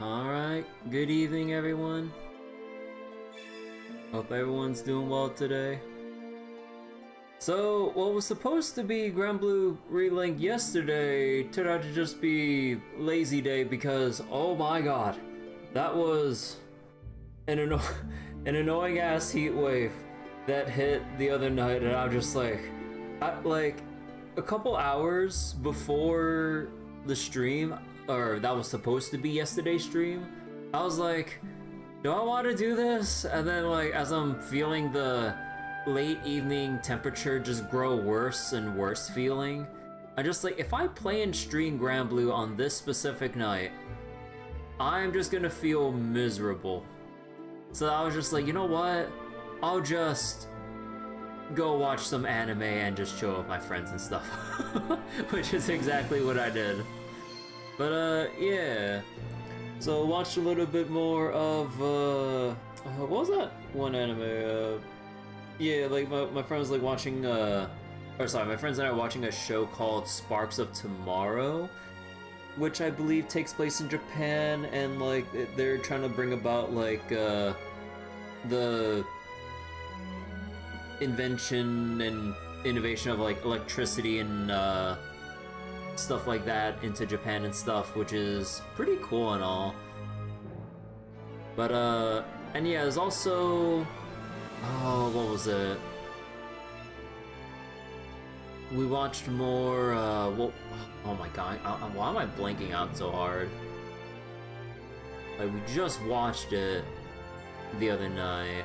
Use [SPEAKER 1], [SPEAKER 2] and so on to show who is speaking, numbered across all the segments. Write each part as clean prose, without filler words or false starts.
[SPEAKER 1] Alright, good evening everyone. Hope everyone's doing well today. So, what was supposed to be Granblue Relink yesterday turned out to just be lazy day because, oh my god, that was an, an annoying ass heat wave that hit the other night, and I'm just like, like a couple hours before the stream, or that was supposed to be yesterday's stream, I was like, do I want to do this? And then like as I'm feeling the late evening temperature just grow worse and worse feeling, I'm just like, if I play and stream Granblue on this specific night, I'm just gonna feel miserable. So I was just like, you know what? I'll just go watch some anime and just chill with my friends and stuff. Which is exactly what I did. But yeah. So watched a little bit more of what was that one anime? Yeah, like my friend was like watching my friends and I are watching a show called Sparks of Tomorrow, which I believe takes place in Japan, and like they're trying to bring about like the invention and innovation of like electricity and stuff like that into Japan and stuff, which is pretty cool and all. But and yeah, there's also, oh, what was it? We watched more well, oh my god, why am I blanking out so hard? Like, we just watched it the other night.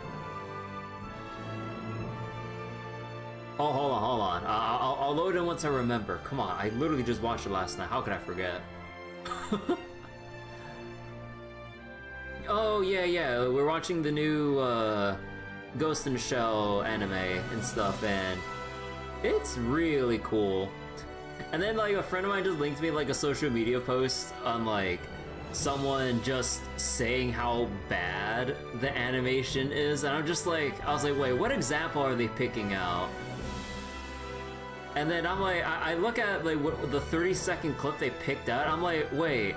[SPEAKER 1] Oh, hold on. I'll load in once I remember. Come on, I literally just watched it last night. How could I forget? Oh, yeah. We're watching the new Ghost in the Shell anime and stuff, and it's really cool. And then, like, a friend of mine just linked me, like, a social media post on, like, someone just saying how bad the animation is, and I'm just like, I was like, wait, what example are they picking out? And then I'm like, I look at like what the 30-second clip they picked out. I'm like, wait,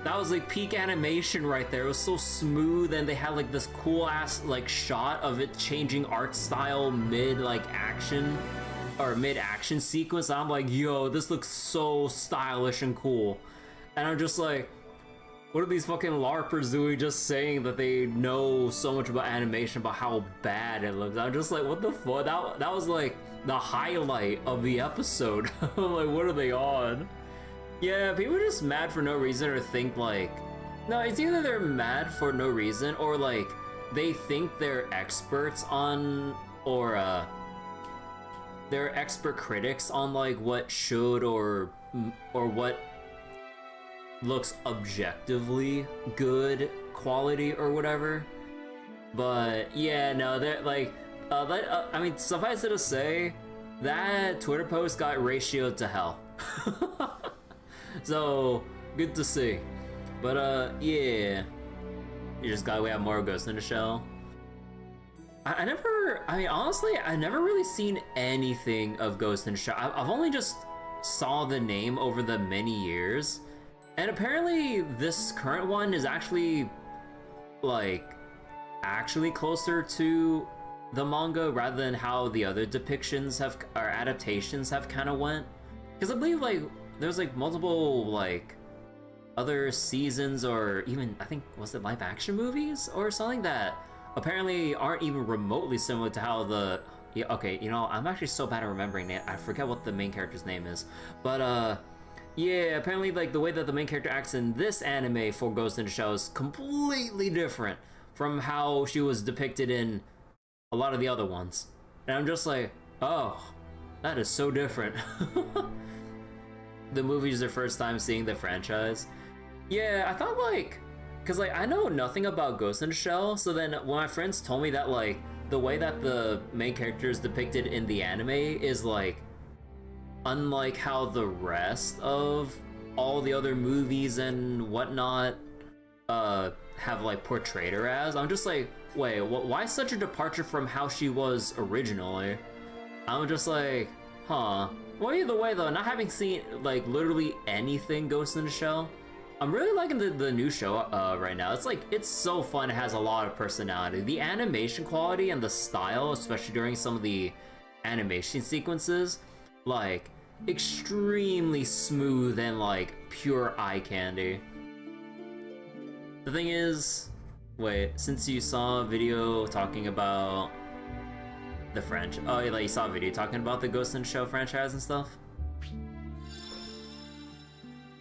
[SPEAKER 1] that was like peak animation right there. It was so smooth, and they had like this cool ass like shot of it changing art style mid like action or mid action sequence. I'm like, yo, this looks so stylish and cool. And I'm just like, what are these fucking LARPers doing just saying that they know so much about animation, about how bad it looks? I'm just like, what the fuck? That was like the highlight of the episode. I'm like, what are they on? Yeah, people are just mad for no reason, or think like, no, it's either they're mad for no reason, or like they think they're experts on, or they're expert critics on like what should or what looks objectively good quality or whatever. But yeah, no, they're like, I mean, suffice it to say, that Twitter post got ratioed to hell. So, good to see. But yeah. You just got, we have more Ghost in the Shell. I mean, honestly, I never really seen anything of Ghost in the Shell. I've only just saw the name over the many years. And apparently this current one is actually, like, actually closer to the manga rather than how the other depictions have, or adaptations have kind of went. Because I believe, like, there's, like, multiple, like, other seasons, or even, I think, was it live action movies or something that apparently aren't even remotely similar to how the, yeah, okay, you know, I'm actually so bad at remembering it, I forget what the main character's name is. But, yeah, apparently, like, the way that the main character acts in this anime for Ghost in the Shell is completely different from how she was depicted in a lot of the other ones. And I'm just like, oh, that is so different. The movie's their first time seeing the franchise. Yeah, I thought, like, because, like, I know nothing about Ghost in the Shell, so then when my friends told me that, like, the way that the main character is depicted in the anime is, like, unlike how the rest of all the other movies and whatnot have like portrayed her as, I'm just like, wait, why such a departure from how she was originally? I'm just like, huh. Well, either way though, not having seen like literally anything Ghost in the Shell, I'm really liking the new show right now. It's like, it's so fun. It has a lot of personality. The animation quality and the style, especially during some of the animation sequences, like, extremely smooth and like pure eye candy. The thing is, wait, since you saw a video talking about the French, oh, like you saw a video talking about the Ghost in the Shell franchise and stuff.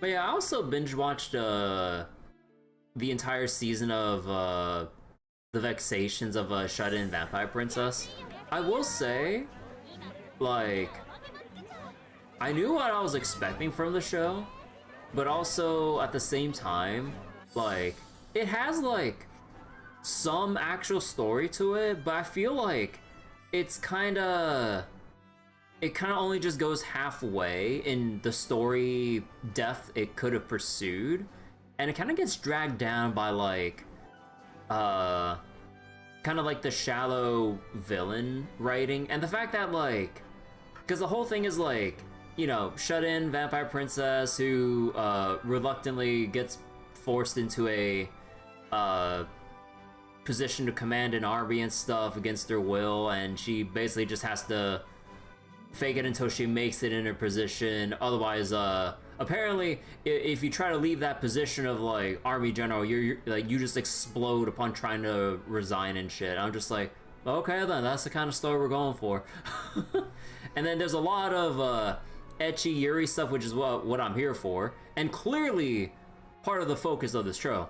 [SPEAKER 1] But yeah, I also binge watched the entire season of the Vexations of Shut-In Vampire Princess. I will say, like, I knew what I was expecting from the show, but also at the same time, like, it has like some actual story to it, but I feel like it kind of only just goes halfway in the story depth it could have pursued, and it kind of gets dragged down by like kind of like the shallow villain writing, and the fact that like, because the whole thing is like, you know, shut-in vampire princess who reluctantly gets forced into a position to command an army and stuff against her will, and she basically just has to fake it until she makes it in her position. Otherwise, apparently, if you try to leave that position of like army general, you're like, you just explode upon trying to resign and shit. I'm just like, okay, then that's the kind of story we're going for. And then there's a lot of ecchi Yuri stuff, which is what I'm here for, and clearly part of the focus of this show.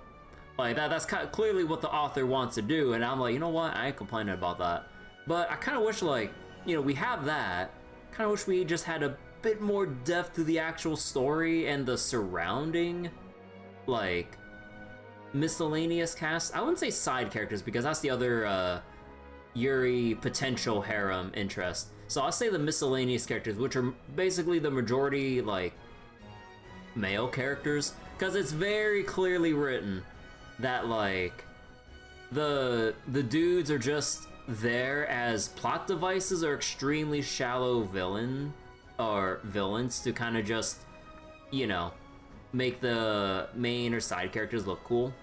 [SPEAKER 1] Like that's kind of clearly what the author wants to do, and I'm like, you know what, I ain't complaining about that. But I kind of wish, like, you know, we have that. Kind of wish we just had a bit more depth to the actual story and the surrounding, like, miscellaneous cast. I wouldn't say side characters, because that's the other Yuri potential harem interest. So I'll say the miscellaneous characters, which are basically the majority, like, male characters, because it's very clearly written that, like, the dudes are just there as plot devices or extremely shallow villains to kind of just, you know, make the main or side characters look cool.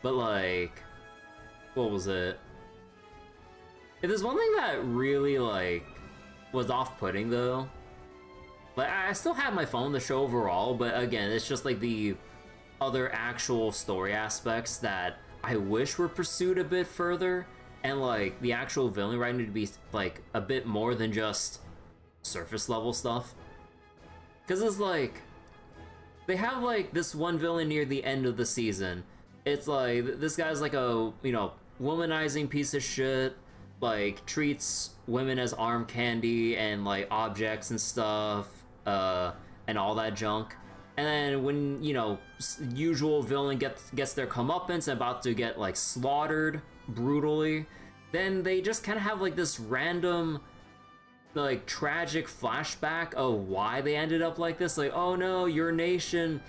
[SPEAKER 1] But like, what was it? If there's one thing that really like was off-putting though, like I still have my phone, the show overall, but again, it's just like the other actual story aspects that I wish were pursued a bit further, and like the actual villain writing to be like a bit more than just surface level stuff. Because it's like, they have like this one villain near the end of the season. It's like, this guy's like a, you know, womanizing piece of shit, like treats women as arm candy and like objects and stuff, and all that junk. And then when, you know, usual villain gets their comeuppance and about to get like slaughtered brutally, then they just kind of have like this random like tragic flashback of why they ended up like this. Like, oh no, your nation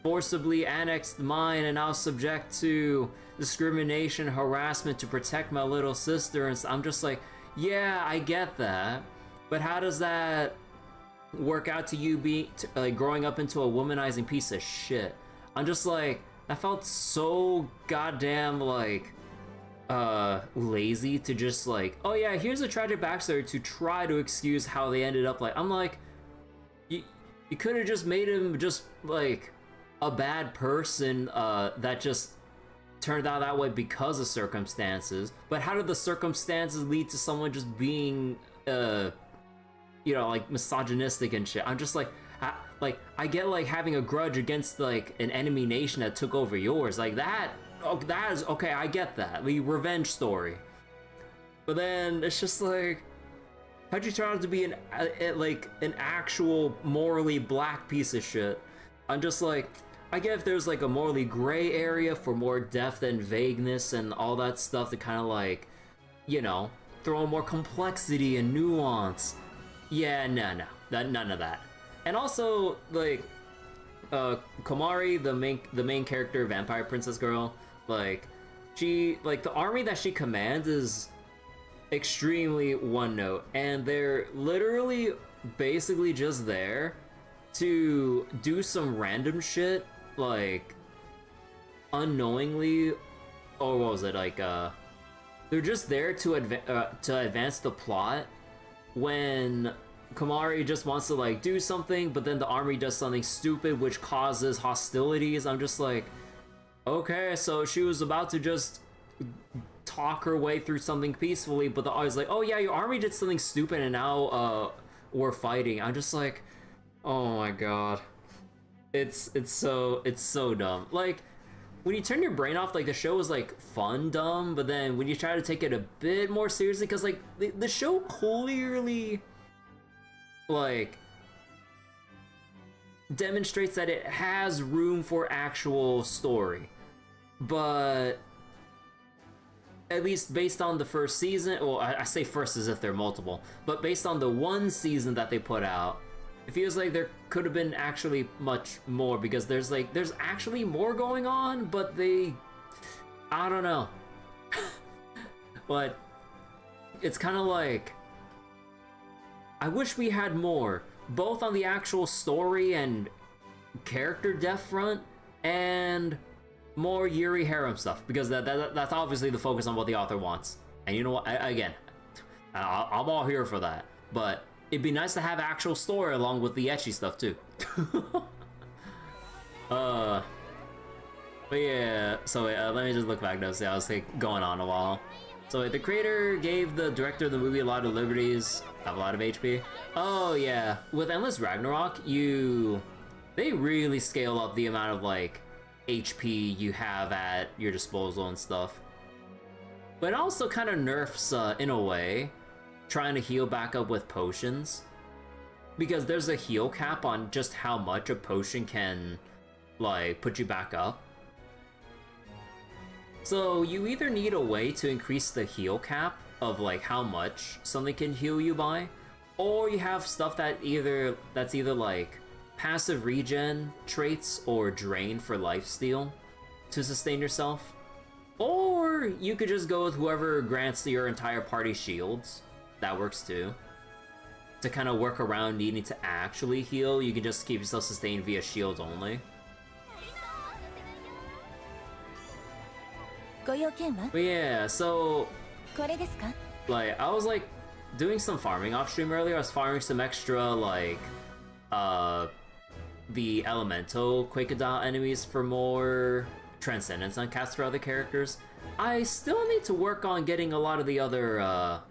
[SPEAKER 1] forcibly annexed mine and now subject to discrimination, harassment to protect my little sister. And I'm just like, yeah, I get that, but how does that work out to you like growing up into a womanizing piece of shit? I'm just like, I felt so goddamn like lazy to just like, oh yeah, here's a tragic backstory to try to excuse how they ended up like. I'm like, you could have just made him just like a bad person that just turned out that way because of circumstances. But how did the circumstances lead to someone just being you know, like misogynistic and shit? I'm just like, I get like having a grudge against like an enemy nation that took over yours, like that. Oh, that is okay. I get that, the revenge story. But then it's just like, how'd you turn out to be like an actual morally black piece of shit? I'm just like, I get if there's like a morally gray area for more depth and vagueness and all that stuff to kind of like, you know, throw more complexity and nuance. Yeah, no, none of that. And also, like, Komari, the main character, vampire princess girl, like, she, like, the army that she commands is extremely one note, and they're literally basically just there to do some random shit, like, unknowingly, or what was it, like, they're just there to advance the plot when Komari just wants to, like, do something, but then the army does something stupid which causes hostilities. I'm just like, okay, so she was about to just talk her way through something peacefully, but the army's like, oh yeah, your army did something stupid and now we're fighting. I'm just like, oh my god. It's so dumb. Like, when you turn your brain off, like, the show is like fun dumb, but then when you try to take it a bit more seriously, because like the show clearly like demonstrates that it has room for actual story, but at least based on the first season, well, I say first as if they're multiple, but based on the one season that they put out, it feels like there could have been actually much more, because there's actually more going on, but I don't know. But it's kind of like, I wish we had more, both on the actual story and character depth front, and more Yuri harem stuff, because that's obviously the focus on what the author wants. And you know what? Again, I'm all here for that, but it'd be nice to have actual story along with the ecchi stuff too. But yeah, so wait, let me just look back now. See, I was like going on a while. So wait, the creator gave the director of the movie a lot of liberties, have a lot of HP. Oh yeah, with Endless Ragnarok, they really scale up the amount of like HP you have at your disposal and stuff. But it also kind of nerfs, in a way, trying to heal back up with potions, because there's a heal cap on just how much a potion can like put you back up. So you either need a way to increase the heal cap of like how much something can heal you by, or you have stuff that's either like passive regen traits or drain for lifesteal to sustain yourself, or you could just go with whoever grants your entire party shields. That works too. To kind of work around needing to actually heal, you can just keep yourself sustained via shields only. But yeah, so like I was like doing some farming off stream earlier. I was farming some extra like the elemental Quakeadile enemies for more transcendence on cast for other characters. I still need to work on getting a lot of the other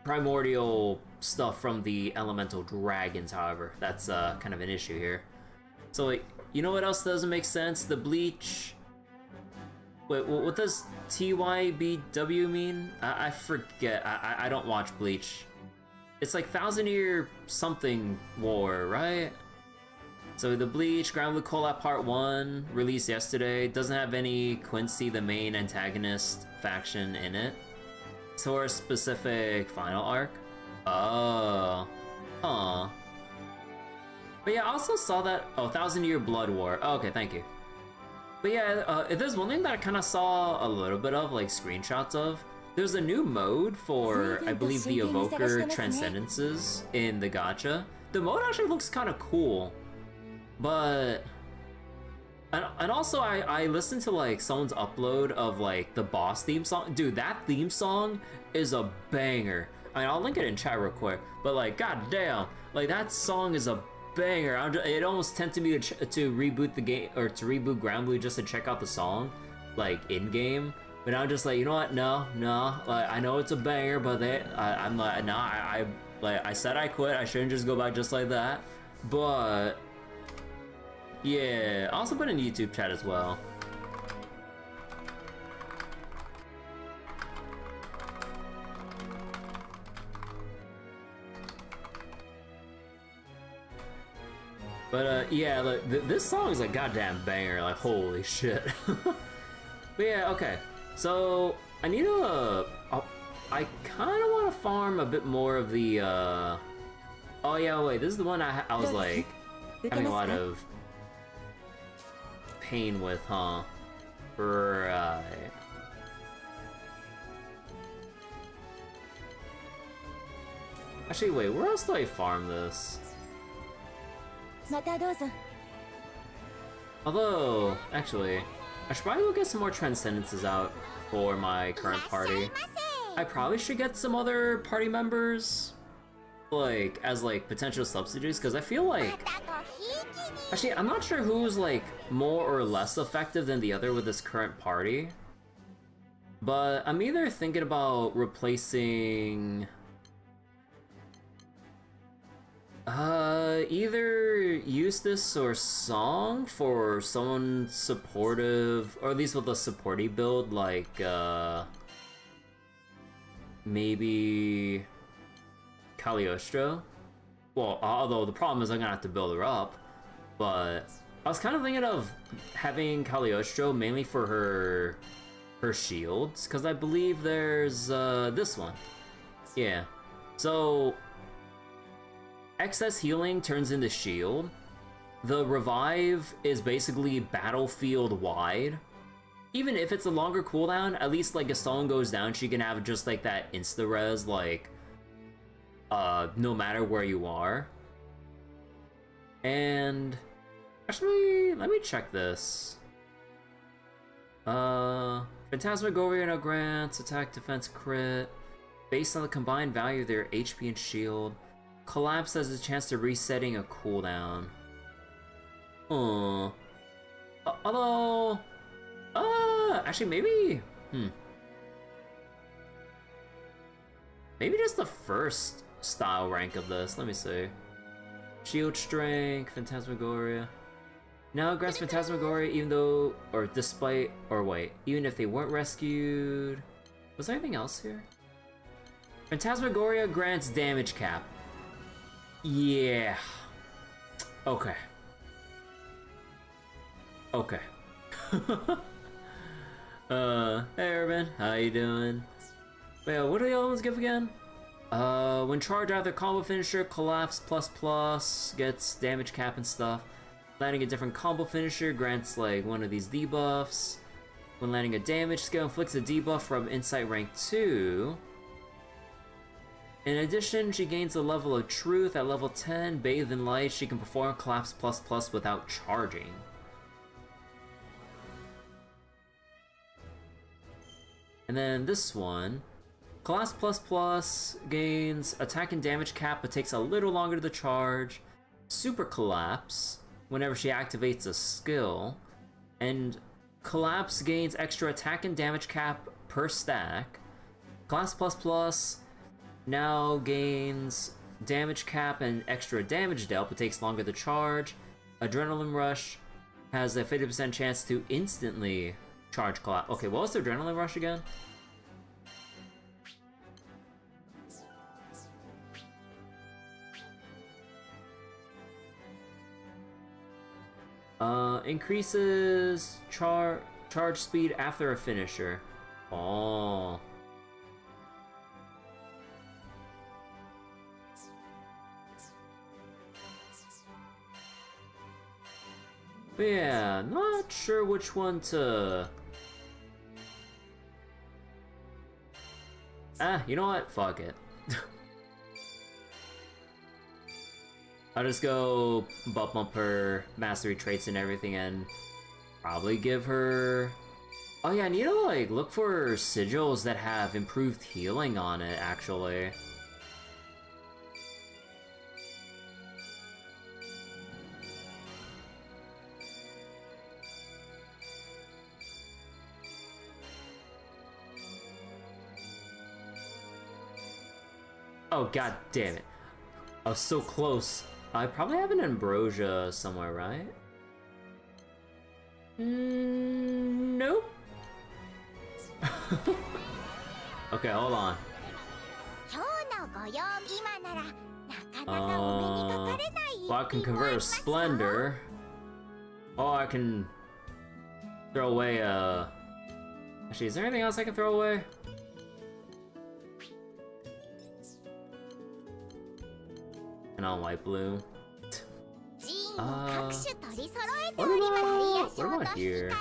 [SPEAKER 1] primordial stuff from the elemental dragons, however. That's kind of an issue here. So like, you know what else doesn't make sense? The bleach. Wait, what does TYBW mean? I forget. I don't watch Bleach. It's like 1,000-Year something war, right? So the Bleach Granblue Collab Part 1 released yesterday doesn't have any Quincy, the main antagonist faction, in it. So our specific final arc. Oh. Huh. But yeah, I also saw that. Oh, 1,000-Year Blood War. Oh, okay, thank you. But yeah, if there's one thing that I kind of saw a little bit of, like screenshots of, there's a new mode for, I believe, the Evoker Transcendences in the gacha. The mode actually looks kind of cool, but... And also, I listened to like someone's upload of like the boss theme song. Dude, that theme song is a banger. I mean, I'll link it in chat real quick, but like, goddamn, like that song is a banger. It almost tempted me to reboot the game, or to reboot Granblue just to check out the song, like in game. But I'm just like, you know what? No. Like, I know it's a banger, but I'm like, nah. I said I quit. I shouldn't just go back just like that. But yeah, I also put in YouTube chat as well. But yeah, like this song is a goddamn banger, like holy shit. But yeah, okay. So I need to. I kind of want to farm a bit more of the. Oh yeah, wait. This is the one I was like having a lot of pain with, huh? Right. Actually, wait. Where else do I farm this?
[SPEAKER 2] またどうぞ。
[SPEAKER 1] Although, actually, I should probably go get some more Transcendences out for my current party. I probably should get some other party members, like, as, like, potential substitutes, because I feel like... Actually, I'm not sure who's, like, more or less effective than the other with this current party. But I'm either thinking about replacing... either Eustace or Song for someone supportive, or at least with a supporty build, like, maybe Cagliostro. Well, although the problem is I'm gonna have to build her up, but I was kind of thinking of having Cagliostro mainly for her shields, because I believe there's, this one. Yeah. So... excess healing turns into shield. The revive is basically battlefield wide. Even if it's a longer cooldown, at least like if someone goes down, she can have just like that insta-res, like, no matter where you are. And actually, let me check this. Phantasmagoria now grants attack, defense, crit based on the combined value of their HP and shield. Collapse has a chance to resetting a cooldown. Although, actually maybe, maybe just the first style rank of this. Let me see. Shield strength, Phantasmagoria. Now it grants Phantasmagoria even though, or despite, or wait, even if they weren't rescued. Was there anything else here? Phantasmagoria grants damage cap. Yeah. Okay. Okay. Hey Urban, how you doing? Wait, what do the other ones give again? When charged either combo finisher, collapse ++ gets damage cap and stuff. Landing a different combo finisher grants like one of these debuffs. When landing a damage skill, inflicts a debuff from Insight rank 2. In addition, she gains a level of Truth at level 10. Bathed in light, she can perform Collapse ++ without charging. And then this one, Collapse ++ gains attack and damage cap but takes a little longer to charge. Super Collapse, whenever she activates a skill. And Collapse gains extra attack and damage cap per stack. Collapse ++ now gains damage cap and extra damage dealt, but takes longer to charge. Adrenaline Rush has a 50% chance to instantly charge Collapse. Okay, what was the Adrenaline Rush again? Increases charge speed after a finisher. Oh. But yeah, not sure which one to... you know what? Fuck it. I'll just go bump her mastery traits and everything and probably give her... Oh yeah, I need to like look for sigils that have improved healing on it, actually. Oh god damn it. I was so close. I probably have an Ambrosia somewhere, right? Nope. Okay, hold on. Well, I can convert a Splendor. Or I can throw away Actually, is there anything else I can throw away? And on white blue. What about here?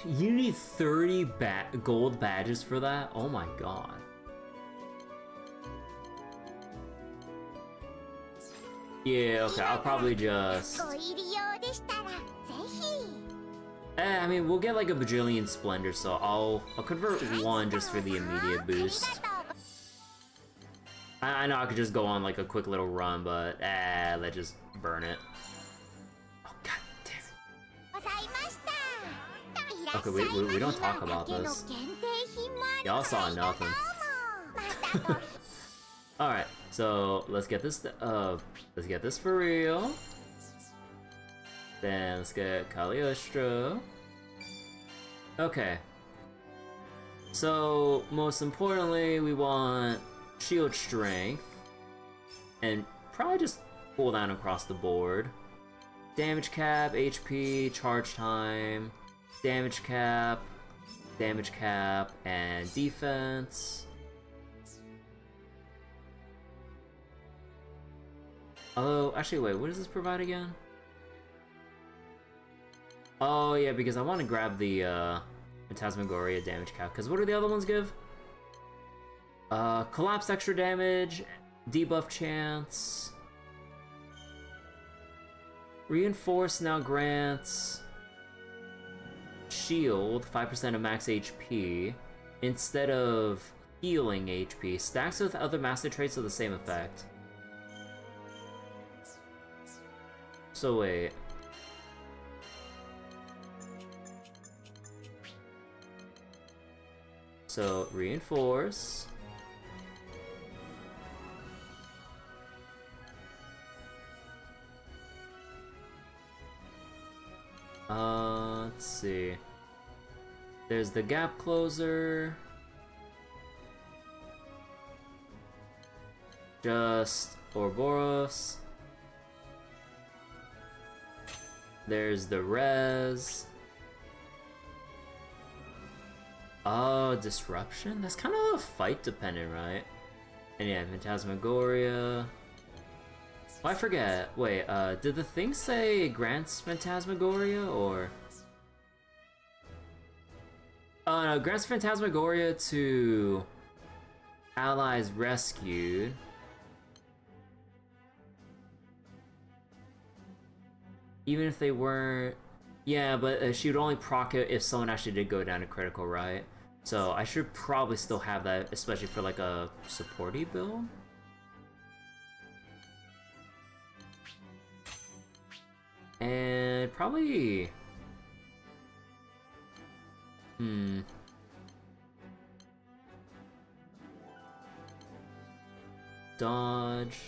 [SPEAKER 1] You need 30 gold badges for that? Oh my god. Yeah, okay, I'll probably just... I mean, we'll get like a bajillion splendor, so I'll convert one just for the immediate boost. I know I could just go on like a quick little run, but let's just burn it. Oh, god damn it. Okay, we don't talk about this. Y'all saw nothing. Alright, so let's get this for real. Then let's get Cagliostro. Okay. So, most importantly, we want shield strength. And probably just pull down across the board. Damage cap, HP, charge time, damage cap, and defense. Oh, actually, wait, what does this provide again? Oh, yeah, because I want to grab the Phantasmagoria damage cap, because what do the other ones give? Collapse extra damage, debuff chance. Reinforce now grants shield, 5% of max HP, instead of healing HP. Stacks with other master traits of the same effect. So wait. So, reinforce. Let's see. There's the gap closer. Just Ouroboros. There's the res. Oh, disruption? That's kind of fight dependent, right? And yeah, Phantasmagoria. Oh, I forget. Wait, did the thing say grants Phantasmagoria, or? Oh no, grants Phantasmagoria to allies rescued. Even if they weren't... Yeah, but she would only proc it if someone actually did go down to critical, right? So I should probably still have that, especially for like a supporty build. And probably... Dodge...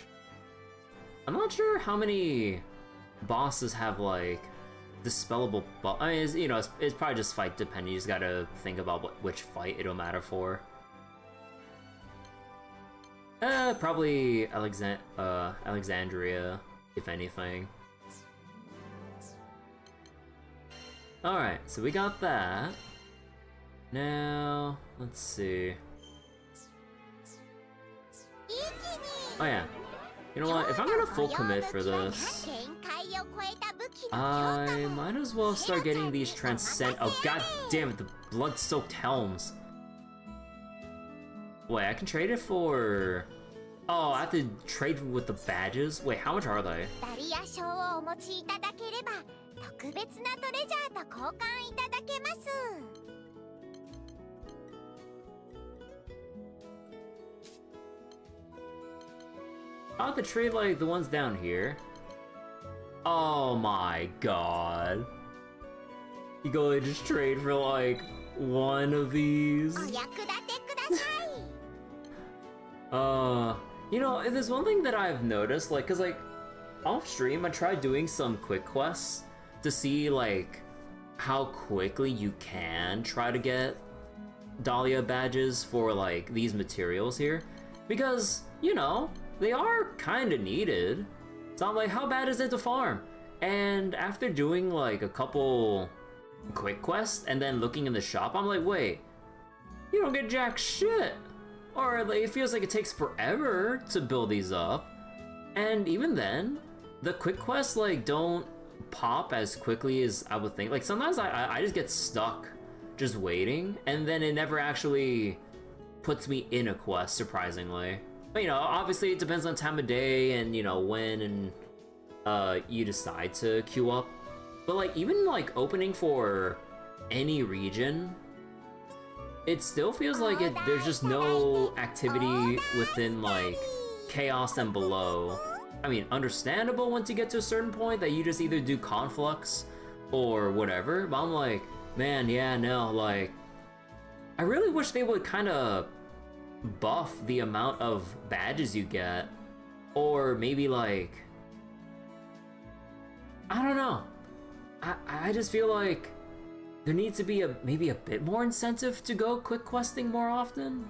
[SPEAKER 1] I'm not sure how many bosses have like dispellable I mean, you know, it's probably just fight dependent. You just gotta think about which fight it'll matter for. Probably Alexandria, if anything. Alright, so we got that. Now, let's see. Oh yeah. You know what, if I'm gonna full commit for this, I might as well start getting these transcend- oh god damn it, the blood-soaked helms. Wait, I can trade it for... Oh, I have to trade with the badges? Wait, how much are they? I'll have to trade like the ones down here. Oh my god. You go and just trade for like one of these. You know, there's one thing that I've noticed, like, cause like off stream I tried doing some quick quests to see like how quickly you can try to get Dahlia badges for like these materials here, because you know they are kind of needed. So I'm like, how bad is it to farm? And after doing like a couple quick quests and then looking in the shop, I'm like, wait, you don't get jack shit. Or like, it feels like it takes forever to build these up. And even then, the quick quests like don't pop as quickly as I would think. Like sometimes I just get stuck just waiting, and then it never actually puts me in a quest, surprisingly. But you know, obviously it depends on time of day and you know when and you decide to queue up. But like even like opening for any region, it still feels like there's just no activity within like Chaos and below. I mean, understandable once you get to a certain point that you just either do Conflux or whatever, but I'm like, man, yeah, no, like, I really wish they would kind of buff the amount of badges you get, or maybe like, I don't know. I just feel like there needs to be maybe a bit more incentive to go quick questing more often,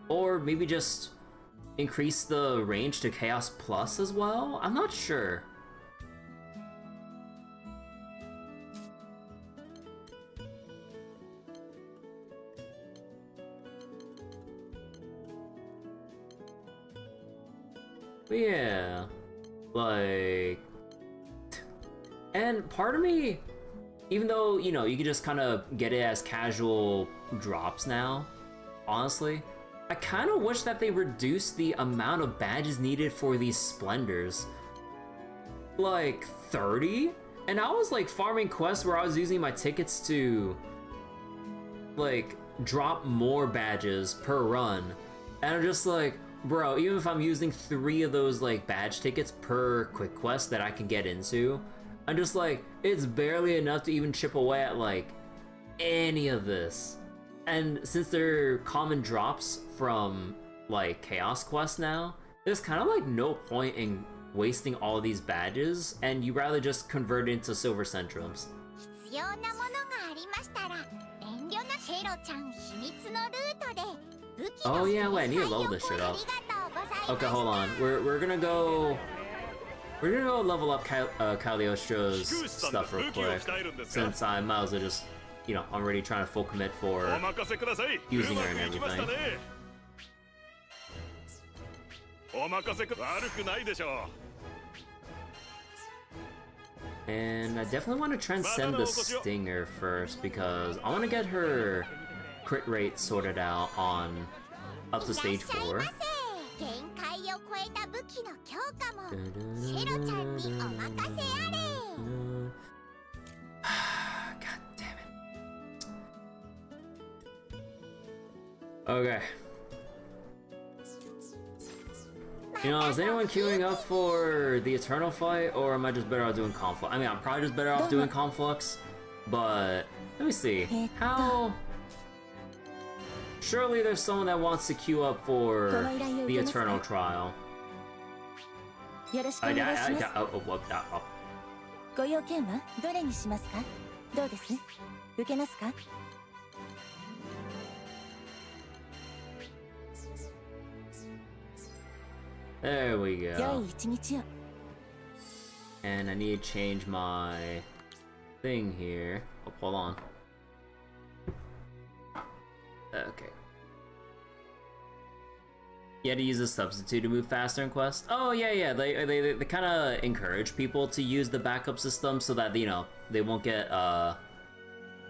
[SPEAKER 1] or maybe just increase the range to Chaos Plus as well. I'm not sure. But yeah, like, and part of me, even though, you know, you can just kind of get it as casual drops now, honestly, I kind of wish that they reduced the amount of badges needed for these splendors. Like 30? And I was like farming quests where I was using my tickets to like drop more badges per run. And I'm just like, bro, even if I'm using 3 of those like badge tickets per quick quest that I can get into, I'm just like, it's barely enough to even chip away at like any of this. And since they're common drops from like Chaos Quest now, there's kind of like no point in wasting all of these badges, and you rather just convert it into Silver Centrums. Oh yeah, wait, I need to level this shit up. Okay, hold on. We're gonna go level up Cagliostro's stuff real quick, since I might as well just, you know, I'm already trying to full commit for using her and everything. And I definitely want to transcend the Stinger first, because I want to get her crit rate sorted out on up to stage 4. God damn it. Okay. You know, is anyone queuing up for the Eternal fight, or am I just better off doing Conflux? I mean, I'm probably just better off doing Conflux, but let me see. How... Surely there's someone that wants to queue up for the Eternal Trial. There we go. And I need to change my thing here. Oh, hold on. Okay. You had to use a substitute to move faster in Quest? Oh yeah, they kind of encourage people to use the backup system so that, you know, they won't get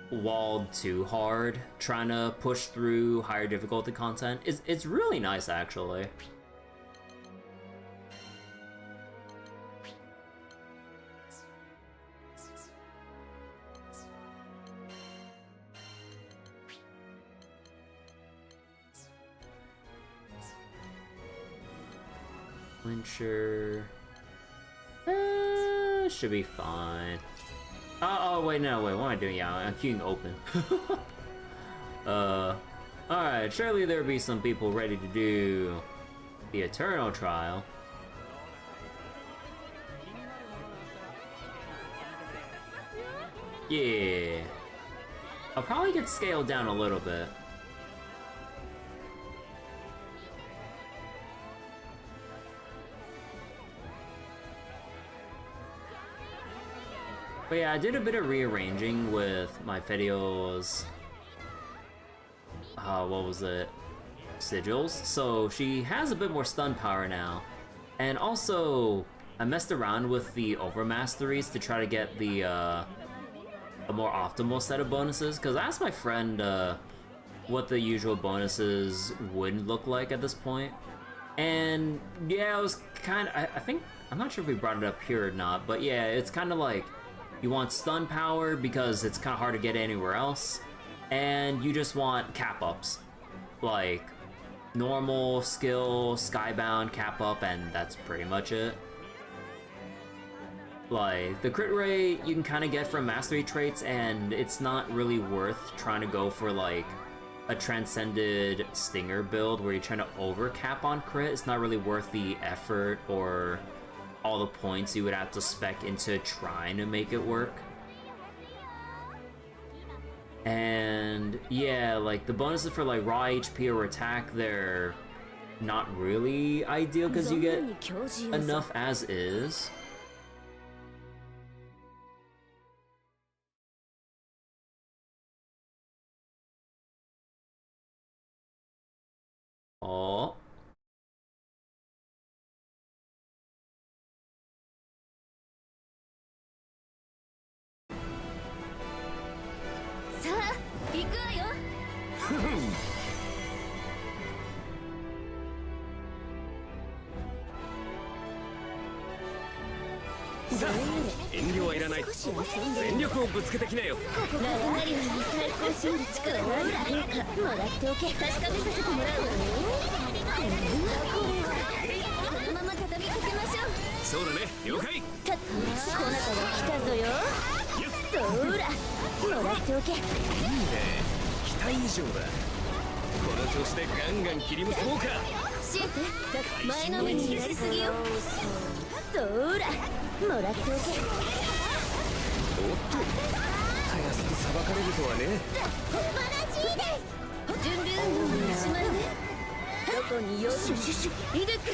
[SPEAKER 1] walled too hard trying to push through higher difficulty content. It's really nice, actually. Wincher... should be fine. Oh, wait, no, wait, what am I doing? Yeah, I'm queuing open. Alright, surely there'll be some people ready to do the Eternal Trial. Yeah. I'll probably get scaled down a little bit. But yeah, I did a bit of rearranging with my videos. What was it? Sigils. So she has a bit more stun power now. And also, I messed around with the Overmasteries to try to get the a more optimal set of bonuses. Because I asked my friend what the usual bonuses would look like at this point. And yeah, it was kind of, I think I'm not sure if we brought it up here or not, but yeah, it's kind of like you want stun power because it's kind of hard to get anywhere else, and you just want cap ups, like normal, skill, skybound, cap up, and that's pretty much it. Like, the crit rate you can kind of get from mastery traits, and it's not really worth trying to go for like a transcended stinger build where you're trying to overcap on crit. It's not really worth the effort or all the points you would have to spec into trying to make it work. And yeah, like the bonuses for like raw HP or attack, they're not really ideal because you get enough as is. Oh.
[SPEAKER 2] さあ行くわよ。
[SPEAKER 3] さあ遠慮はいらない。全力をぶつけてきなよ。
[SPEAKER 2] ラグナリアに対抗しうる力があるかどうかもらっておけ。確かめさせてもらうわね。このまま畳みかけましょう。
[SPEAKER 3] そうだね、了解。
[SPEAKER 2] たっこなたが来たぞよ。そらもらっておけ。いいね、
[SPEAKER 3] 期待以上だ。この調子でガンガン切り結ぼうか。
[SPEAKER 2] シエテ、前のめりになりすぎよ。そらもらっておけ。
[SPEAKER 3] おっと、たやすく裁かれるとはね。
[SPEAKER 2] 素晴らしいです。準備運動に始まるね。どこに用意シュシュシュイルク。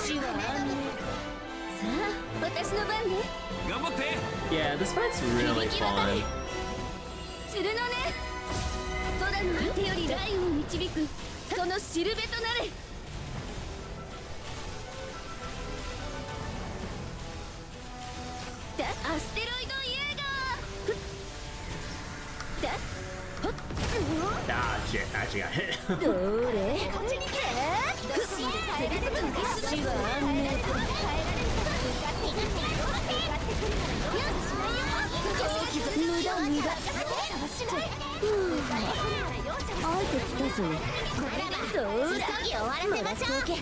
[SPEAKER 2] 死は安寧。さあ私の番ね。
[SPEAKER 3] 頑張って。
[SPEAKER 1] Yeah, this fight's really fun.
[SPEAKER 2] 釣るのね。空の果てよりラインを導くそのしるべとなれ。アステロイドイエーガー。
[SPEAKER 1] Ah, shit, I actually got hit.
[SPEAKER 2] どれこっちに来て。死は安寧。無駄無駄。あえて来たぞ。そうらもらっておけ。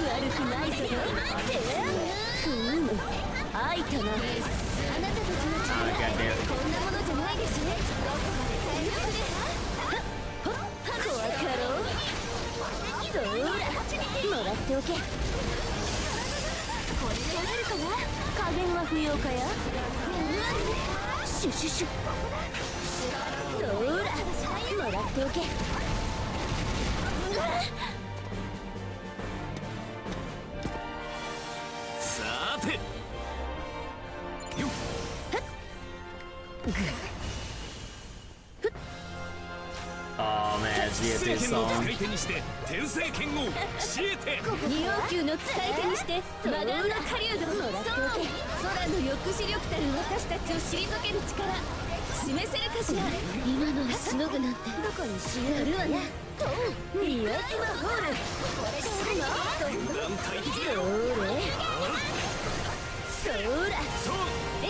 [SPEAKER 2] 悪くないぞよ。開いたな。あなたたちの力こんなものじゃないでしょ。怖かろう。そらもらっておけ。これでやれるかな。加減は不要かや。シュシュシュ。そらもらっておけ。
[SPEAKER 3] さてよっ。
[SPEAKER 1] Oh man, GFA
[SPEAKER 3] 使い
[SPEAKER 1] song.
[SPEAKER 3] 手にして天聖剣をシエテ。
[SPEAKER 2] 二王宮の使い手にしてマダンナ狩人。そう空の抑止力たる私たちを退ける力示せるかしら。今のはしのぐなんてどこにしやるわね。ミアスマホール。
[SPEAKER 3] 団体的だよ。
[SPEAKER 2] そら
[SPEAKER 3] そう。
[SPEAKER 2] ええ、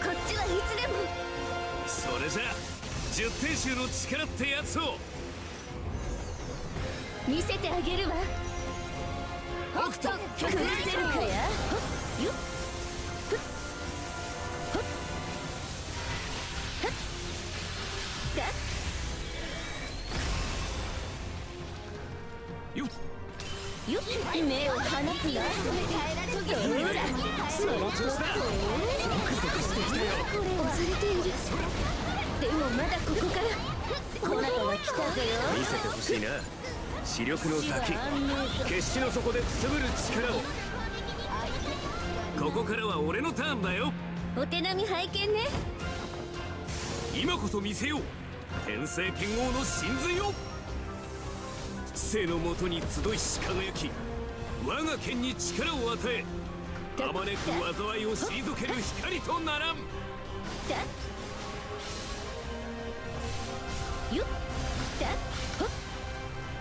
[SPEAKER 2] こっちはいつでも。
[SPEAKER 3] それじゃ十天衆の力ってやつを
[SPEAKER 2] 見せてあげるわ。
[SPEAKER 3] 北斗
[SPEAKER 2] 崩せるかや。よっ
[SPEAKER 3] よっ。
[SPEAKER 2] よっ目を放つな。そらもらっておけ。これ忘れている。でもまだここからコナタが来たぞよ。
[SPEAKER 3] 見せてほしいな。視力の先、決死の底でくすぶる力を。ここからは俺のターンだよ。
[SPEAKER 2] お手並み拝見ね。
[SPEAKER 3] 今こそ見せよう天聖剣王の真髄を。生のもとに集いし輝き、我が剣に力を与え、あまねく災いを退ける光とならん。
[SPEAKER 2] よっよっだほっ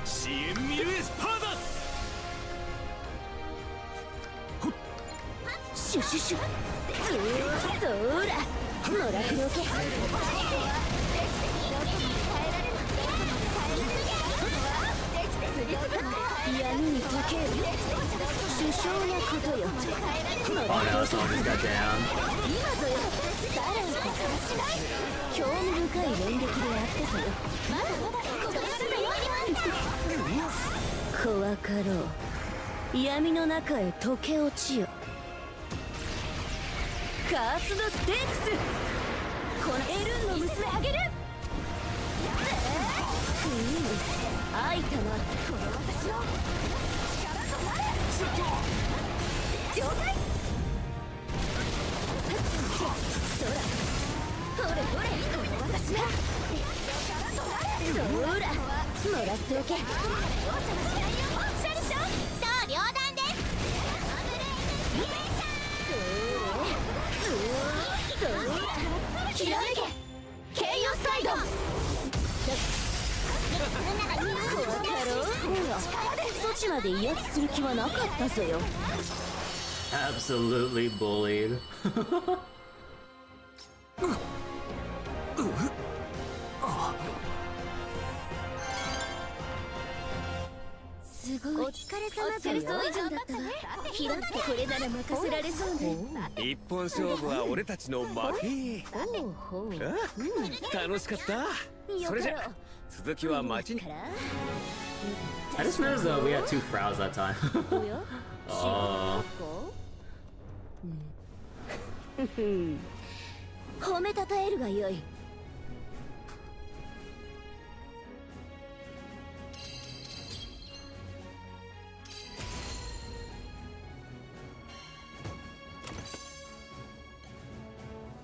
[SPEAKER 3] 支援ミルエスパーだ。
[SPEAKER 2] シュシュシュそーらもらっておけ闇に溶ける首相なことよ
[SPEAKER 1] Oh no, someone just got down.
[SPEAKER 2] 今ぞよさらに興味深い連撃であったぞよまだまだ怖かろう闇の中へ溶け落ちよカースドステークスこのエルンの娘あげる愛たまこの私の力となれ了解そらほれほれこの私の力となれそらもらっておけシャリちゃんと両断ですひらめけケイオスサイド怖かろうそちまで威圧する気はなかったぞよ
[SPEAKER 1] Absolutely bullied.
[SPEAKER 2] すごいお疲れ様だよだったねひらってこれなら任せられそうね
[SPEAKER 3] 一本勝負は俺たちの負け。楽しかった。それじゃ続きは待ちに。
[SPEAKER 1] I just noticed though we had 2 Frows that time. Oh.
[SPEAKER 2] 褒めたたえるがよい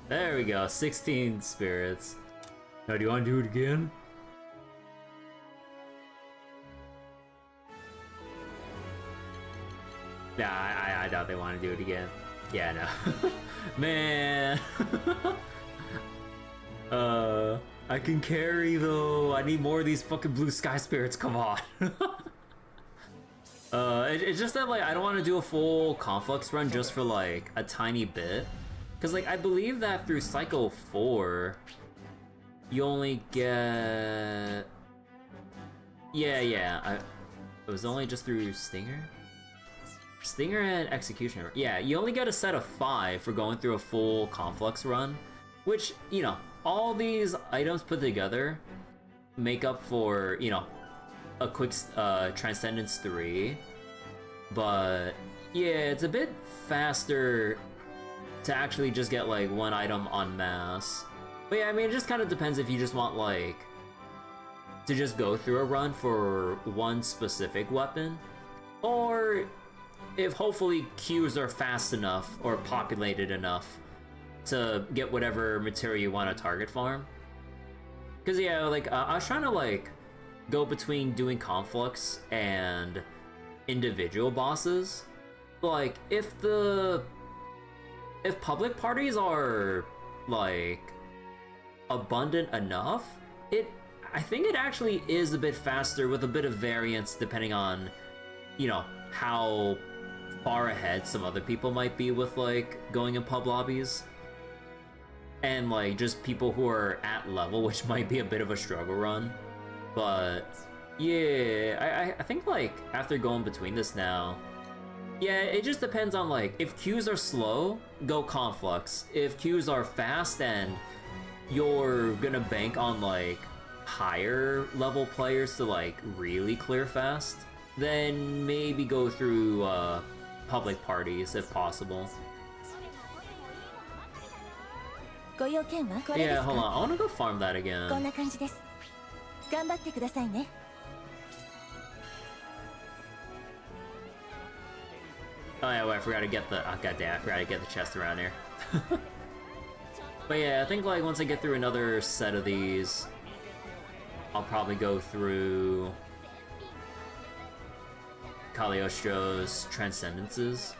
[SPEAKER 1] There we go, 16 spirits. Now, do you want to do it again? Nah, I doubt they want to do it again. Yeah, no. Man. I can carry though. I need more of these fucking blue sky spirits. Come on. It's just that like I don't want to do a full Conflux run just for like a tiny bit. Cause like I believe that through Cycle 4, you only get... Yeah, it was only just through Stinger? Stinger and Executioner. Yeah, you only get a set of 5 for going through a full Conflux run, which, you know, all these items put together make up for, you know, a quick Transcendence 3, but yeah, it's a bit faster to actually just get like one item en masse. But yeah, I mean, it just kind of depends if you just want like to just go through a run for one specific weapon, or if hopefully queues are fast enough or populated enough to get whatever material you want to target farm. Because yeah, like I was trying to like go between doing Conflux and individual bosses. Like if public parties are like abundant enough, I think it actually is a bit faster with a bit of variance depending on, you know, how far ahead some other people might be with like going in pub lobbies. And like just people who are at level, which might be a bit of a struggle run. But yeah, I think like after going between this now, yeah, it just depends on like if queues are slow, go Conflux. If queues are fast and you're gonna bank on like higher level players to like really clear fast, then maybe go through public parties if possible. Yeah, hold on, I wanna go farm that again. Oh yeah, wait, I forgot to get the... Oh, goddamn, I forgot to get the chest around here. But yeah, I think like once I get through another set of these, I'll probably go through Cagliostro's Transcendences.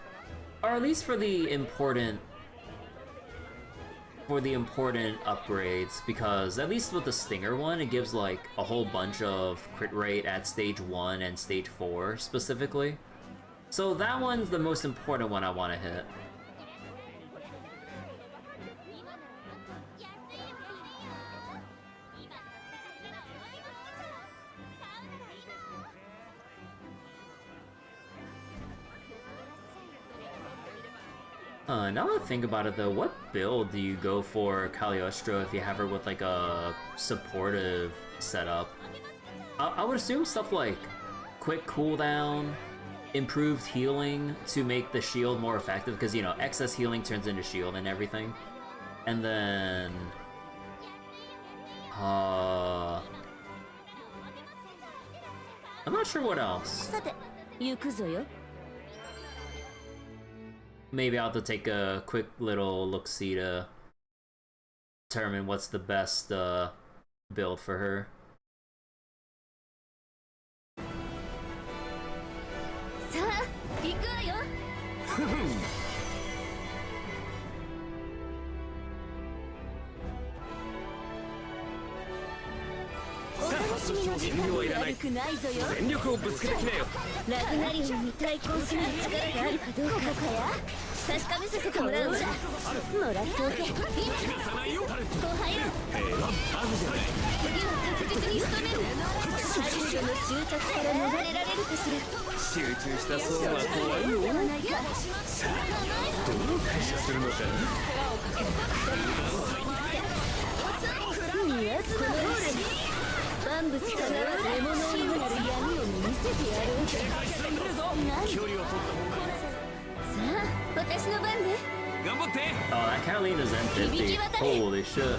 [SPEAKER 1] Or at least for the important for the important upgrades, because at least with the Stinger one, it gives like a whole bunch of crit rate at stage 1 and stage 4 specifically. So that one's the most important one I want to hit. Now that I think about it though, what build do you go for Cagliostro if you have her with like a supportive setup? I would assume stuff like quick cooldown, improved healing to make the shield more effective, because you know, excess healing turns into shield and everything. And then... I'm not sure what else. Maybe I'll have to take a quick little look-see to determine what's the best build for her. Oh, that Catalina's M50. Holy shit.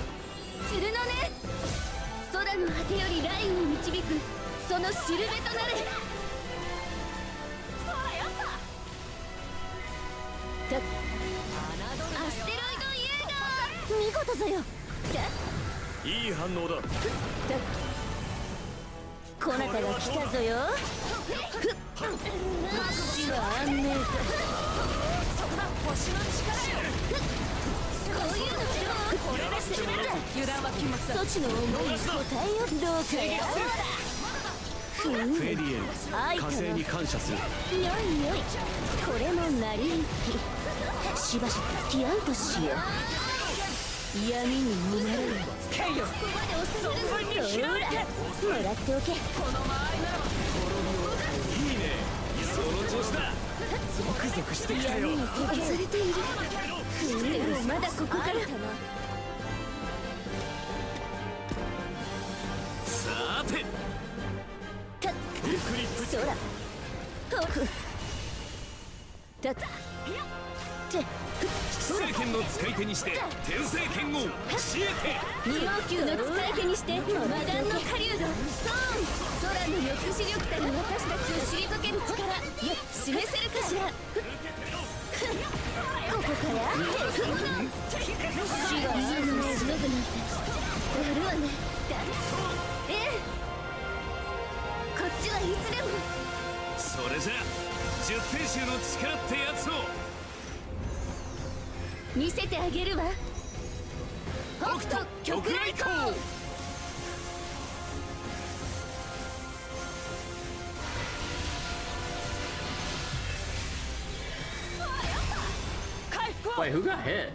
[SPEAKER 1] Wait, who got hit?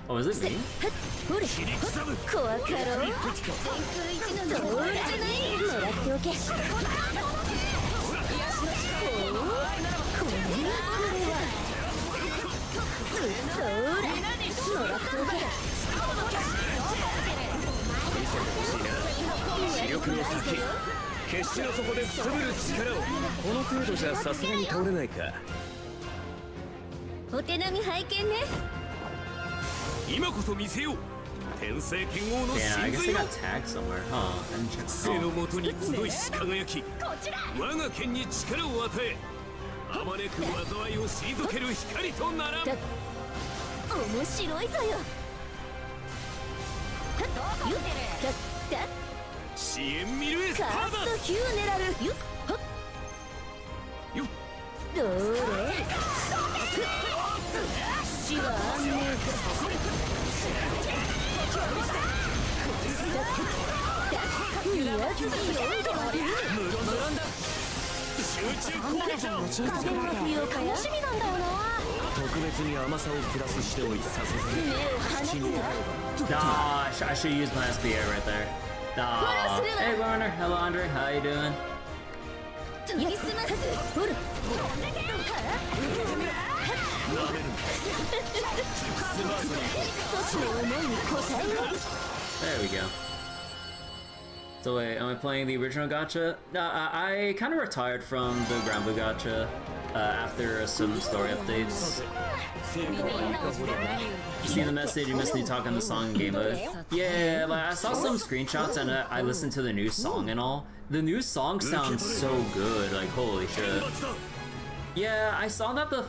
[SPEAKER 1] Oh, is it me?
[SPEAKER 2] Yeah, I
[SPEAKER 1] guess I got tagged somewhere, huh? I didn't check I should use my SBA right there. Nah. Hey Warner, hello Andre, how you doing? There we go. So wait, am I playing the original gacha? No, I kind of retired from the Granblue gacha after some story updates. You see the message, you missed me talking the song in game mode. Yeah, like I saw some screenshots and I listened to the new song and all. The new song sounds so good, like holy shit. Yeah, I saw that the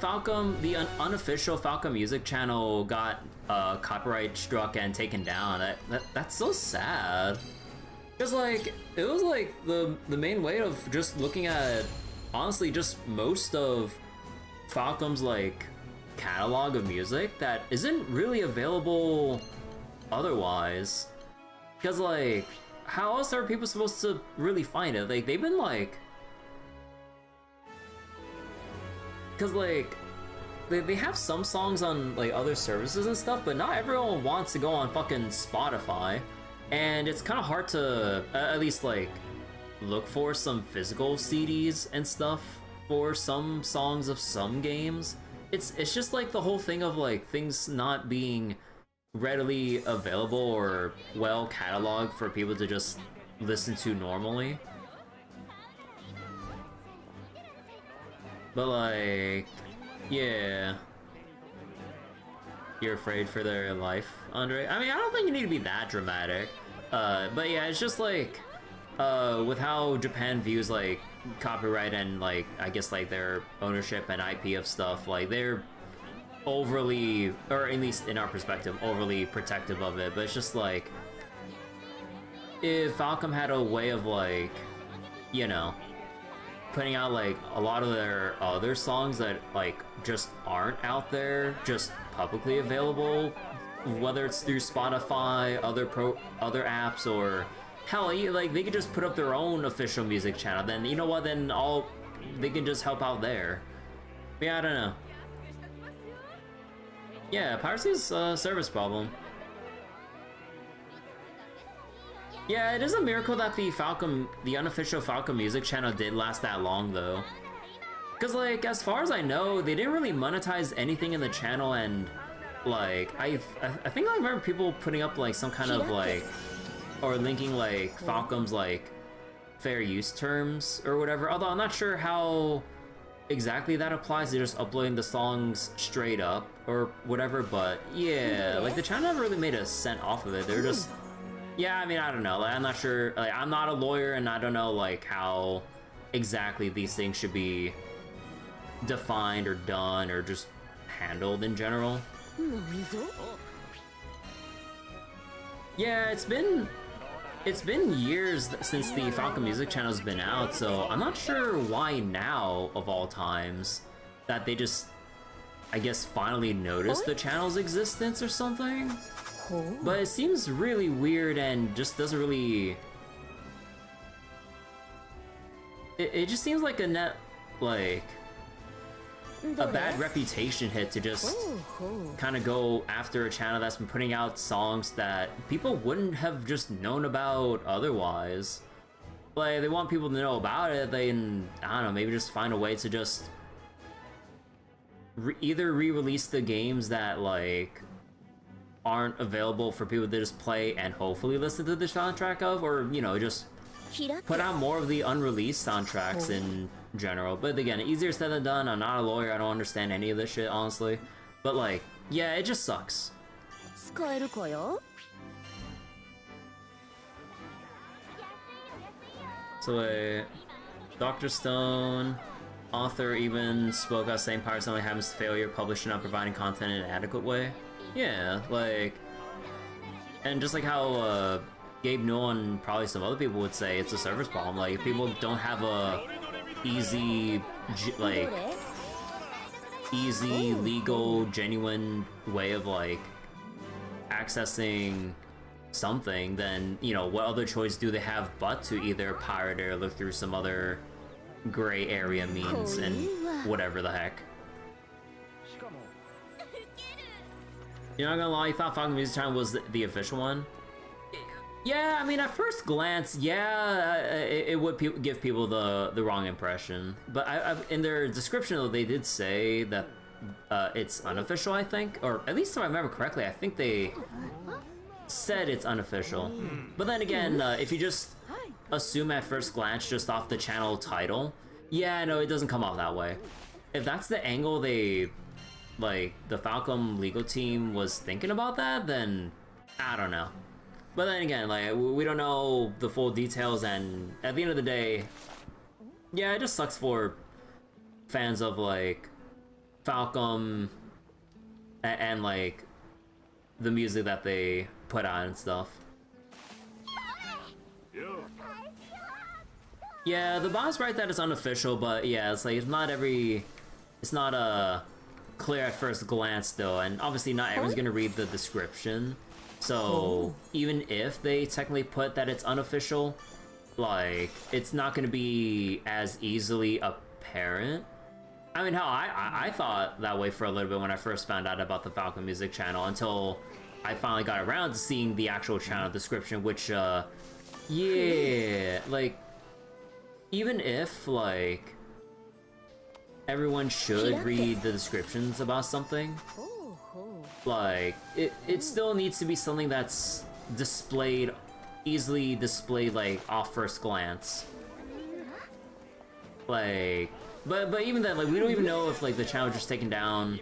[SPEAKER 1] unofficial Falcom music channel got copyright struck and taken down. That's so sad. Because like, it was like the main way of just looking at, honestly, just most of Falcom's like catalog of music that isn't really available otherwise. Because like, how else are people supposed to really find it? Like, they've been like, because like, they have some songs on like other services and stuff, but not everyone wants to go on fucking Spotify. And it's kind of hard to, at least like, look for some physical CDs and stuff for some songs of some games. It's just like the whole thing of like things not being readily available or well cataloged for people to just listen to normally. But like, yeah. You're afraid for their life, Andre? I mean, I don't think you need to be that dramatic. But yeah, it's just like, with how Japan views like copyright and like, I guess like their ownership and IP of stuff, like they're overly, or at least in our perspective, overly protective of it. But it's just like, if Falcom had a way of like, you know, putting out like a lot of their other songs that like just aren't out there, just publicly available, whether it's through Spotify, other apps, or hell, like they could just put up their own official music channel. Then you know what? Then they can just help out there. But yeah, I don't know. Yeah, piracy's a service problem. Yeah, it is a miracle that the unofficial Falcom music channel did last that long though. Cause like, as far as I know, they didn't really monetize anything in the channel, and like, I think I remember people putting up like some kind of like, or linking like Falcom's like fair use terms or whatever, although I'm not sure how exactly that applies to just uploading the songs straight up or whatever, but yeah, like the channel never really made a cent off of it. They're just, yeah, I mean, I don't know, like I'm not sure, like I'm not a lawyer and I don't know like how exactly these things should be defined or done or just handled in general. Yeah, it's been years since the Falcom music channel's been out, so I'm not sure why now of all times that they just, I guess, finally noticed the channel's existence or something. But it seems really weird and just doesn't really, it just seems like a net, like a bad reputation hit to just kind of go after a channel that's been putting out songs that people wouldn't have just known about otherwise. Like, they want people to know about it, I don't know, maybe just find a way to just either re-release the games that like aren't available for people to just play and hopefully listen to the soundtrack of, or you know, just put out more of the unreleased soundtracks in general. But again, easier said than done. I'm not a lawyer, I don't understand any of this shit, honestly. But like, yeah, it just sucks. So Dr. Stone, author, even spoke out saying Pirates only happens to failure, publisher not providing content in an adequate way. Yeah, like, and just like how Gabe Newell and probably some other people would say, it's a service problem. Like, if people don't have a easy, like, easy, legal, genuine way of like accessing something, then you know what other choice do they have but to either pirate it or look through some other gray area means and whatever the heck. You're not gonna lie, you thought Falcon Music Channel was the official one? Yeah, I mean, at first glance, yeah, it would give people the wrong impression. But in their description, though, they did say that it's unofficial, I think. Or at least if I remember correctly, I think they said it's unofficial. But then again, if you just assume at first glance, just off the channel title, yeah, no, it doesn't come off that way. If that's the angle they, like, the Falcom legal team was thinking about that, then I don't know. But then again, like, we don't know the full details, and at the end of the day, yeah, it just sucks for fans of, like, Falcom and like, the music that they put on and stuff. Yeah, the Bubz right that it's unofficial, but yeah, it's like, it's not clear at first glance, though, and obviously not everyone's gonna read the description. So even if they technically put that it's unofficial, like, it's not going to be as easily apparent. I mean, hell, I thought that way for a little bit when I first found out about the Falcon Music Channel, until I finally got around to seeing the actual channel description, which, yeah, like, even if, like, everyone should read the descriptions about something, like, it still needs to be something that's easily displayed, like, off first glance. Like, but even then, like, we don't even know if, like, the channel was just taken down,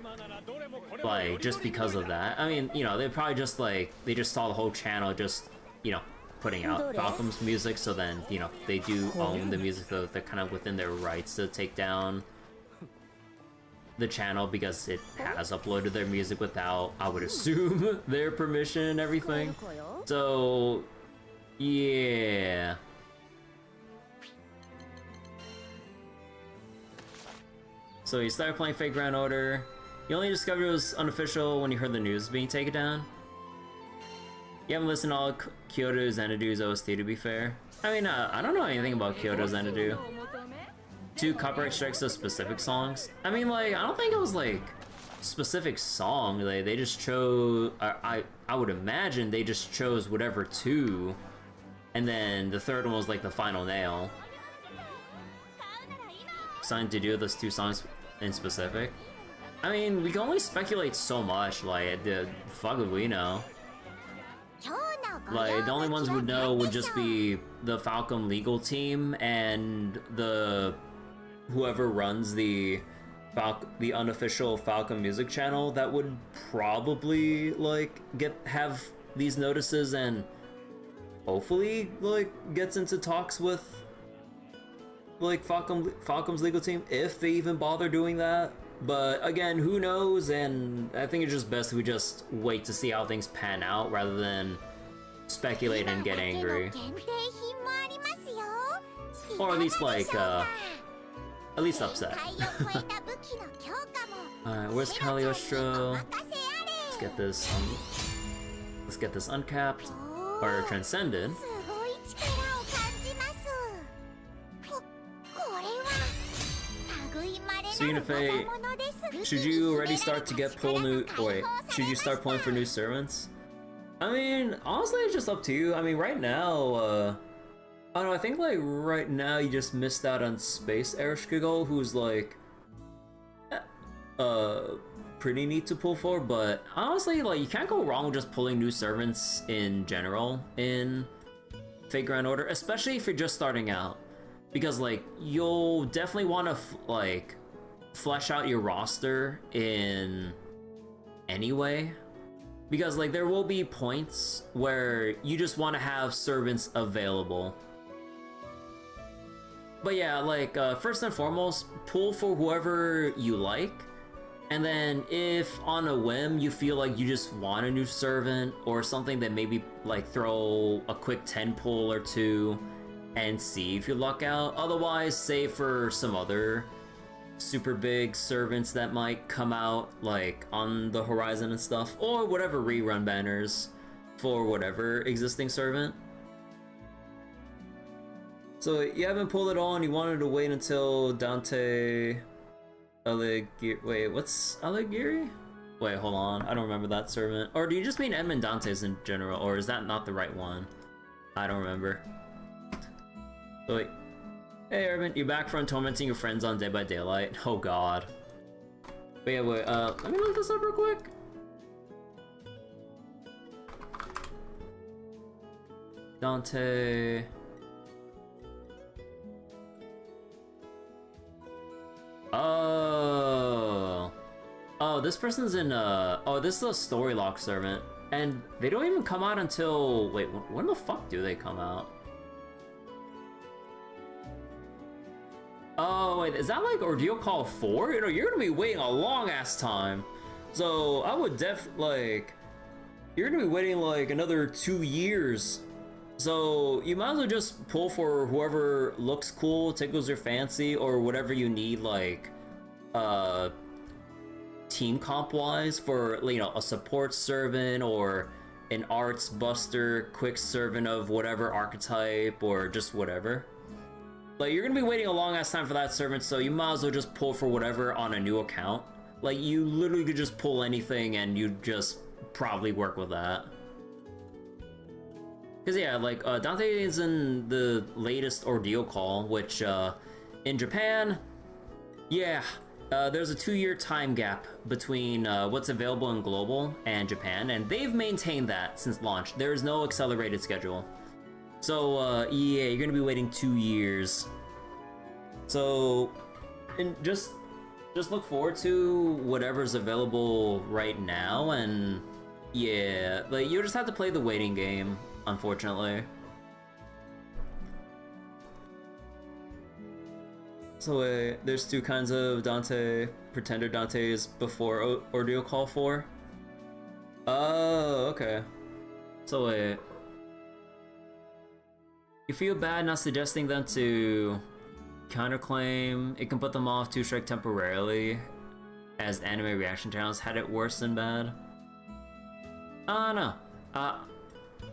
[SPEAKER 1] like, just because of that. I mean, you know, they probably just, like, they just saw the whole channel just, you know, putting out Falcom's music, so then, you know, they do own the music, so they're kind of within their rights to take down the channel because it has uploaded their music without, I would assume, their permission and everything. So, yeah. So you started playing Fate Grand Order. You only discovered it was unofficial when you heard the news being taken down. You haven't listened to all Kyoto Xanadu's OST, to be fair. I mean, I don't know anything about Kyoto Xanadu. 2 copyright strikes of specific songs. I mean, like, I don't think it was, like, specific song. Like, they just chose, I would imagine they just chose whatever 2, and then the third one was, like, the final nail. Something to do with those 2 songs in specific. I mean, we can only speculate so much, like, the fuck would we know? Like, the only ones who would know would just be the Falcom legal team and the whoever runs the unofficial Falcom Music Channel that would probably, like, have these notices and hopefully, like, gets into talks with, like, Falcom's legal team, if they even bother doing that. But again, who knows, and I think it's just best we just wait to see how things pan out rather than speculate and get angry. Or at least, like, at least upset. Alright, where's Cagliostro? Let's get this uncapped, or transcended. So Unife, should you already start to get should you start pulling for new servants? I mean, honestly, it's just up to you. I mean, right now, I don't know, I think, like, right now you just missed out on Space Ereshkigal, who's, like, pretty neat to pull for, but honestly, like, you can't go wrong with just pulling new servants in general in Fate Grand Order, especially if you're just starting out. Because, like, you'll definitely want to, like, flesh out your roster in any way. Because, like, there will be points where you just want to have servants available. But yeah, like, first and foremost, pull for whoever you like. And then if on a whim you feel like you just want a new servant or something, then maybe, like, throw a quick 10 pull or 2 and see if you luck out. Otherwise, save for some other super big servants that might come out like on the horizon and stuff, or whatever rerun banners for whatever existing servant. So you haven't pulled it all and you wanted to wait until Dante Alighieri. Wait, what's Alighieri? Wait, hold on. I don't remember that servant. Or do you just mean Edmund Dantes in general? Or is that not the right one? I don't remember. So wait. Hey, Urban, you back from tormenting your friends on Dead by Daylight? Oh god. But yeah, wait, let me look this up real quick. Dante... Oh. Oh, this person's in, oh, this is a story lock servant. And they don't even come out until, wait, when the fuck do they come out? Oh, wait, is that like Ordeal Call 4? You know, you're gonna be waiting a long ass time. So I would like, you're gonna be waiting like another 2 years. So you might as well just pull for whoever looks cool, tickles your fancy, or whatever you need, like, team comp wise for, you know, a support servant or an arts buster, quick servant of whatever archetype, or just whatever. Like, you're gonna be waiting a long ass time for that servant, so you might as well just pull for whatever on a new account. Like, you literally could just pull anything and you'd just probably work with that. Because yeah, like, Dante is in the latest Ordeal Call, which, in Japan, yeah, there's a 2-year time gap between what's available in Global and Japan, and they've maintained that since launch. There's no accelerated schedule. So, yeah, you're gonna be waiting 2 years. So, and just look forward to whatever's available right now, and yeah, like, you just have to play the waiting game, unfortunately. So there's 2 kinds of Dante, Pretender Dantes before Ordeal Call 4. Oh, okay. So wait. You feel bad not suggesting them to counterclaim? It can put them off 2-strike temporarily, as anime reaction channels had it worse than bad. No.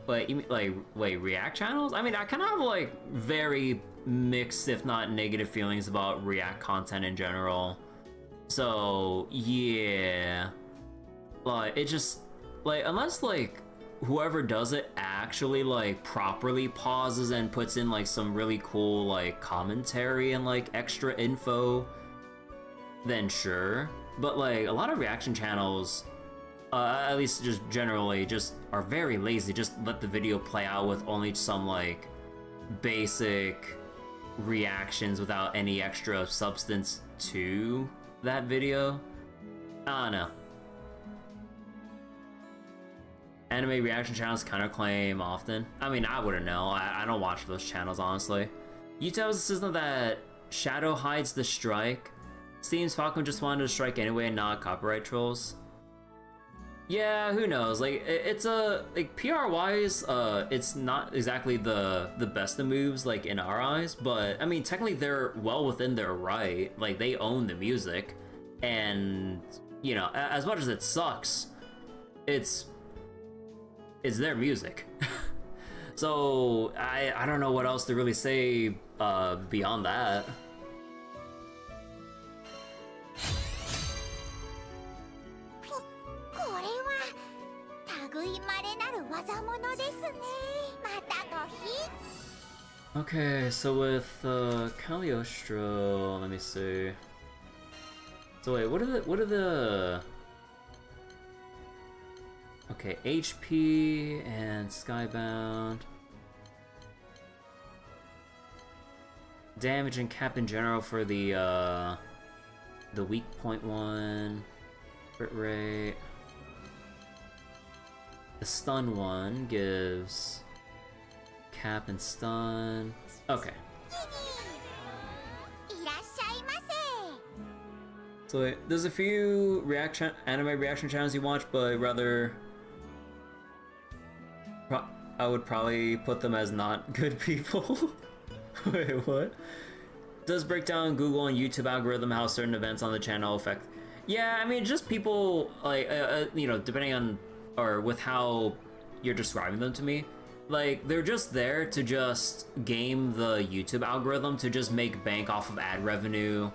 [SPEAKER 1] Wait, you mean, like, wait, React channels? I mean, I kind of have, like, very mixed, if not negative, feelings about React content in general. So, yeah. Like, it just, like, unless, like, whoever does it actually, like, properly pauses and puts in, like, some really cool, like, commentary and, like, extra info, then sure. But, like, a lot of reaction channels, at least just generally, just are very lazy. Just let the video play out with only some, like, basic reactions without any extra substance to that video. I don't know. Anime reaction channels counterclaim often. I mean, I wouldn't know. I don't watch those channels, honestly. YouTube has a system that shadow hides the strike. Seems Falcon just wanted to strike anyway and not copyright trolls. Yeah, who knows? Like, it's like, PR-wise, it's not exactly the best of moves, like, in our eyes, but, I mean, technically they're well within their right. Like, they own the music, and, you know, as much as it sucks, it's their music. So, I don't know what else to really say, beyond that. Okay, so with Cagliostro, let me see. So wait, what are the okay, HP and Skybound. Damage and cap in general for the weak point one, crit rate. The stun one gives cap and stun. Okay. So wait, there's a few anime reaction channels you watch, but rather I would probably put them as not good people. Wait, what? Does break down Google and YouTube algorithm how certain events on the channel affect? Yeah, I mean, just people, like, you know, depending on, or with how you're describing them to me, like, they're just there to just game the YouTube algorithm to just make bank off of ad revenue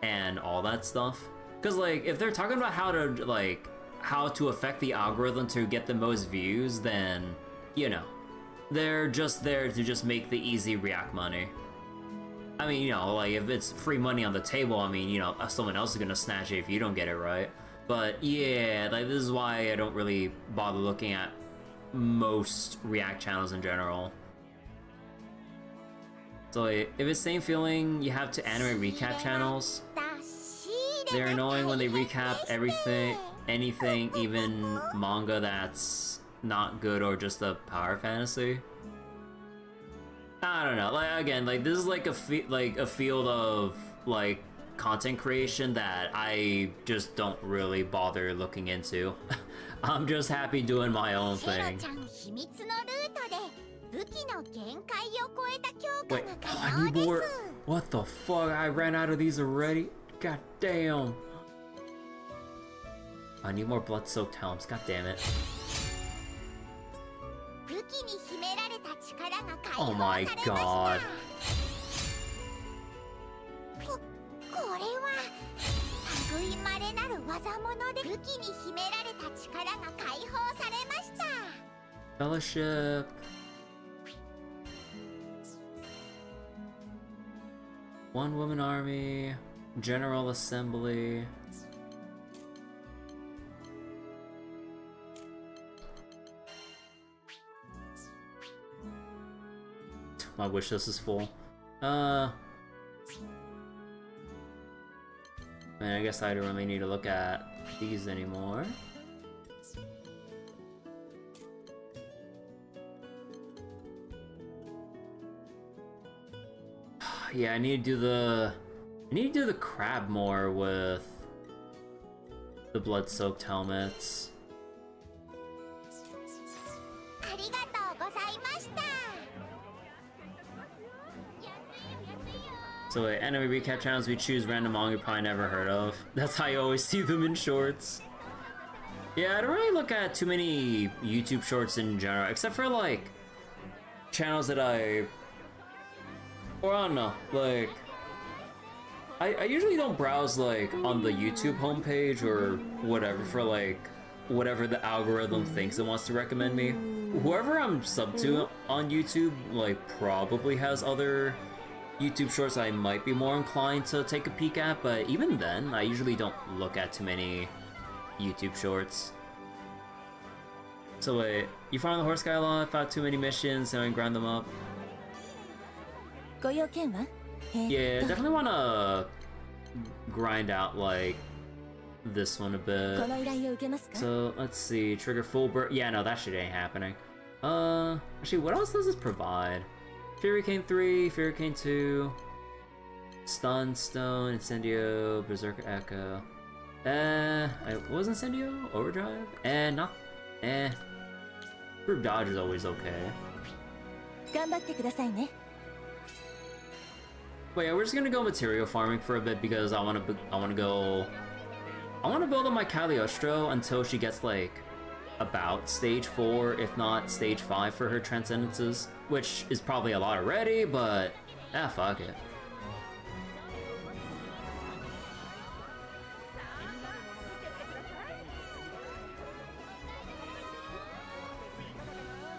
[SPEAKER 1] and all that stuff. Because, like, if they're talking about how to, like, how to affect the algorithm to get the most views, then, you know, they're just there to just make the easy React money. I mean, you know, like, if it's free money on the table, I mean, you know, someone else is gonna snatch it if you don't get it right. But yeah, like, this is why I don't really bother looking at most React channels in general. So if it's same feeling you have to anime recap channels, they're annoying when they recap everything, anything, even manga that's not good or just a power fantasy. I don't know. Like, again, like, this is like a field of like content creation that I just don't really bother looking into. I'm just happy doing my own thing. Wait, oh, I need more. What the fuck? I ran out of these already? God damn. I need more blood-soaked helms. God damn it. Oh my god. Fellowship. One woman army. General Assembly. My wish list is full. Man, I guess I don't really need to look at these anymore. Yeah, I need to do the crab more with the blood-soaked helmets. So wait, anime recap channels, we choose random manga you probably never heard of. That's how you always see them in shorts. Yeah, I don't really look at too many YouTube shorts in general, except for like channels that I don't know, like I usually don't browse like on the YouTube homepage or whatever for like whatever the algorithm thinks it wants to recommend me. Whoever I'm sub to on YouTube like probably has other YouTube shorts I might be more inclined to take a peek at, but even then, I usually don't look at too many YouTube shorts. So wait, you farm the horse guy a lot, fought too many missions, and grind them up? Yeah, definitely wanna grind out like this one a bit. So let's see, trigger full burst. Yeah, no, that shit ain't happening. Actually, what else does this provide? Fury Cane 3, Fury Cane 2, Stun, Stone, Incendio, Berserker Echo. What was Incendio? Overdrive? Not. Group Dodge is always okay. Wait, we're just gonna go material farming for a bit because I wanna build up my Cagliostro until she gets like about stage 4, if not stage 5 for her transcendences, which is probably a lot already, but fuck it.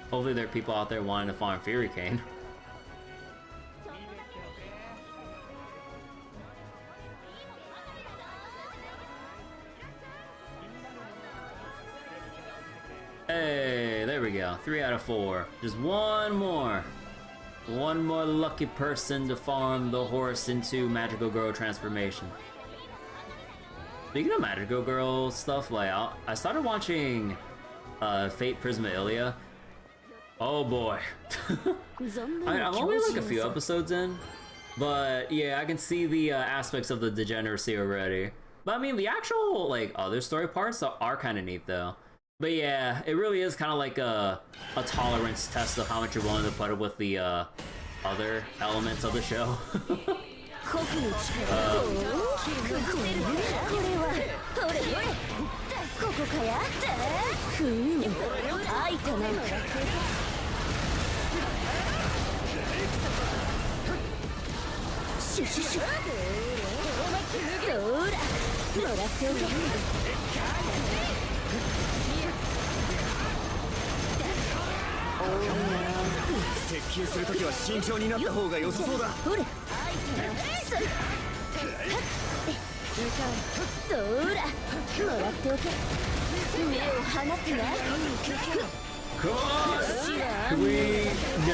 [SPEAKER 1] Hopefully there are people out there wanting to farm Fury Cane. Hey, there we go. 3 out of 4. Just one more. One more lucky person to farm the horse into Magical Girl transformation. Speaking of Magical Girl stuff, like I started watching Fate Prisma Ilia. Oh boy. I'm only like a few episodes in, but yeah, I can see the aspects of the degeneracy already. But I mean, the actual like other story parts are kind of neat though. But yeah, it really is kind of like a tolerance test of how much you're willing to put up with the other elements of the show.
[SPEAKER 2] 酷の力を崩せるこれはほれほれここかやふう開いたなシュシュシュそらもらっておけ
[SPEAKER 3] 接近するときは慎重になった方が良さそうだ。
[SPEAKER 2] ほれそらもらっておけ目を離すな
[SPEAKER 1] Come on! Can we... No!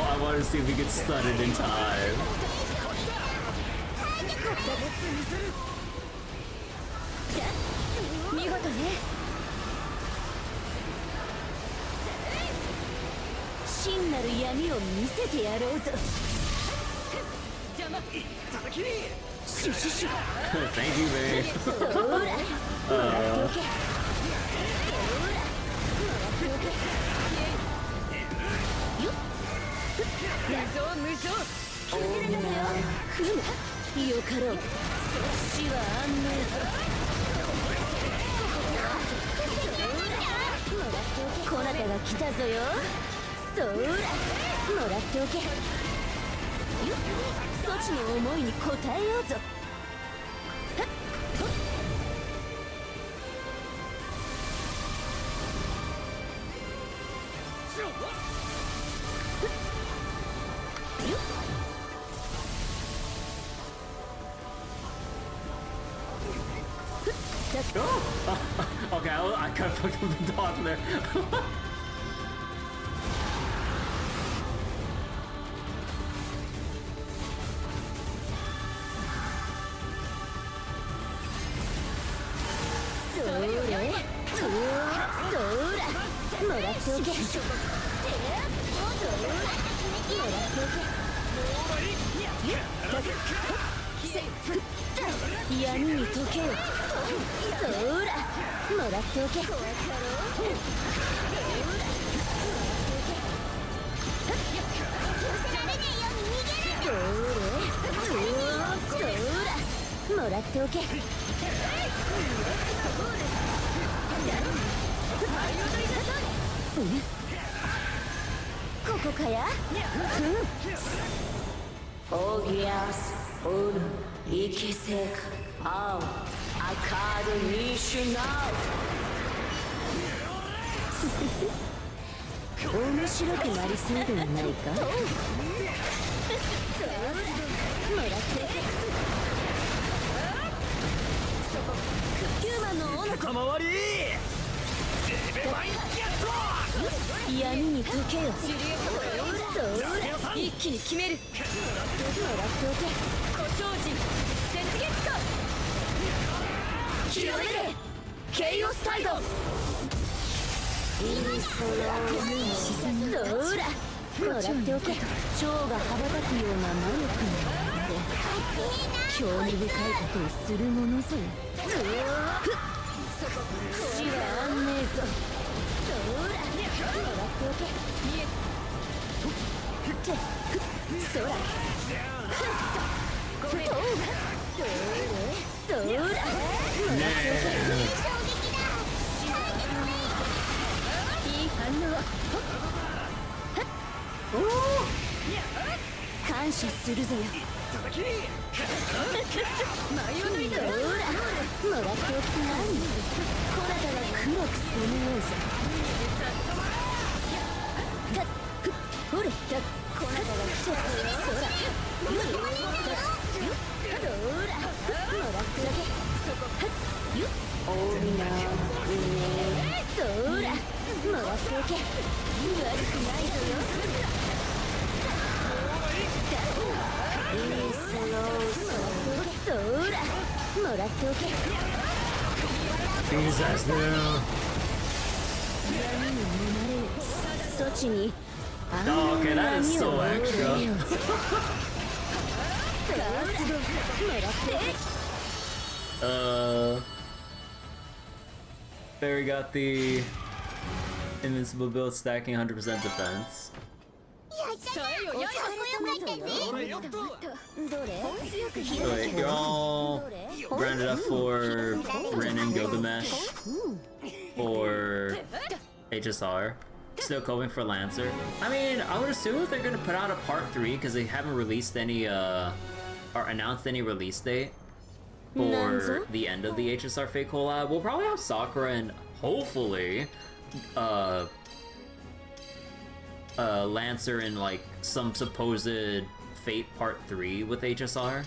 [SPEAKER 1] I want to see if we can stun it in time.
[SPEAKER 2] 見事ね真なる闇を見せてやろうぞシュシュシュ
[SPEAKER 1] Thank you, babe.
[SPEAKER 2] そらもらっておけ無情崩れたぞよふむよかろう死は安寧ぞこなたが来たぞよそらもらっておけそちの思いに応えようぞ
[SPEAKER 1] Okay, I kind of fucked up the dog there.
[SPEAKER 2] それそらもらっておけそらもらっておけ闇に溶けよそらもらっておけそらもらっておけここかやオギアスオルイキセクアウアカードニッシュナウ面白くなりそうではないかもらってヒューマンの斧
[SPEAKER 3] たまわり
[SPEAKER 2] 闇に溶けよそら一気に決めるもらっておけ古超人雪月か極めてケイオスタイドそらもらっておけ蝶が羽ばたくような魔力に興味深いことをするものぞよ死は安寧ぞそらもらっておけそらそらもらっておけいい反応感謝するぞよ迷い抜いたほらもらっておきなこなたが黒く染めようぞほれこなたが来ちゃったよそらほらもらっておけ大みなそらもらっておけ悪くないぞよそらもらっておけ
[SPEAKER 1] Jesus, no.
[SPEAKER 2] 闇に飲まれるそちに
[SPEAKER 1] Okay, that is so extra. There we got the invincible build stacking 100% defense. Wait, you're all branded up for Rin and Gilgamesh or HSR. Still coping for Lancer. I mean, I would assume if they're gonna put out a part 3 because they haven't released any or announced any release date for the end of the HSR Fate collab, we'll probably have Sakura and hopefully Lancer in like some supposed Fate Part 3 with HSR.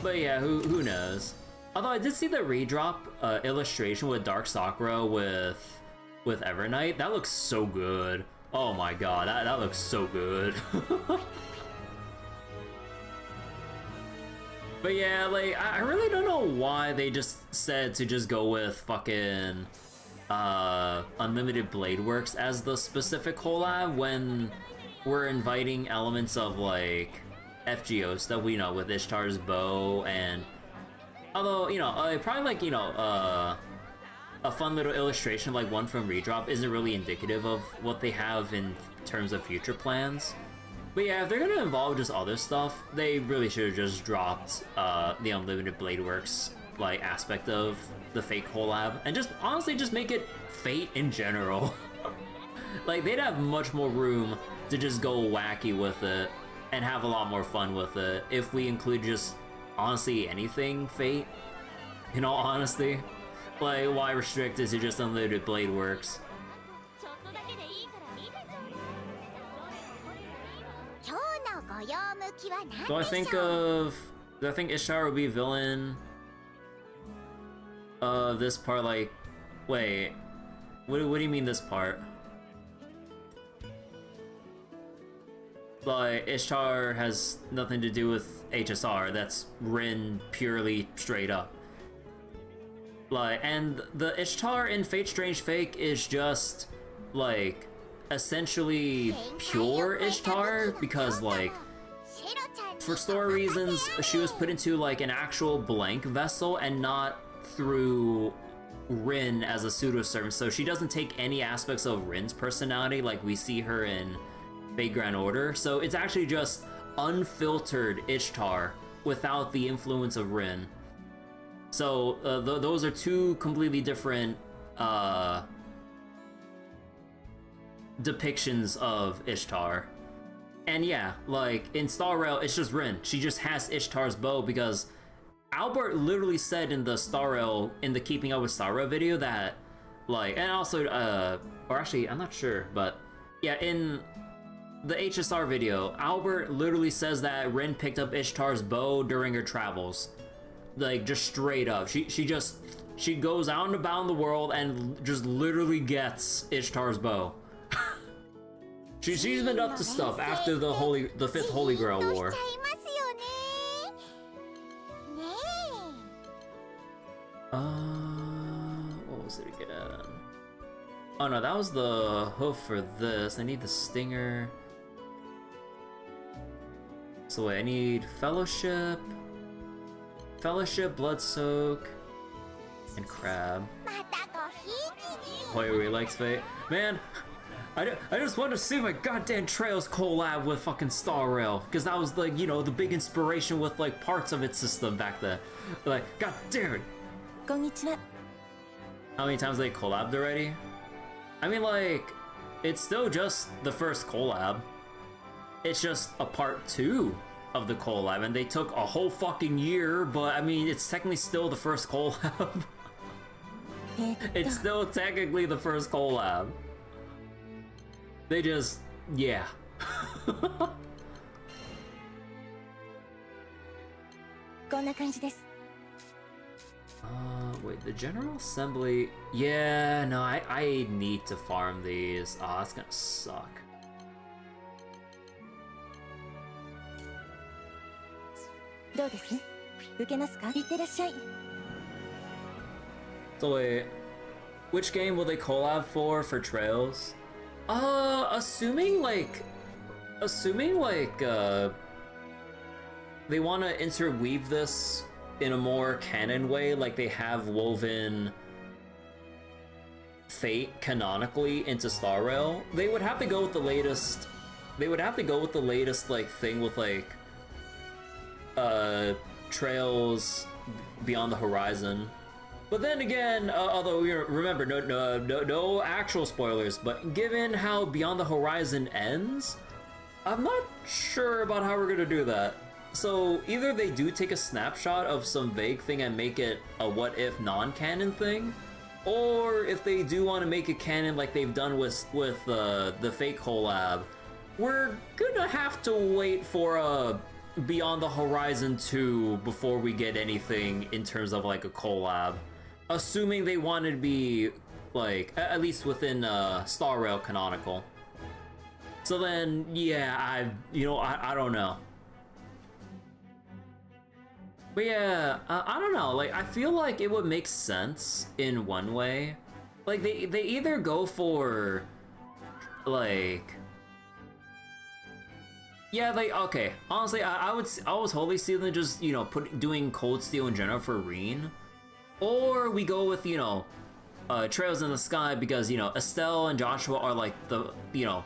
[SPEAKER 1] But yeah, who knows? Although I did see the redrop illustration with Dark Sakura with Evernight. That looks so good. Oh my god, that looks so good. But yeah, like, I really don't know why they just said to just go with fucking Unlimited Blade Works as the specific collab when we're inviting elements of like FGO stuff, we know, with Ishtar's bow, and although, you know, probably like, you know, a fun little illustration like one from Redrop isn't really indicative of what they have in terms of future plans. But yeah, if they're gonna involve just other stuff, they really should have just dropped the Unlimited Blade Works like aspect of the Fate collab, and just honestly just make it Fate in general. Like, they'd have much more room to just go wacky with it and have a lot more fun with it if we include just honestly anything Fate. In all honesty, like, why restrict it to just Unlimited Blade Works? Do I think Ishtar will be villain of this part? Like, wait, what do you mean this part? Like, Ishtar has nothing to do with HSR. That's Rin purely straight up. Like, and the Ishtar in Fate Strange Fake is just like essentially pure Ishtar because, like, for story reasons, she was put into like an actual blank vessel and not through Rin as a pseudo-servant, so she doesn't take any aspects of Rin's personality like we see her in Fate Grand Order. So it's actually just unfiltered Ishtar without the influence of Rin. So those are two completely different depictions of Ishtar. And yeah, like, in Star Rail, it's just Rin. She just has Ishtar's bow because Albert literally said in the Star Rail, in the Keeping Up with Star Rail video that, like, and also, or actually, I'm not sure, but yeah, in the HSR video, Albert literally says that Rin picked up Ishtar's bow during her travels. Like, just straight up. She goes out and about in the world and just literally gets Ishtar's bow. She's been up to stuff after the 5th Holy Grail War. What was it again? Oh no, that was the hoof for this. I need the stinger. So wait, I need Fellowship, Blood Soak, and Crab. Hoya really likes Fate. Man, I just want to see my goddamn Trails collab with fucking Star Rail, because that was, like, you know, the big inspiration with, like, parts of its system back then. Like, god damn it. How many times they collabed already? I mean, like, it's still just the first collab. It's just a part 2 of the collab, and they took a whole fucking year, but I mean, it's technically still the first collab. It's still technically the first collab. They just, yeah. Wait, the General Assembly, yeah, no, I need to farm these. Oh, that's gonna suck. So wait, which game will they collab for Trails? Assuming like, they want to interweave this in a more canon way, like they have woven Fate canonically into Star Rail, they would have to go with the latest. They would have to go with the latest like thing with like Trails Beyond the Horizon. But then again, although we remember no actual spoilers, but given how Beyond the Horizon ends, I'm not sure about how we're gonna do that. So either they do take a snapshot of some vague thing and make it a what if non-canon thing, or if they do want to make it canon like they've done with the Fate collab, we're gonna have to wait for Beyond the Horizon 2 before we get anything in terms of like a collab. Assuming they want to be like at least within Star Rail canonical. So then yeah, I don't know. But yeah, I don't know, like I feel like it would make sense in one way. Like they either go for like, yeah, like okay, honestly I would totally see them just, you know, doing Cold Steel in general for Reen. Or we go with, you know, Trails in the Sky because, you know, Estelle and Joshua are like the, you know,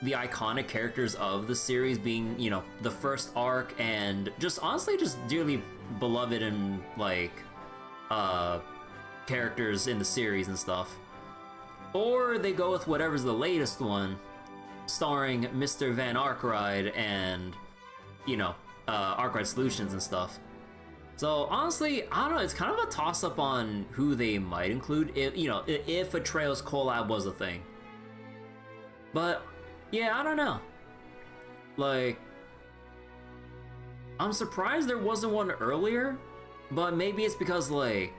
[SPEAKER 1] the iconic characters of the series, being, you know, the first arc and just honestly just dearly beloved and like characters in the series and stuff. Or they go with whatever's the latest one, starring Mr. Van Arkride and, you know, Arkride Solutions and stuff. So honestly, I don't know, it's kind of a toss-up on who they might include if, you know, if a Trails collab was a thing. But yeah, I don't know. Like, I'm surprised there wasn't one earlier, but maybe it's because like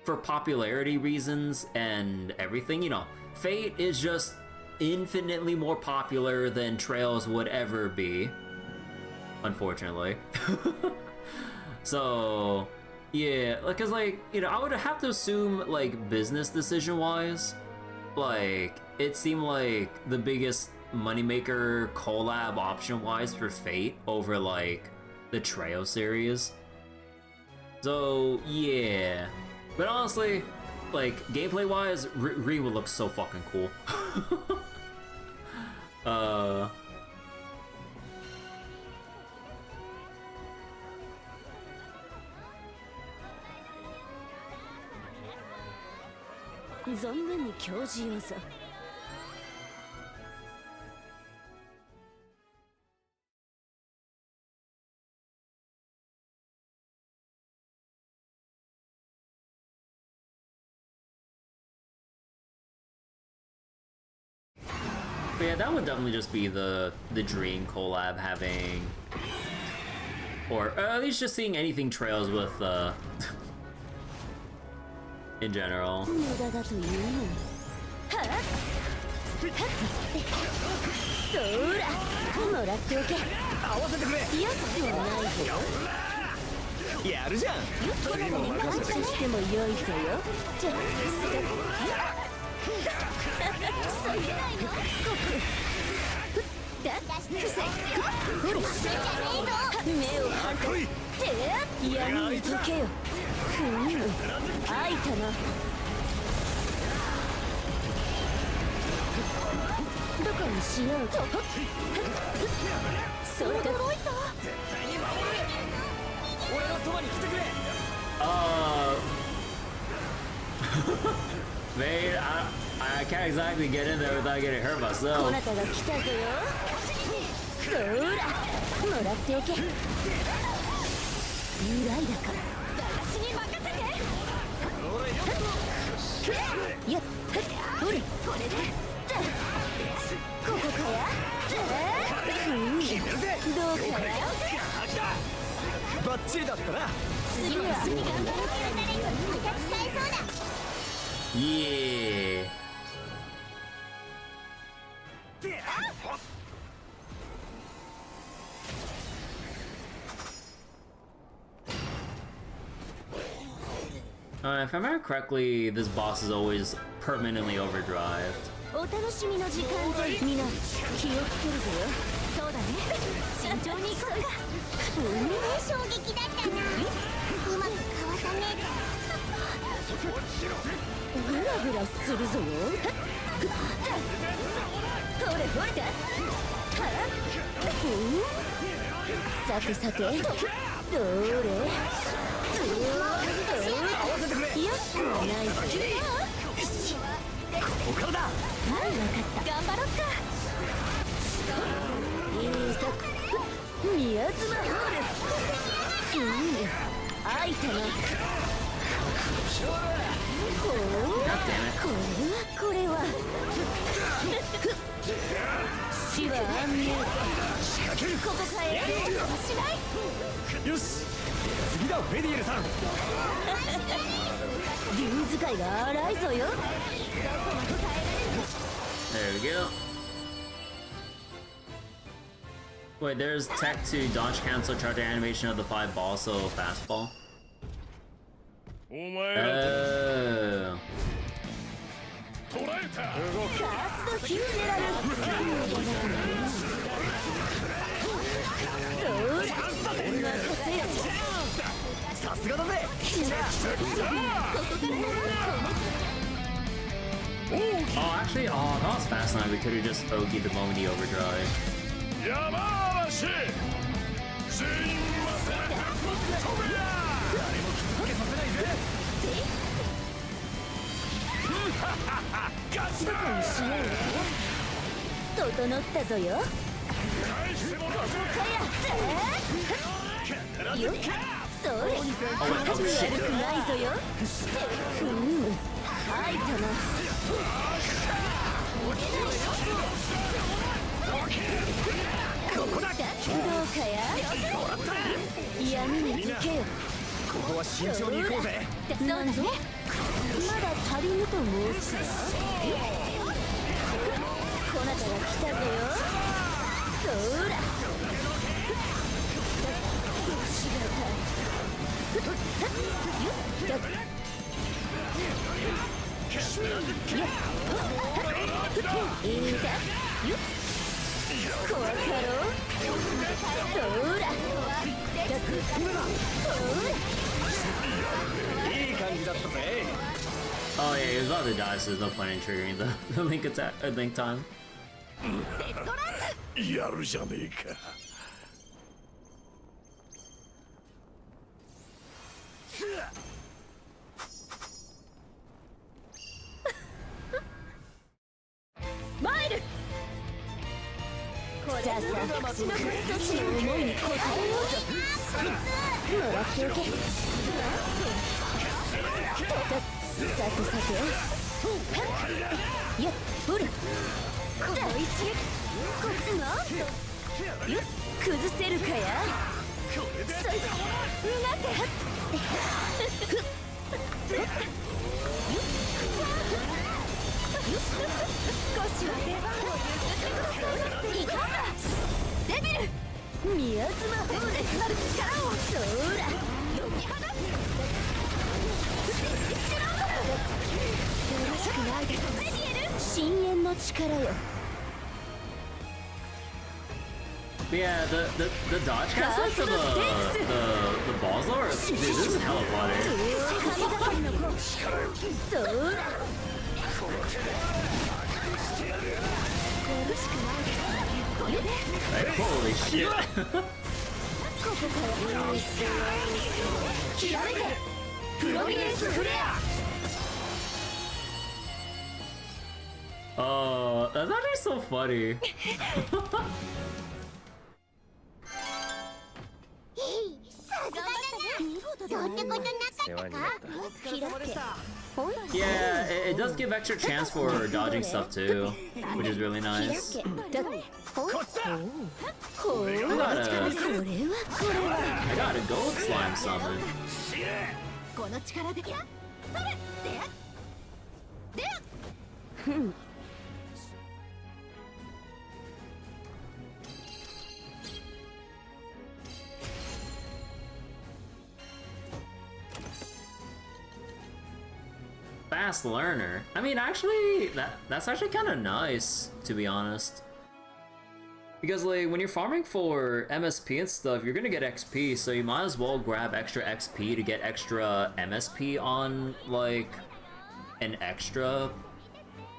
[SPEAKER 1] for popularity reasons and everything, you know, Fate is just infinitely more popular than Trails would ever be, unfortunately. So, yeah, because, like, you know, I would have to assume, like, business decision-wise, like, it seemed like the biggest moneymaker collab option-wise for Fate over, like, the Trail series. So, yeah. But honestly, like, gameplay-wise, Reen would look so fucking cool. But yeah, that would definitely just be the dream collab having, or at least just seeing anything Trails with in general. Man, I can't exactly get in there without getting hurt myself. Yeah. If I remember correctly, this boss is always permanently overdrived.
[SPEAKER 2] グラするぞよ。ほれほれだ。さてさて、どれ？安くはないぞ。
[SPEAKER 3] ここからだ。
[SPEAKER 2] はい、わかった。頑張ろっか。宮妻ホール。開いたな。これは死は安寧。ここかえ。しない。
[SPEAKER 3] よし、次だフェディエルさん。
[SPEAKER 2] 竜使いが荒いぞよ。
[SPEAKER 1] There we go. Wait, there's tech to dodge cancel charge animation of the 5 ball, so fastball. Oh.
[SPEAKER 3] さすがだぜ。
[SPEAKER 1] Oh, actually, oh, that was fast enough. We could have just OG'd the moment he overdrive. Oh yeah, he was about to die, so there's no point in triggering the link attack, link time.
[SPEAKER 3] やるじゃねえか。
[SPEAKER 2] マイル。さあさあ、私の思いに応えようぞ。もらっておけ。さてさて。やっ、ほれ。この一撃。こっちの。よっ、崩せるかや。そい。なんて。少しは出番を譲ってください。いかんだ。デビル。宮妻ホールなる力を。そら。よき放つ。よろしくないです。デビエル。深淵の力よ。
[SPEAKER 1] But yeah, the dodge cancel for the balls though, dude, this is hella water. Like, holy shit. Oh, that's actually so funny. Yeah, it does give extra chance for dodging stuff too, which is really nice. I got a gold slime summon. Fast learner. I mean, actually, that's actually kind of nice, to be honest. Because like when you're farming for MSP and stuff, you're gonna get XP, so you might as well grab extra XP to get extra MSP on like an extra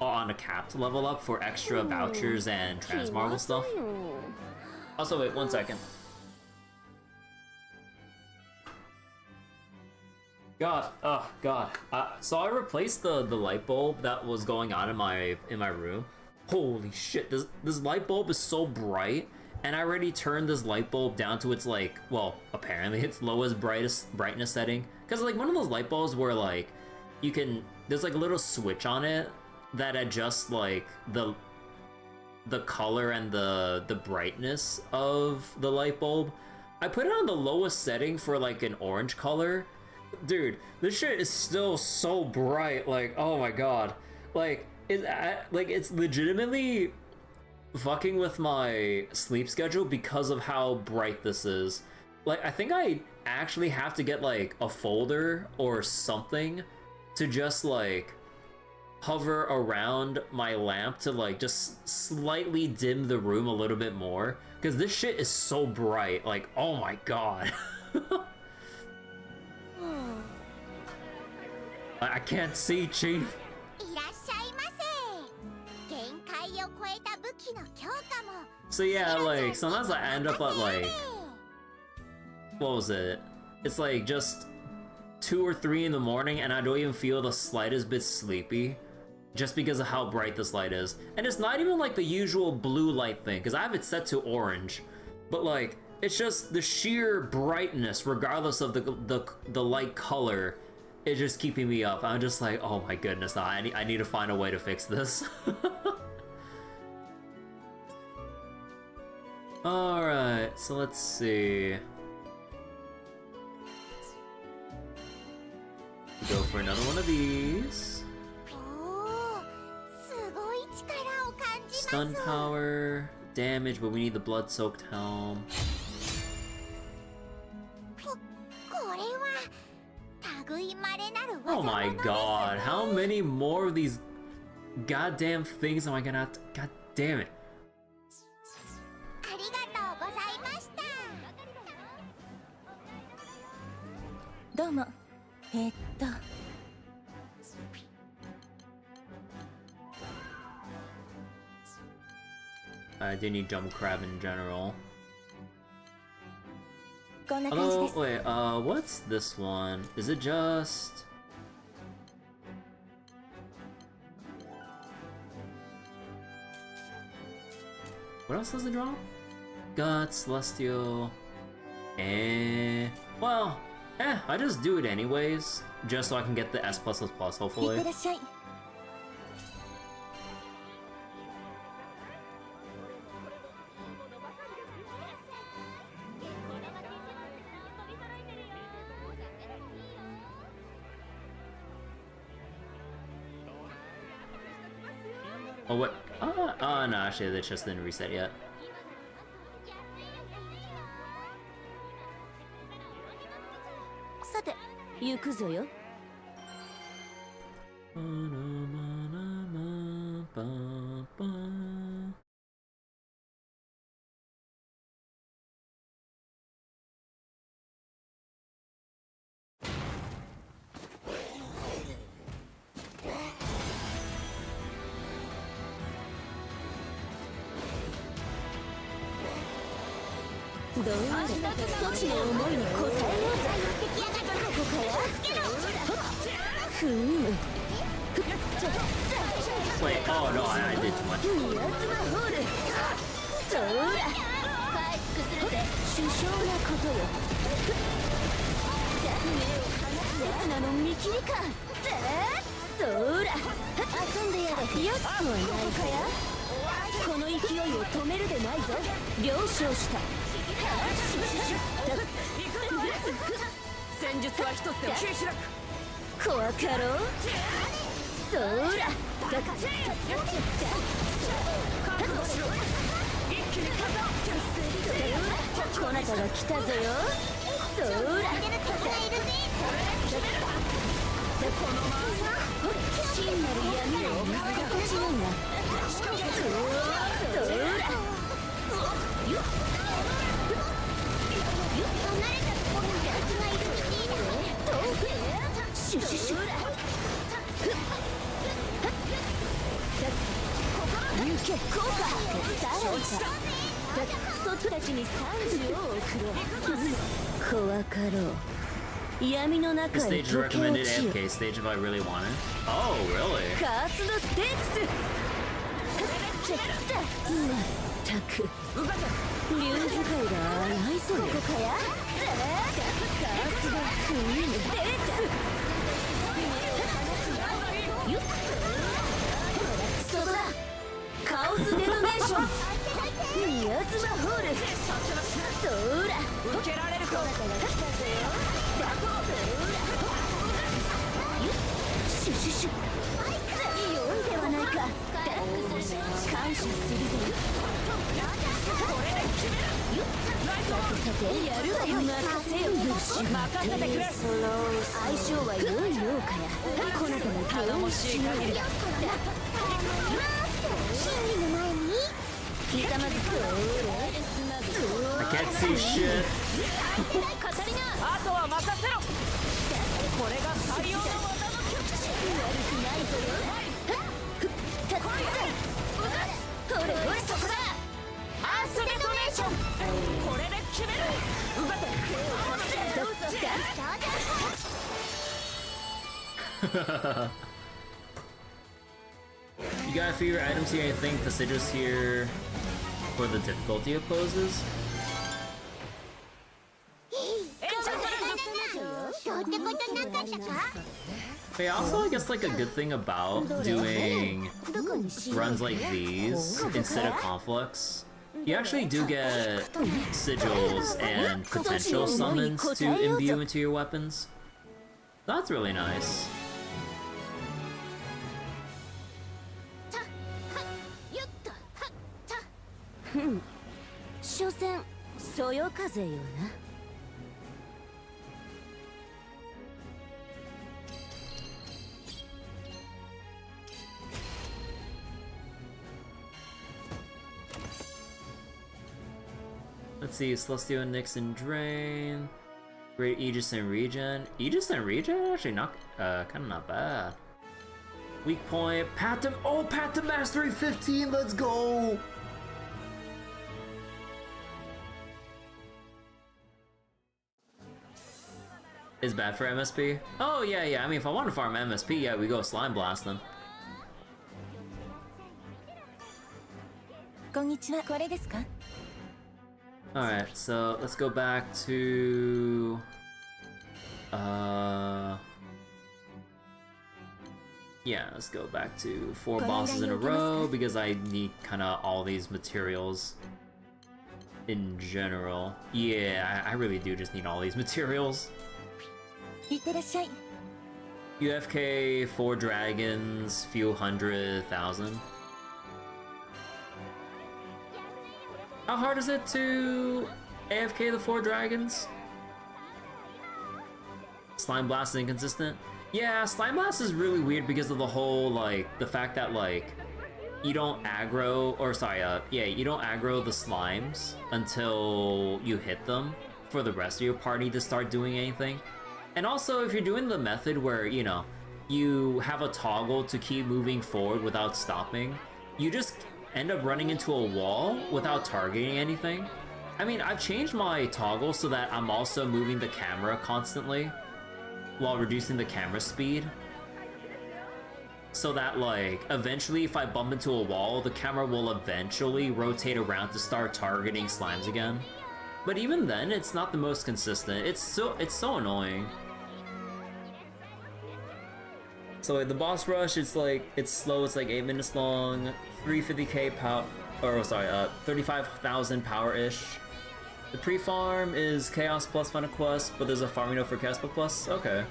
[SPEAKER 1] on a capped level up for extra vouchers and transmarble stuff. Also, wait 1 second. God, oh god. So I replaced the light bulb that was going on in my room. Holy shit, this light bulb is so bright, and I already turned this light bulb down to its like, well, apparently its lowest brightness setting. Cause like one of those light bulbs where like there's like a little switch on it that adjusts like the color and the brightness of the light bulb. I put it on the lowest setting for like an orange color. Dude, this shit is still so bright. Like, oh my god, like it's legitimately fucking with my sleep schedule because of how bright this is. Like, I think I actually have to get like a folder or something to just like hover around my lamp to like just slightly dim the room a little bit more, because this shit is so bright. Like, oh my god. I can't see, Chief. So yeah, like sometimes I end up at like, what was it? It's like just 2 or 3 in the morning and I don't even feel the slightest bit sleepy just because of how bright this light is. And it's not even like the usual blue light thing, because I have it set to orange, but like it's just the sheer brightness regardless of the light color is just keeping me up. I'm just like, oh my goodness, I need to find a way to fix this. Alright, so let's see. Go for another one of these. Stun power, damage, but we need the blood-soaked helm. Oh my god, how many more of these goddamn things am I gonna have to... God damn it. I do need jump crab in general. Although, wait, what's this one? Is it just... What else does it drop? Gut, Celestial... Well, I just do it anyways, just so I can get the S+++, hopefully. Oh, what? Oh, no, actually, they just didn't reset yet. Wait, oh no, I did too much. This stage is recommended AFK stage if I really want it. Oh, really? I can't see shit. You got a favorite items here? I think the sigils here for the difficulty of poses. Hey, also I guess like a good thing about doing runs like these instead of Conflux, you actually do get sigils and potential summons to imbue into your weapons. That's really nice. Let's see, Celestial, Nyx, and Drain. Great Aegis and Regen. Aegis and Regen? Actually not, kinda not bad. Weak point, Path to, oh, Path to Mastery 15, let's go! Is bad for MSP? Oh yeah, yeah, I mean if I want to farm MSP, yeah, we go Slime Blast them. Alright, so let's go back to... yeah, let's go back to 4 bosses in a row, because I need kinda all these materials in general. Yeah, I really do just need all these materials. UFK, 4 dragons, few 100,000. How hard is it to AFK the 4 dragons? Slime Blast is inconsistent? Yeah, Slime Blast is really weird because of the whole, like, the fact that, like, you don't aggro, or sorry, yeah, you don't aggro the slimes until you hit them for the rest of your party to start doing anything. And also, if you're doing the method where, you know, you have a toggle to keep moving forward without stopping, you just end up running into a wall without targeting anything. I mean, I've changed my toggle so that I'm also moving the camera constantly while reducing the camera speed. So that, like, eventually if I bump into a wall, the camera will eventually rotate around to start targeting slimes again. But even then, it's not the most consistent. It's so annoying. So like, the boss rush, it's like, it's slow, it's like 8 minutes long, 350k power, or sorry, 35,000 power-ish. The pre-farm is Chaos plus Final Quest, but there's a farming node for Chaos plus. Okay.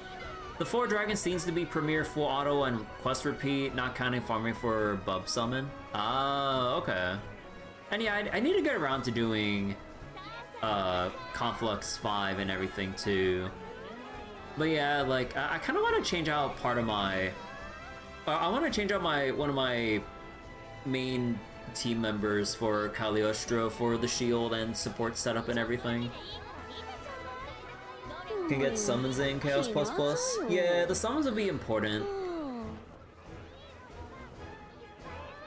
[SPEAKER 1] The 4 dragons seems to be Premier full auto and quest repeat, not counting farming for Bubz summon. Ah, okay. And yeah, I need to get around to doing Conflux 5 and everything too. But yeah, like, I kind of want to change out part of my... I want to change out one of my main team members for Cagliostro for the shield and support setup and everything. Can get summons in Chaos plus plus. Yeah, the summons will be important.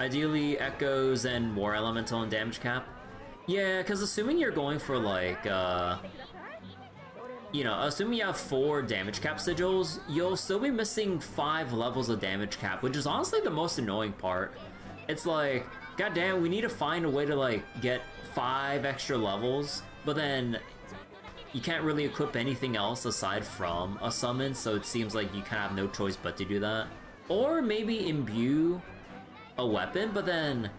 [SPEAKER 1] Ideally, Echoes and War Elemental and damage cap. Yeah, because assuming you're going for like, you know, assuming you have 4 damage cap sigils, you'll still be missing 5 levels of damage cap, which is honestly the most annoying part. It's like, goddamn, we need to find a way to like get 5 extra levels, but then you can't really equip anything else aside from a summon, so it seems like you kind of have no choice but to do that. Or maybe imbue a weapon, but then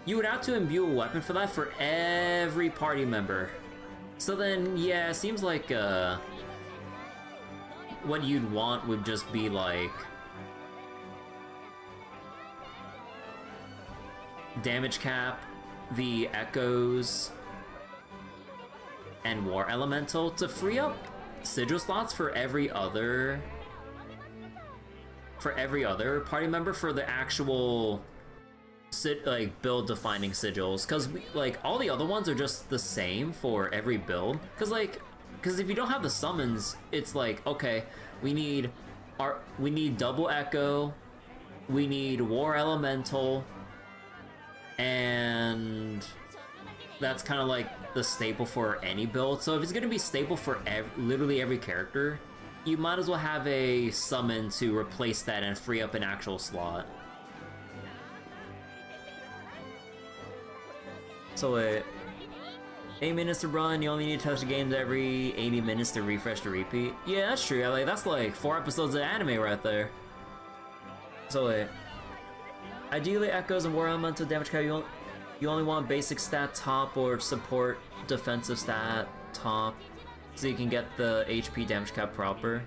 [SPEAKER 1] you would have to imbue a weapon for that for every party member. So then, yeah, it seems like what you'd want would just be like damage cap, the Echoes, and War Elemental to free up sigil slots for every other party member for the actual like build defining sigils, because like all the other ones are just the same for every build, because if you don't have the summons, it's like, okay, we need double Echo, we need War Elemental, and that's kind of like the staple for any build. So if it's gonna be staple for literally every character, you might as well have a summon to replace that and free up an actual slot. So 8 minutes to run, you only need to touch the games every 80 minutes to refresh to repeat. Yeah, that's true. Like, that's like 4 episodes of anime right there. So ideally Echoes and War Elemental damage cap, you only want basic stat top or support defensive stat top, so you can get the HP damage cap proper.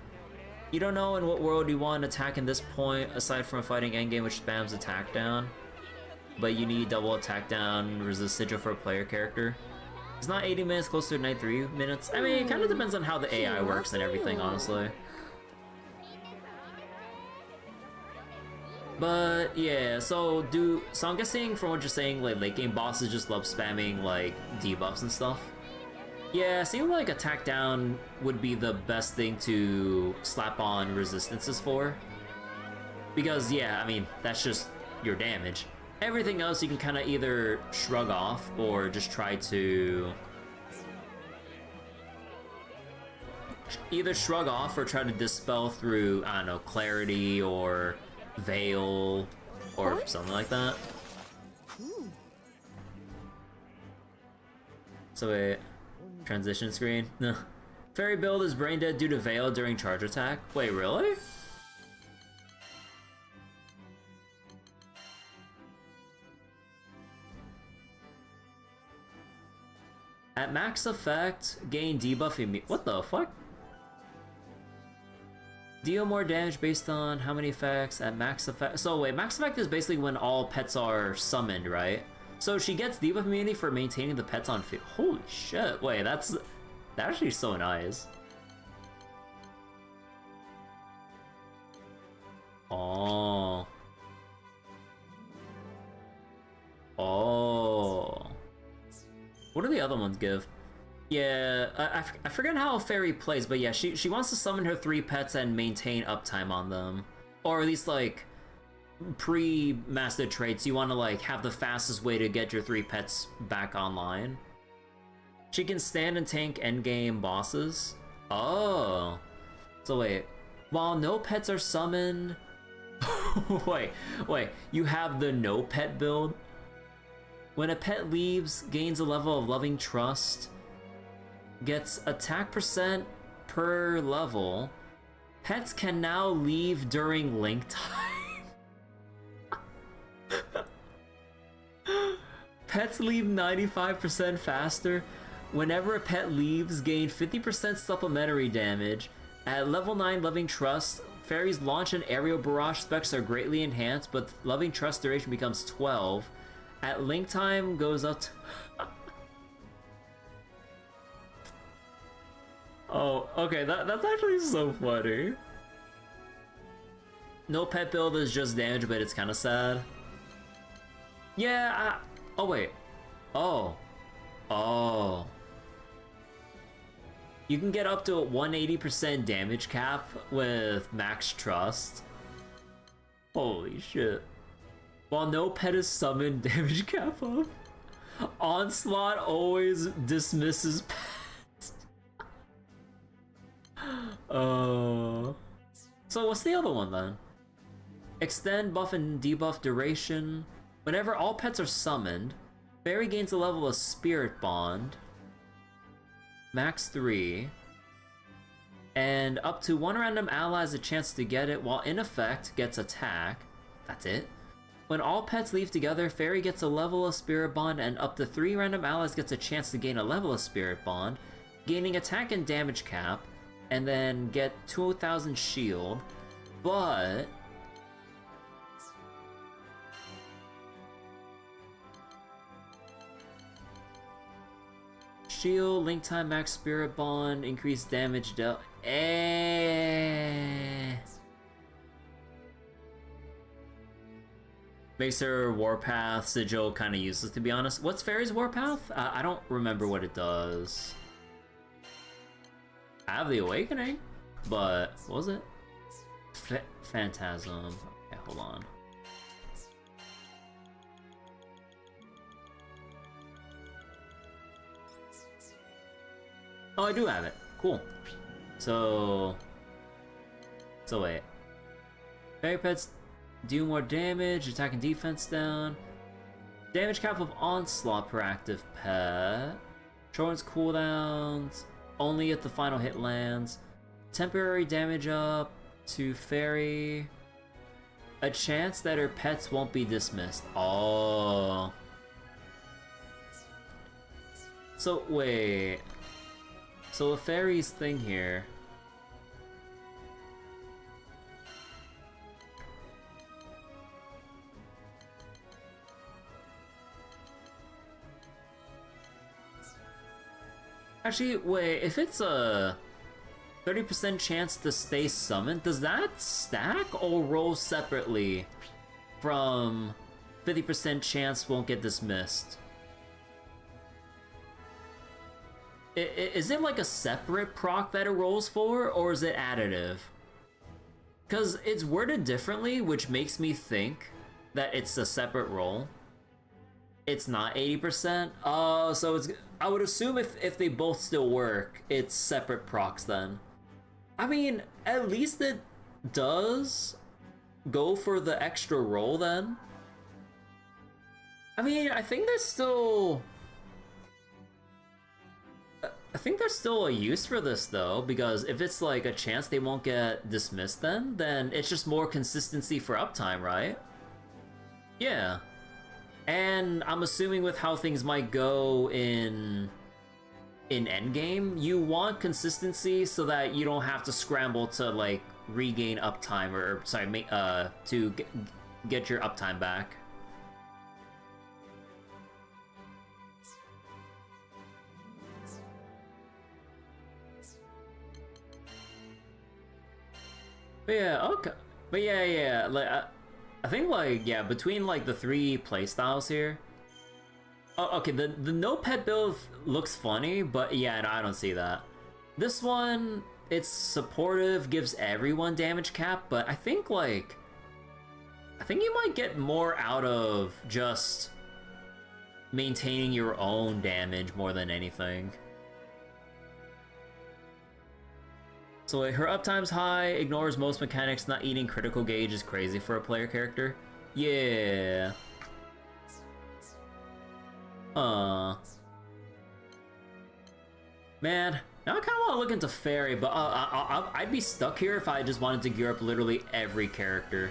[SPEAKER 1] You don't know in what world you want attack in this point, aside from fighting endgame which spams attack down. But you need double attack down, resist sigil for a player character. It's not 80 minutes, closer to 93 minutes. I mean, it kind of depends on how the AI works and everything, honestly. But yeah, so I'm guessing from what you're saying, like late game bosses just love spamming like debuffs and stuff. Yeah, seems like attack down would be the best thing to slap on resistances for. Because yeah, I mean, that's just your damage. Everything else you can kind of either shrug off or just try to try to dispel through, I don't know, clarity or veil or something like that. So wait, transition screen? No. Fairy build is brain dead due to veil during charge attack. Wait, really? At max effect, gain debuff immediately. What the fuck? Deal more damage based on how many effects at max effect. So wait, max effect is basically when all pets are summoned, right? So she gets debuff immunity for maintaining the pets on field. Holy shit! Wait, that's actually so nice. Oh. Oh. What do the other ones give? Yeah, I forget how Fairy plays, but yeah, she wants to summon her 3 pets and maintain uptime on them. Or at least, like, pre-mastered traits, you want to, like, have the fastest way to get your 3 pets back online. She can stand and tank endgame bosses. Oh. So wait, while no pets are summoned... wait, you have the no pet build? When a pet leaves, gains a level of loving trust, gets attack percent per level. Pets can now leave during link time. Pets leave 95% faster. Whenever a pet leaves, gain 50% supplementary damage. At level 9 Loving Trust, fairies launch and aerial barrage specs are greatly enhanced, but Loving Trust duration becomes 12. At link time goes up to... Oh, okay, that's actually so funny. No pet build is just damage, but it's kind of sad. Yeah, oh wait. Oh. You can get up to a 180% damage cap with max trust. Holy shit. While no pet is summoned, damage cap up. Onslaught always dismisses pets. So what's the other one then? Extend buff and debuff duration. Whenever all pets are summoned, Fairy gains a level of Spirit Bond. Max 3. And up to one random ally has a chance to get it, while in effect gets attack. That's it. When all pets leave together, Fairy gets a level of Spirit Bond, and up to 3 random allies gets a chance to gain a level of Spirit Bond, gaining attack and damage cap, and then get 2000 shield. But shield, link time, max Spirit Bond, increased damage dealt. Makes her Warpath sigil kind of useless, to be honest. What's Fairy's Warpath? I don't remember what it does. I have the Awakening, but what was it? Phantasm. Okay, hold on. Oh, I do have it. Cool. So wait. Fairy pets do more damage, attack and defense down. Damage cap of Onslaught per active pet. Shortens cooldowns only if the final hit lands. Temporary damage up to Fairy. A chance that her pets won't be dismissed. Oh. So wait. So a Fairy's thing here. Actually, wait, if it's a 30% chance to stay summoned, does that stack or roll separately from 50% chance won't get dismissed? Is it like a separate proc that it rolls for, or is it additive? Because it's worded differently, which makes me think that it's a separate roll. It's not 80%. Oh, so it's... I would assume if they both still work, it's separate procs then. I mean, at least it does go for the extra roll then. I mean, I think there's still... I think there's still a use for this though, because if it's like a chance they won't get dismissed then it's just more consistency for uptime, right? Yeah. And I'm assuming with how things might go in endgame, you want consistency so that you don't have to scramble to like regain uptime or sorry, to get your uptime back. But yeah, okay. But yeah, like I think like yeah, between like the 3 playstyles here. Oh, okay, the no pet build looks funny, but yeah, no, I don't see that. This one, it's supportive, gives everyone damage cap, but I think like you might get more out of just maintaining your own damage more than anything. So like, her uptime's high, ignores most mechanics, not eating critical gauge is crazy for a player character. Yeah. Man, now I kind of want to look into Fairy, but I'd be stuck here if I just wanted to gear up literally every character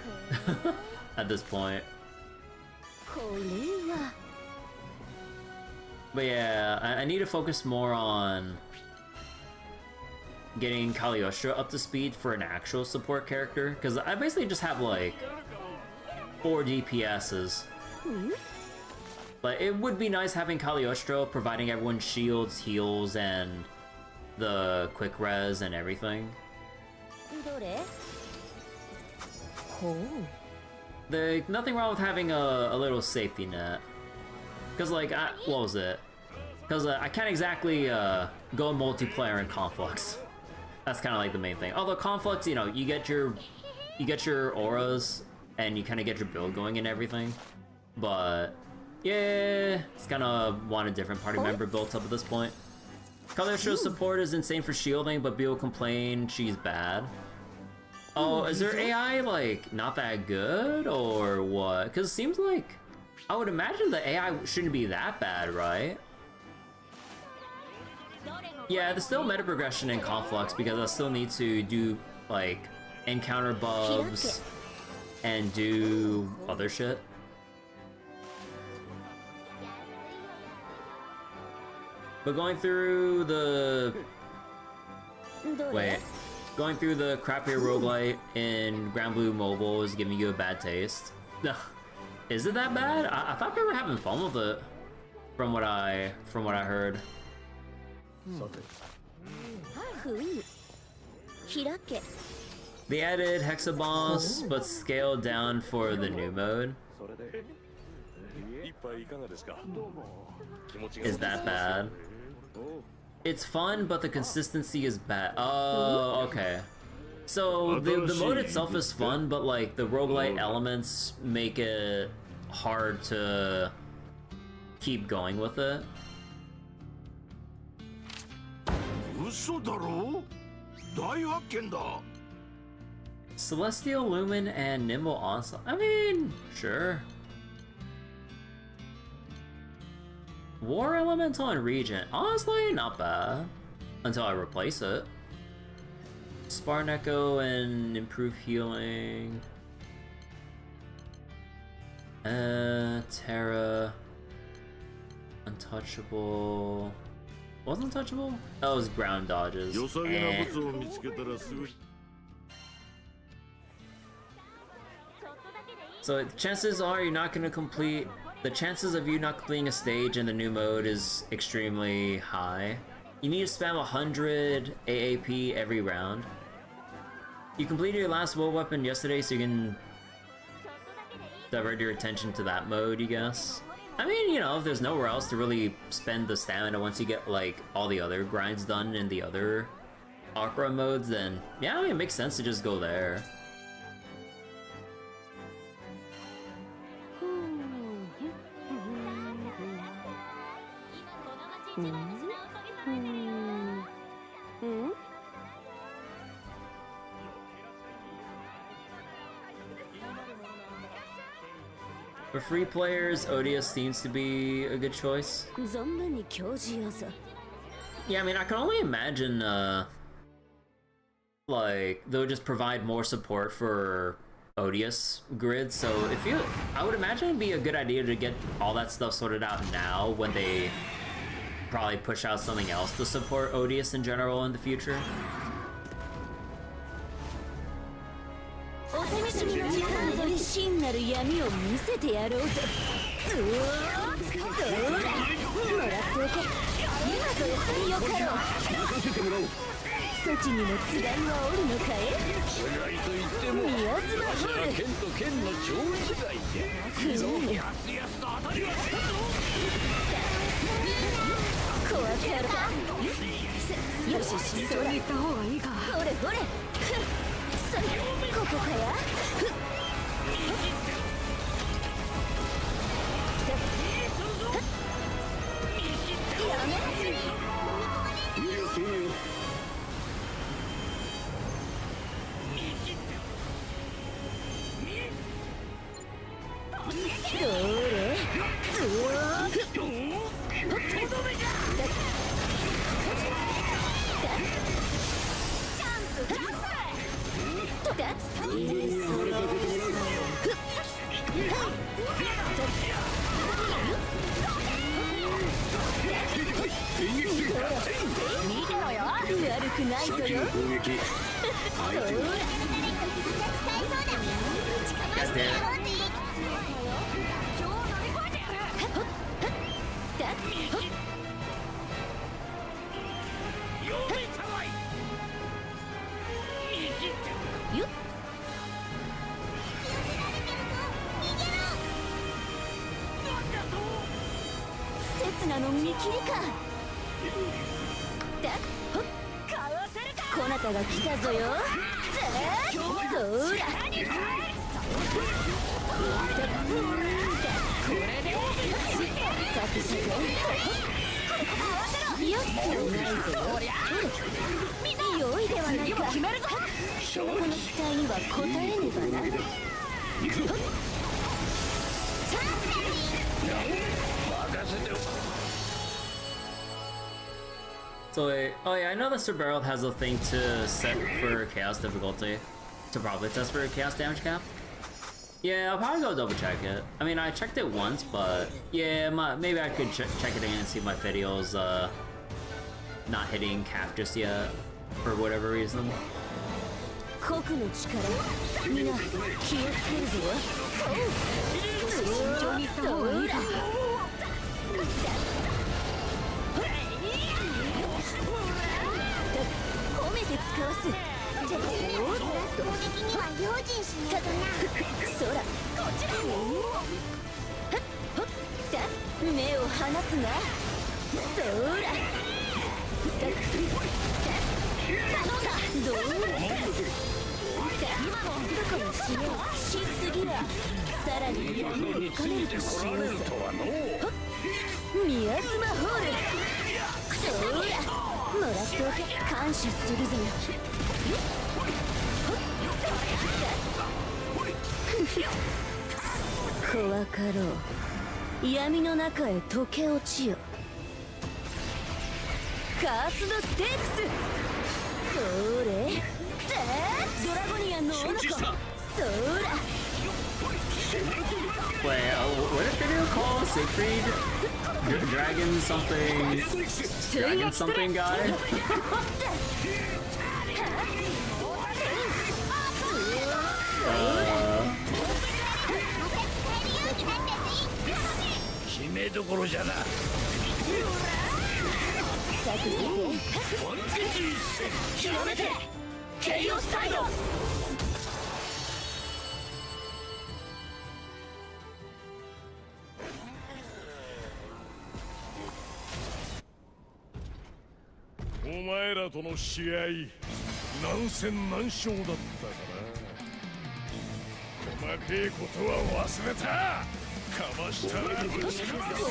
[SPEAKER 1] at this point. But yeah, I need to focus more on getting Cagliostro up to speed for an actual support character, because I basically just have like 4 DPSs. But it would be nice having Cagliostro providing everyone shields, heals, and the quick res and everything. There's nothing wrong with having a little safety net. Because like, what was it? Because I can't exactly go multiplayer in Conflux. That's kind of like the main thing. Although Conflux, you know, you get your auras and you kind of get your build going and everything. But yeah, it's kind of want a different party member built up at this point. Color show support is insane for shielding, but people complain she's bad. Oh, is their AI like not that good or what? Because it seems like I would imagine the AI shouldn't be that bad, right? Yeah, there's still meta progression in Conflux because I still need to do like encounter Bubz and do other shit. But going through the crappier roguelite in Granblue Mobile is giving you a bad taste. Is it that bad? I thought they were having fun with it, from what I heard. They added Hexa Boss, but scaled down for the new mode. Is that bad? It's fun, but the consistency is bad. Oh, okay. So the mode itself is fun, but like the roguelite elements make it hard to keep going with it. Celestial Lumen and Nimble Onslaught. I mean, sure. War Elemental and Regent. Honestly, not bad. Until I replace it. Spartan Echo and Improve Healing. Terra. Untouchable. Wasn't Untouchable? That was Ground Dodges. So chances are you're not gonna complete. The chances of you not completing a stage in the new mode is extremely high. You need to spam 100 AAP every round. You completed your last world weapon yesterday, so you can divert your attention to that mode, you guess. I mean, you know, if there's nowhere else to really spend the stamina once you get like all the other grinds done in the other Aqua modes, then yeah, I mean, it makes sense to just go there. For free players, Odious seems to be a good choice. Yeah, I mean, I can only imagine, like, they'll just provide more support for Odious grids, so I would imagine it'd be a good idea to get all that stuff sorted out now when they probably push out something else to support Odious in general in the future.
[SPEAKER 2] 良いではないか。決めるぞ。この期待には応えねばな。
[SPEAKER 1] So wait, oh yeah, I know the Sir Barrel has a thing to set for chaos difficulty, to probably test for a chaos damage cap. Yeah, I'll probably go double check it. I mean, I checked it once, but yeah, maybe I could check it again and see if my video's not hitting cap just yet, for whatever reason.
[SPEAKER 2] 国の力、みんな気をつけるぞ。慎重にした方がいいか。褒めて使わす。攻撃には用心しないとな。そら、こっちだ。目を離すな。そら。どうだからしよう。しすぎはさらに闇を深めるとしようさ。ミアスマホール。そら、もらっておけ。感謝するぞよ。怖かろう。闇の中へ溶け落ちよ。カースドステークス。それ。ドラゴニアンのオノコ。そら。
[SPEAKER 1] Wait, what is video called? Siegfried? Dragon something... Dragon something guy?
[SPEAKER 3] 「お前らとの試合何戦何勝だったかな。細けいことは忘れた。かましたらぶちかます。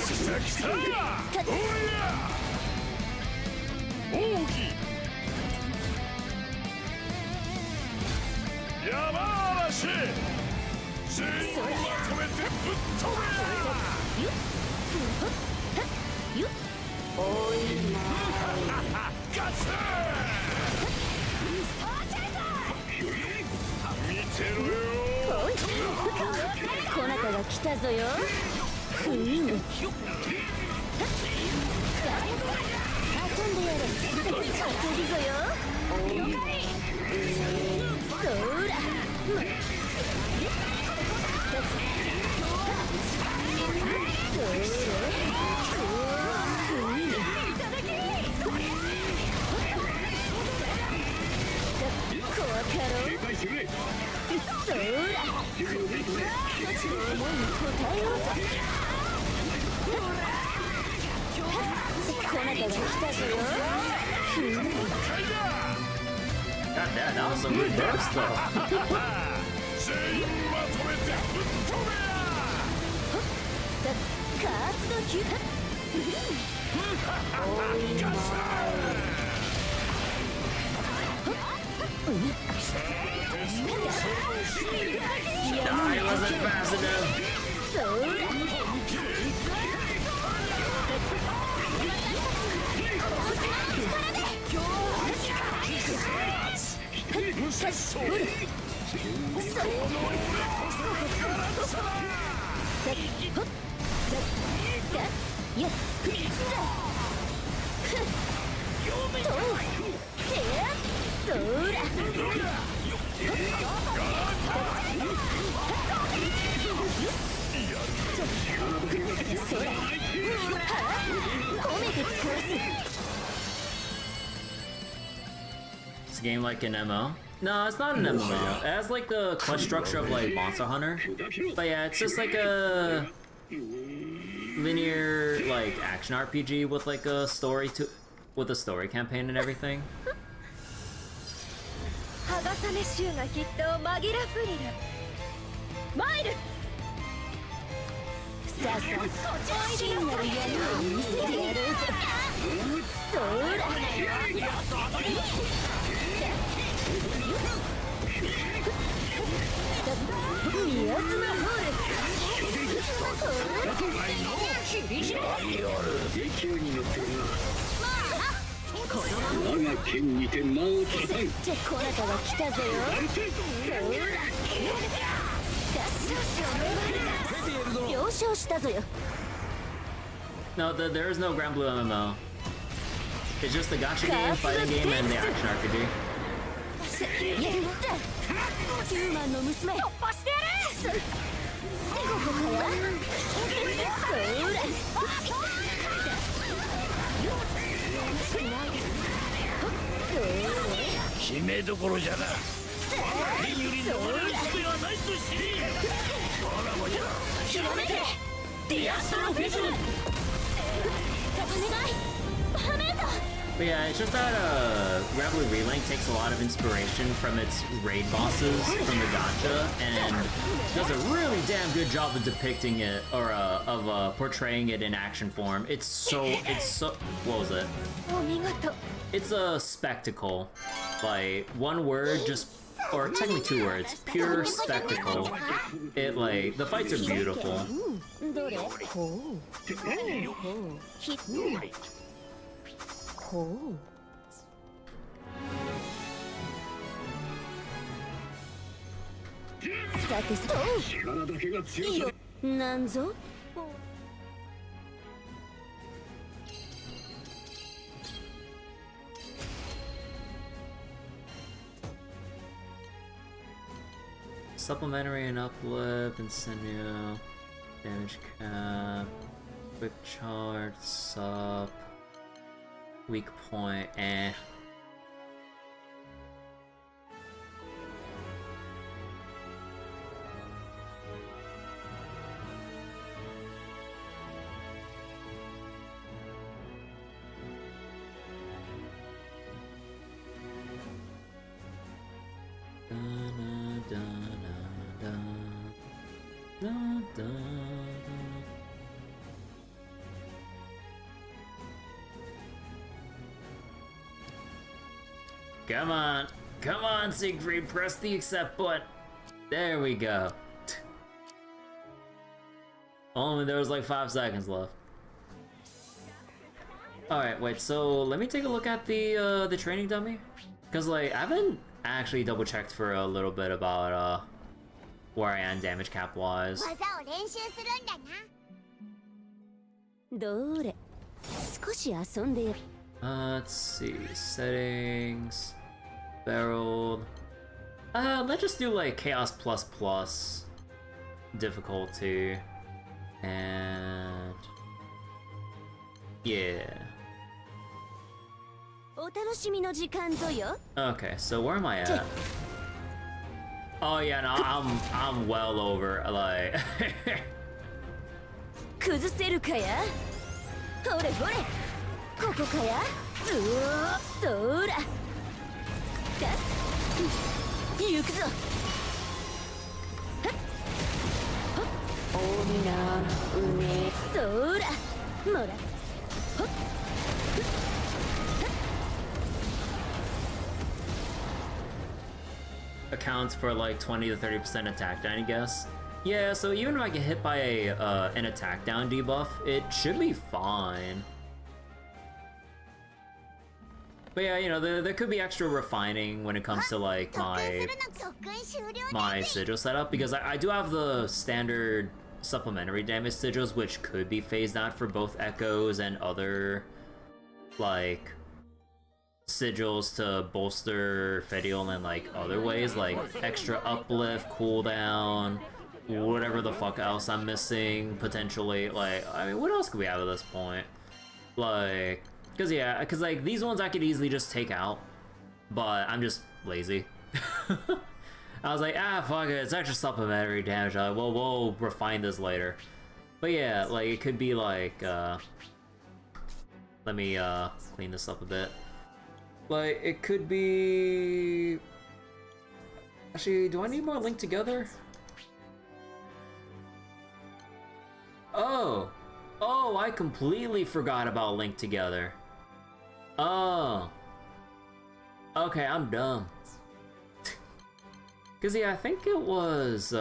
[SPEAKER 3] 来た来た。おや奥義山嵐全員まとめてぶっ飛べ。おいまガツ見てろよ。
[SPEAKER 2] こなたが来たぞよ。遊んでやれ。遊ぶぞよ。そら。そら。思いに応えようぞ。こなたが来たぞよ。
[SPEAKER 1] God damn, that was some good burst though.
[SPEAKER 3] 全員まとめてぶっ飛べや。
[SPEAKER 2] カースドキュー。おいま
[SPEAKER 1] I wasn't fast enough.
[SPEAKER 2] そら。
[SPEAKER 1] It's a game like an MMO? No, it's not an MMO. It has like the quest structure of like Monster Hunter. But yeah, it's just like a linear like action RPG with like a story with a story campaign and everything.
[SPEAKER 2] 剥がさね衆がきっと紛らふりる参るさあさあ真なる闇を見せてやろうぞそら宮妻ホール
[SPEAKER 4] 我が剣にて魔を叩く。
[SPEAKER 2] こなたは来たぞよ。了承したぞよ。
[SPEAKER 1] No, there is no Granblue MMO. It's just the gacha game, fighting game, and the action RPG.
[SPEAKER 2] ヒューマンの娘突破してやる。ここかや。そら。
[SPEAKER 4] 決めどころじゃな。天より登る術ではないと知り。ほらもじゃ。極めて。ディアストロフィズム。
[SPEAKER 2] お願い。パメート。
[SPEAKER 1] But yeah, it's just that Granblue Relink takes a lot of inspiration from its raid bosses from the gacha and does a really damn good job of depicting it or of portraying it in action form. It's so what was it? It's a spectacle. Like one word, just or technically two words, pure spectacle. It like the fights are beautiful. Supplementary and uplift and sinew, damage cap, quick charge, sup, weak point, eh. Come on, Siegfried, press the accept button. There we go. Only there was like 5 seconds left. Alright, wait, so let me take a look at the training dummy. Cause like, I haven't actually double checked for a little bit about where I am damage cap wise. Let's see, settings, barreled. Let's just do like Chaos plus difficulty, and yeah. Okay, so where am I at? Oh yeah, no, I'm well over like.
[SPEAKER 2] 崩せるかやほれほれここかやそら行くぞ大みなの上そらもら
[SPEAKER 1] Accounts for like 20 to 30% attack down, I guess. Yeah, so even if I get hit by an attack down debuff, it should be fine. But yeah, you know, there could be extra refining when it comes to like my sigil setup, because I do have the standard supplementary damage sigils, which could be phased out for both echoes and other like sigils to bolster Fedial in like other ways, like extra uplift, cooldown, whatever the fuck else I'm missing potentially. Like, I mean, what else could we have at this point? Like, cause like these ones I could easily just take out, but I'm just lazy. I was like, fuck it, it's extra supplementary damage. We'll refine this later. But yeah, like, it could be like, let me, clean this up a bit. Like, it could be... Actually, do I need more Link Together? Oh! Oh, I completely forgot about Link Together. Oh. Okay, I'm dumb. Cause yeah, I think it was,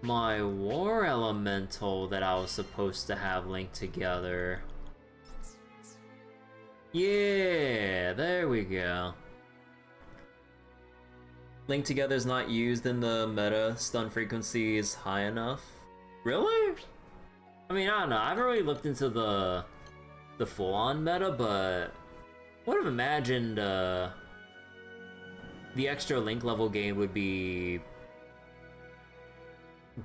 [SPEAKER 1] my War Elemental that I was supposed to have linked together. Yeah, there we go. Link Together is not used in the meta. Stun frequency is high enough. Really? I mean, I don't know. I haven't really looked into the full-on meta, but would have imagined the extra Link level gain would be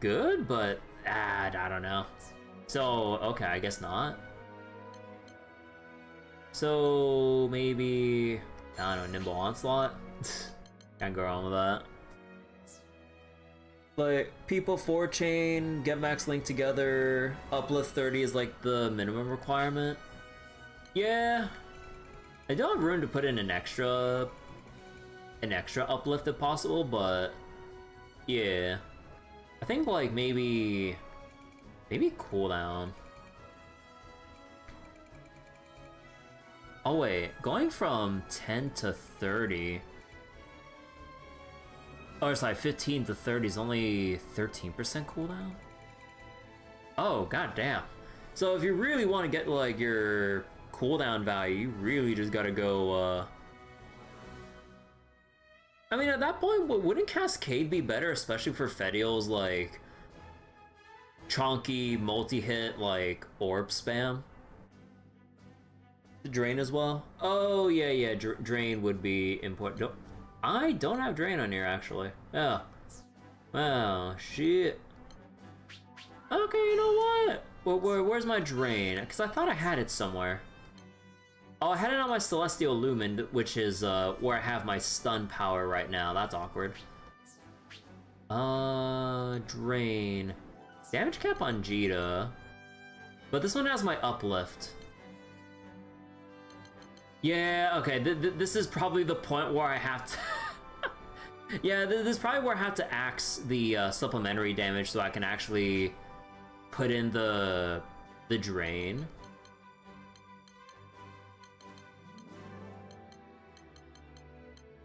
[SPEAKER 1] good, but I don't know. So, okay, I guess not. So, maybe, I don't know, Nimble Onslaught? Can't go wrong with that. Like, People 4 chain, get max Link Together, uplift 30 is like the minimum requirement. Yeah. I don't have room to put in an extra uplift if possible, but yeah. I think like maybe cooldown. Oh wait, going from 10 to 30. Oh, sorry, 15 to 30 is only 13% cooldown? Oh, goddamn. So if you really want to get like your cooldown value, you really just gotta go, I mean, at that point, wouldn't Cascade be better, especially for Fediel's, like, chonky, multi-hit, like, orb spam? Drain as well? Oh, yeah, Drain would be important. I don't have Drain on here, actually. Yeah. Wow, shit. Okay, you know what? Where's my Drain? Because I thought I had it somewhere. Oh, I had it on my Celestial Lumen, which is where I have my stun power right now. That's awkward. Drain. Damage cap on Jita. But this one has my uplift. Yeah, okay, this is probably the point where I have to... Yeah, this is probably where I have to axe the supplementary damage so I can actually put in the Drain.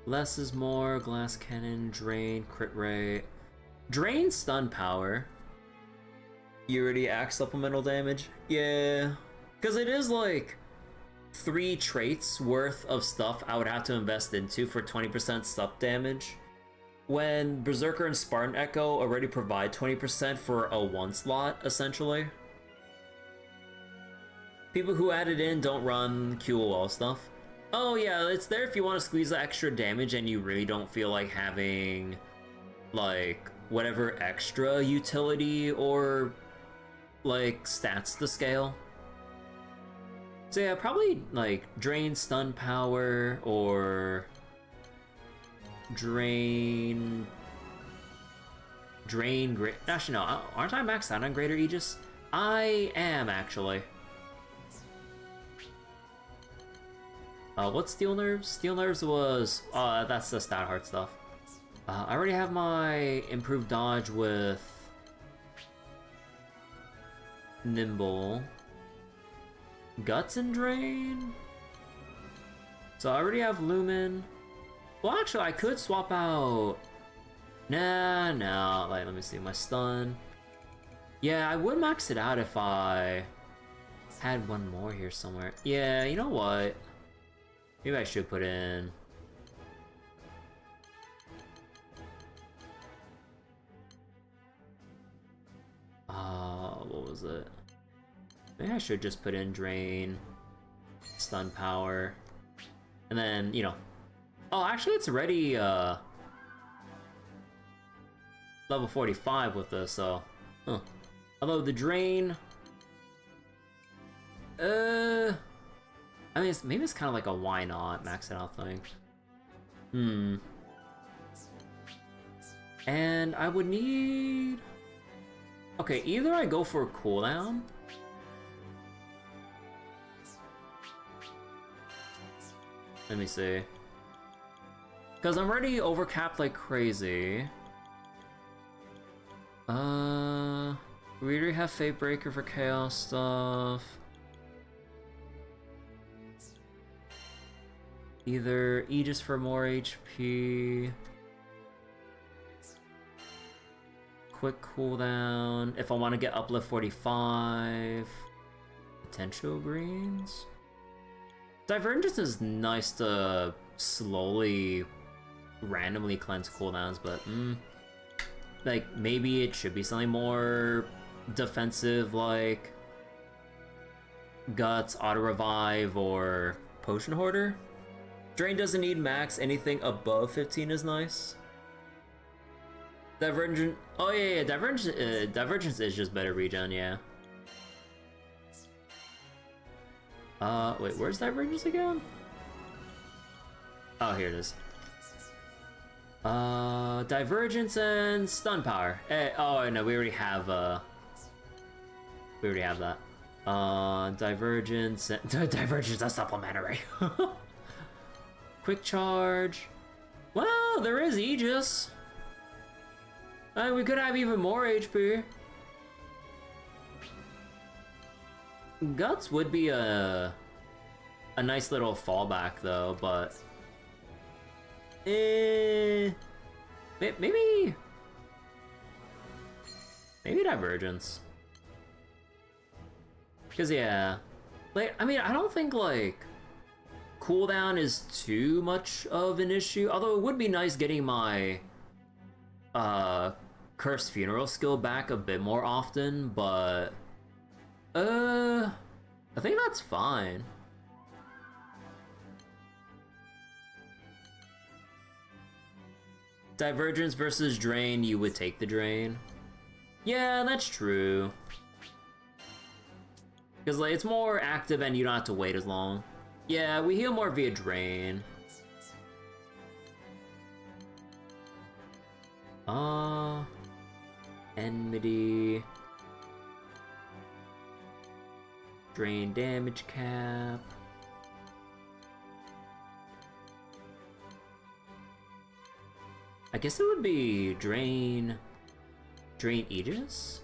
[SPEAKER 1] Less is more, Glass Cannon, Drain, Crit Rate. Drain stun power. You already axe supplemental damage? Yeah. Because it is like 3 traits worth of stuff I would have to invest into for 20% stuff damage. When Berserker and Spartan Echo already provide 20% for a 1 slot, essentially. People who add it in don't run QOL stuff. Oh yeah, it's there if you want to squeeze the extra damage and you really don't feel like having, like, whatever extra utility or, like, stats to scale. So yeah, probably, like, Drain Stun Power, or Drain... Actually, no, aren't I maxed out on Greater Aegis? I am, actually. What's Steel Nerves? Steel Nerves was... that's the stat heart stuff. I already have my improved dodge with Nimble. Guts and Drain? So I already have Lumen. Well, actually, I could swap out... Nah. Like, let me see. My stun. Yeah, I would max it out if I had one more here somewhere. Yeah, you know what? Maybe I should put in... what was it? Maybe I should just put in Drain, Stun Power, and then, you know... Oh, actually it's already, level 45 with this, so... Huh. Although the Drain... I mean, maybe it's kind of like a why not max it out thing. And I would need... Okay, either I go for a cooldown. Let me see. Because I'm already overcapped like crazy. We already have Fate Breaker for chaos stuff. Either Aegis for more HP. Quick cooldown. If I want to get uplift 45. Potential greens. Divergence is nice to slowly, randomly cleanse cooldowns, but like maybe it should be something more defensive, like Guts, Auto Revive, or Potion Hoarder. Drain doesn't need max. Anything above 15 is nice. Divergent. Oh yeah, Divergence is just better regen, yeah. Wait, where's Divergence again? Oh, here it is. Divergence and Stun Power. Oh no, we already have that. Divergence. Divergence is supplementary. Quick Charge. Well, there is Aegis. We could have even more HP. Guts would be a nice little fallback though, but maybe Divergence. Cause yeah, like I mean I don't think like cooldown is too much of an issue. Although it would be nice getting my Cursed Funeral skill back a bit more often, but I think that's fine. Divergence versus Drain, you would take the Drain. Yeah, that's true. Because like, it's more active and you don't have to wait as long. Yeah, we heal more via Drain. Enmity. Drain damage cap. I guess it would be Drain Aegis?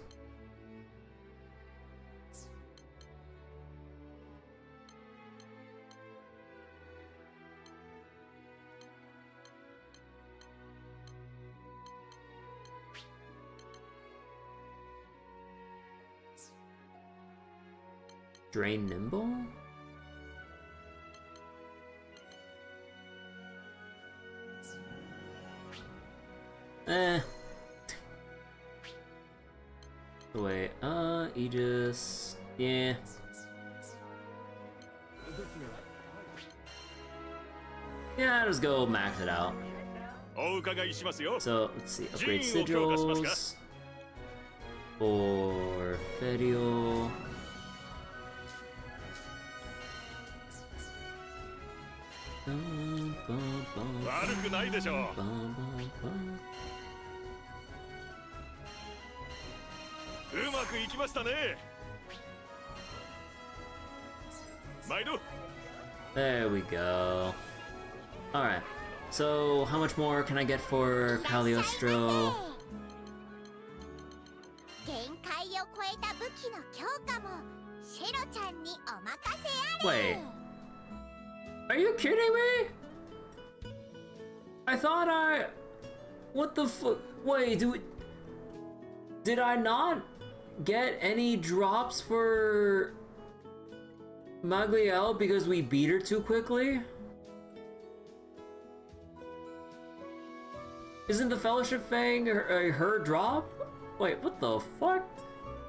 [SPEAKER 1] Drain Nimble? Wait, Aegis, yeah. Yeah, just go max it out. So, let's see, upgrade sigils for Fedial. There we go. Alright, so how much more can I get for Cagliostro? Wait. Are you kidding me? I thought what the fuck? Wait, did I not get any drops for Magliel because we beat her too quickly? Isn't the Fellowship Fang her drop? Wait, what the fuck?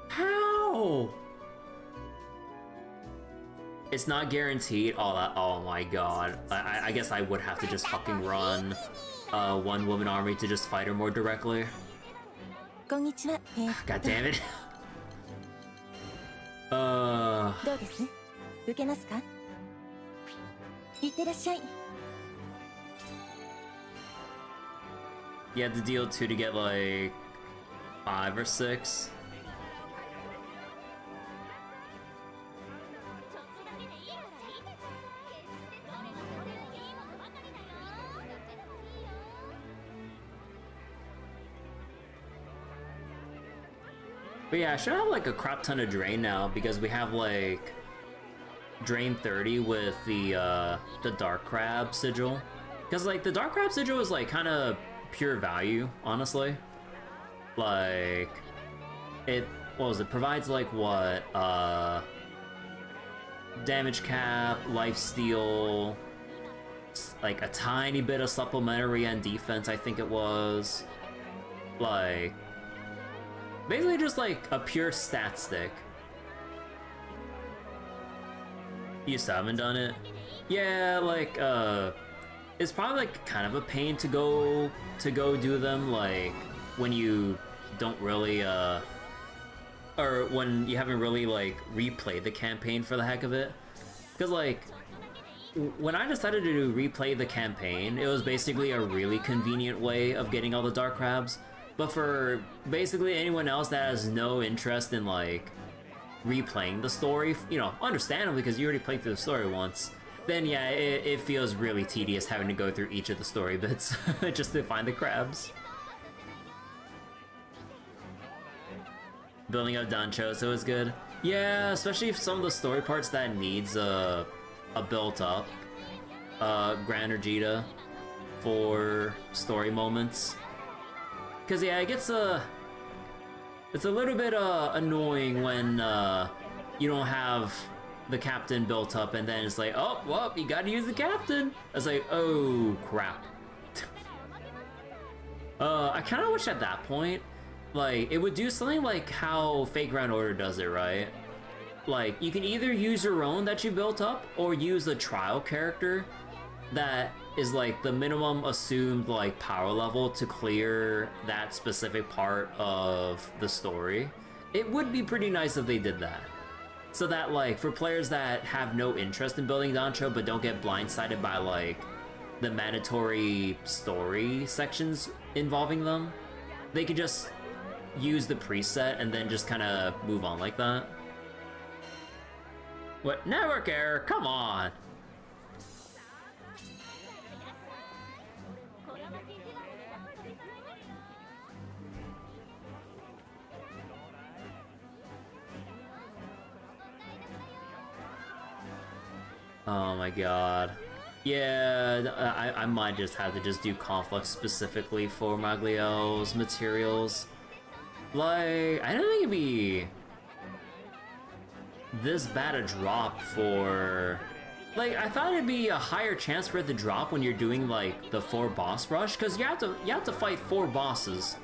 [SPEAKER 1] How? It's not guaranteed. Oh my god. I guess I would have to just fucking run one woman army to just fight her more directly. God damn it. You had to deal 2 to get like 5 or 6. But yeah, I should have like a crap ton of drain now because we have like drain 30 with the Dark Crab sigil. Because like the Dark Crab sigil is like kind of pure value, honestly. Like it provides like what damage cap, life steal, like a tiny bit of supplementary and defense, I think it was. Like basically just like a pure stat stick. You still haven't done it? Yeah, like it's probably like kind of a pain to go do them, like when you don't really or when you haven't really like replayed the campaign for the heck of it. Because like when I decided to replay the campaign, it was basically a really convenient way of getting all the Dark Crabs. But for basically anyone else that has no interest in like replaying the story, you know, understandably because you already played through the story once, then yeah, it feels really tedious having to go through each of the story bits just to find the crabs. Building up Dancho, so it's good. Yeah, especially if some of the story parts that needs a built up Gran Ergita for story moments. Cause yeah, it's a little bit annoying when you don't have the captain built up and then it's like, oh, well, you gotta use the captain. I was like, oh crap. I kind of wish at that point, like, it would do something like how Fate Grand Order does it, right? Like, you can either use your own that you built up or use a trial character that is like the minimum assumed like power level to clear that specific part of the story. It would be pretty nice if they did that. So that like for players that have no interest in building Dancho but don't get blindsided by like the mandatory story sections involving them, they could just use the preset and then just kind of move on like that. What? Network error? Come on! Oh my god. Yeah, I might just have to just do Conflux specifically for Magliel's materials. Like, I don't think it'd be this bad a drop for... Like, I thought it'd be a higher chance for it to drop when you're doing, like, the 4 boss rush, because you have to fight 4 bosses.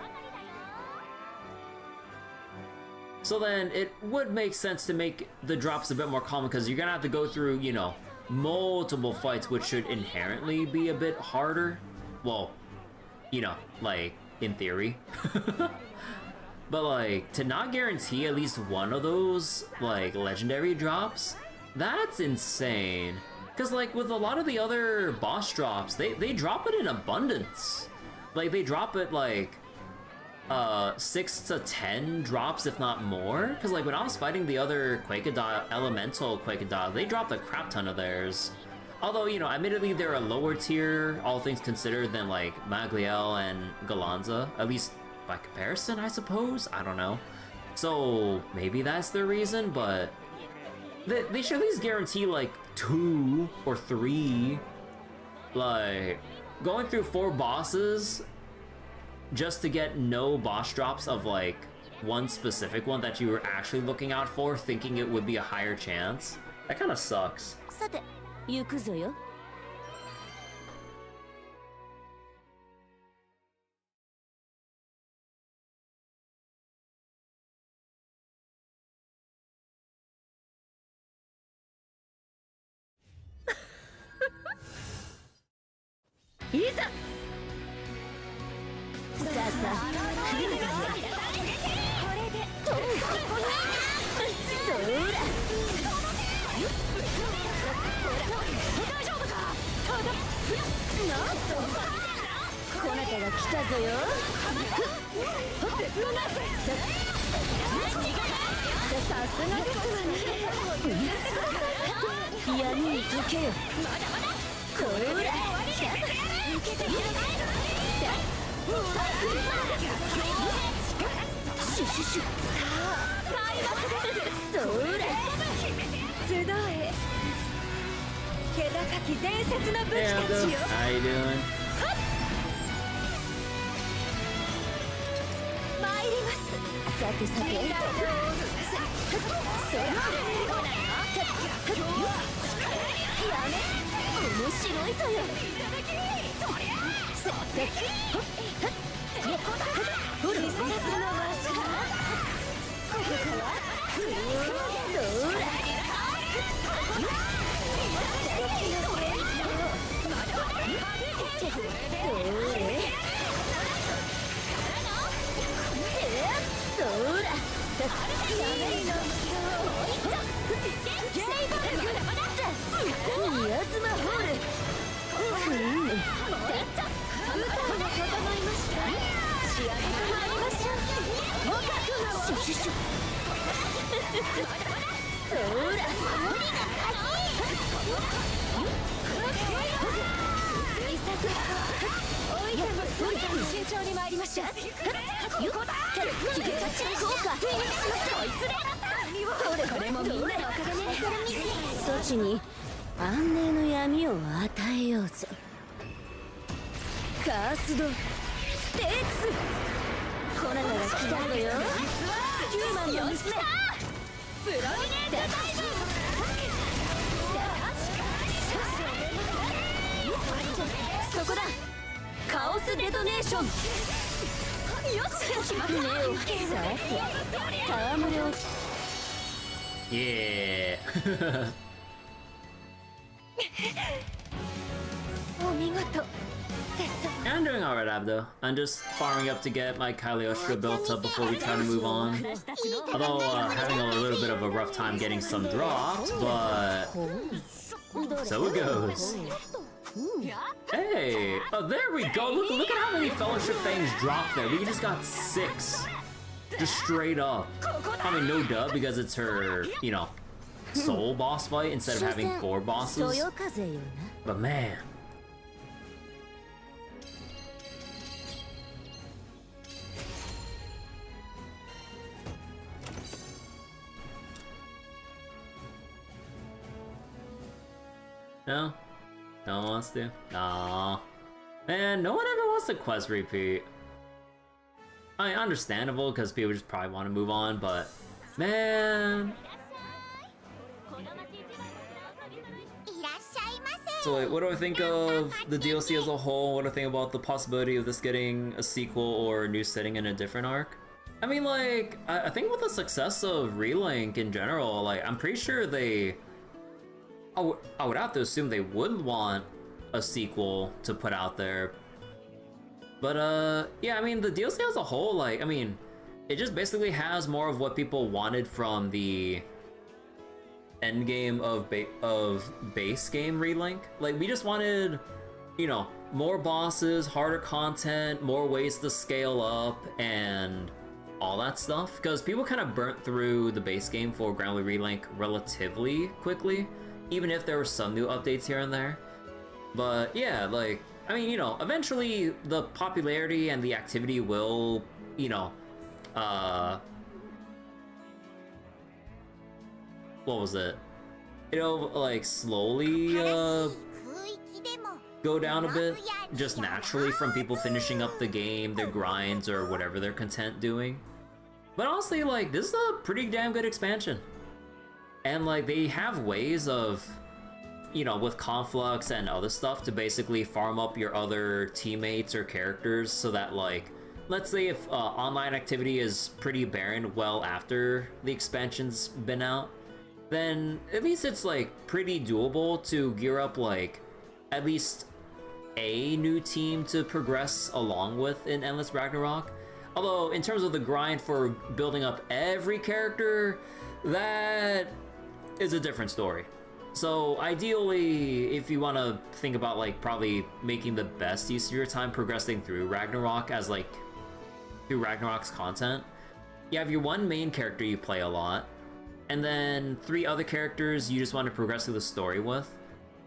[SPEAKER 1] So then, it would make sense to make the drops a bit more common, because you're gonna have to go through, you know, multiple fights, which should inherently be a bit harder. Well, you know, like, in theory. But, like, to not guarantee at least one of those, like, legendary drops, that's insane. Because, like, with a lot of the other boss drops, they drop it in abundance. Like, they drop it, like, 6 to 10 drops, if not more. Because, like, when I was fighting the other elemental Quakedaw, they dropped a crap ton of theirs. Although, you know, admittedly, they're a lower tier, all things considered, than, like, Magliel and Galanza. At least by comparison, I suppose? I don't know. So, maybe that's the reason, but they should at least guarantee, like, 2 or 3. Like, going through 4 bosses just to get no boss drops of, like, one specific one that you were actually looking out for, thinking it would be a higher chance. That kind of sucks.
[SPEAKER 2] さて、行くぞよ。いざ。さあさあ、来るがよ。これで、そうだ。大丈夫か。ただ、なんと、こなたが来たぞよ。さすがですわね。闇に溶けよ。これだ。シュシュシュ。さあ開幕です。そら集え気高き伝説の武器
[SPEAKER 1] Hey,
[SPEAKER 2] た
[SPEAKER 1] Abdo.
[SPEAKER 2] ちよ。
[SPEAKER 1] How you doing?
[SPEAKER 2] 参ります。さてさてそらやめ面白いぞよ。さあほら必殺のマスカここからそら慎重に参りましょう。これもみんなのおかげね。そちに安寧の闇を与えようぞ。カースドステークスコナナが来たぞよ。ヒューマンの娘プロミネート大丈夫。そこだカオスデトネーション。よし目をさて戯れを
[SPEAKER 1] Yeah.
[SPEAKER 2] お見事。
[SPEAKER 1] I'm doing alright, Abdo. I'm just farming up to get my Cagliostro built up before we try to move on. Although having a little bit of a rough time getting some drops, but so it goes. Hey, oh there we go. Look at how many Fellowship things dropped there. We just got 6, just straight up. I mean, no duh because it's her, you know, soul boss fight instead of having 4 bosses. But man. No? No one wants to? Aww. Man, no one ever wants to quest repeat. I mean, understandable, because people just probably want to move on, but... Man... So wait, what do I think of the DLC as a whole? What do I think about the possibility of this getting a sequel or a new setting in a different arc? I mean, like, I think with the success of Relink in general, like, I'm pretty sure they... I would have to assume they would want a sequel to put out there. But, yeah, I mean, the DLC as a whole, like, I mean, it just basically has more of what people wanted from the endgame of base game Relink. Like, we just wanted, you know, more bosses, harder content, more ways to scale up, and all that stuff. Because people kind of burnt through the base game for Granblue Relink relatively quickly, even if there were some new updates here and there. But yeah, like, I mean, you know, eventually the popularity and the activity will, you know, what was it? It'll, like, slowly, go down a bit, just naturally from people finishing up the game, their grinds, or whatever they're content doing. But honestly, like, this is a pretty damn good expansion. And, like, they have ways of, you know, with Conflux and other stuff to basically farm up your other teammates or characters so that, like, let's say if online activity is pretty barren well after the expansion's been out, then at least it's, like, pretty doable to gear up, like, at least a new team to progress along with in Endless Ragnarok. Although, in terms of the grind for building up every character, that is a different story. So ideally, if you want to think about, like, probably making the best use of your time progressing through Ragnarok as, like, through Ragnarok's content, you have your one main character you play a lot, and then 3 other characters you just want to progress through the story with.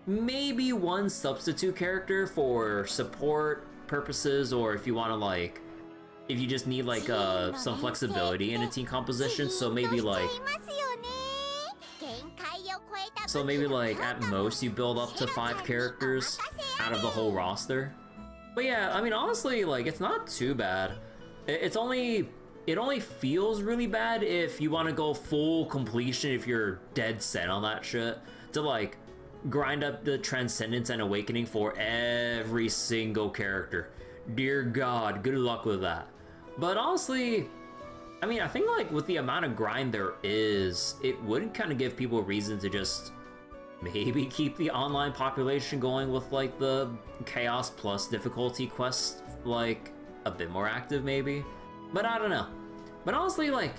[SPEAKER 1] Maybe 1 substitute character for support purposes, or if you want to, like, if you just need like some flexibility in a team composition, so maybe like at most you build up to 5 characters out of the whole roster. But yeah, I mean honestly, like it's not too bad. It only feels really bad if you want to go full completion, if you're dead set on that shit, to like grind up the Transcendence and Awakening for every single character. Dear God, good luck with that. But honestly, I mean, I think like with the amount of grind there is, it would kind of give people a reason to just maybe keep the online population going with like the Chaos Plus difficulty quest like a bit more active maybe. But I don't know. But honestly, like,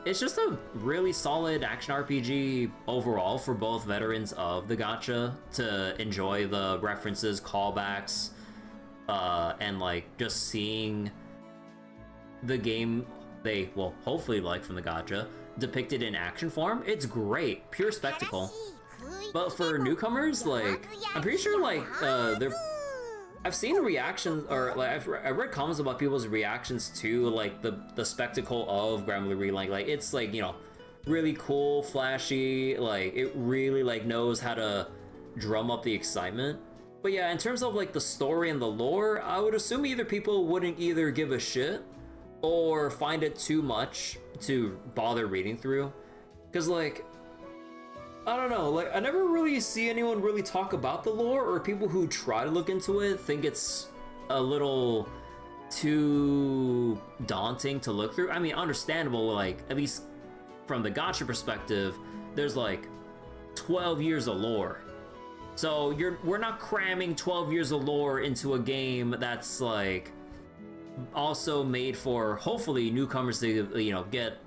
[SPEAKER 1] it's just a really solid action RPG overall for both veterans of the gacha to enjoy the references, callbacks, and like just seeing the game they will hopefully like from the gacha depicted in action form. It's great, pure spectacle. But for newcomers, like, I'm pretty sure like I've seen reactions, or like I read comments about people's reactions to like the spectacle of Granblue Relink. Like it's like, you know, really cool, flashy, like it really like knows how to drum up the excitement. But yeah, in terms of like the story and the lore, I would assume either people wouldn't either give a shit or find it too much to bother reading through. Cause like, I don't know, like I never really see anyone really talk about the lore, or people who try to look into it think it's a little too daunting to look through. I mean, understandable, like at least from the gacha perspective, there's like 12 years of lore. So we're not cramming 12 years of lore into a game that's like also made for hopefully newcomers to, you know, get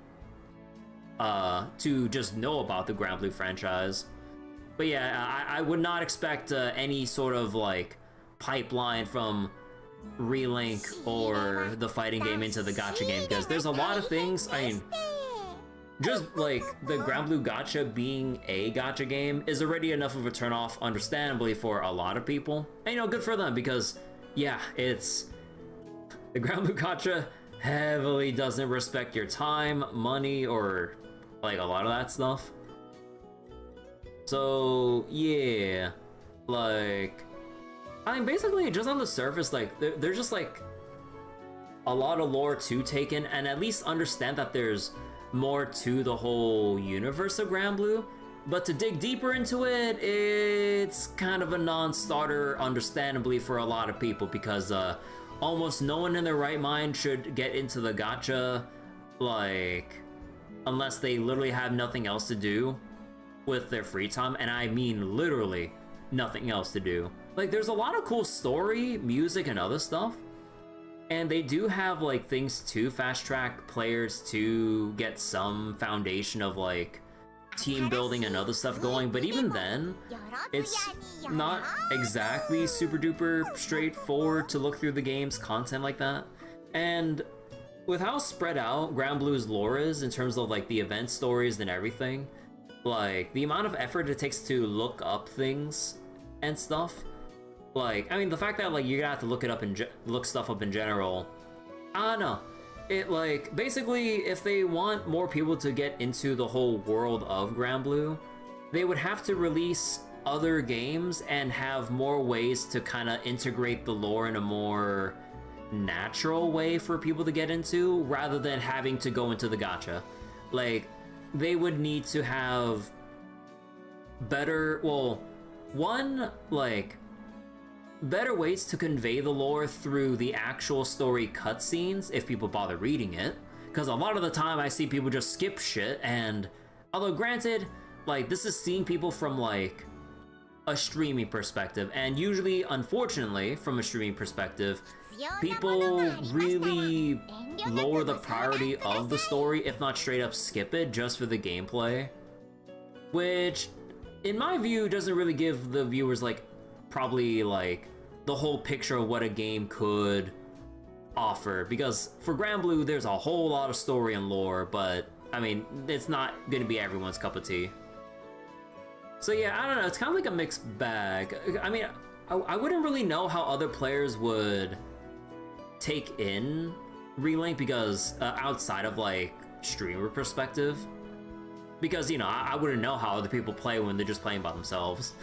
[SPEAKER 1] to just know about the Granblue franchise. But yeah, I would not expect any sort of like pipeline from Relink or the fighting game into the gacha game, because there's a lot of things. I mean, just like the Granblue gacha being a gacha game is already enough of a turnoff, understandably, for a lot of people. And you know, good for them, because yeah, it's the Granblue gacha heavily doesn't respect your time, money, or like a lot of that stuff. So yeah, like I mean, basically just on the surface, like there's just like a lot of lore to take in, and at least understand that there's more to the whole universe of Granblue. But to dig deeper into it, it's kind of a non-starter, understandably, for a lot of people, because almost no one in their right mind should get into the gacha, like, unless they literally have nothing else to do with their free time, and I mean literally nothing else to do. Like, there's a lot of cool story, music, and other stuff, and they do have like things to fast track players to get some foundation of like team building and other stuff going, but even then it's not exactly super duper straightforward to look through the game's content like that. And with how spread out Granblue's lore is in terms of like the event stories and everything, like the amount of effort it takes to look up things and stuff, like, I mean, the fact that like you're gonna have to look it up and look stuff up in general, I don't know. It like, basically, if they want more people to get into the whole world of Granblue, they would have to release other games and have more ways to kind of integrate the lore in a more natural way for people to get into, rather than having to go into the gacha. Like, they would need to have better, well, one, like, better ways to convey the lore through the actual story cutscenes if people bother reading it, because a lot of the time I see people just skip shit. And although granted, like, this is seeing people from like a streaming perspective, and usually, unfortunately, from a streaming perspective, people really lower the priority of the story, if not straight up skip it just for the gameplay, which in my view doesn't really give the viewers like probably like the whole picture of what a game could offer. Because for Granblue there's a whole lot of story and lore, but I mean, it's not gonna be everyone's cup of tea. So yeah, I don't know, it's kind of like a mixed bag. I mean, I wouldn't really know how other players would take in Relink because outside of like streamer perspective, because you know I wouldn't know how other people play when they're just playing by themselves.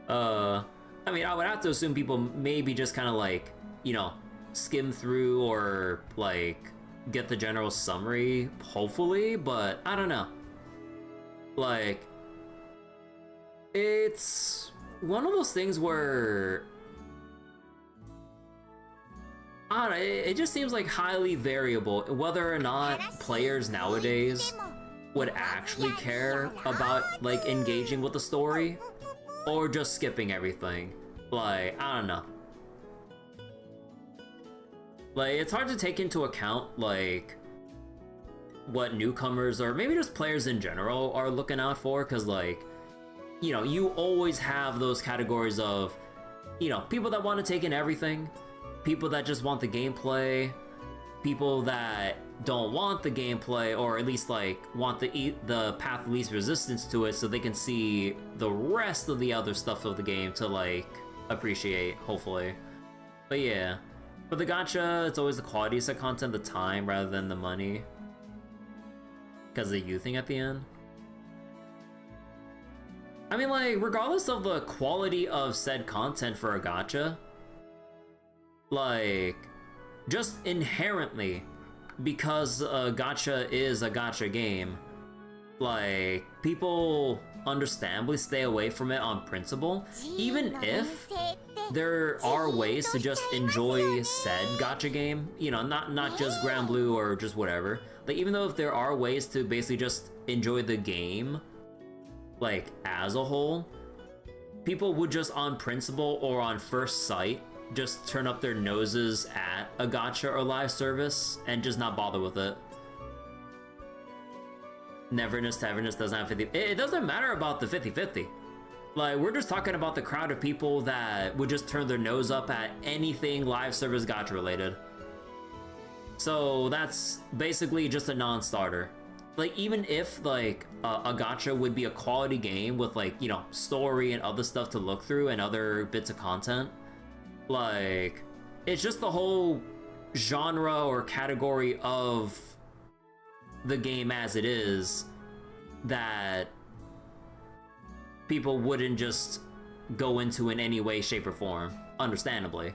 [SPEAKER 1] I mean, I would have to assume people maybe just kind of like, you know, skim through or like get the general summary, hopefully, but I don't know. Like, it's one of those things where I don't know, it just seems like highly variable whether or not players nowadays would actually care about like engaging with the story or just skipping everything. Like, I don't know. Like, it's hard to take into account like what newcomers or maybe just players in general are looking out for, because like, you know, you always have those categories of, you know, people that want to take in everything, people that just want the gameplay, people that don't want the gameplay, or at least like want the path of least resistance to it so they can see the rest of the other stuff of the game to like appreciate, hopefully. But yeah, for the gacha, it's always the quality set content, the time rather than the money, because of the you thing at the end. I mean, like, regardless of the quality of said content for a gacha, like, just inherently, because a gacha is a gacha game, like, people understandably stay away from it on principle, even if there are ways to just enjoy said gacha game, you know, not just Granblue or just whatever. Like, even though if there are ways to basically just enjoy the game, like, as a whole, people would just on principle or on first sight just turn up their noses at a gacha or live service and just not bother with it. Neverness Taverness doesn't have 50. It doesn't matter about the 50-50. Like, we're just talking about the crowd of people that would just turn their nose up at anything live service gacha related. So that's basically just a non-starter. Like, even if like a gacha would be a quality game with like, you know, story and other stuff to look through and other bits of content, like, it's just the whole genre or category of the game as it is that people wouldn't just go into in any way, shape, or form, understandably.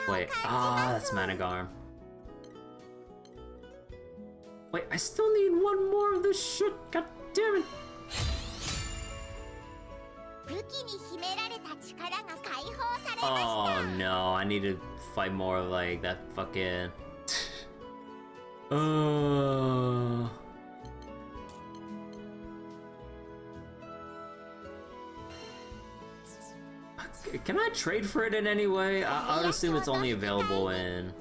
[SPEAKER 1] Wait, that's Managarm. Wait, I still need one more of this shit, god damn it! Oh no, I need to fight more of like that fucking... Can I trade for it in any way? I would assume it's only available in...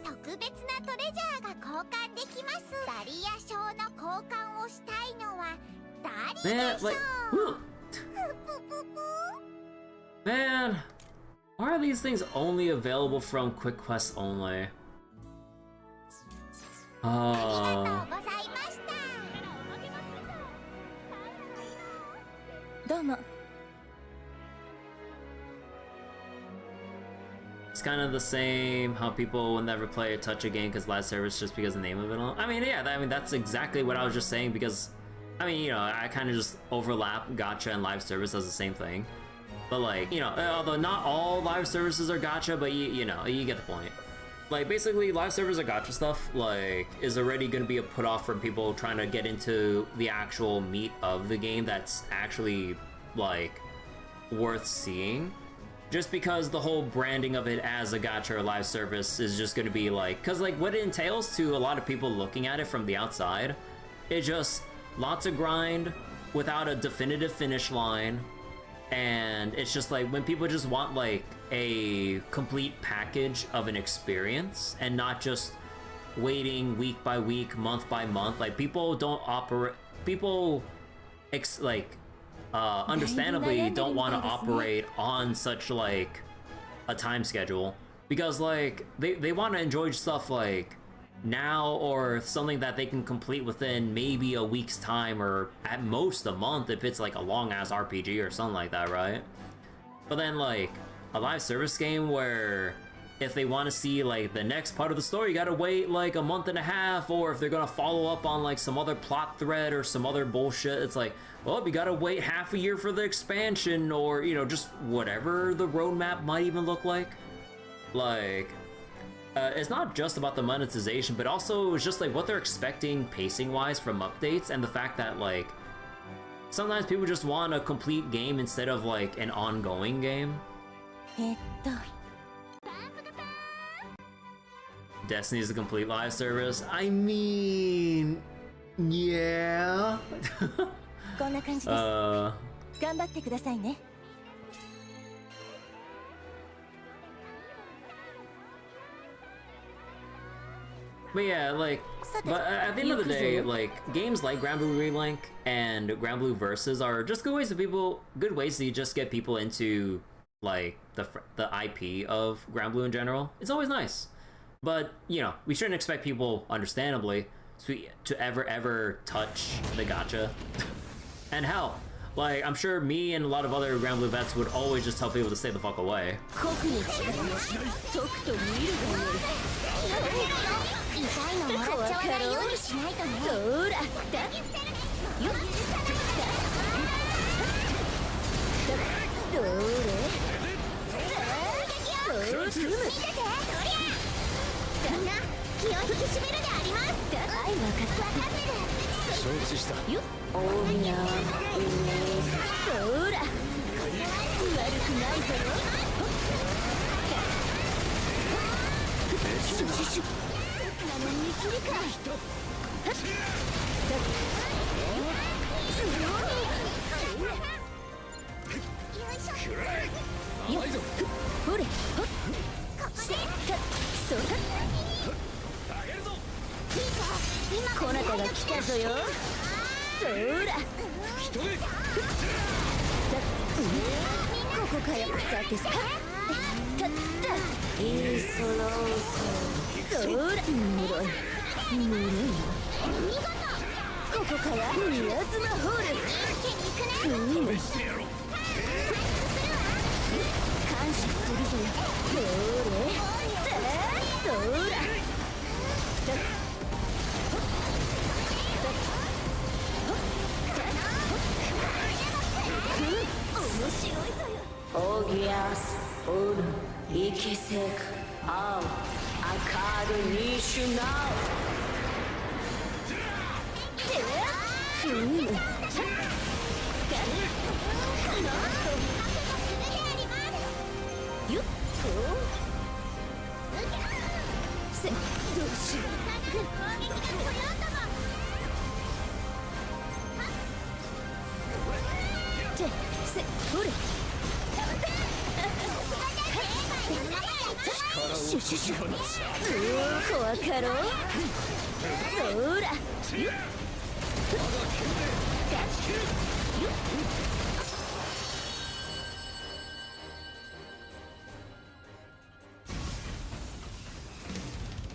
[SPEAKER 1] Man, like... Man, why are these things only available from Quick Quest only? Oh... It's kind of the same how people will never play or touch a game because live service just because of the name of it all. I mean, yeah, I mean, that's exactly what I was just saying because, I mean, you know, I kind of just overlap gacha and live service as the same thing. But like, you know, although not all live services are gacha, but you know, you get the point. Like, basically, live service or gacha stuff, like, is already going to be a put-off from people trying to get into the actual meat of the game that's actually, like, worth seeing. Just because the whole branding of it as a gacha or live service is just going to be like, because like what it entails to a lot of people looking at it from the outside is just lots of grind without a definitive finish line, and it's just like when people just want like a complete package of an experience and not just waiting week by week, month by month. Like, people don't operate, people understandably don't want to operate on such like a time schedule because like they want to enjoy stuff like now, or something that they can complete within maybe a week's time, or at most a month if it's like a long ass RPG or something like that, right? But then like a live service game where if they want to see like the next part of the story, you gotta wait like a month and a half, or if they're gonna follow up on like some other plot thread or some other bullshit, it's like, well, you gotta wait half a year for the expansion, or you know, just whatever the roadmap might even look like. Like, it's not just about the monetization, but also it's just like what they're expecting pacing wise from updates, and the fact that like sometimes people just want a complete game instead of like an ongoing game. Destiny's a complete live service. I mean, yeah.
[SPEAKER 2] こんな感じです。頑張ってくださいね。
[SPEAKER 1] But yeah, like, but at the end of the day, like, games like Granblue Relink and Granblue Versus are just good ways to just get people into, like, the IP of Granblue in general. It's always nice. But, you know, we shouldn't expect people, understandably, to ever touch the gacha. And hell, like, I'm sure me and a lot of other Granblue vets would always just tell people to stay the fuck away.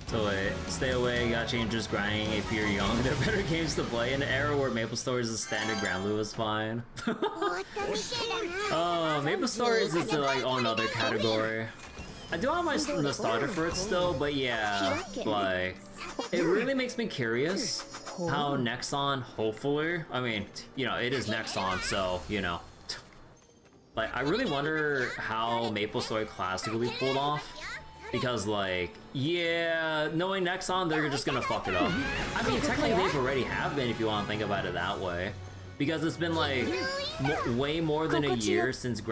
[SPEAKER 1] So wait, stay away, gotta change just grinding if you're young. There are better games to play in an era where Maple Stories is standard, Granblue was fine. Oh, Maple Stories is like on another category. I do have my nostalgia for it still, but yeah, like, it really makes me curious how Nexon, hopefully, I mean, you know, it is Nexon, so, you know. Like, I really wonder how Maple Story Classic will be pulled off. Because, like, yeah, knowing Nexon, they're just gonna fuck it up. I mean, technically they've already have been, if you want to think about it that way. Because it's been, like, way more than a year since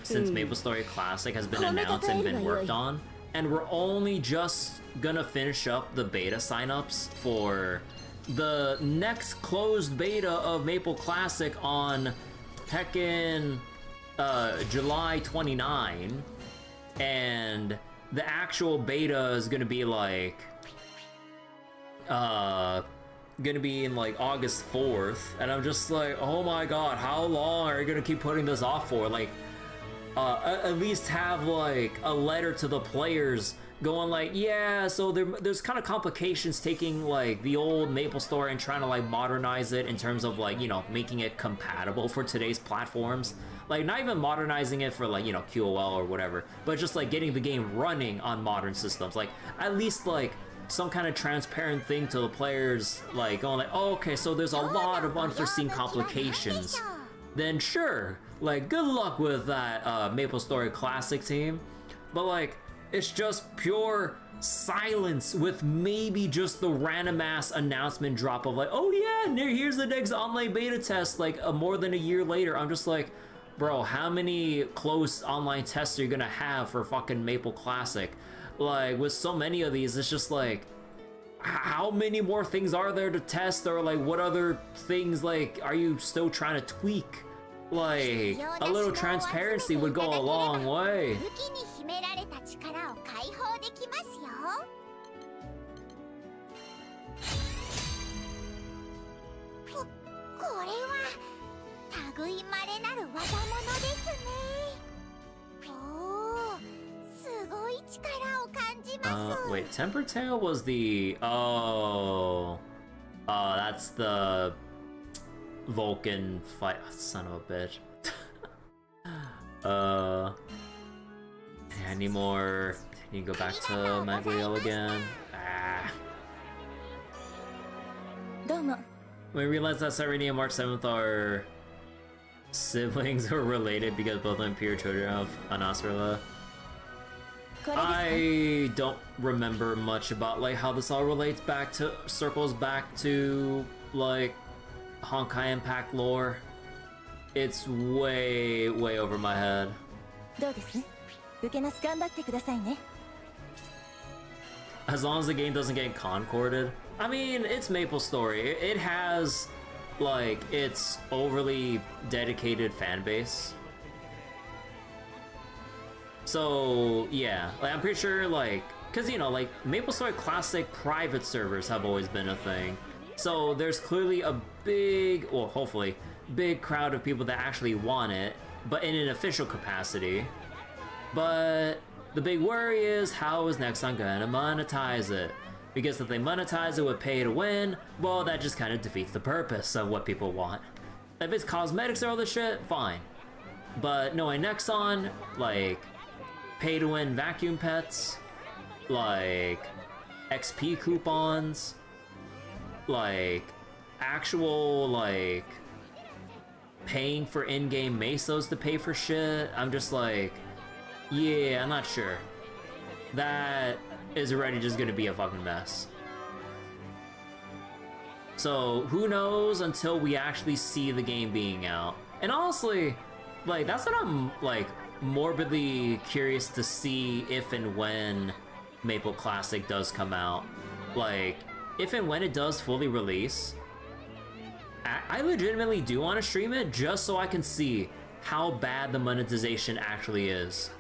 [SPEAKER 1] since Maple Story Classic has been announced and been worked on. And we're only just gonna finish up the beta signups for the next closed beta of Maple Classic on heckin' July 29. And the actual beta is gonna be like gonna be in like August 4th, and I'm just like, oh my god, how long are you gonna keep putting this off for? Like, at least have like a letter to the players going like, yeah, so there's kind of complications taking like the old Maple story and trying to like modernize it in terms of like, you know, making it compatible for today's platforms. Like not even modernizing it for like, you know, QOL or whatever, but just like getting the game running on modern systems. Like at least like some kind of transparent thing to the players, like going like, oh, okay, so there's a lot of unforeseen complications. Then sure, like good luck with that MapleStory Classic team. But like, it's just pure silence with maybe just the random ass announcement drop of like, oh yeah, here's the next online beta test like more than a year later. I'm just like, bro, how many close online tests are you gonna have for fucking Maple Classic? Like with so many of these, it's just like, how many more things are there to test, or like what other things like are you still trying to tweak? Like a little transparency would go a long way. Wait, Temper Tail was the... that's the Vulcan fight. Oh, son of a bitch. Any more? Can you go back to Magliel again? We realized that Cyrene and March 7th are siblings or related because both Imperial children of Anasrala. I don't remember much about like how this all relates back to, circles back to like Honkai Impact lore. It's way over my head. As long as the game doesn't get concorded. I mean, it's Maple Story. It has like its overly dedicated fan base. So yeah, like I'm pretty sure like, cause you know, like MapleStory Classic private servers have always been a thing. So there's clearly a big, well hopefully, big crowd of people that actually want it, but in an official capacity. But the big worry is, how is Nexon gonna monetize it? Because if they monetize it with pay to win, well that just kind of defeats the purpose of what people want. If it's cosmetics or all this shit, fine. But knowing Nexon, like, pay to win vacuum pets, like XP coupons, like actual like paying for in-game mesos to pay for shit, I'm just like, yeah, I'm not sure. That is already just gonna be a fucking mess. So who knows until we actually see the game being out. And honestly, like that's what I'm like morbidly curious to see if and when Maple Classic does come out. Like, if and when it does fully release, I legitimately do want to stream it just so I can see how bad the monetization actually is.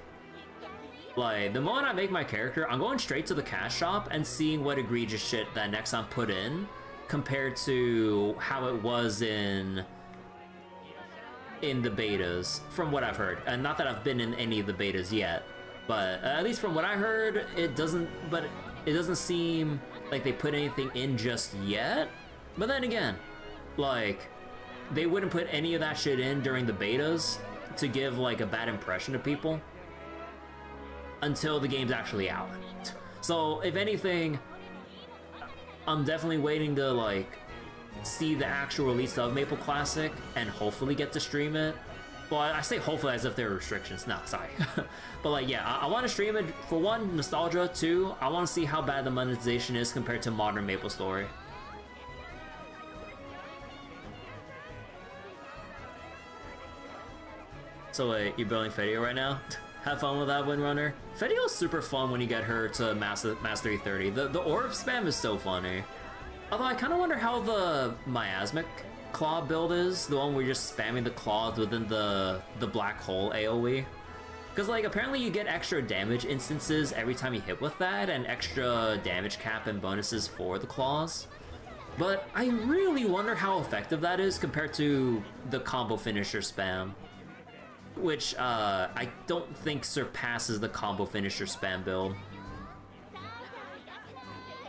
[SPEAKER 1] Like, the moment I make my character, I'm going straight to the cash shop and seeing what egregious shit that Nexon put in compared to how it was in the betas, from what I've heard. And not that I've been in any of the betas yet, but at least from what I heard, it doesn't seem like they put anything in just yet. But then again, like, they wouldn't put any of that shit in during the betas to give like a bad impression to people until the game's actually out. So if anything, I'm definitely waiting to like see the actual release of Maple Classic and hopefully get to stream it. Well, I say hopefully as if there are restrictions. No, sorry. But like, yeah, I want to stream it for one, nostalgia. Two, I want to see how bad the monetization is compared to modern Maple Story. So wait, you're building Fedio right now? Have fun with that, Windrunner. Fedio's super fun when you get her to Master 330. The orb spam is so funny. Although I kind of wonder how the miasmic claw build is, the one where you're just spamming the claws within the black hole AoE. Because like apparently you get extra damage instances every time you hit with that, and extra damage cap and bonuses for the claws. But I really wonder how effective that is compared to the combo finisher spam. which I don't think surpasses the combo finisher spam build.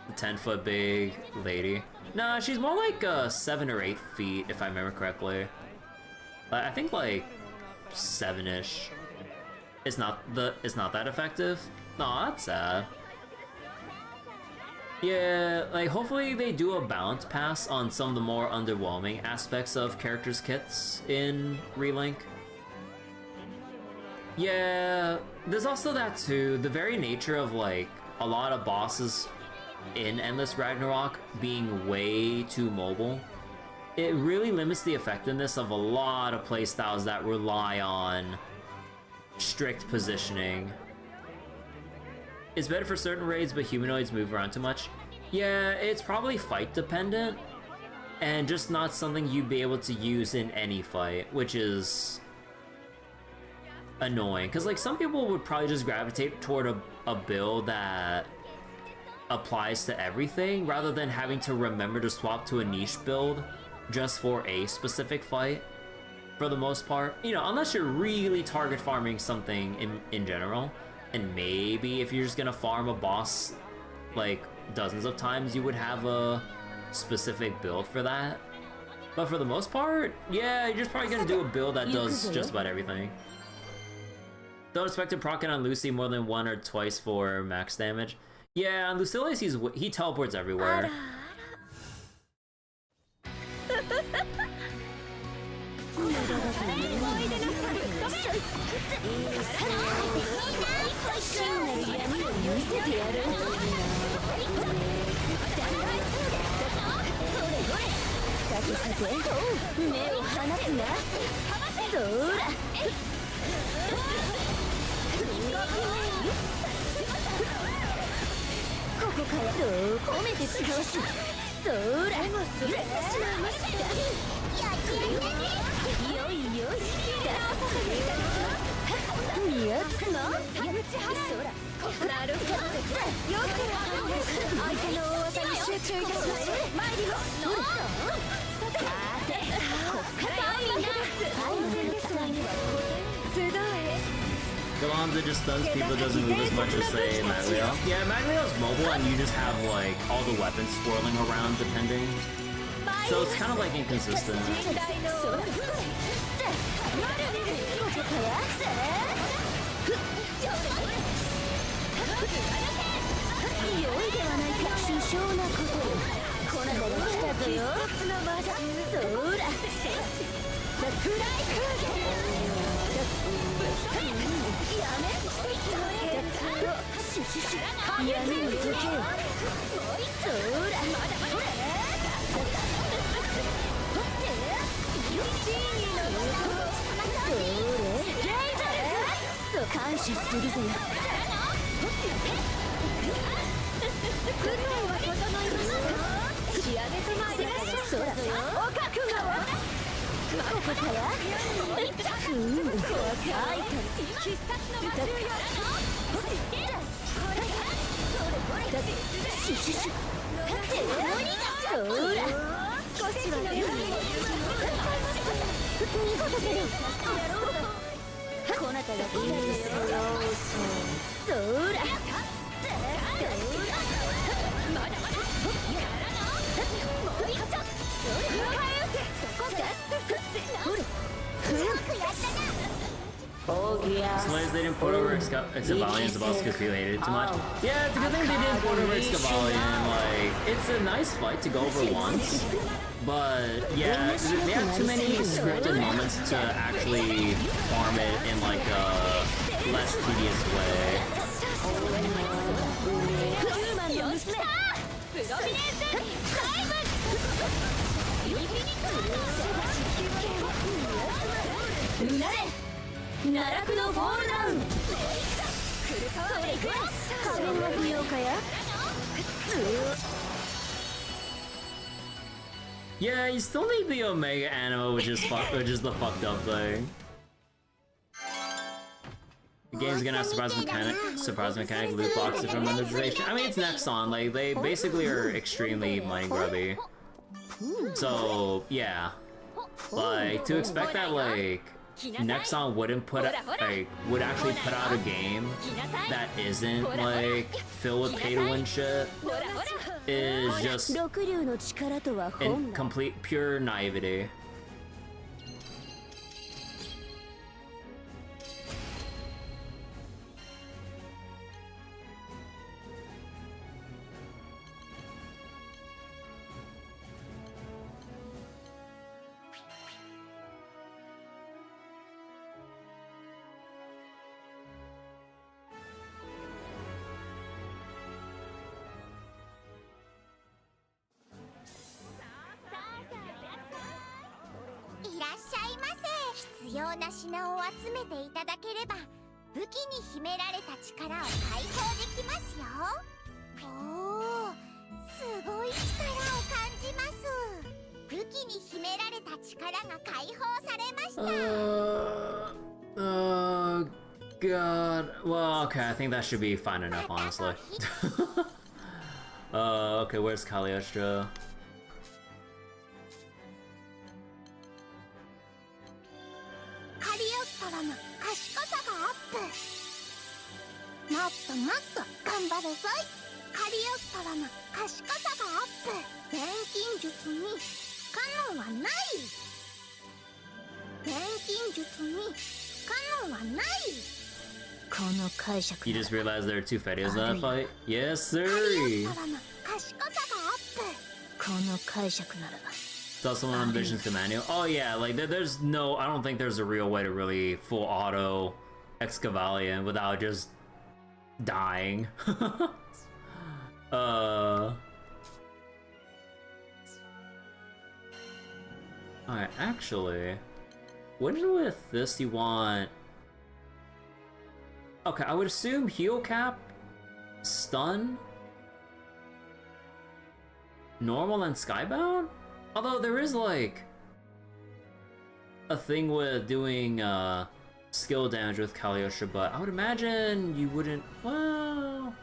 [SPEAKER 1] The 10-foot big lady. Nah, she's more like 7 or 8 feet, if I remember correctly. I think like 7-ish. It's not that effective. No, that's sad. Yeah, like hopefully they do a balance pass on some of the more underwhelming aspects of characters' kits in Relink. Yeah, there's also that too. The very nature of like a lot of bosses in Endless Ragnarok being way too mobile, it really limits the effectiveness of a lot of playstyles that rely on strict positioning. It's better for certain raids, but humanoids move around too much. Yeah, it's probably fight dependent, and just not something you'd be able to use in any fight, which is annoying. Because like some people would probably just gravitate toward a build that applies to everything, rather than having to remember to swap to a niche build just for a specific fight, for the most part. You know, unless you're really target farming something in general. And maybe if you're just gonna farm a boss like dozens of times, you would have a specific build for that. But for the most part, yeah, you're just probably gonna do a build that does just about everything. Don't expect to proc it on Lucy more than 1 or twice for max damage. Yeah, on Lucilius, he teleports everywhere. Galonza just stuns people, doesn't move as much as, say, Maglio. Yeah, Maglio's mobile and you just have, like, all the weapons swirling around depending. So it's kind of, like, inconsistent. Slays, they didn't port over Excavalion, the boss could feel hated too much. Yeah, it's a good thing they didn't port over Excavalion. Like, it's a nice fight to go over once, but yeah, they have too many scripted moments to actually farm it in like a less tedious way. Yeah, you still need the Omega Anima, which is the fucked up thing. The game's gonna have surprise mechanic loot boxes from monetization. I mean, it's Nexon, like they basically are extremely money grubby. So yeah, like to expect that like Nexon wouldn't put would actually put out a game that isn't like filled with pay to win shit is just in complete pure naivety. God. Well, okay, I think that should be fine enough, honestly. Okay, where's Cagliostro? You just realized there are two Fedias in that fight? Yes, sir! Saw someone on Visions to manual. Oh yeah, like there's no, I don't think there's a real way to really full auto Excavalion without just dying. Alright, actually, wouldn't with this you want... Okay, I would assume heal cap, stun, normal, and skybound? Although there is like a thing with doing skill damage with Cagliostro, but I would imagine you wouldn't, well...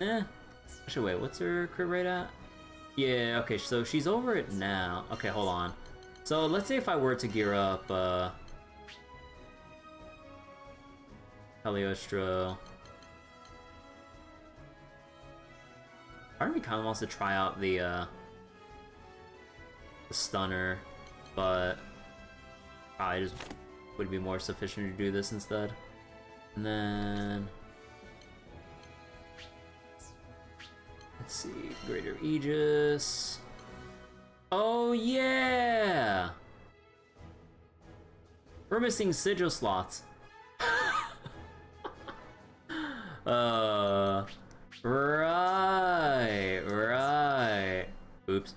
[SPEAKER 1] Actually, wait, what's her crit rate at? Yeah, okay, so she's over it now. Okay, hold on. So let's say if I were to gear up Cagliostro. Part of me kind of wants to try out the stunner, but I just would be more sufficient to do this instead. And then let's see, Greater Aegis. Oh yeah! We're missing sigil slots. Right. Oops.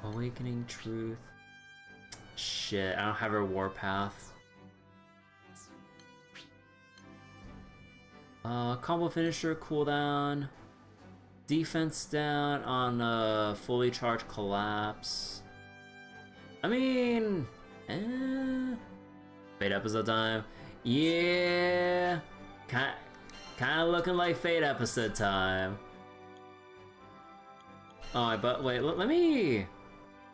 [SPEAKER 1] Awakening Truth. Shit, I don't have her warpath. Combo finisher cooldown. Defense down on fully charged collapse. I mean, Fate episode time. Yeah, kind of looking like Fate episode time. Oh, but wait, let me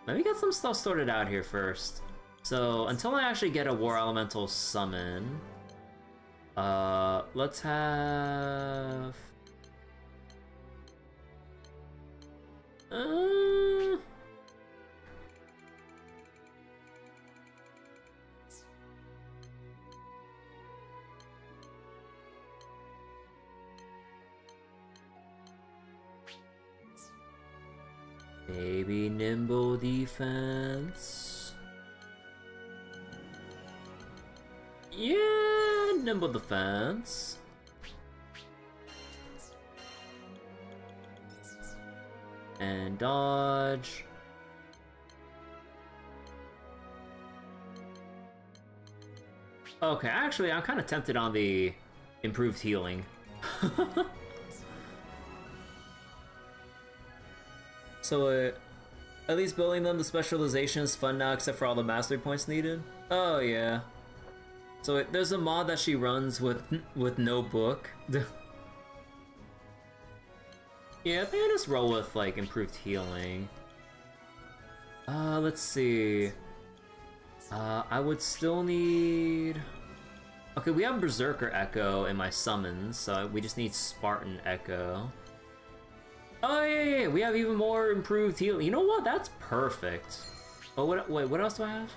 [SPEAKER 1] get some stuff sorted out here first. So until I actually get a War Elemental summon, let's have. Maybe nimble defense. Yeah, nimble defense. And dodge. Okay, actually, I'm kind of tempted on the improved healing. So, at least building them, the specialization is fun now, except for all the mastery points needed. Oh yeah. So there's a mod that she runs with no book. Yeah, I think I just roll with like improved healing. Let's see. I would still need... Okay, we have Berserker Echo in my summons, so we just need Spartan Echo. Oh yeah, we have even more improved healing. You know what? That's perfect. Oh, wait, what else do I have?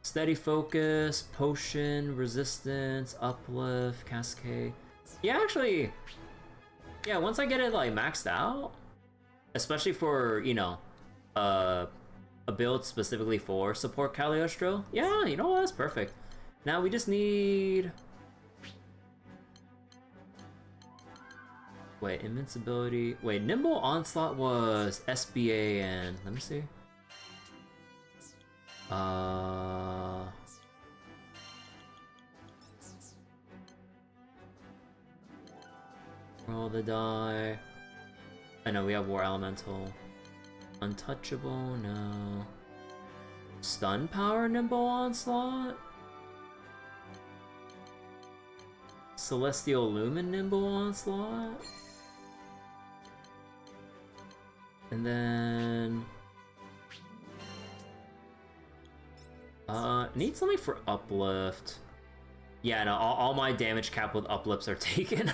[SPEAKER 1] Steady Focus, Potion, Resistance, Uplift, Cascade. Yeah, actually, yeah, once I get it like maxed out, especially for, you know, a build specifically for support Cagliostro, yeah, you know what? That's perfect. Now we just need... Wait, invincibility... Wait, Nimble Onslaught was SBA and... Let me see. Roll the die. I know we have War Elemental. Untouchable, no. Stun Power Nimble Onslaught? Celestial Lumen Nimble Onslaught? And then... need something for Uplift. Yeah, no, all my damage cap with Uplifts are taken.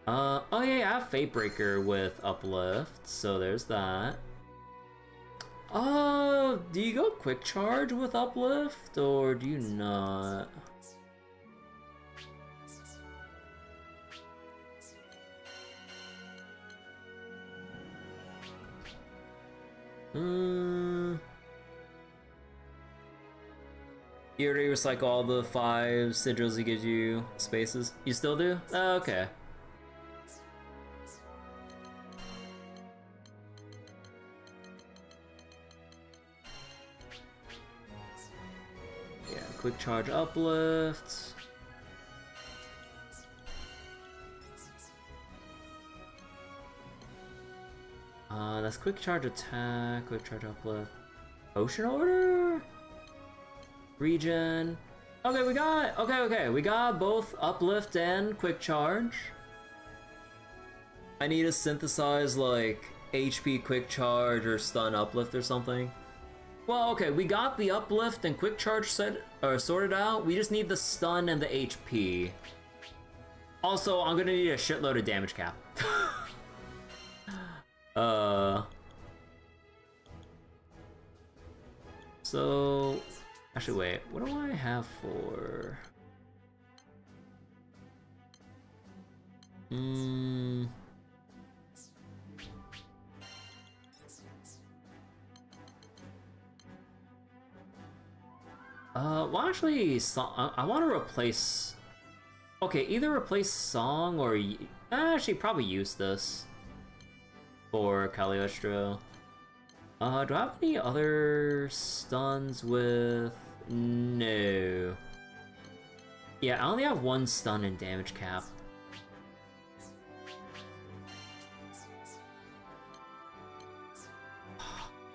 [SPEAKER 1] Oh yeah, I have Fatebreaker with Uplift, so there's that. Do you go Quick Charge with Uplift, or do you not? You already recycle all the 5 sigils he gives you spaces? You still do? Oh, okay. Yeah, quick charge uplift. That's quick charge attack, quick charge uplift. Potion order? Regen. Okay, we got both uplift and quick charge. I need to synthesize like HP quick charge or stun uplift or something. Well, okay, we got the uplift and quick charge sorted out. We just need the stun and the HP. Also, I'm gonna need a shitload of damage cap. So, actually, wait. What do I have for? Well, actually, I want to replace. Okay, either replace Song or actually probably use this for Cagliostro. Do I have any other stuns with? No. Yeah, I only have 1 stun and damage cap.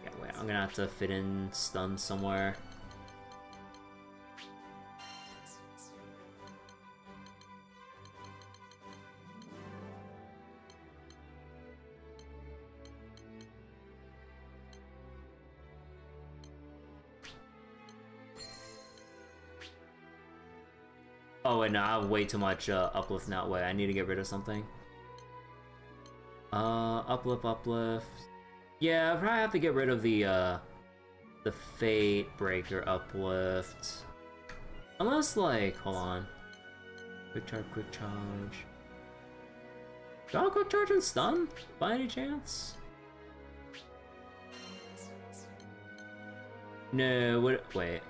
[SPEAKER 1] Yeah, wait, I'm gonna have to fit in stun somewhere. Oh wait, no, I have way too much uplift in that way. I need to get rid of something. Uplift. Yeah, I probably have to get rid of the Fate Breaker uplift. Unless, like, hold on. Quick charge. Do I have quick charge and stun, by any chance? No, wait.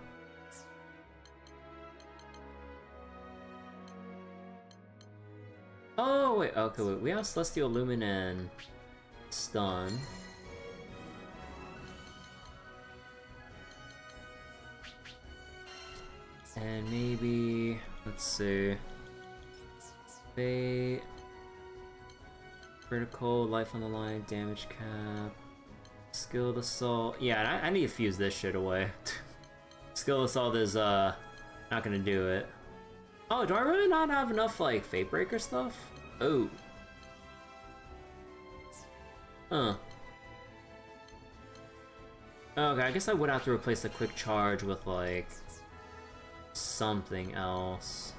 [SPEAKER 1] Oh, wait, okay, wait, we have Celestial Lumen and Stun. And maybe, let's see. Fate. Critical, life on the line, damage cap. Skilled Assault. Yeah, I need to fuse this shit away. Skilled Assault is, not gonna do it. Oh, do I really not have enough, like, Fate Breaker stuff? Oh. Huh. Okay, I guess I would have to replace the quick charge with, like, something else.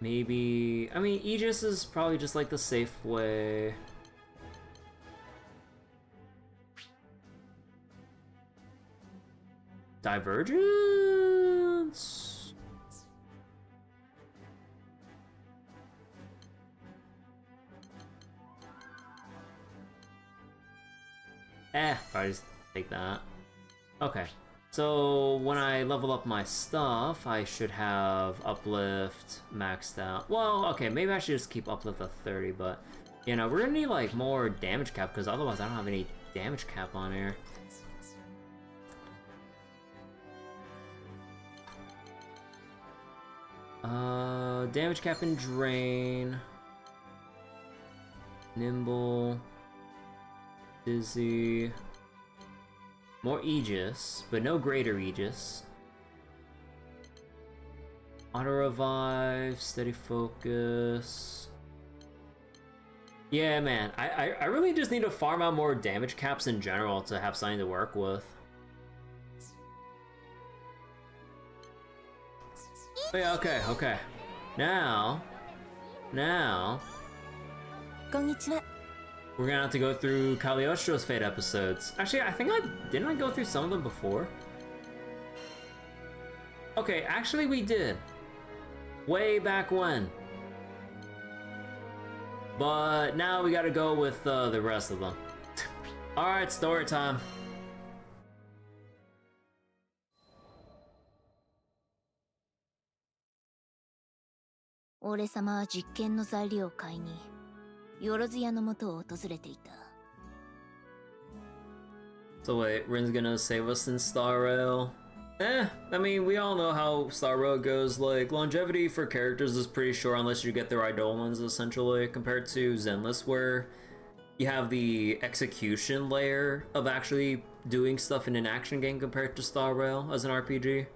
[SPEAKER 1] Maybe... I mean, Aegis is probably just, like, the safe way. Divergence? Probably just take that. Okay. So when I level up my stuff, I should have uplift maxed out. Well, okay, maybe I should just keep uplift at 30, but you know, we're gonna need like more damage cap because otherwise I don't have any damage cap on here. Damage cap and drain. Nimble. Dizzy. More Aegis, but no greater Aegis. Auto revive, steady focus. Yeah, man, I really just need to farm out more damage caps in general to have something to work with. Oh, yeah, okay. Now,
[SPEAKER 2] Konnichiwa.
[SPEAKER 1] we're gonna have to go through Cagliostro's Fate episodes. Actually, I think didn't I go through some of them before? Okay, actually we did. Way back when. But now we gotta go with the rest of them. Alright, story time.
[SPEAKER 2] Ore sama wa jikken no zairyoを買いによろずやの元を訪れていた。
[SPEAKER 1] So wait, Rin's gonna save us in Star Rail? I mean, we all know how Star Rail goes. Like, longevity for characters is pretty short unless you get their Eidolons, essentially, compared to Zenless, where you have the execution layer of actually doing stuff in an action game compared to Star Rail as an RPG.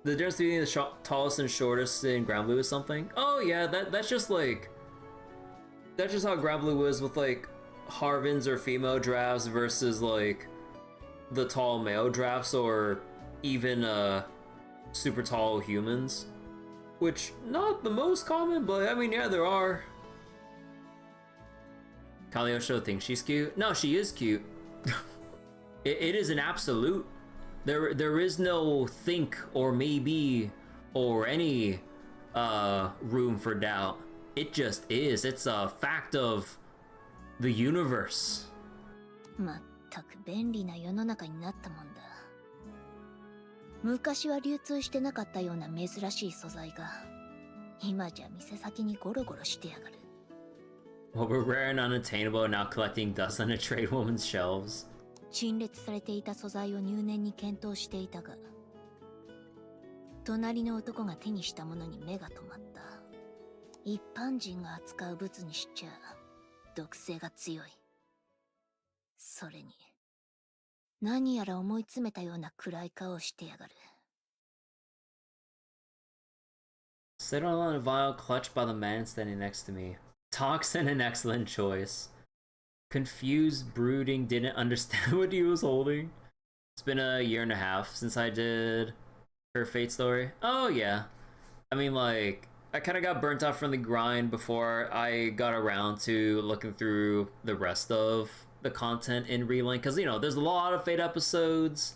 [SPEAKER 1] The difference between the tallest and shortest in Granblue is something. Oh yeah, that's just like... That's just how Granblue is with like Harvins or female drafts versus like the tall male drafts or even super tall humans. Which, not the most common, but I mean, yeah, there are. Cagliostro thinks she's cute. No, she is cute. It is an absolute. There is no think or maybe or any room for doubt. It just is. It's a fact of the universe.
[SPEAKER 2] まったく便利な世の中になったもんだ。昔は流通してなかったような珍しい素材が今じゃ店先にゴロゴロしてやがる。
[SPEAKER 1] What were rare and unattainable now collecting dust on a trade woman's shelves.
[SPEAKER 2] 陳列されていた素材を入念に検討していたが、隣の男が手にしたものに目が止まった。一般人が扱う物にしちゃ毒性が強い。それに何やら思い詰めたような暗い顔をしてやがる。
[SPEAKER 1] Sit on a vial clutched by the man standing next to me. Toxin, an excellent choice. Confused, brooding, didn't understand what he was holding. It's been a year and a half since I did her Fate story. Oh yeah. I mean, like, I kind of got burnt out from the grind before I got around to looking through the rest of the content in Relink. Because, you know, there's a lot of Fate episodes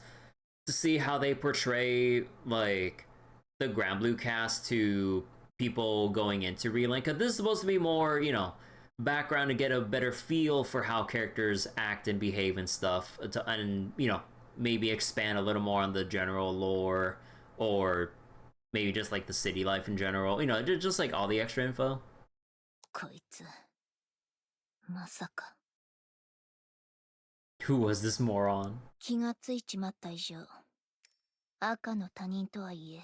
[SPEAKER 1] to see how they portray, like, the Granblue cast to people going into Relink. 'Cause this is supposed to be more, you know, background to get a better feel for how characters act and behave and stuff, and you know, maybe expand a little more on the general lore, or maybe just like the city life in general, you know, just like all the extra info.
[SPEAKER 2] こいつまさか
[SPEAKER 1] Who was this moron?
[SPEAKER 2] 気がついちまった以上赤の他人とはいえ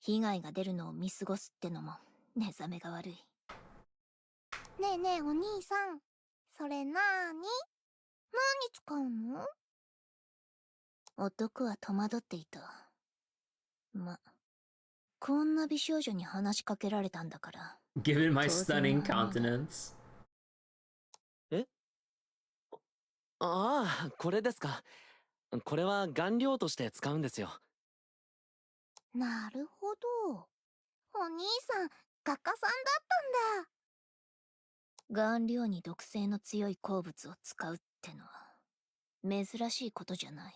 [SPEAKER 2] 被害が出るのを見過ごすってのも寝覚めが悪い。ねえねえお兄さん、それなーに？何に使うの？男は戸惑っていた。ま、こんな美少女に話しかけられたんだから
[SPEAKER 1] Given my stunning countenance.
[SPEAKER 5] えああ、これですか。これは顔料として使うんですよ。
[SPEAKER 2] なるほど。お兄さん、画家さんだったんだ。顔料に毒性の強い鉱物を使うってのは珍しいことじゃない。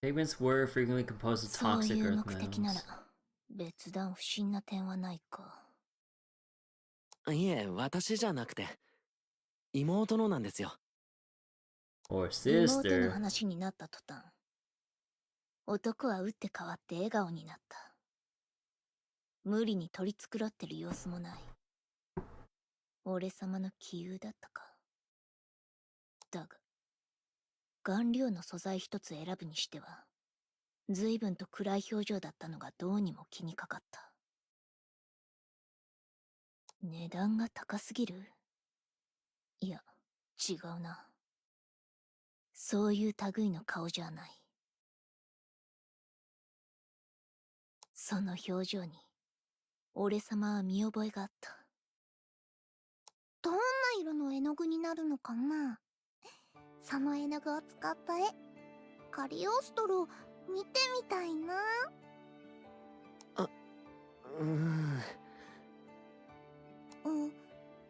[SPEAKER 1] Pigments were frequently composed of
[SPEAKER 2] そう
[SPEAKER 1] toxic
[SPEAKER 2] いう
[SPEAKER 1] earth
[SPEAKER 2] 目的なら
[SPEAKER 1] metals.
[SPEAKER 2] 別段不審な点はないか。
[SPEAKER 5] いえ、私じゃなくて、妹のなんですよ。
[SPEAKER 1] Or
[SPEAKER 2] 妹の
[SPEAKER 1] sister.
[SPEAKER 2] 話になった途端、男は打って変わって笑顔になった。無理に取り繕ってる様子もない。俺様の杞憂だったか。だが、顔料の素材一つ選ぶにしては、随分と暗い表情だったのがどうにも気にかかった。値段が高すぎる？いや、違うな。そういう類の顔じゃない。その表情に、俺様は見覚えがあった。どんな色の絵の具になるのかな？その絵の具を使った絵、カリオストロ見てみたいな。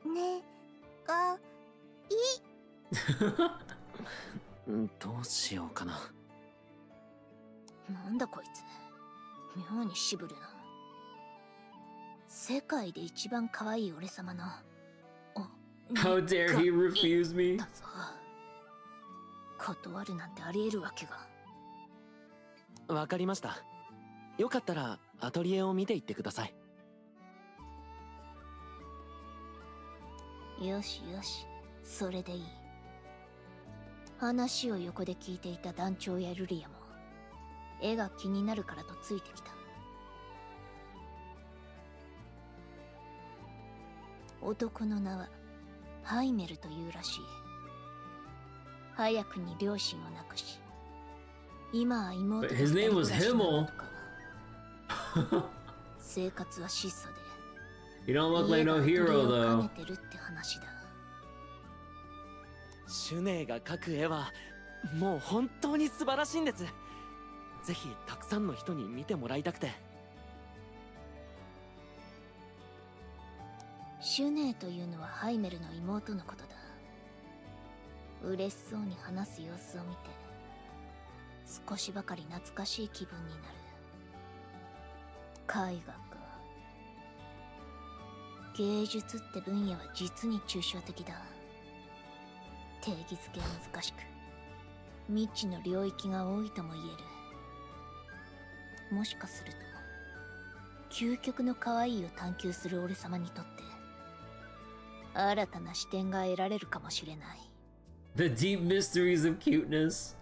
[SPEAKER 2] ねが
[SPEAKER 5] どうしようかな。
[SPEAKER 2] なんだこいつ、妙に渋るな。世界で一番可愛い俺様の
[SPEAKER 1] How dare he refuse me?
[SPEAKER 2] だぞ。断るなんてありえるわけが。
[SPEAKER 5] わかりました。よかったらアトリエを見ていってください。
[SPEAKER 2] よしよし、それでいい。話を横で聞いていた団長やルリアも絵が気になるからとついてきた。男の名はハイメルというらしい。早くに両親を亡くし、今は妹
[SPEAKER 1] But his name was Himmel.
[SPEAKER 2] 生活は質素で
[SPEAKER 1] You don't look like no hero
[SPEAKER 2] 家が
[SPEAKER 1] though.
[SPEAKER 2] 兼ねてるって話だ。
[SPEAKER 5] シュネーが描く絵はもう本当に素晴らしいんです。ぜひたくさんの人に見てもらいたくて。
[SPEAKER 2] シュネーというのはハイメルの妹のことだ。嬉しそうに話す様子を見て少しばかり懐かしい気分になる。絵画か。芸術って分野は実に抽象的だ。定義づけは難しく未知の領域が多いとも言える。もしかすると究極の可愛いを探求する俺様にとって新たな視点が得られるかもしれない。
[SPEAKER 1] The deep mysteries of cuteness.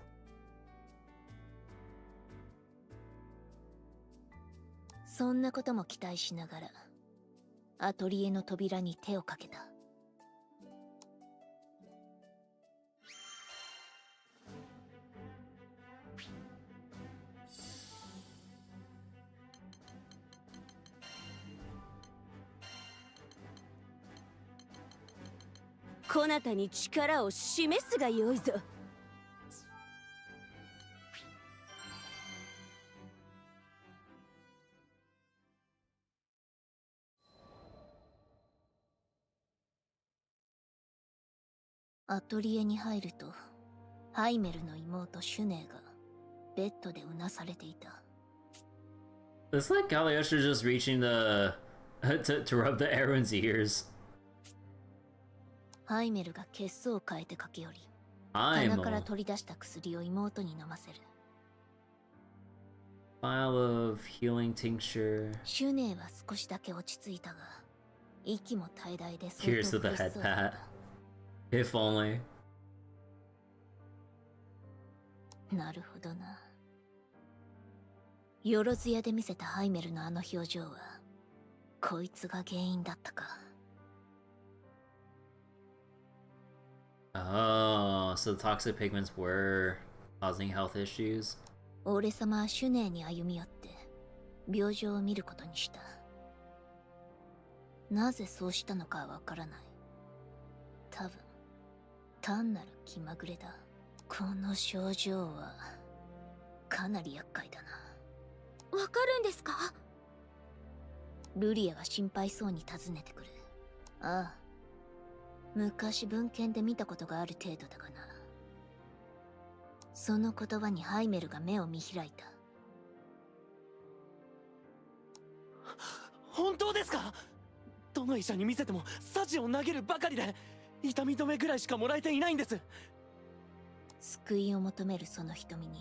[SPEAKER 2] そんなことも期待しながらアトリエの扉に手をかけた。
[SPEAKER 6] こなたに力を示すがよいぞ。
[SPEAKER 2] アトリエに入るとハイメルの妹シュネーがベッドでうなされていた。
[SPEAKER 1] It's like Galeosha just reaching the to rub the Aaron's ears.
[SPEAKER 2] ハイメルが血相を変えて駆け寄り
[SPEAKER 1] I'm
[SPEAKER 2] 棚から
[SPEAKER 1] a
[SPEAKER 2] 取り出した薬を妹に飲ませる。
[SPEAKER 1] vial of healing tincture.
[SPEAKER 2] シュネーは少しだけ落ち着いたが息も怠大で相
[SPEAKER 1] Here's
[SPEAKER 2] 当
[SPEAKER 1] to the
[SPEAKER 2] 苦し
[SPEAKER 1] head
[SPEAKER 2] そうだっ
[SPEAKER 1] pat.
[SPEAKER 2] た。
[SPEAKER 1] If only.
[SPEAKER 2] なるほどな。よろずやで見せたハイメルのあの表情はこいつが原因だったか。
[SPEAKER 1] Oh, so the toxic pigments were causing health issues.
[SPEAKER 2] 俺様はシュネーに歩み寄って病状を見ることにした。
[SPEAKER 6] なぜそうしたのかはわからない。多分単なる気まぐれだ。この症状はかなり厄介だな。
[SPEAKER 2] わかるんですか？
[SPEAKER 6] ルリアが心配そうに尋ねてくる。ああ、昔文献で見たことがある程度だがな。その言葉にハイメルが目を見開いた。
[SPEAKER 5] 本当ですか？どの医者に見せてもサジを投げるばかりで、痛み止めぐらいしかもらえていないんです。
[SPEAKER 6] 救いを求めるその瞳に、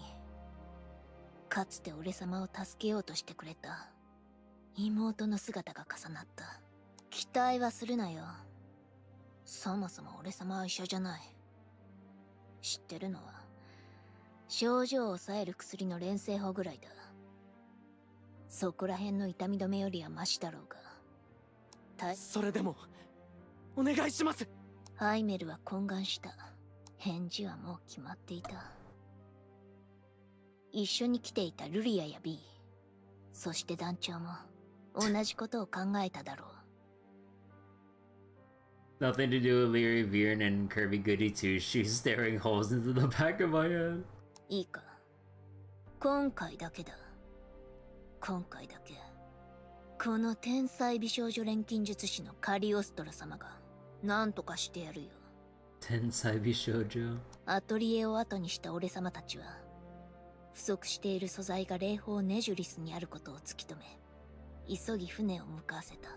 [SPEAKER 6] かつて俺様を助けようとしてくれた妹の姿が重なった。期待はするなよ。そもそも俺様は医者じゃない。知ってるのは症状を抑える薬の連成法ぐらいだ。そこら辺の痛み止めよりはマシだろうが。
[SPEAKER 5] それでもお願いします。
[SPEAKER 6] ハイメルは懇願した。返事はもう決まっていた。一緒に来ていたルリアやビー、そして団長も同じことを考えただろう。
[SPEAKER 1] Nothing to do with Leary, Viren, and Kirby Goody too. She's staring holes into the back of my head.
[SPEAKER 6] いいか、今回だけだ。今回だけこの天才美少女錬金術師のカリオストラ様が何とかしてやるよ。
[SPEAKER 1] 天才美少女。
[SPEAKER 6] アトリエを後にした俺様たちは不足している素材が霊峰ネジュリスにあることを突き止め、急ぎ船を向かわせた。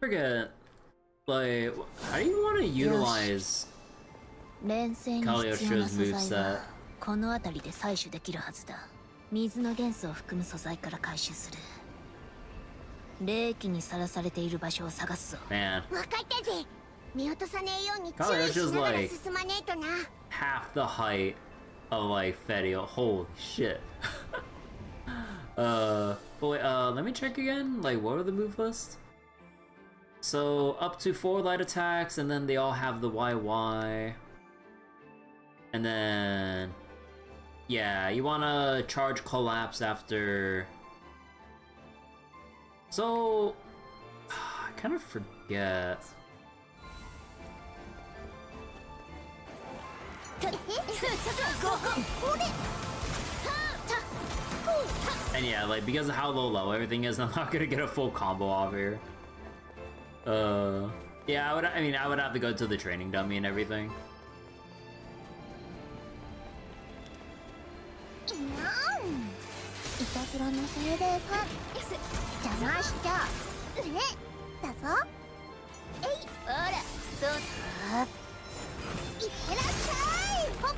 [SPEAKER 1] Forget, like, how do you want to utilize
[SPEAKER 6] 連戦に必要な素材はこの辺りで採取できるはずだ。水の元素を含む素材から回収する。冷気にさらされている場所を探すぞ。
[SPEAKER 1] man?
[SPEAKER 2] わかったぜ。見落とさねえように注
[SPEAKER 1] Kalioshi's
[SPEAKER 2] 意しながら
[SPEAKER 1] like
[SPEAKER 2] 進まねえとな。
[SPEAKER 1] half the height of like Fetio. Holy shit. But wait, let me check again. Like, what are the move lists? So up to 4 light attacks, and then they all have the YY. And then, yeah, you wanna charge collapse after. So I kind of forget. And yeah, like, because of how low everything is, I'm not gonna get a full combo off here. Yeah, I would have to go to the training dummy and everything.
[SPEAKER 2] いたずらの精霊さん邪魔しちゃうねだぞ。えい、ほら、そうだ。いってらっしゃい。ほっ。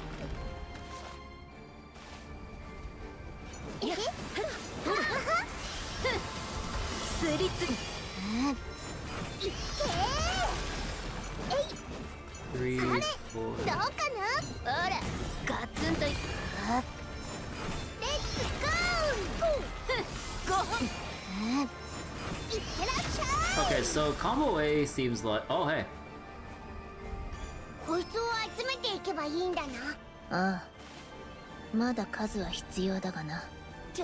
[SPEAKER 2] えっ、
[SPEAKER 6] スリツ。
[SPEAKER 2] いってー。えい、
[SPEAKER 1] 3,
[SPEAKER 2] どう
[SPEAKER 1] 4.
[SPEAKER 2] かな。ほら、ガツンといっ。レッツゴー。ゴー。いってらっしゃい。
[SPEAKER 1] Okay, so combo A seems like. Oh, hey.
[SPEAKER 2] こいつを集めていけばいいんだな。
[SPEAKER 6] ああ、まだ数は必要だがな。
[SPEAKER 2] って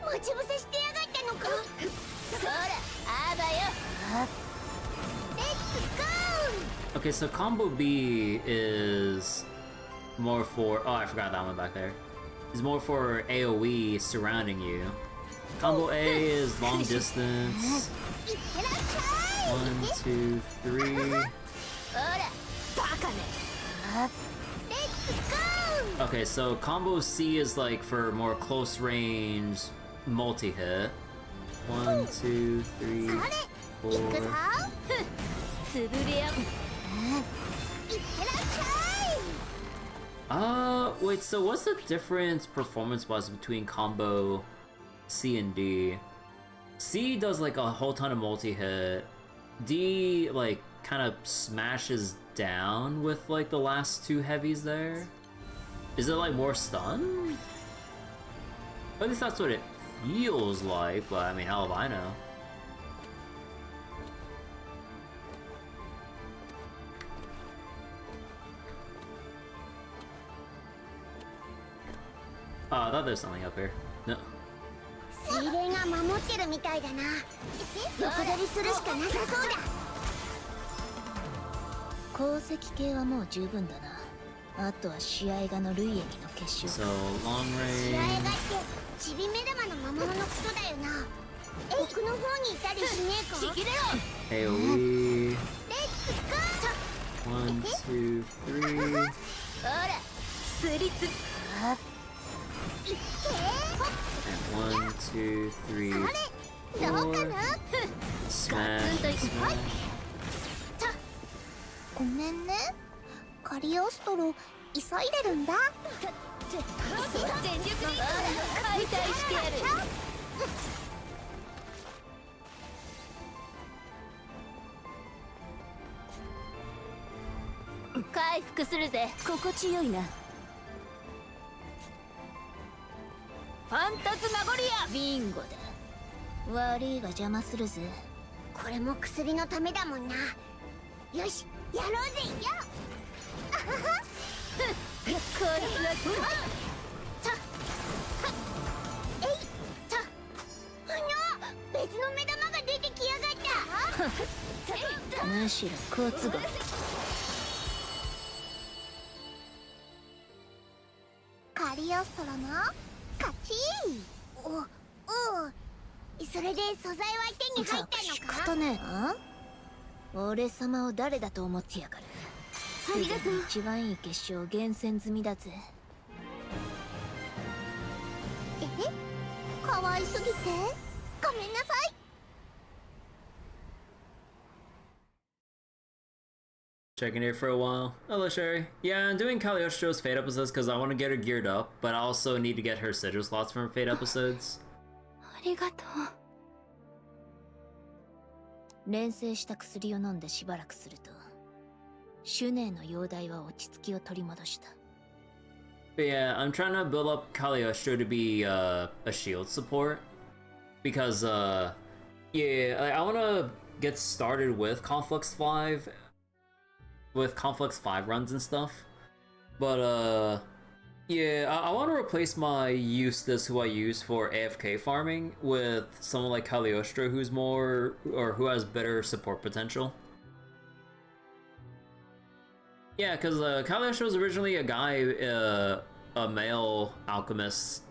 [SPEAKER 2] 待ち伏せしてやがったのか。そら、あばよ。レッツゴー。
[SPEAKER 1] Okay, so combo B is more for. Oh, I forgot that one back there. Is more for AoE surrounding you. Combo A is long distance.
[SPEAKER 2] いってらっしゃい。
[SPEAKER 1] 1, 2, 3.
[SPEAKER 2] ほら、バカね。レッツゴー。
[SPEAKER 1] Okay, so combo C is like for more close range multi hit. 1, 2, 3,
[SPEAKER 2] それ、行くぞ。
[SPEAKER 1] 4.
[SPEAKER 6] 潰れや。
[SPEAKER 2] いってらっしゃい。
[SPEAKER 1] Wait, so what's the difference performance-wise between combo C and D? C does like a whole ton of multi-hit. D like kind of smashes down with like the last 2 heavies there. Is it like more stun? Or at least that's what it feels like, but I mean, hell if I know. Oh, I thought there's something up here. No.
[SPEAKER 2] 精霊が守ってるみたいだな。横取りするしかなさそうだ。
[SPEAKER 6] 鉱石系はもう十分だな。あとは試合画の類液の結晶。
[SPEAKER 1] So long
[SPEAKER 2] 試合
[SPEAKER 1] range.
[SPEAKER 2] がってちび目玉の魔物のことだよな。奥の方にいたりしねえか。ちぎれろ。
[SPEAKER 1] AoE.
[SPEAKER 2] レッツゴー。
[SPEAKER 1] 1, 2, 3.
[SPEAKER 2] ほらスリツ。いっ
[SPEAKER 1] And 1, 2, 3,
[SPEAKER 2] けどうか
[SPEAKER 1] 4.
[SPEAKER 2] な。
[SPEAKER 1] Smash.
[SPEAKER 2] ガツンといく。
[SPEAKER 1] Smash.
[SPEAKER 2] ごめんね。カリオストロ急いでるんだ。全力で解体してやる。回復するぜ。心地よいな。ファンタズマゴリア。
[SPEAKER 6] ビンゴだ。悪いが邪魔するぜ。
[SPEAKER 2] これも薬のためだもんな。よしやろうぜよ。あはは。こいつはたえいた。別の目玉が出てきやがった。
[SPEAKER 6] むしろ好都合。
[SPEAKER 2] カリオストロの勝ち。おそれで素材は手に入った
[SPEAKER 6] 仕
[SPEAKER 2] のか。
[SPEAKER 6] 方ねえな。俺様を誰だと思ってやがる。
[SPEAKER 2] ありがとう。
[SPEAKER 6] すでに一番いい結晶を厳選済みだぜ。
[SPEAKER 2] 可愛すぎてごめんなさい。
[SPEAKER 1] Checking here for a while. Hello, Sherry. Yeah, I'm doing Cagliostro's Fate episodes because I want to get her geared up, but I also need to get her sigil slots from her Fate episodes.
[SPEAKER 2] ありがとう。
[SPEAKER 6] 錬成した薬を飲んでしばらくすると、シュネーの容体は落ち着きを取り戻した。
[SPEAKER 1] But yeah, I'm trying to build up Cagliostro to be a shield support because yeah, I want to get started with Conflux 5 runs and stuff. But yeah, I want to replace my Eustace, who I use for AFK farming, with someone like Cagliostro, who's more, or who has better support potential. Yeah, because Cagliostro was originally a guy, a male alchemist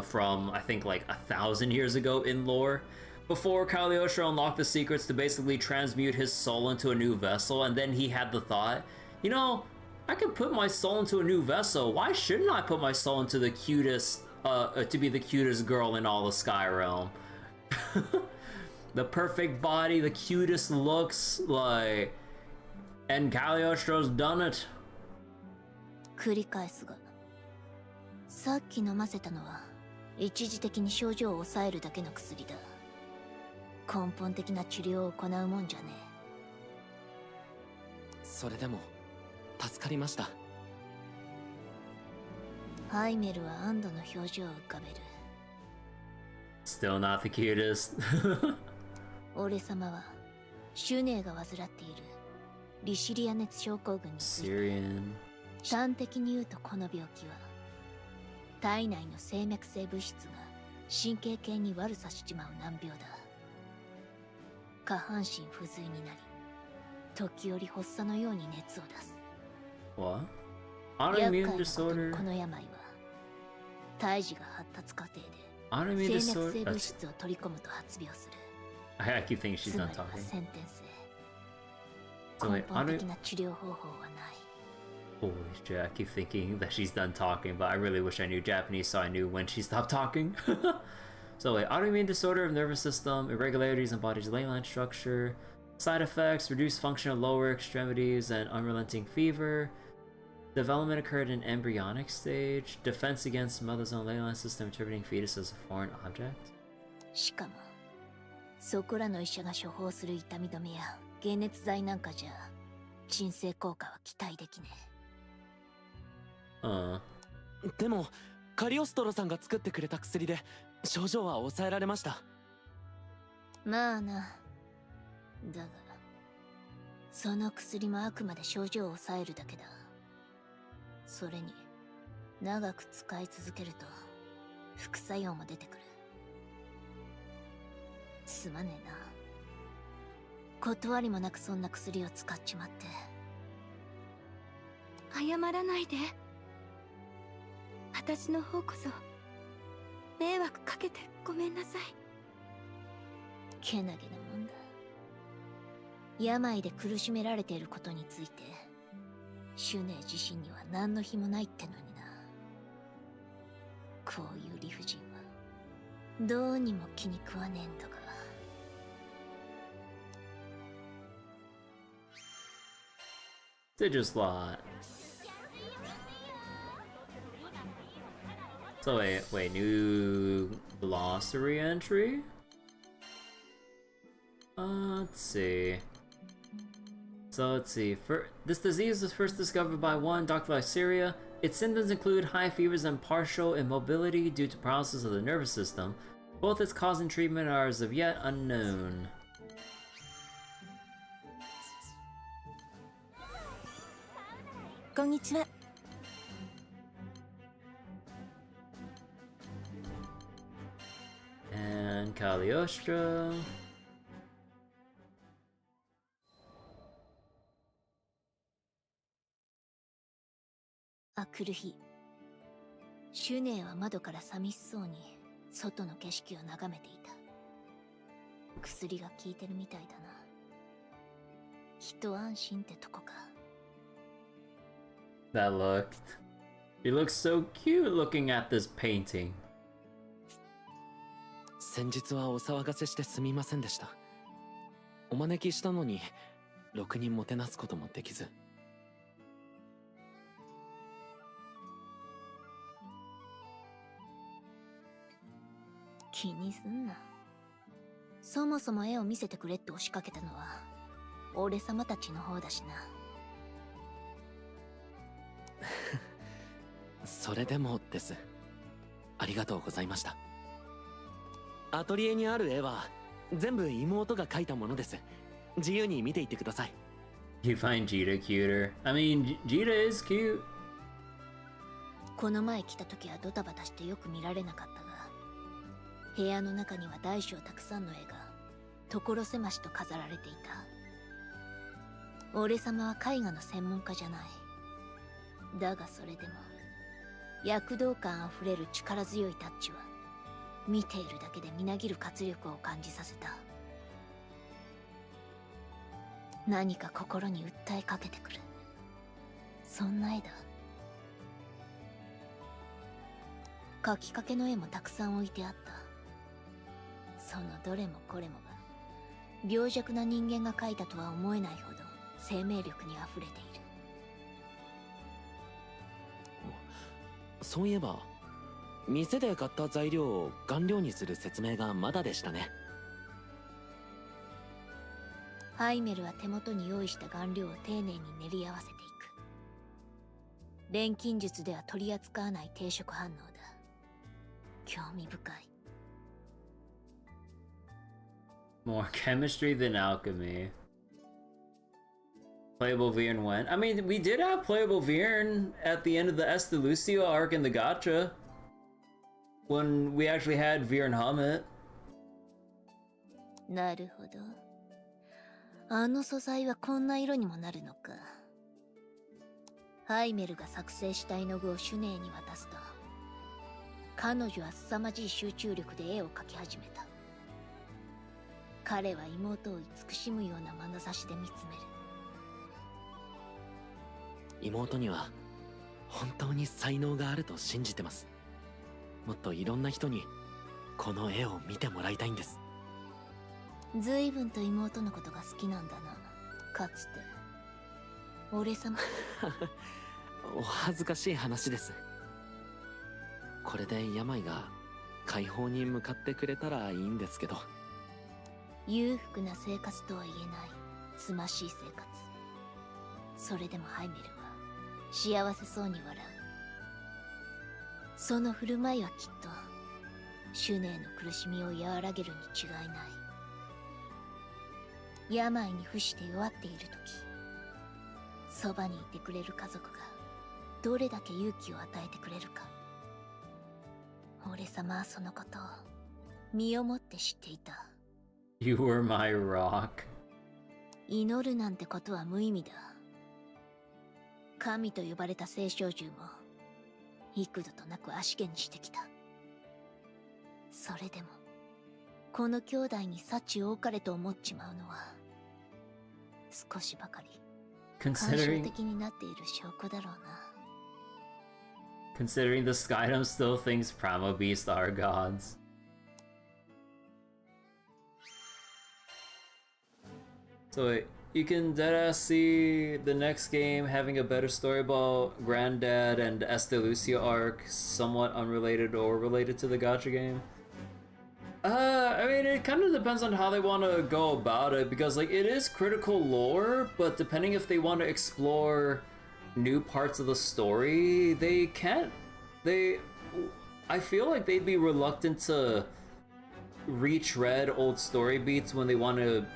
[SPEAKER 1] from, I think, like 1,000 years ago in lore. Before Cagliostro unlocked the secrets to basically transmute his soul into a new vessel, and then he had the thought, you know, I can put my soul into a new vessel. Why shouldn't I put my soul into the cutest, to be the cutest girl in all of Skyrealm? The perfect body, the cutest looks, like... And Cagliostro's done it.
[SPEAKER 6] 繰り返すが、さっき飲ませたのは一時的に症状を抑えるだけの薬だ。根本的な治療を行うもんじゃねえ。
[SPEAKER 5] それでも助かりました。
[SPEAKER 6] ハイメルは安堵の表情を浮かべる。
[SPEAKER 1] Still not the cutest.
[SPEAKER 6] 俺様はシュネーが患っているリシリア熱症候群について、
[SPEAKER 1] Syrian.
[SPEAKER 6] 端的に言うとこの病気は体内の生脈性物質が神経系に悪さしちまう難病だ。下半身不随になり、時折発作のように熱を出す。
[SPEAKER 1] What?
[SPEAKER 6] 厄介
[SPEAKER 1] Autoimmune
[SPEAKER 6] なことに
[SPEAKER 1] disorder?
[SPEAKER 6] この病は胎児が発達過程で
[SPEAKER 1] Autoimmune
[SPEAKER 6] 生脈性
[SPEAKER 1] disorder?
[SPEAKER 6] 物質を取り込むと発病する。
[SPEAKER 1] I keep thinking she's
[SPEAKER 6] つま
[SPEAKER 1] done
[SPEAKER 6] りは
[SPEAKER 1] talking.
[SPEAKER 6] 先天性。
[SPEAKER 1] So
[SPEAKER 6] 根
[SPEAKER 1] wait,
[SPEAKER 6] 本的な治療方法はない。
[SPEAKER 1] Holy shit, I keep thinking that she's done talking, but I really wish I knew Japanese so I knew when she stopped talking. So wait, autoimmune disorder of nervous system, irregularities in body's ley line structure, side effects, reduced function of lower extremities, and unrelenting fever. Development occurred in embryonic stage. Defense against mother's own ley line system, interpreting fetus as a foreign object.
[SPEAKER 6] しかもそこらの医者が処方する痛み止めや解熱剤なんかじゃ鎮静効果は期待できね
[SPEAKER 5] でもカリオストロさんが作ってくれた薬で症状は抑えられました。
[SPEAKER 6] え。まあな。だがその薬もあくまで症状を抑えるだけだ。それに長く使い続けると副作用も出てくる。すまねえな。断りもなくそんな薬を使っちまって。
[SPEAKER 2] 謝らないで。私の方こそ迷惑かけてごめんなさい。
[SPEAKER 6] けなげなもんだ。病で苦しめられていることについてシュネ自身には何の非もないってのにな。こういう理不尽はどうにも気に食わねえんだが。
[SPEAKER 1] Digislot. So wait, new glossary entry? Let's see. So let's see. This disease was first discovered by one Dr. Lyceria. Its symptoms include high fevers and partial immobility due to paralysis of the nervous system. Both its cause and treatment are as of yet unknown.
[SPEAKER 2] Konnichiwa.
[SPEAKER 1] And Cagliostro.
[SPEAKER 6] あくる日、シュネーは窓から寂しそうに外の景色を眺めていた。薬が効いてるみたいだな。一安心ってとこか。
[SPEAKER 1] That look. He looks so cute looking at this painting.
[SPEAKER 5] 先日はお騒がせしてすみませんでした。お招きしたのにろくにもてなすこともできず。
[SPEAKER 6] 気にすんな。そもそも絵を見せてくれって押しかけたのは俺様たちの方だしな。
[SPEAKER 5] それでもです。ありがとうございました。アトリエにある絵は全部妹が描いたものです。自由に見ていってください。
[SPEAKER 1] You find Jita cuter? I mean, Jita is cute.
[SPEAKER 6] この前来た時はドタバタしてよく見られなかったが、部屋の中には大小たくさんの絵が所狭しと飾られていた。俺様は絵画の専門家じゃない。だがそれでも躍動感あふれる力強いタッチは見ているだけでみなぎる活力を感じさせた。何か心に訴えかけてくる、そんな絵だ。描きかけの絵もたくさん置いてあった。そのどれもこれもが病弱な人間が描いたとは思えないほど生命力にあふれている。
[SPEAKER 5] そういえば店で買った材料を顔料にする説明がまだでしたね。
[SPEAKER 6] ハイメルは手元に用意した顔料を丁寧に練り合わせていく。錬金術では取り扱わない定食反応だ。興味深い。
[SPEAKER 1] More chemistry than alchemy. Playable Viren when? I mean, we did have playable Viren at the end of the Estelucio arc in the gacha. When we actually had Viren Helmet.
[SPEAKER 6] なるほど。あの素材はこんな色にもなるのか。ハイメルが作成した絵の具をシュネーに渡すと、彼女は凄まじい集中力で絵を描き始めた。彼は妹を慈しむような眼差しで見つめる。
[SPEAKER 5] 妹には本当に才能があると信じてます。もっといろんな人にこの絵を見てもらいたいんです。
[SPEAKER 6] 随分と妹のことが好きなんだな、かつて。俺様。
[SPEAKER 5] お恥ずかしい話です。これで病が解放に向かってくれたらいいんですけど。
[SPEAKER 6] 裕福な生活とは言えないつましい生活。それでもハイメルは幸せそうに笑う。その振る舞いはきっとシュネーの苦しみを和らげるに違いない。病に伏して弱っている時、そばにいてくれる家族がどれだけ勇気を与えてくれるか。俺様はそのことを身をもって知っていた。
[SPEAKER 1] You were my rock.
[SPEAKER 6] 祈るなんてことは無意味だ。神と呼ばれた聖少獣も幾度となく足毛にしてきた。それでもこの兄弟に幸多かれと思っちまうのは少しばかり感傷
[SPEAKER 1] Considering
[SPEAKER 6] 的になっている証拠だろうな。
[SPEAKER 1] considering the Skydom still thinks Primal Beasts are gods. So wait, you can deadass see the next game having a better story about Granddad and Este Lucia arc, somewhat unrelated or related to the gacha game? I mean, it kind of depends on how they want to go about it, because like it is critical lore, but depending if they want to explore new parts of the story, they can't. I feel like they'd be reluctant to retread old story beats when they want to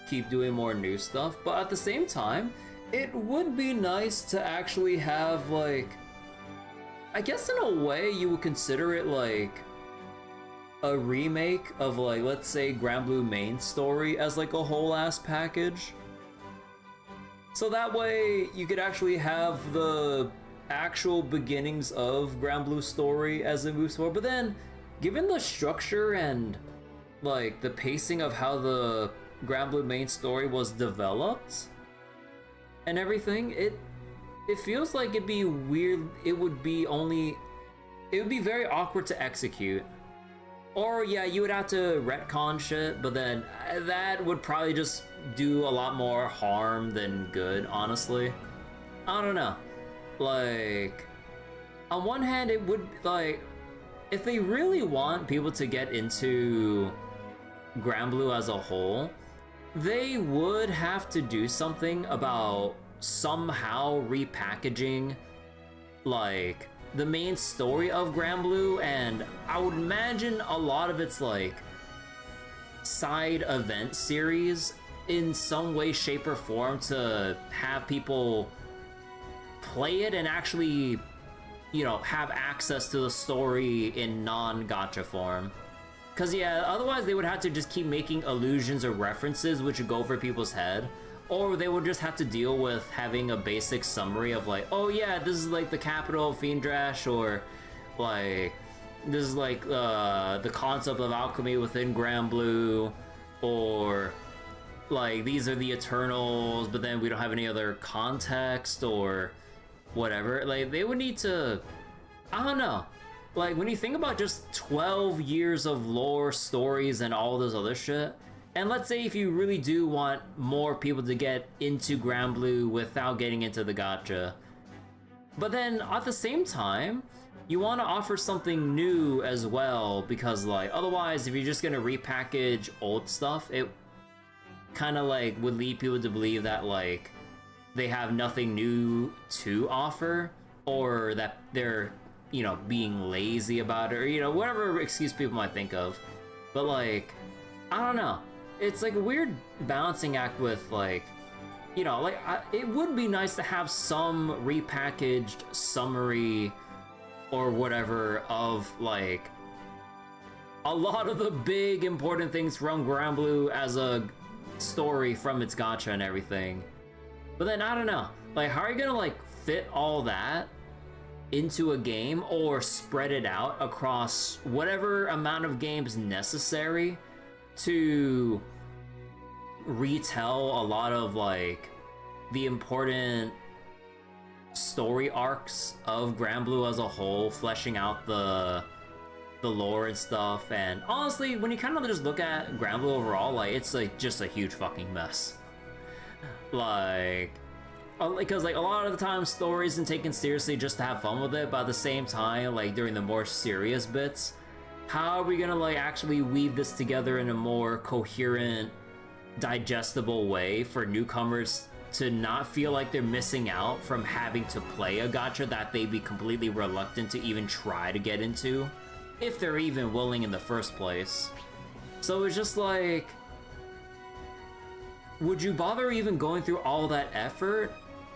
[SPEAKER 1] keep doing more new stuff, but at the same time, it would be nice to actually have, like, I guess in a way you would consider it like a remake of, like, let's say Granblue main story as like a whole ass package. So that way you could actually have the actual beginnings of Granblue's story as it moves forward, but then given the structure and like the pacing of how the Granblue main story was developed and everything, it feels like it'd be weird. It would be very awkward to execute. Or yeah, you would have to retcon shit, but then that would probably just do a lot more harm than good, honestly. I don't know. Like, on one hand, it would, like, if they really want people to get into Granblue as a whole, they would have to do something about somehow repackaging, like, the main story of Granblue, and I would imagine a lot of its, like, side event series in some way, shape, or form to have people play it and actually, you know, have access to the story in non-gacha form. Cause yeah, otherwise they would have to just keep making allusions or references which would go over people's head, or they would just have to deal with having a basic summary of like, oh yeah, this is like the capital of Fiendrash, or like this is like the concept of alchemy within Granblue, or like these are the Eternals, but then we don't have any other context or whatever. Like they would need to, I don't know. Like, when you think about just 12 years of lore, stories, and all this other shit, and let's say if you really do want more people to get into Granblue without getting into the gacha, but then at the same time, you want to offer something new as well, because, like, otherwise, if you're just gonna repackage old stuff, it kind of, like, would lead people to believe that, like, they have nothing new to offer, or that they're, you know, being lazy about it, or, you know, whatever excuse people might think of. But, like, I don't know. It's like a weird balancing act with, like, you know, like, it would be nice to have some repackaged summary or whatever of, like, a lot of the big important things from Granblue as a story from its gacha and everything. But then, I don't know. Like, how are you gonna, like, fit all that into a game, or spread it out across whatever amount of games necessary to retell a lot of, like, the important story arcs of Granblue as a whole, fleshing out the lore and stuff. And honestly, when you kind of just look at Granblue overall, like, it's like just a huge fucking mess. Like, because like a lot of the time stories isn't taken seriously just to have fun with it, but at the same time, like during the more serious bits, how are we gonna like actually weave this together in a more coherent, digestible way for newcomers to not feel like they're missing out from having to play a gacha that they'd be completely reluctant to even try to get into, if they're even willing in the first place. So it's just like, would you bother even going through all that effort,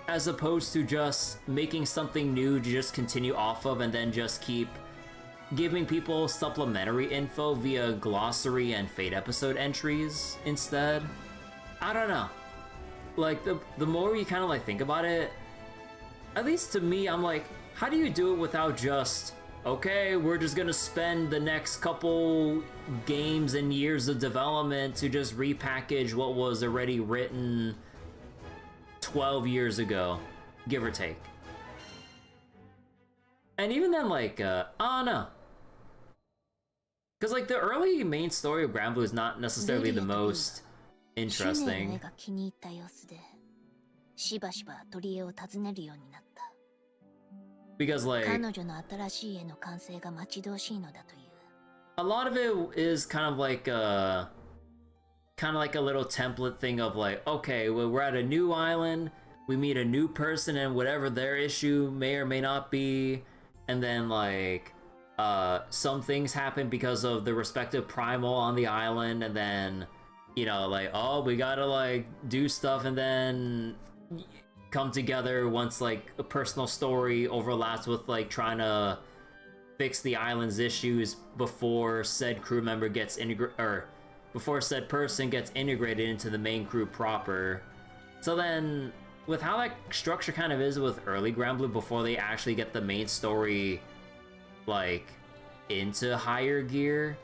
[SPEAKER 1] as opposed to just making something new to just continue off of and then just keep giving people supplementary info via glossary and fate episode entries instead. I don't know. Like, the more you kind of like think about it, at least to me, I'm like, how do you do it without just, okay, we're just gonna spend the next couple games and years of development to just repackage what was already written 12 years ago, give or take. And even then, like, I don't know. Because, like, the early main story of Granblue is not necessarily the most interesting. Because, like, a lot of it is kind of like a little template thing of like, okay, well, we're at a new island, we meet a new person and whatever their issue may or may not be, and then like some things happen because of the respective primal on the island, and then, you know, like, oh, we gotta like do stuff and then come together once like a personal story overlaps with like trying to fix the island's issues before said crew member gets before said person gets integrated into the main crew proper. So then, with how that structure kind of is with early Granblue before they actually get the main story like into higher gear,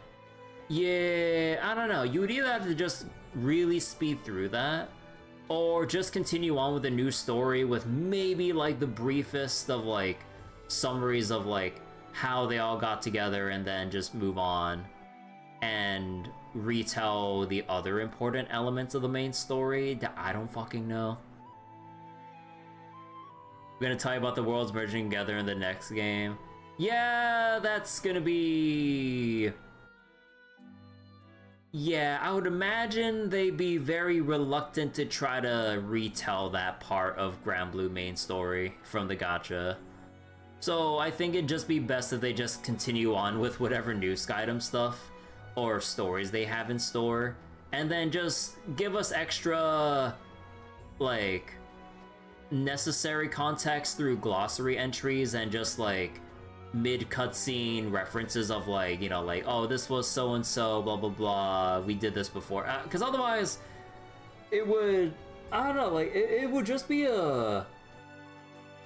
[SPEAKER 1] yeah, I don't know, you would either have to just really speed through that, or just continue on with a new story with maybe like the briefest of like summaries of like how they all got together, and then just move on and retell the other important elements of the main story that I don't fucking know. I'm gonna tell you about the worlds merging together in the next game. Yeah, that's gonna be... yeah, I would imagine they'd be very reluctant to try to retell that part of Granblue main story from the gacha. So I think it'd just be best if they just continue on with whatever new Skydom stuff or stories they have in store, and then just give us extra, like, necessary context through glossary entries and just like mid-cutscene references of like, you know, like, oh, this was so-and-so, blah blah blah, we did this before. Because otherwise, it would, I don't know, like, it would just be a...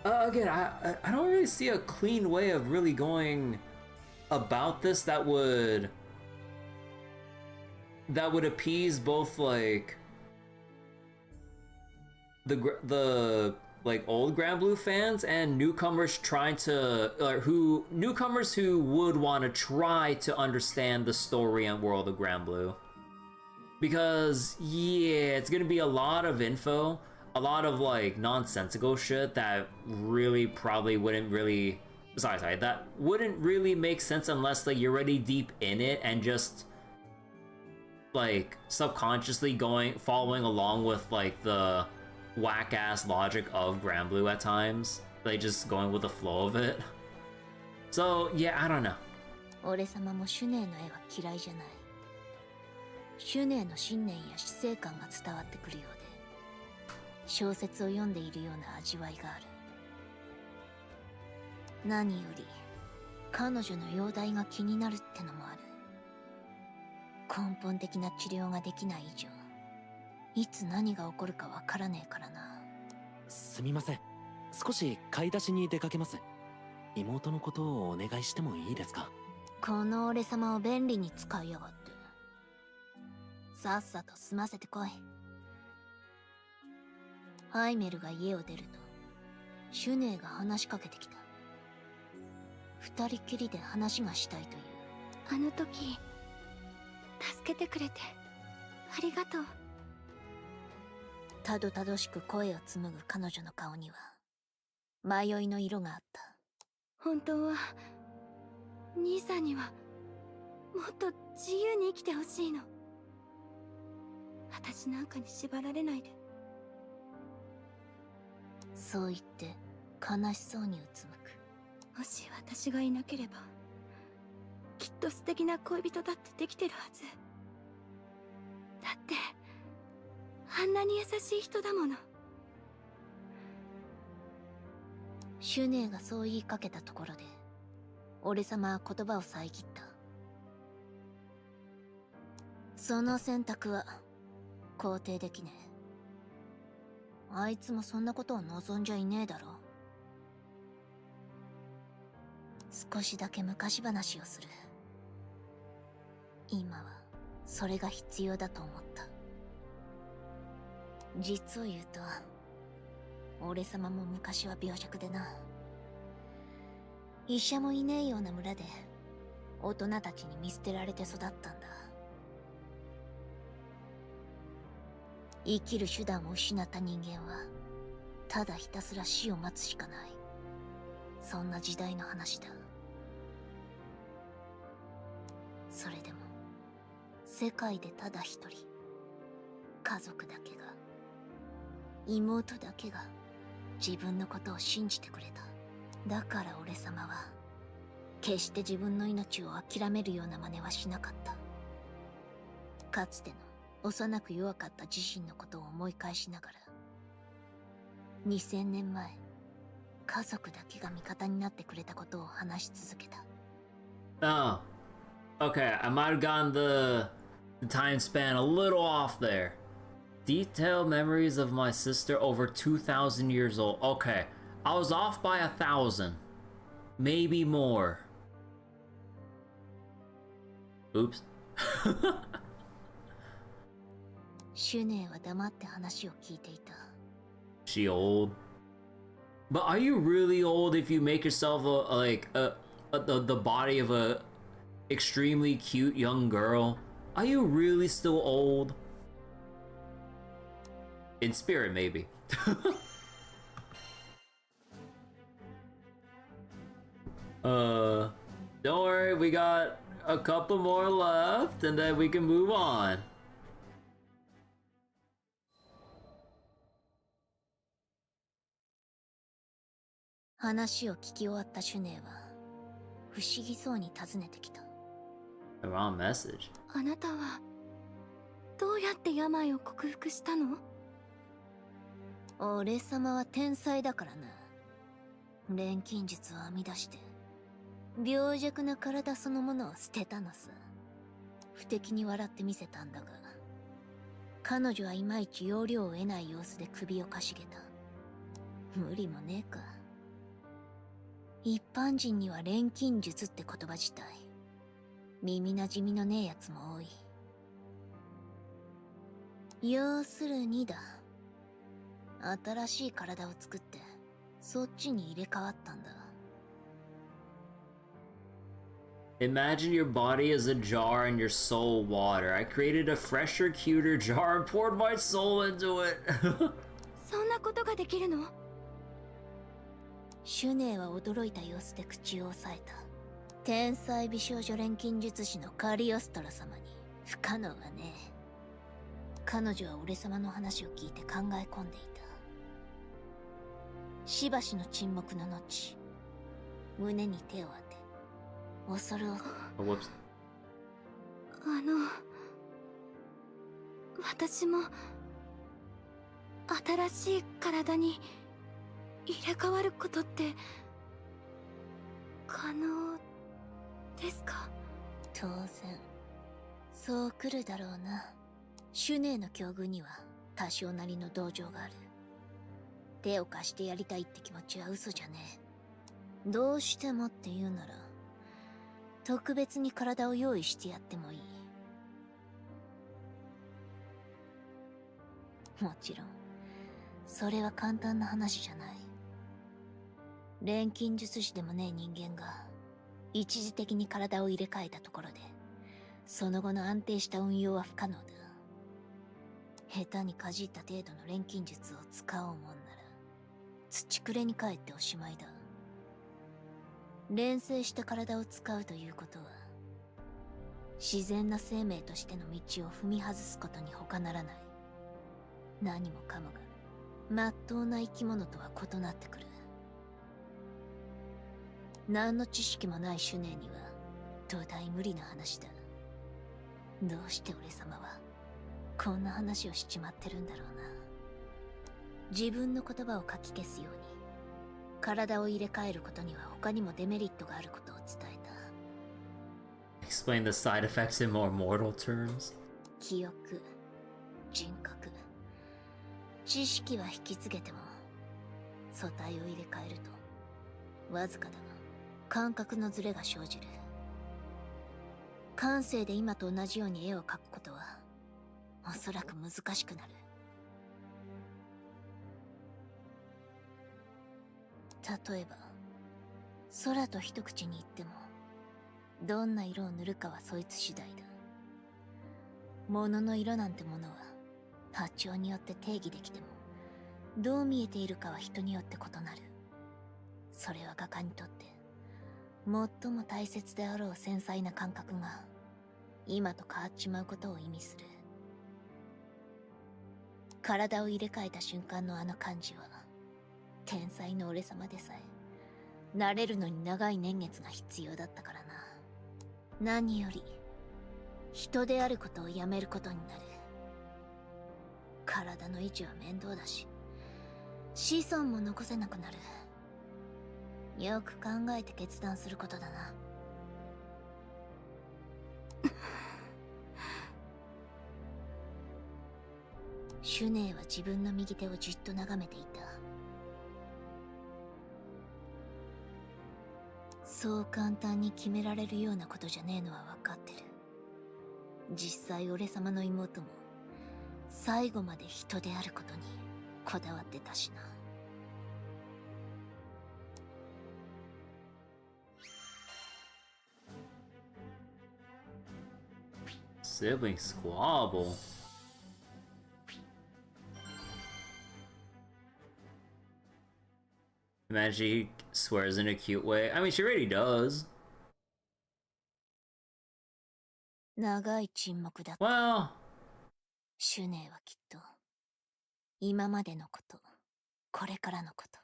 [SPEAKER 1] again, I don't really see a clean way of really going about this that would appease both like the like old Granblue fans and newcomers trying to newcomers who would want to try to understand the story and world of Granblue. Because yeah, it's gonna be a lot of info, a lot of like nonsensical shit that really probably wouldn't really that wouldn't really make sense unless like you're already deep in it and just like subconsciously following along with like the whack ass logic of Granblue at times, like just going with the flow of it. So yeah, I don't know.
[SPEAKER 6] 俺様もシュネの絵は嫌いじゃない。シュネの信念や死生観が伝わってくるようで、小説を読んでいるような味わいがある。何より彼女の容体が気になるってのもある。根本的な治療ができない以上、いつ何が起こるかわからねえからな。
[SPEAKER 5] すみません、少し買い出しに出かけます。妹のことをお願いしてもいいですか？
[SPEAKER 6] この俺様を便利に使いやがって。さっさと済ませてこい。ハイメルが家を出ると、シュネーが話しかけてきた。二人きりで話がしたいという。
[SPEAKER 2] あの時助けてくれてありがとう。
[SPEAKER 6] たどたどしく声を紡ぐ彼女の顔には迷いの色があった。
[SPEAKER 2] 本当は兄さんにはもっと自由に生きてほしいの。私なんかに縛られないで。
[SPEAKER 6] そう言って悲しそうにうつむく。
[SPEAKER 2] もし私がいなければきっと素敵な恋人だってできてるはず。だってあんなに優しい人だもの。
[SPEAKER 6] シュネーがそう言いかけたところで、俺様は言葉を遮った。その選択は肯定できねえ。あいつもそんなことを望んじゃいねえだろ。少しだけ昔話をする。今はそれが必要だと思った。実を言うと、俺様も昔は病弱でな。医者もいねえような村で大人たちに見捨てられて育ったんだ。生きる手段を失った人間はただひたすら死を待つしかない。そんな時代の話だ。それでも世界でただ一人、家族だけが、妹だけが自分のことを信じてくれた。だから俺様は決して自分の命を諦めるような真似はしなかった。かつての幼く弱かった自身のことを思い返しながら、2000年前家族だけが味方になってくれたことを話し続けた。
[SPEAKER 1] Oh, okay. I might have gotten the time span a little off there. Detailed memories of my sister over 2,000 years old. Okay, I was off by 1,000, maybe more. Oops.
[SPEAKER 6] シュネは黙って話を聞いていた。
[SPEAKER 1] She old? But are you really old if you make yourself the body of a extremely cute young girl? Are you really still old? In spirit, maybe. Don't worry, we got a couple more left, and then we can move on.
[SPEAKER 6] 話を聞き終わったシュネは不思議そうに尋ねてきた。
[SPEAKER 1] The wrong message.
[SPEAKER 2] あなたはどうやって病を克服したの？
[SPEAKER 6] 俺様は天才だからな。錬金術を編み出して病弱な体そのものを捨てたのさ。不敵に笑ってみせたんだが、彼女はいまいち要領を得ない様子で首をかしげた。無理もねえか。一般人には錬金術って言葉自体耳なじみのねえやつも多い。要するにだ、新しい体を作ってそっちに入れ替わったんだ。
[SPEAKER 1] Imagine your body as a jar and your soul water. I created a fresher, cuter jar and poured my soul into it.
[SPEAKER 2] そんなことができるの？
[SPEAKER 6] シュネは驚いた様子で口を押さえた。天才美少女錬金術師のカリオストロ様に不可能はねえ。彼女は俺様の話を聞いて考え込んでいた。しばしの沈黙の後、胸に手を当て恐る恐る
[SPEAKER 1] Oh, whoops.
[SPEAKER 2] 私も新しい体に入れ替わることって可能ですか？
[SPEAKER 6] 当然そう来るだろうな。シュネーの境遇には多少なりの同情がある。手を貸してやりたいって気持ちは嘘じゃねえ。どうしてもって言うなら特別に体を用意してやってもいい。もちろんそれは簡単な話じゃない。錬金術師でもねえ人間が一時的に体を入れ替えたところでその後の安定した運用は不可能だ。下手にかじった程度の錬金術を使おうもんなら土くれに帰っておしまいだ。錬成した体を使うということは自然な生命としての道を踏み外すことに他ならない。何もかもが真っ当な生き物とは異なってくる。何の知識もないシュネーには到底無理な話だ。どうして俺様はこんな話をしちまってるんだろうな。自分の言葉をかき消すように体を入れ替えることには他にもデメリットがあることを伝え
[SPEAKER 1] Explain the side effects in more mortal terms.
[SPEAKER 6] 記憶、人格、知識は引き継げても素体を入れ替えるとわずかだが感覚のズレが生じる。感性で今と同じように絵を描くことはおそらく難しくなる。例えば空と一口に言ってもどんな色を塗るかはそいつ次第だ。物の色なんてものは波長によって定義できてもどう見えているかは人によって異なる。それは画家にとって最も大切であろう繊細な感覚が今と変わっちまうことを意味する。体を入れ替えた瞬間のあの感じは天才の俺様でさえ慣れるのに長い年月が必要だったからな。何より人であることをやめることになる。体の維持は面倒だし子孫も残せなくなる。よく考えて決断することだな。シュネーは自分の右手をじっと眺めていた。そう簡単に決められるようなことじゃねえのは分かってる。実際俺様の妹も最後まで人であることにこだわってたしな。
[SPEAKER 1] Sibling squabble. Imagine she swears in a cute way. I mean, she already does.
[SPEAKER 6] 長い沈黙だった。
[SPEAKER 1] Well,
[SPEAKER 6] シュネーはきっと今までのこと、これからのこと、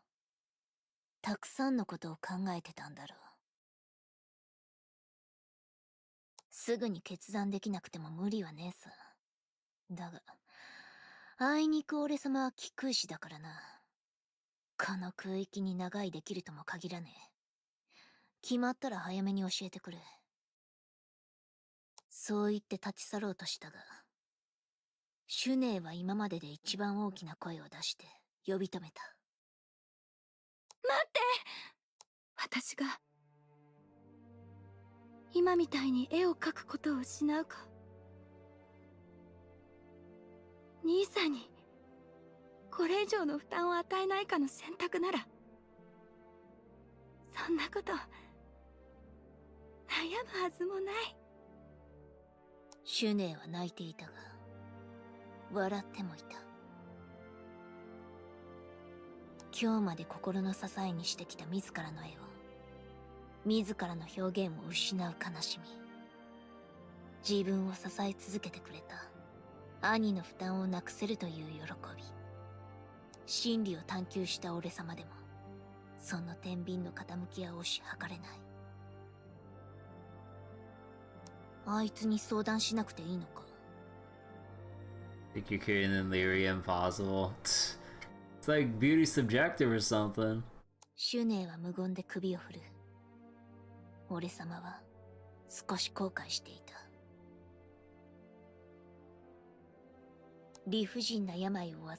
[SPEAKER 6] たくさんのことを考えてたんだろう。すぐに決断できなくても無理はねえさ。だがあいにく俺様は気空師だからな。この空域に長居できるとも限らねえ。決まったら早めに教えてくれ。そう言って立ち去ろうとしたが、シュネーは今までで一番大きな声を出して呼び止めた。
[SPEAKER 2] 待って、私が今みたいに絵を描くことを失うか、兄さんにこれ以上の負担を与えないかの選択なら、そんなこと悩むはずもない。
[SPEAKER 6] シュネーは泣いていたが笑ってもいた。今日まで心の支えにしてきた自らの絵を、自らの表現を失う悲しみ、自分を支え続けてくれた兄の負担をなくせるという喜び、真理を探求した俺様でもその天秤の傾きは推し量れない。あいつに相談しなくていいのか。
[SPEAKER 1] think you're carrying an Leary impossible. It's like beauty subjective or something.
[SPEAKER 6] シュネーは無言で首を振る。俺様は少し後悔していた。理不尽な病を患い、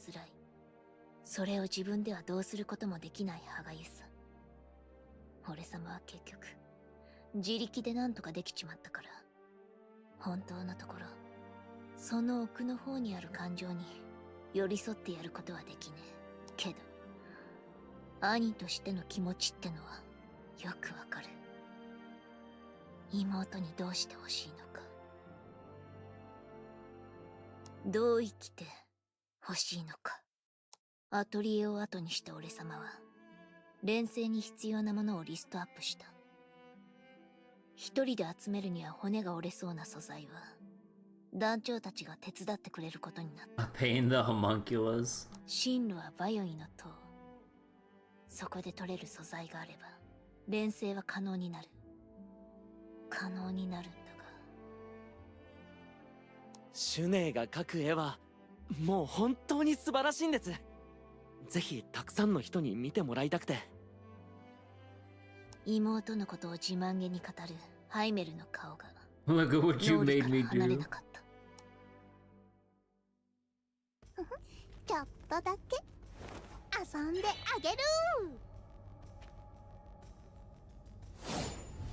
[SPEAKER 6] それを自分ではどうすることもできない歯がゆさ。俺様は結局自力で何とかできちまったから、本当のところその奥の方にある感情に寄り添ってやることはできねえけど、兄としての気持ちってのはよくわかる。妹にどうしてほしいのか、どう生きてほしいのか。アトリエを後にした俺様は錬成に必要なものをリストアップした。一人で集めるには骨が折れそうな素材は団長たちが手伝ってくれることになった。
[SPEAKER 1] Pain the homunculus.
[SPEAKER 6] 進路はバヨイの塔。そこで取れる素材があれば錬成は可能になる。可能になるんだが、
[SPEAKER 5] シュネーが描く絵はもう本当に素晴らしいんです。ぜひたくさんの人に見てもらいたくて。
[SPEAKER 6] 妹のことを自慢げに語るハイメルの顔が
[SPEAKER 1] Look at what you
[SPEAKER 6] 脳裏
[SPEAKER 1] made
[SPEAKER 6] から
[SPEAKER 1] me
[SPEAKER 6] 離れ
[SPEAKER 1] do.
[SPEAKER 6] なかった。
[SPEAKER 2] ちょっとだけ遊んであげる。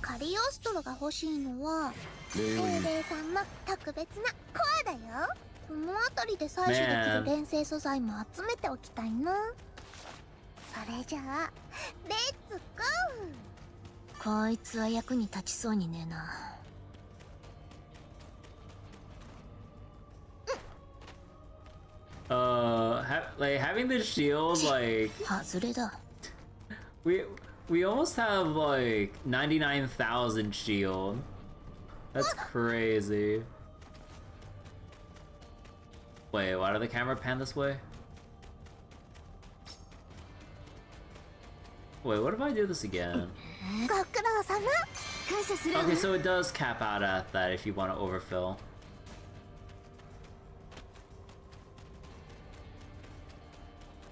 [SPEAKER 2] カリオストロが欲しいのは精霊さんの特別なコアだよ。この辺りで採取できる錬成素材も集めておきたいな。それじゃあレッツゴー。
[SPEAKER 6] こいつは役に立ちそうにねえな。
[SPEAKER 1] Like having the shield, like
[SPEAKER 6] 外れだ。
[SPEAKER 1] we almost have like 99,000 shield. That's crazy. Wait, why did the camera pan this way? Wait, what if I do this again?
[SPEAKER 2] ご苦労様。感謝するわ。
[SPEAKER 1] Okay, so it does cap out at that if you want to overfill.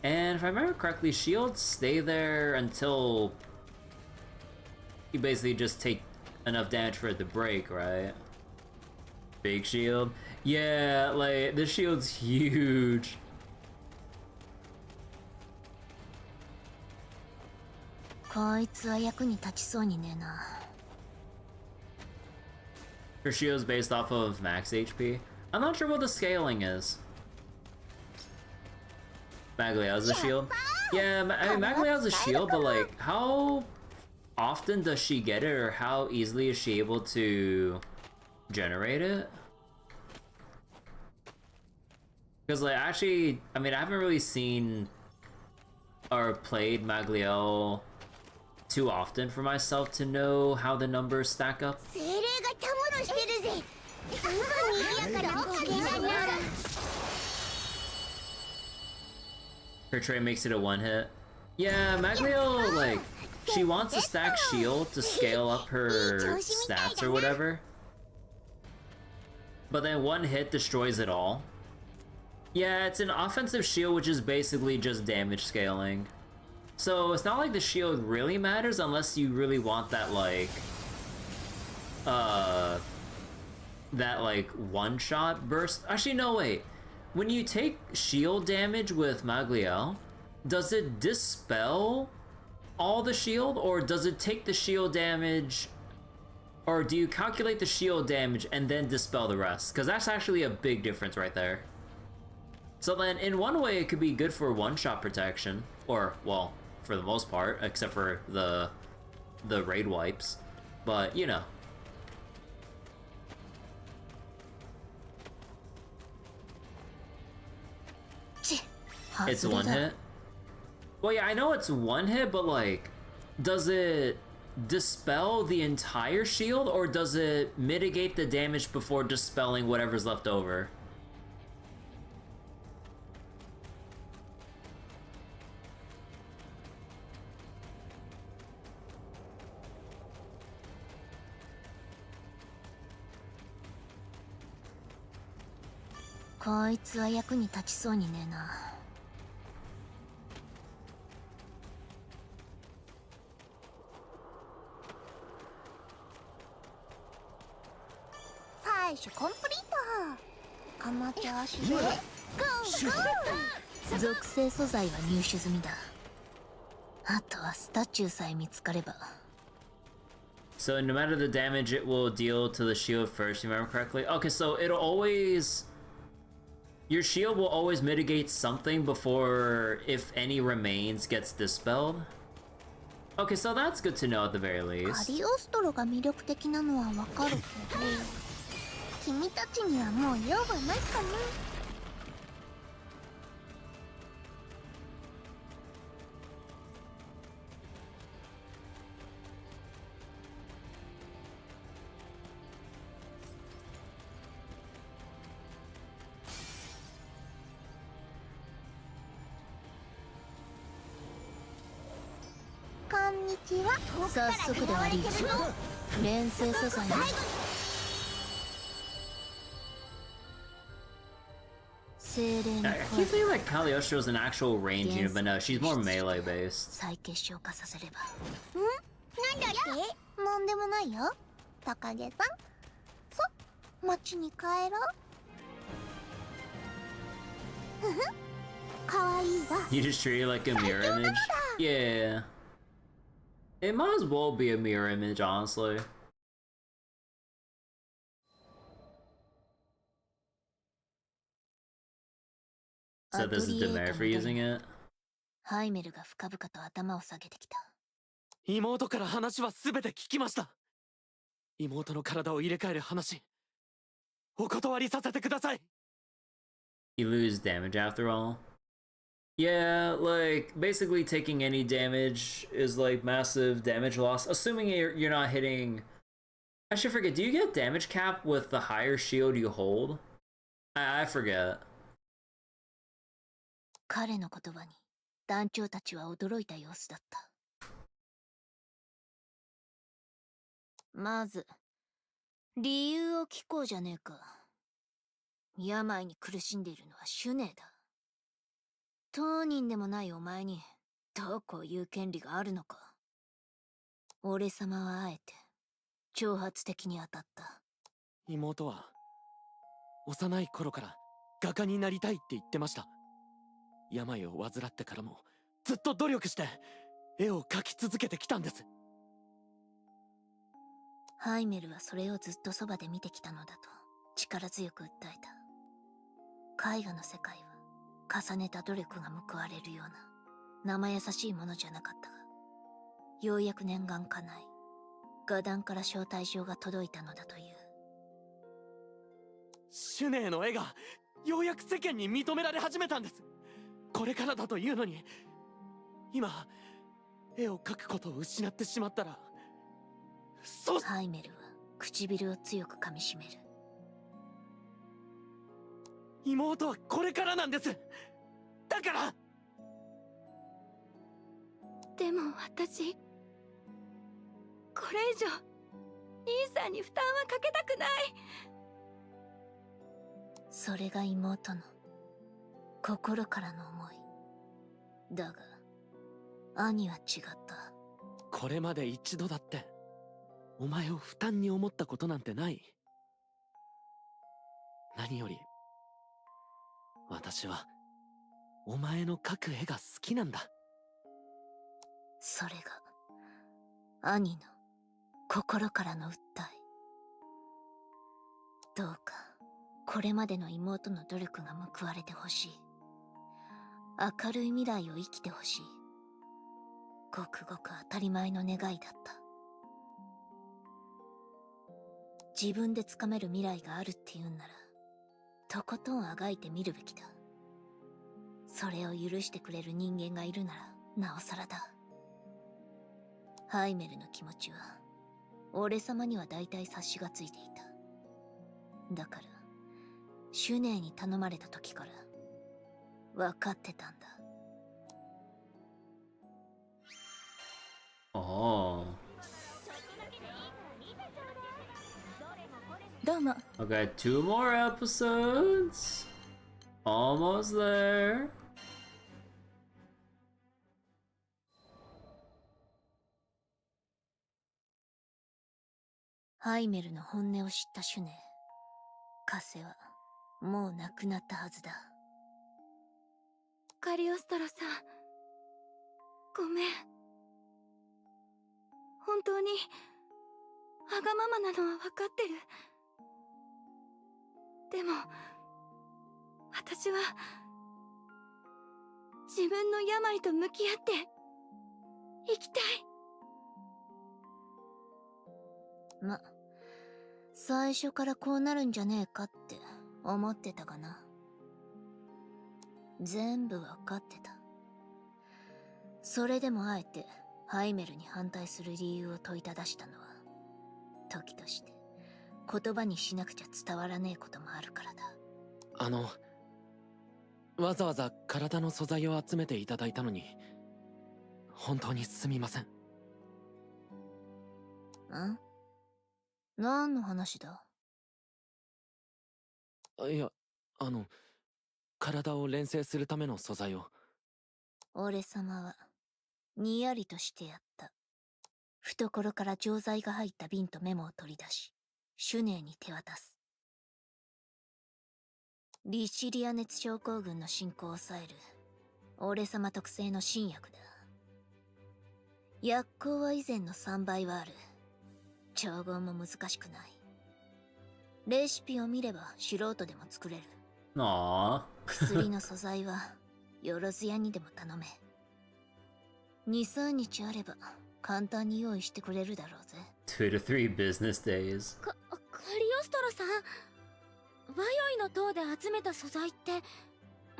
[SPEAKER 1] And if I remember correctly, shields stay there until you basically just take enough damage for it to break, right? Big shield. Yeah, like, this shield's huge.
[SPEAKER 6] Her
[SPEAKER 1] shield's based off of max HP. I'm not sure what the scaling is. Maglia's a shield? Yeah, I mean, Maglia's a shield, but like, how often does she get it, or how easily is she able to generate it? Because like, actually, I mean, I haven't really seen or played Magliel too often for myself to know how the numbers stack up. Her trait makes it a one-hit. Yeah, Magliel, like, she wants to stack shield to scale up her stats or whatever. But then one hit destroys it all. Yeah, it's an offensive shield, which is basically just damage scaling. So it's not like the shield really matters unless you really want that, like, one-shot burst. Actually, no, wait. When you take shield damage with Magliel, does it dispel all the shield, or does it take the shield damage, or do you calculate the shield damage and then dispel the rest? Because that's actually a big difference right there. So then, in one way, it could be good for one-shot protection, or, well, for the most part, except for the raid wipes, but, you know. It's one hit? Well, yeah, I know it's one hit, but like, does it dispel the entire shield, or does it mitigate the damage before dispelling whatever's left over? So no matter the damage it will deal to the shield first, you remember correctly? Okay, so it'll always... Your shield will always mitigate something before, if any remains, gets dispelled? Okay, so that's good to know at the very least.
[SPEAKER 2] カリオストロが魅力的なのはわかるけど、君たちにはもう用はないかな。こんにちは。
[SPEAKER 6] 早速で悪いけど、錬成素材ね。精霊の
[SPEAKER 1] I keep thinking like Cagliostro is an actual range unit, but no, she's more melee based.
[SPEAKER 6] 再結晶化させれば。
[SPEAKER 2] なんだって？なんでもないよ。トカゲさん。
[SPEAKER 6] 町に帰ろう。ふふ、かわいいわ。
[SPEAKER 1] You just treat it like a mirror image? Yeah. It might as well be a mirror image, honestly. So this is demerit for using it?
[SPEAKER 6] ハイメルが深々と頭を下げてきた。
[SPEAKER 5] 妹から話は全て聞きました。妹の体を入れ替える話、お断りさせてください。
[SPEAKER 1] You lose damage after all. Yeah, like basically taking any damage is like massive damage loss. Assuming you're not hitting. I should forget. Do you get damage cap with the higher shield you hold? I forget.
[SPEAKER 6] 彼の言葉に団長たちは驚いた様子だった。まず理由を聞こうじゃねえか。病に苦しんでいるのはシュネだ。当人でもないお前にどうこう言う権利があるのか。俺様はあえて挑発的に当たった。
[SPEAKER 5] 妹は幼い頃から画家になりたいって言ってました。病を患ってからもずっと努力して絵を描き続けてきたんです。
[SPEAKER 6] ハイメルはそれをずっとそばで見てきたのだと力強く訴えた。絵画の世界は重ねた努力が報われるような生優しいものじゃなかったが、ようやく念願かない画壇から招待状が届いたのだという。
[SPEAKER 5] シュネーの絵がようやく世間に認められ始めたんです。これからだというのに、今絵を描くことを失ってしまったら。
[SPEAKER 6] ハイメルは唇を強く噛みしめる。
[SPEAKER 5] 妹はこれからなんです。だから。
[SPEAKER 2] でも私、これ以上兄さんに負担はかけたくない。
[SPEAKER 6] それが妹の心からの思いだが、兄は違った。
[SPEAKER 5] これまで一度だってお前を負担に思ったことなんてない。何より私はお前の描く絵が好きなんだ。
[SPEAKER 6] それが兄の心からの訴え。どうかこれまでの妹の努力が報われてほしい。明るい未来を生きてほしい。ごくごく当たり前の願いだった。自分でつかめる未来があるって言うんなら、とことんあがいてみるべきだ。それを許してくれる人間がいるならなおさらだ。ハイメルの気持ちは俺様には大体察しがついていた。だからシュネーに頼まれた時から分かってたんだ。
[SPEAKER 1] Oh.
[SPEAKER 2] どうも。
[SPEAKER 1] Okay, 2 more episodes. Almost there.
[SPEAKER 6] ハイメルの本音を知ったシュネー。カセはもう亡くなったはずだ。
[SPEAKER 2] カリオストロさん、ごめん。本当にわがままなのは分かってる。でも私は自分の病と向き合って生きたい。
[SPEAKER 6] 最初からこうなるんじゃねえかって思ってたかな。全部わかってた。それでもあえてハイメルに反対する理由を問いただしたのは、時として言葉にしなくちゃ伝わらねえこともあるからだ。
[SPEAKER 5] わざわざ体の素材を集めていただいたのに本当にすみません。
[SPEAKER 6] 何の話だ？
[SPEAKER 5] いや、体を錬成するための素材を。
[SPEAKER 6] 俺様はにやりとしてやった。懐から錠剤が入った瓶とメモを取り出し、シュネーに手渡す。リシリア熱症候群の進行を抑える俺様特製の新薬だ。薬効は以前の3倍はある。調合も難しくない。レシピを見れば素人でも作れる。
[SPEAKER 1] Aww.
[SPEAKER 6] 薬の素材はよろず屋にでも頼め。2、3日あれば簡単に用意してくれるだろうぜ。
[SPEAKER 1] 2 to 3 business days.
[SPEAKER 2] カリオストロさん、ワヨイの塔で集めた素材って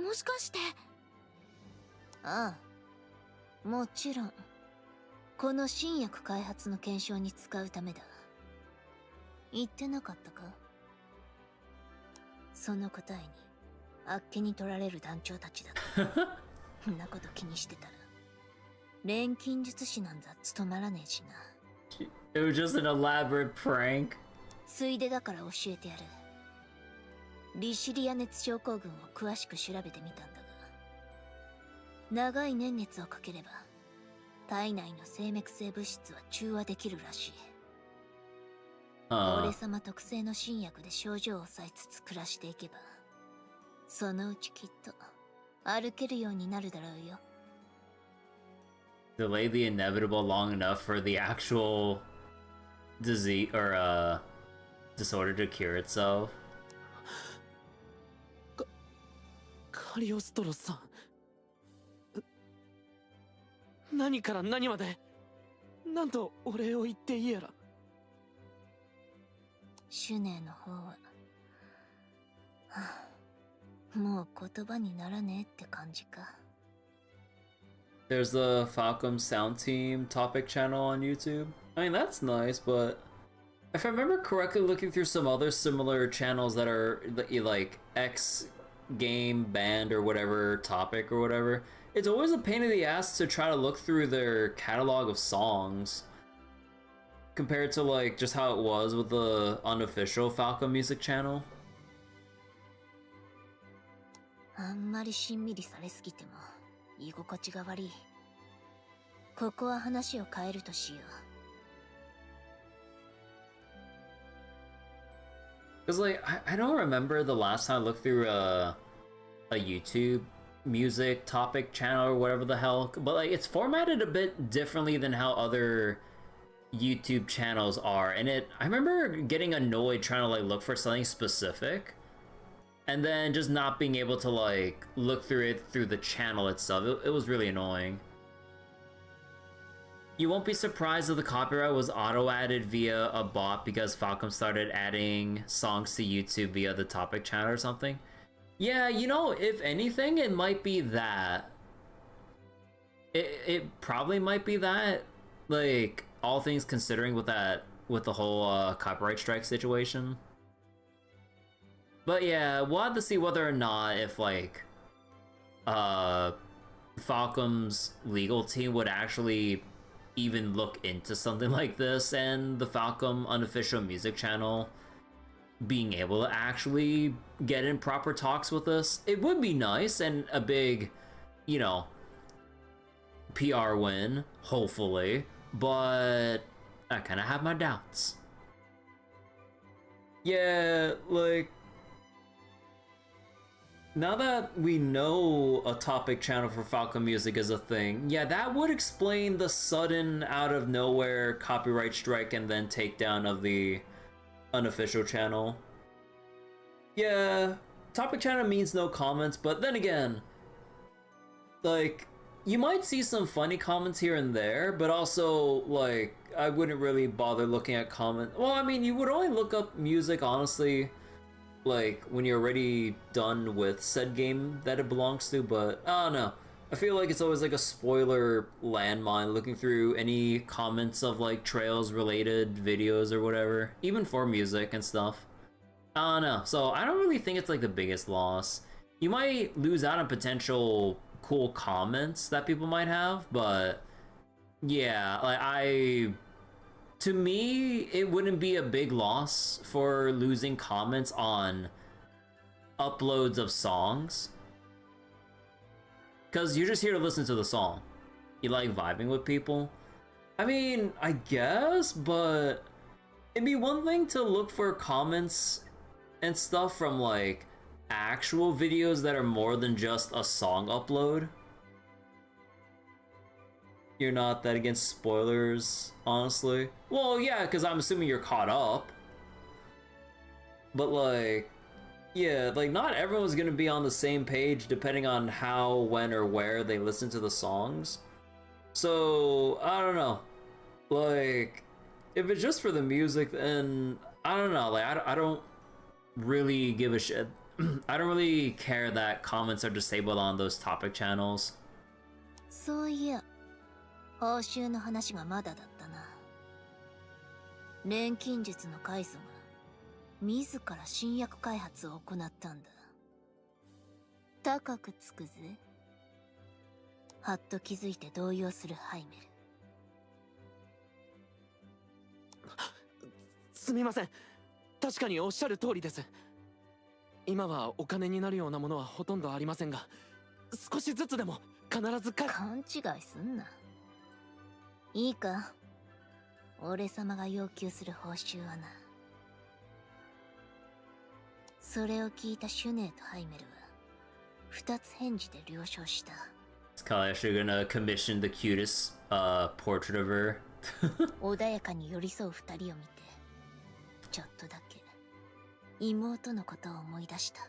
[SPEAKER 2] もしかして。
[SPEAKER 6] ああ、もちろんこの新薬開発の検証に使うためだ。言ってなかったか？その答えにあっけに取られる団長たちだった。そんなこと気にしてたら錬金術師なんざ務まらねえしな。
[SPEAKER 1] It was just an elaborate prank.
[SPEAKER 6] ついでだから教えてやる。リシリア熱症候群を詳しく調べてみたんだが、長い年月をかければ体内の生脈性物質は中和できるらしい。俺様特製の新薬で症状を抑えつつ暮らしていけば、そのうちきっと歩けるようになるだろうよ。
[SPEAKER 1] Delay the inevitable long enough for the actual disease or disorder to cure itself.
[SPEAKER 5] カリオストロさん、何から何までなんとお礼を言っていいやら。
[SPEAKER 6] シュネーの方は、もう言葉にならねえって感じか。
[SPEAKER 1] There's the Falcom Sound Team topic channel on YouTube. I mean, that's nice, but if I remember correctly, looking through some other similar channels that are like X game, band, or whatever topic or whatever, it's always a pain in the ass to try to look through their catalog of songs compared to like just how it was with the unofficial Falcom music channel.
[SPEAKER 6] あんまりしんみりされすぎても居心地が悪い。ここは話を変えるとしよう。
[SPEAKER 1] Cause like I don't remember the last time I looked through a YouTube music topic channel or whatever the hell, but like it's formatted a bit differently than how other YouTube channels are, and I remember getting annoyed trying to like look for something specific and then just not being able to like look through it through the channel itself. It was really annoying. You won't be surprised if the copyright was auto-added via a bot because Falcom started adding songs to YouTube via the topic channel or something. Yeah, you know, if anything, it might be that. It probably might be that. Like, all things considering with the whole copyright strike situation. But yeah, we'll have to see whether or not if like Falcom's legal team would actually even look into something like this, and the Falcom unofficial music channel being able to actually get in proper talks with us. It would be nice and a big, you know, PR win, hopefully, but I kind of have my doubts. Yeah, like, now that we know a topic channel for Falcom music is a thing, yeah, that would explain the sudden out of nowhere copyright strike and then takedown of the unofficial channel. Yeah, topic channel means no comments, but then again, like, you might see some funny comments here and there, but also, like, I wouldn't really bother looking at comments. Well, I mean, you would only look up music, honestly, like, when you're already done with said game that it belongs to, but I don't know. I feel like it's always like a spoiler landmine looking through any comments of like Trails related videos or whatever, even for music and stuff. I don't know. So I don't really think it's like the biggest loss. You might lose out on potential cool comments that people might have, but yeah, like to me, it wouldn't be a big loss for losing comments on uploads of songs. Because you're just here to listen to the song. You like vibing with people. I mean, I guess, but it'd be one thing to look for comments and stuff from like actual videos that are more than just a song upload. You're not that against spoilers, honestly. Well, yeah, because I'm assuming you're caught up. But like, yeah, like not everyone's gonna be on the same page depending on how, when, or where they listen to the songs. So, I don't know. Like, if it's just for the music, then I don't know. Like, I don't really give a shit. I don't really care that comments are disabled on those topic channels.
[SPEAKER 6] そういや、報酬の話がまだだったな。錬金術の開祖が自ら新薬開発を行ったんだ。高くつくぜ。はっと気づいて動揺するハイメル。
[SPEAKER 5] すみません。確かにおっしゃる通りです。今はお金になるようなものはほとんどありませんが、少しずつでも必ず
[SPEAKER 6] 勘違いすんな。いいか、俺様が要求する報酬はな。それを聞いたシュネーとハイメルは二つ返事で了承した。
[SPEAKER 1] It's kind of actually gonna commission the cutest portrait of her.
[SPEAKER 6] 穏やかに寄り添う二人を見て、ちょっとだけ妹のことを思い出した。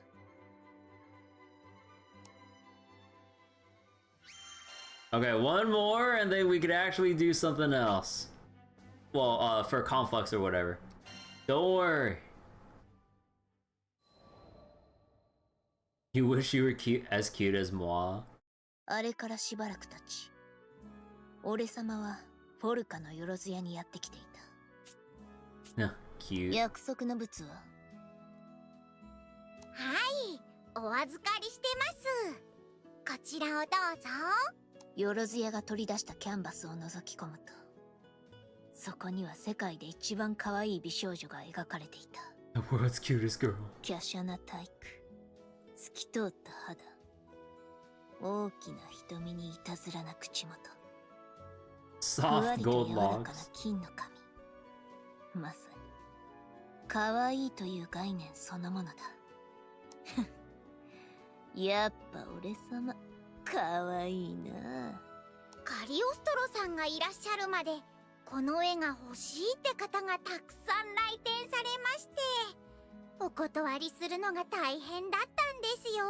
[SPEAKER 1] Okay, one more and then we could actually do something else. Well, for Conflux or whatever. Don't worry. You wish you were cute as moi?
[SPEAKER 6] あれからしばらく経ち、俺様はフォルカのよろず屋にやってきていた。
[SPEAKER 1] Cute.
[SPEAKER 6] 約束の物は？
[SPEAKER 2] はい、お預かりしてます。こちらをどうぞ。
[SPEAKER 6] よろず屋が取り出したキャンバスを覗き込むと、そこには世界で一番可愛い美少女が描かれていた。
[SPEAKER 1] The world's cutest girl.
[SPEAKER 6] 華奢な体育、透き通った肌、大きな瞳にいたずらな口元、ふわ
[SPEAKER 1] Soft
[SPEAKER 6] りと
[SPEAKER 1] gold
[SPEAKER 6] 柔らかな
[SPEAKER 1] locks.
[SPEAKER 6] 金の髪。まさに可愛いという概念そのものだ。やっぱ俺様可愛いな。
[SPEAKER 2] カリオストロさんがいらっしゃるまでこの絵が欲しいって方がたくさん来店されまして、お断りするのが大変だったんですよ。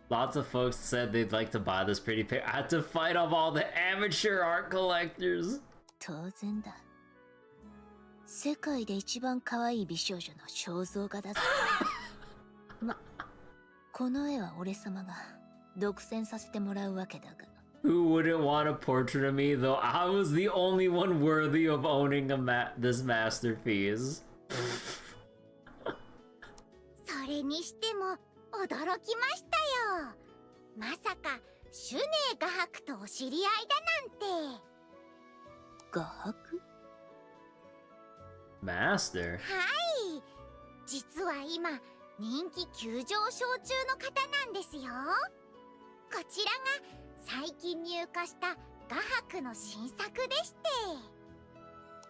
[SPEAKER 1] Lots of folks said they'd like to buy this pretty pic. I had to fight off all the amateur art collectors.
[SPEAKER 6] 当然だ。世界で一番可愛い美少女の肖像画だぞ。ま、この絵は俺様が独占させてもらうわけだが。
[SPEAKER 1] Who wouldn't want a portrait of me, though I was the only one worthy of owning this masterpiece.
[SPEAKER 2] それにしても驚きましたよ。まさかシュネー画伯とお知り合いだなんて。
[SPEAKER 6] 画伯？Master?
[SPEAKER 2] はい、実は今人気急上昇中の方なんですよ。こちらが最近入荷した画伯の新作でして。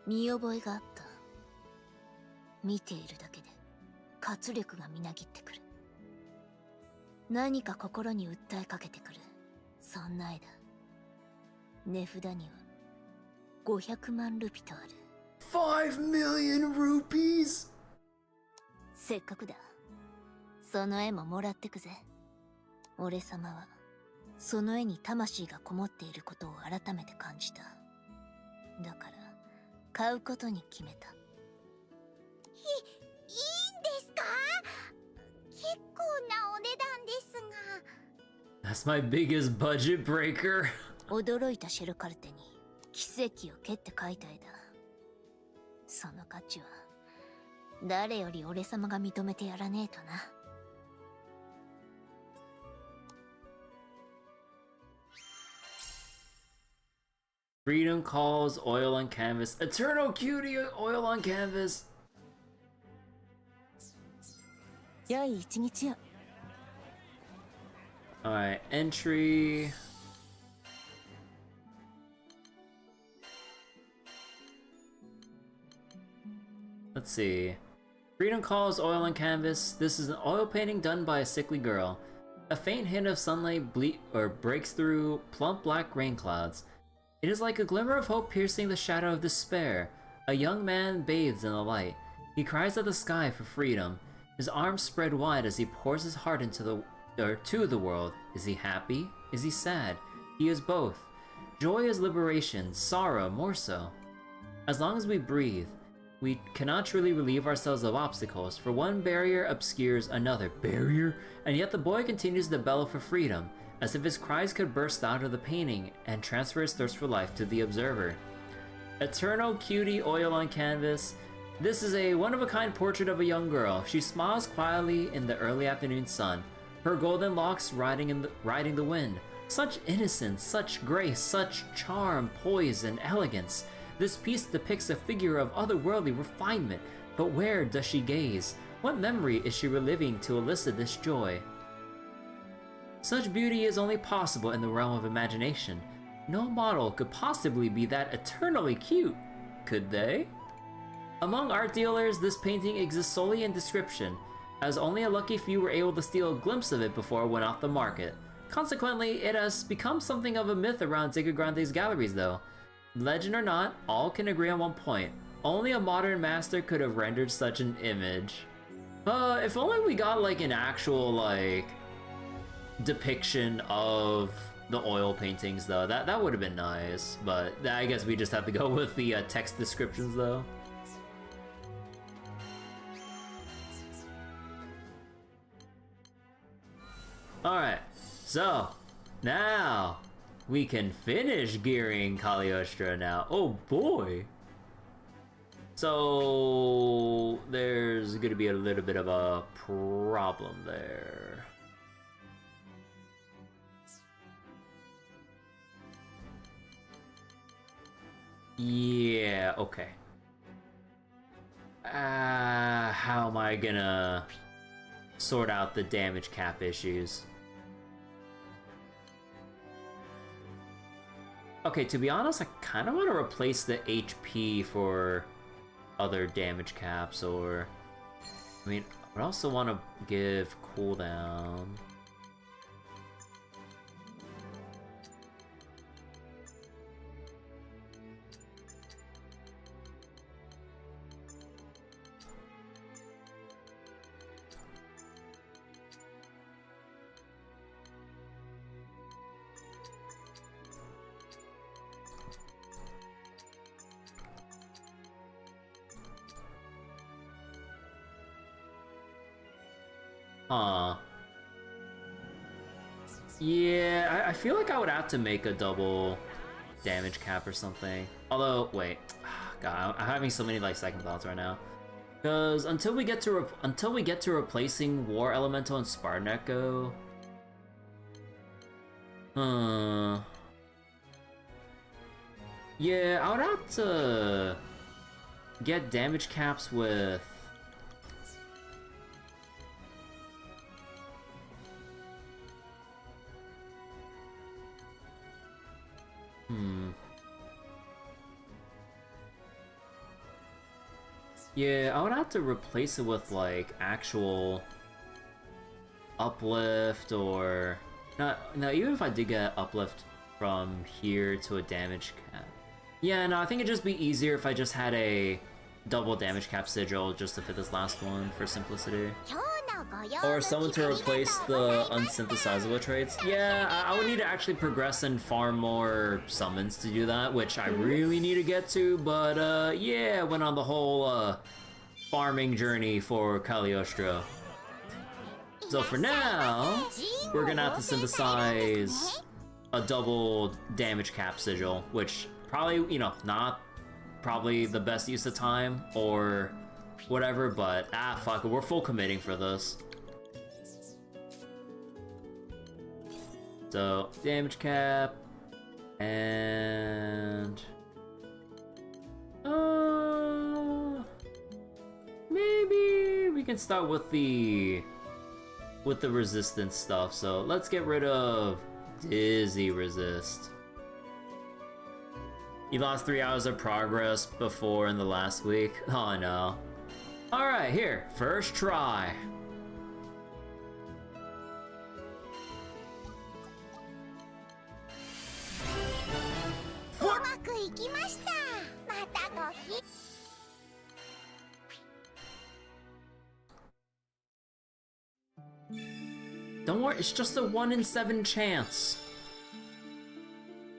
[SPEAKER 6] 見覚えがあった。見ているだけで活力がみなぎってくる。何か心に訴えかけてくる、そんな絵だ。値札には500万ルピとある。
[SPEAKER 1] 5 million rupees?
[SPEAKER 6] せっかくだ。その絵ももらってくぜ。俺様はその絵に魂がこもっていることを改めて感じた。だから買うことに決めた。
[SPEAKER 2] いいんですか？結構なお値段ですが。
[SPEAKER 1] That's my biggest budget breaker.
[SPEAKER 6] 驚いたシェルカルテに奇跡を蹴って描いた絵だ。その価値は誰より俺様が認めてやらねえとな。
[SPEAKER 1] Freedom calls, oil on canvas. Eternal cutie, oil on canvas.
[SPEAKER 6] 良い一日を。
[SPEAKER 1] Alright, entry. Let's see. Freedom calls oil on canvas. This is an oil painting done by a sickly girl. A faint hint of sunlight breaks through plump black rain clouds. It is like a glimmer of hope piercing the shadow of despair. A young man bathes in the light. He cries at the sky for freedom. His arms spread wide as he pours his heart to the world. Is he happy? Is he sad? He is both. Joy is liberation, sorrow more so. As long as we breathe, we cannot truly relieve ourselves of obstacles, for one barrier obscures another barrier, and yet the boy continues to bellow for freedom, as if his cries could burst out of the painting and transfer his thirst for life to the observer. Eternal cutie oil on canvas. This is a one-of-a-kind portrait of a young girl. She smiles quietly in the early afternoon sun, her golden locks riding the wind. Such innocence, such grace, such charm, poise, and elegance. This piece depicts a figure of otherworldly refinement, but where does she gaze? What memory is she reliving to elicit this joy? Such beauty is only possible in the realm of imagination. No model could possibly be that eternally cute, could they? Among art dealers, this painting exists solely in description, as only a lucky few were able to steal a glimpse of it before it went off the market. Consequently, it has become something of a myth around Sega Grande's galleries though. Legend or not, all can agree on one point. Only a modern master could have rendered such an image. If only we got like an actual like depiction of the oil paintings though. That would have been nice, but I guess we just have to go with the text descriptions though. Alright, so now we can finish gearing Cagliostro now. Oh boy! So there's gonna be a little bit of a problem there. Yeah, okay. How am I gonna sort out the damage cap issues? Okay, to be honest, I kind of want to replace the HP for other damage caps, or... I mean, I would also want to give cooldown. Yeah, I feel like I would have to make a double damage cap or something. Although, wait, God, I'm having so many like second thoughts right now. Because until we get to replacing War Elemental and Spartan Echo, yeah, I would have to get damage caps with. Yeah, I would have to replace it with like actual uplift, or not. No, even if I did get uplift from here to a damage cap. Yeah, no, I think it'd just be easier if I just had a double damage cap sigil just to fit this last one for simplicity. Or someone to replace the unsynthesizable traits. Yeah, I would need to actually progress and farm more summons to do that, which I really need to get to, but yeah, went on the whole farming journey for Cagliostro. So for now, we're gonna have to synthesize a double damage cap sigil, which probably, you know, not probably the best use of time or whatever, but fuck it, we're full committing for this. So, damage cap, and maybe we can start with the resistance stuff. So let's get rid of Dizzy Resist. You lost 3 hours of progress before in the last week. Oh no. Alright, here. First try. Don't worry, it's just a 1 in 7 chance.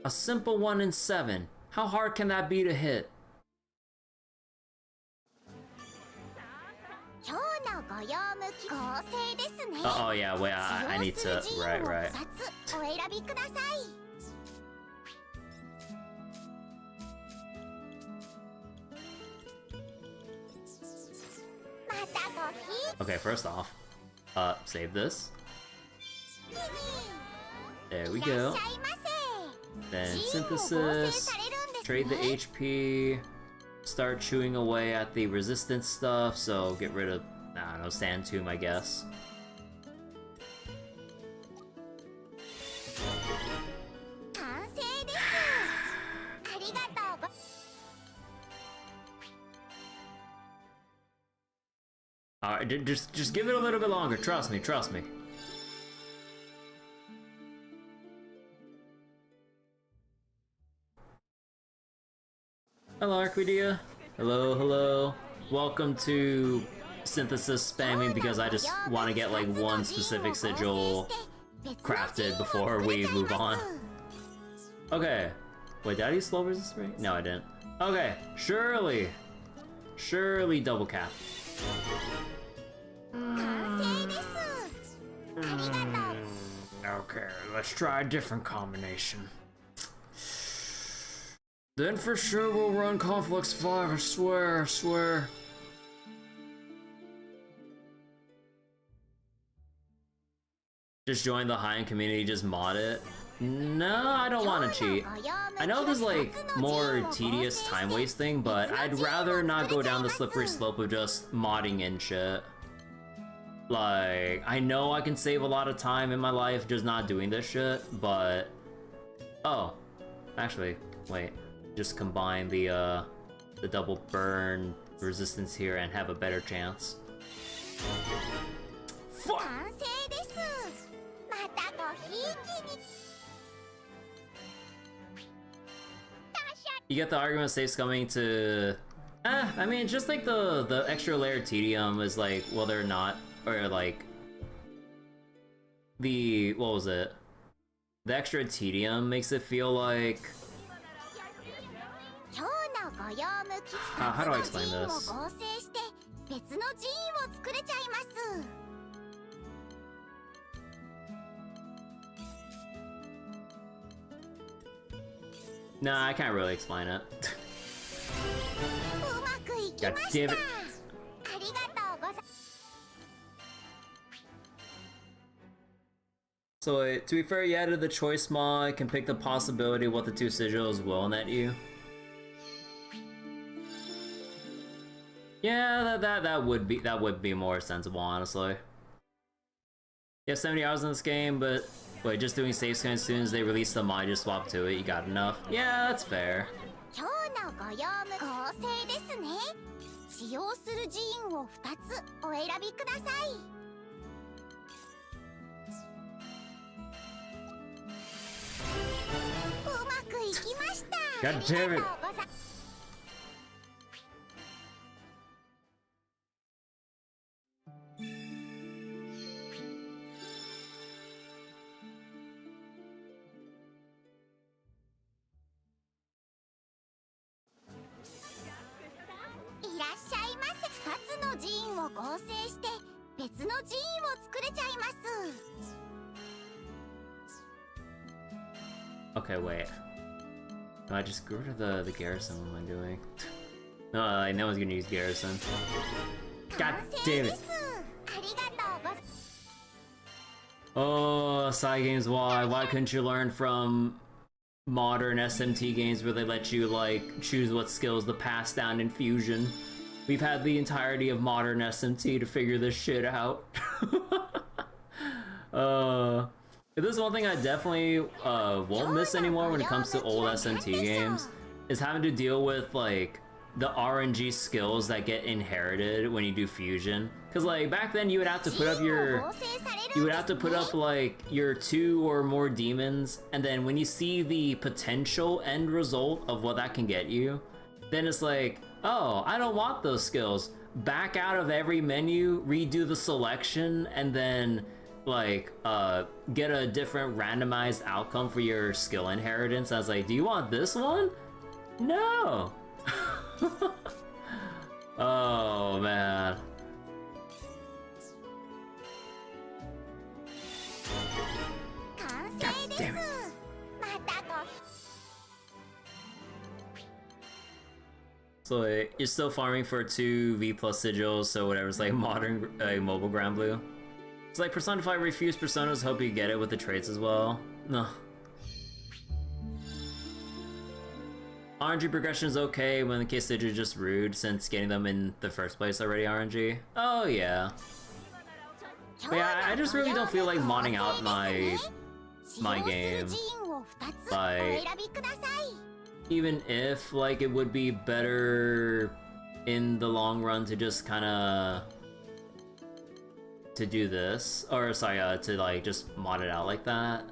[SPEAKER 1] A simple 1 in 7. How hard can that be to hit? Oh yeah, wait, I need to, right. Okay, first off, save this. There we go. Then synthesis, trade the HP, start chewing away at the resistance stuff, so get rid of, I don't know, Sand Tomb, I guess. Alright, just give it a little bit longer, trust me. Hello, Arquidia. Hello. Welcome to synthesis spamming because I just want to get like one specific sigil crafted before we move on. Okay. Wait, did I use slow resist rate? No, I didn't. Okay, surely double cap. Okay, let's try a different combination. Then for sure we'll run Conflux 5, I swear. Just join the high-end community, just mod it. No, I don't want to cheat. I know there's like more tedious time wasting, but I'd rather not go down the slippery slope of just modding and shit. Like, I know I can save a lot of time in my life just not doing this shit, but... Oh, actually, wait. Just combine the double burn resistance here and have a better chance. Fuck! You get the argument saves coming to... I mean, just like the extra layer tedium is like, whether or not, or like... what was it? The extra tedium makes it feel like... how do I explain this? Nah, I can't really explain it. God damn it. So, to be fair, you added the choice mod, can pick the possibility of what the two sigils will net you. Yeah, that would be more sensible, honestly. You have 70 hours in this game, but wait, just doing save scan as soon as they release the mod, just swap to it, you got enough. Yeah, that's fair. God damn it. Okay, wait. No, I just grew rid of the garrison. What am I doing? No, no one's gonna use garrison. God damn it! Oh, side games, why? Why couldn't you learn from modern SMT games where they let you, like, choose what skills to pass down in Fusion? We've had the entirety of modern SMT to figure this shit out. This is one thing I definitely won't miss anymore when it comes to old SMT games, is having to deal with, like, the RNG skills that get inherited when you do fusion. Cause like back then you would have to put up like your 2 or more demons, and then when you see the potential end result of what that can get you, then it's like, oh, I don't want those skills. Back out of every menu, redo the selection, and then like get a different randomized outcome for your skill inheritance. I was like, do you want this one? No. Oh man. God damn it. So you're still farming for 2 V+ sigils, so whatever's like modern mobile Granblue. It's like Persona 5 refused personas, hope you get it with the traits as well. No. RNG progression is okay when the case sigil is just rude, since getting them in the first place already RNG. Oh yeah. But yeah, I just really don't feel like modding out my game. Like, even if like it would be better in the long run to just kind of to do this, or sorry, to like just mod it out like that.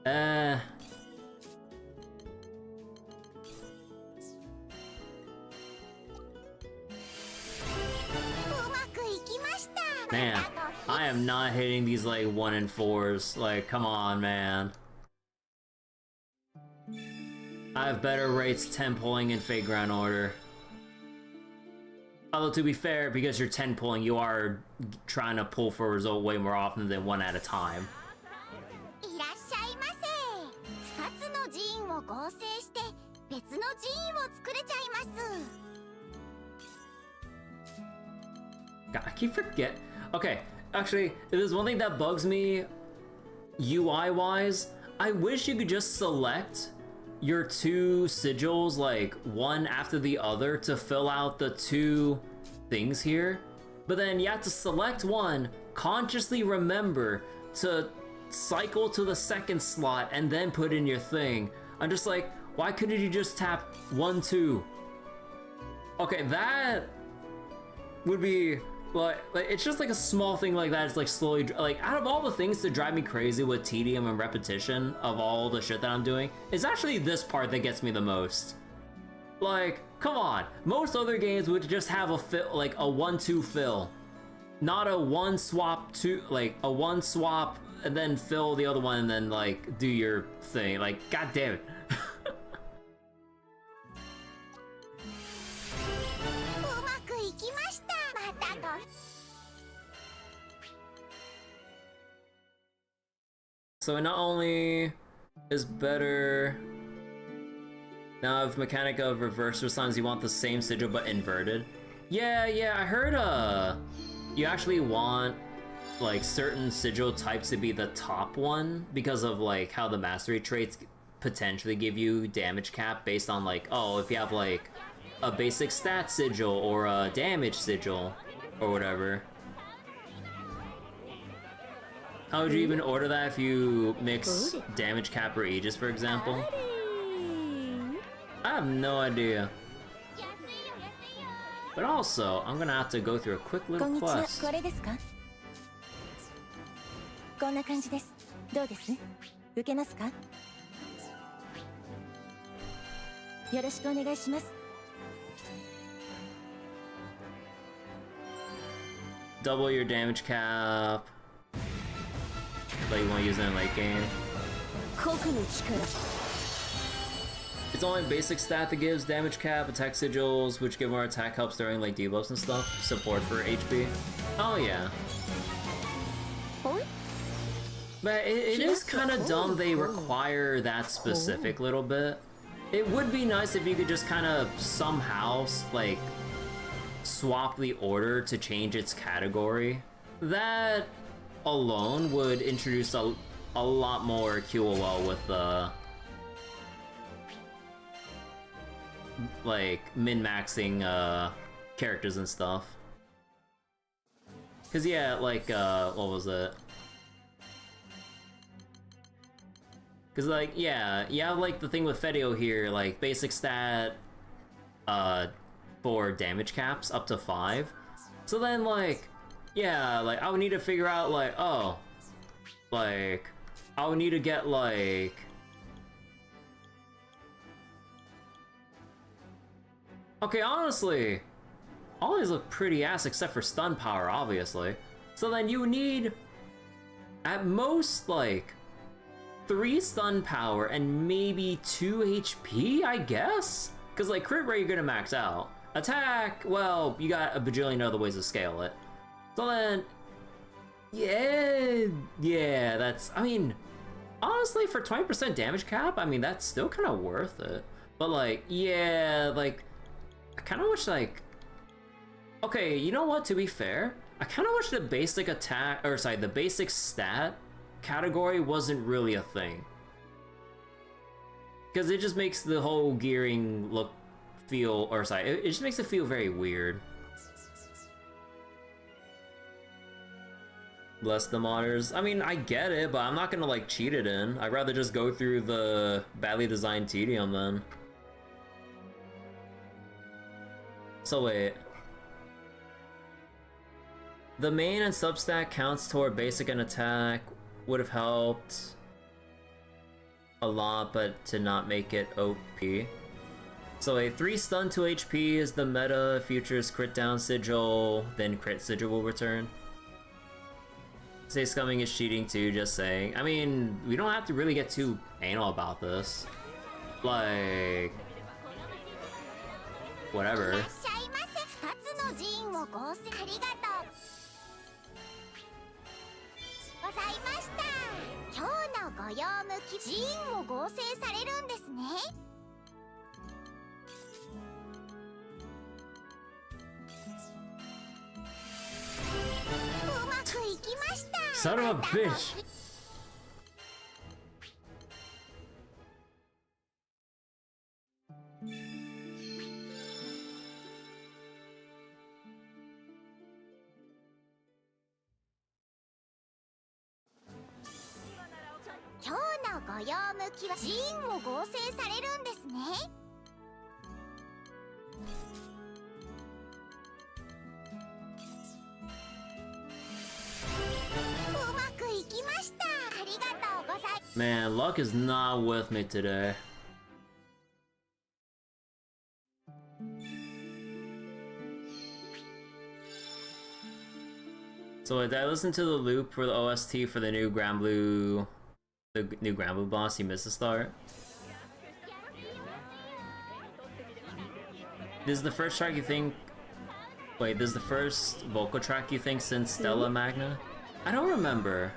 [SPEAKER 1] Man, I am not hitting these like 1 and 4s. Like, come on, man. I have better rates 10 pulling in Fate Ground Order. Although to be fair, because you're 10 pulling, you are trying to pull for a result way more often than 1 at a time. God, I keep forgetting. Okay, actually, if there's one thing that bugs me UI-wise, I wish you could just select your 2 sigils like one after the other to fill out the 2 things here, but then you have to select one, consciously remember to cycle to the second slot and then put in your thing. I'm just like, why couldn't you just tap 1, 2? Okay, that would be like it's just like a small thing like that. It's like slowly, like out of all the things to drive me crazy with tedium and repetition of all the shit that I'm doing, it's actually this part that gets me the most. Like, come on, most other games would just have a fill, like a 1-2 fill, not a 1 swap 2, like a 1 swap and then fill the other one and then like do your thing. Like, god damn it. So it not only is better now, if mechanic of reverse sometimes you want the same sigil but inverted. Yeah, I heard you actually want like certain sigil types to be the top one because of like how the mastery traits potentially give you damage cap based on like, oh, if you have like a basic stat sigil or a damage sigil or whatever. How would you even order that if you mix damage cap or Aegis, for example? I have no idea. But also, I'm gonna have to go through a quick little quest. Double your damage cap. Like you want to use it in late game. It's only basic stat that gives damage cap, attack sigils, which give more attack helps during like debuffs and stuff. Support for HP. Oh yeah. But it is kind of dumb they require that specific little bit. It would be nice if you could just kind of somehow like swap the order to change its category. That alone would introduce a lot more QOL with the like min-maxing characters and stuff. Cause yeah, like what was it? Cause like yeah, you have like the thing with Fedio here, like basic stat, for damage caps up to 5. So then, like, yeah, like, I would need to figure out, like, oh, like, I would need to get, like, okay, honestly, all these look pretty ass except for stun power, obviously. So then you need, at most, like, 3 stun power and maybe 2 HP, I guess? Because, like, crit rate, you're gonna max out. Attack, well, you got a bajillion other ways to scale it. So then, yeah, that's, I mean, honestly, for 20% damage cap, I mean, that's still kind of worth it. But, like, yeah, like, I kind of wish, like, okay, you know what, to be fair, I kind of wish the basic attack, or sorry, the basic stat category wasn't really a thing. Because it just makes the whole gearing look, feel, or sorry, it just makes it feel very weird. Bless the modders. I mean, I get it, but I'm not gonna, like, cheat it in. I'd rather just go through the badly designed tedium then. So wait. The main and substat counts toward basic and attack would have helped a lot, but to not make it OP. So a 3 stun 2 HP is the meta, features crit down sigil, then crit sigil will return. Say scumming is cheating too, just saying. I mean, we don't have to really get too anal about this. Like, whatever. Son of a bitch! Man, luck is not with me today. So did I listen to the loop for the OST for the new Granblue, boss? You missed the start. This is the first track you think? Wait, this is the first vocal track you think since Stella Magna? I don't remember.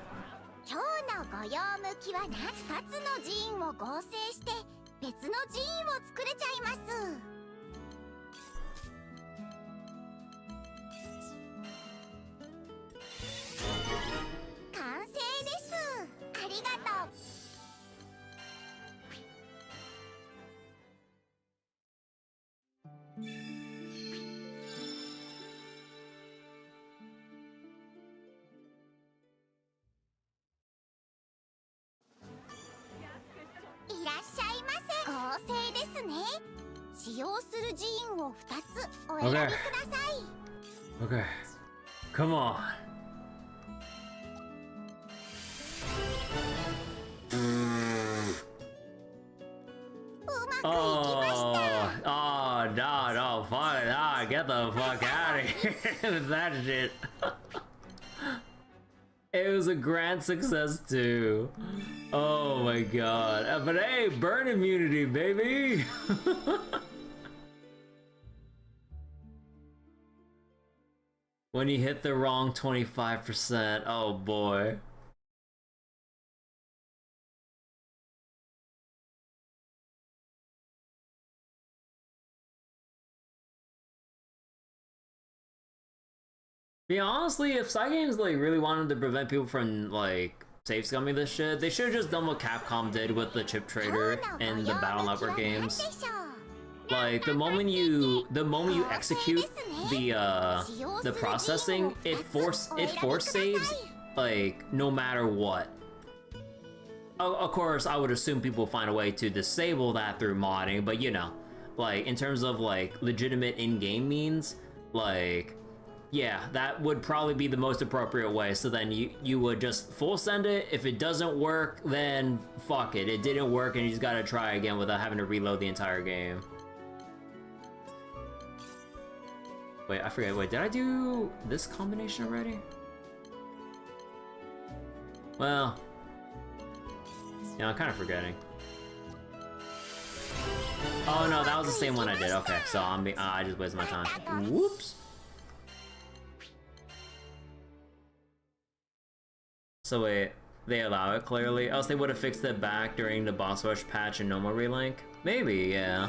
[SPEAKER 1] Okay. Okay. Come on. No, fuck, nah, get the fuck out of here with that shit. It was a grand success too. Oh my god. But hey, burn immunity, baby! When you hit the wrong 25%, oh boy. Yeah, honestly, if Cygames like really wanted to prevent people from like safe scumming this shit, they should have just done what Capcom did with the chip trader and the Battle Network games. Like the moment you execute the processing, it force saves like no matter what. Of course, I would assume people find a way to disable that through modding, but you know, like in terms of like legitimate in-game means, like yeah, that would probably be the most appropriate way. So then you would just full send it. If it doesn't work, then fuck it. It didn't work and you just gotta try again without having to reload the entire game. Wait, I forget. Wait, did I do this combination already? Well, yeah, I'm kind of forgetting. Oh no, that was the same one I did. Okay, so I just wasted my time. Whoops. So wait, they allow it clearly? Else they would have fixed it back during the boss rush patch and no more relink? Maybe, yeah.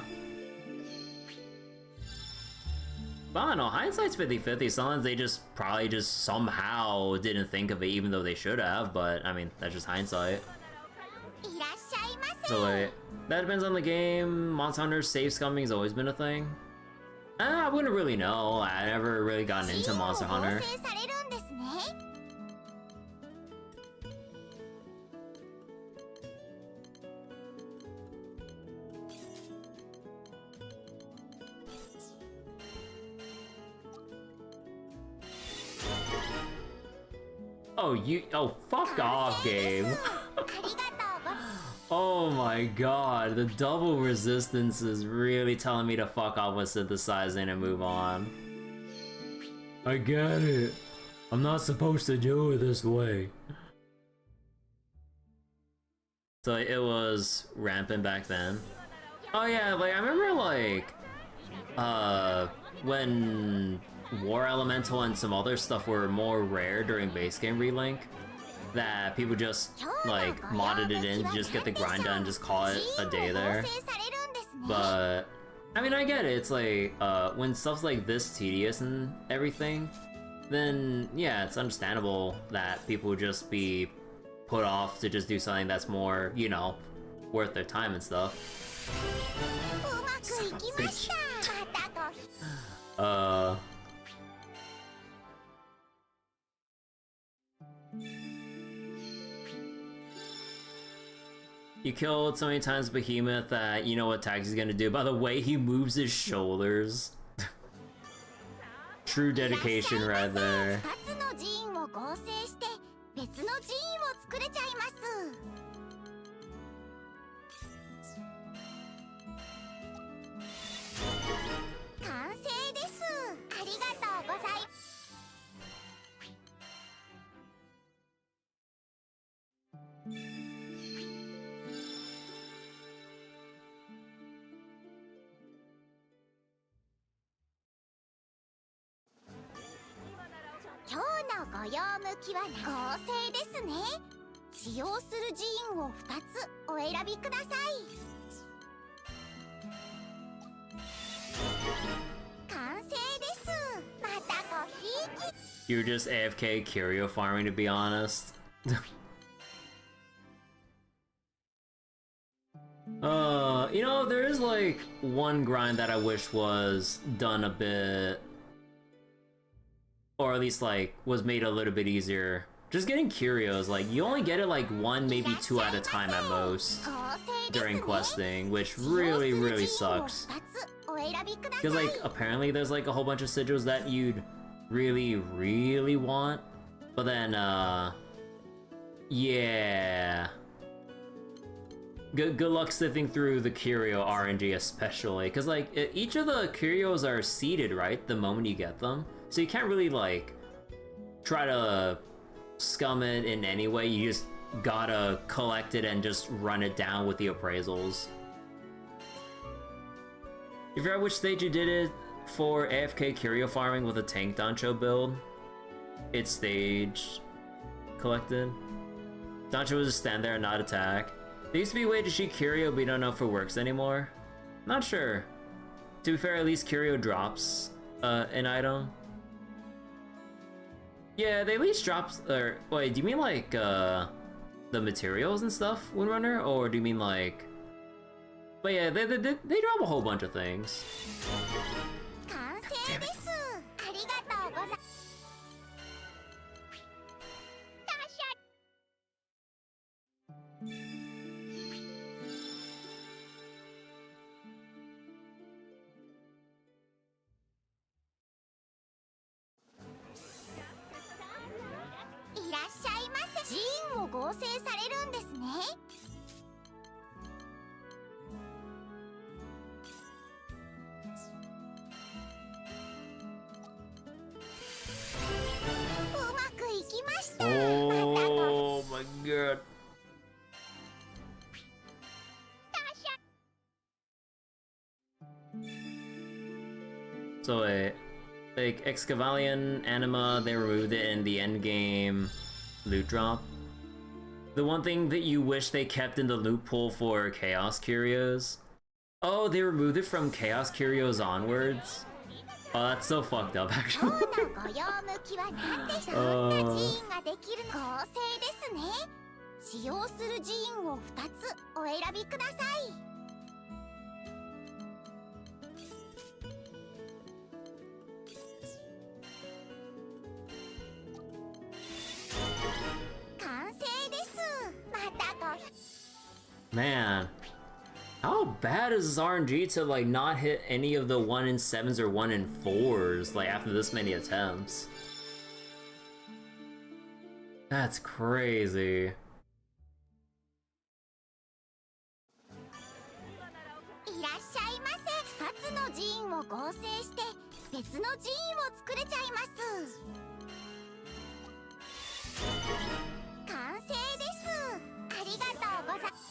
[SPEAKER 1] But I don't know, hindsight's 50-50. Sometimes they just probably just somehow didn't think of it even though they should have, but I mean, that's just hindsight. So wait, that depends on the game. Monster Hunter save scumming has always been a thing. I wouldn't really know. I never really gotten into Monster Hunter. Oh, fuck off, game. Oh my god, the double resistance is really telling me to fuck off with synthesizing and move on. I get it. I'm not supposed to do it this way. So it was rampant back then. Oh yeah, like I remember like when War Elemental and some other stuff were more rare during base game relink, that people just like modded it in to just get the grind done and just call it a day there. But I mean, I get it. It's like when stuff's like this tedious and everything, then yeah, it's understandable that people would just be put off to just do something that's more, you know, worth their time and stuff. Son of a bitch. You killed so many times Behemoth that you know what Taxi's gonna do. By the way he moves his shoulders. True dedication right there. You're just AFK curio farming, to be honest. You know, there is like one grind that I wish was done a bit, or at least like was made a little bit easier. Just getting curios, like you only get it like 1, maybe 2 at a time at most during questing, which really sucks. Because like apparently there's like a whole bunch of sigils that you'd really want, but then yeah. Good luck sifting through the curio RNG especially, because like each of the curios are seeded, right, the moment you get them, so you can't really like try to scum it in any way. You just gotta collect it and just run it down with the appraisals. You forgot which stage you did it for AFK curio farming with a tank Dancho build? It's stage collected. Dancho would just stand there and not attack. There used to be a way to shoot curio, but we don't know if it works anymore. Not sure. To be fair, at least curio drops an item. Yeah, they at least drops, or wait, do you mean like the materials and stuff, Windrunner? Or do you mean like... But yeah, they drop a whole bunch of things. God damn it.
[SPEAKER 2] 合成されるんですね。うまくいきました。
[SPEAKER 1] Oh my god. So like Excavalion Anima, they removed it in the endgame loot drop. The one thing that you wish they kept in the loot pool for Chaos Curios. Oh, they removed it from Chaos Curios onwards? Oh, that's so fucked up, actually.
[SPEAKER 2] 今日のご用向きは何でしょう。どんな寺院ができるの合成ですね。使用する寺院を2つお選びください。完成です。またご。
[SPEAKER 1] Man, how bad is this RNG to like not hit any of the 1 in 7s or 1 in 4s like after this many attempts? That's crazy.
[SPEAKER 2] いらっしゃいませ。2つの寺院を合成して別の寺院を作れちゃいます。完成です。ありがとうございます。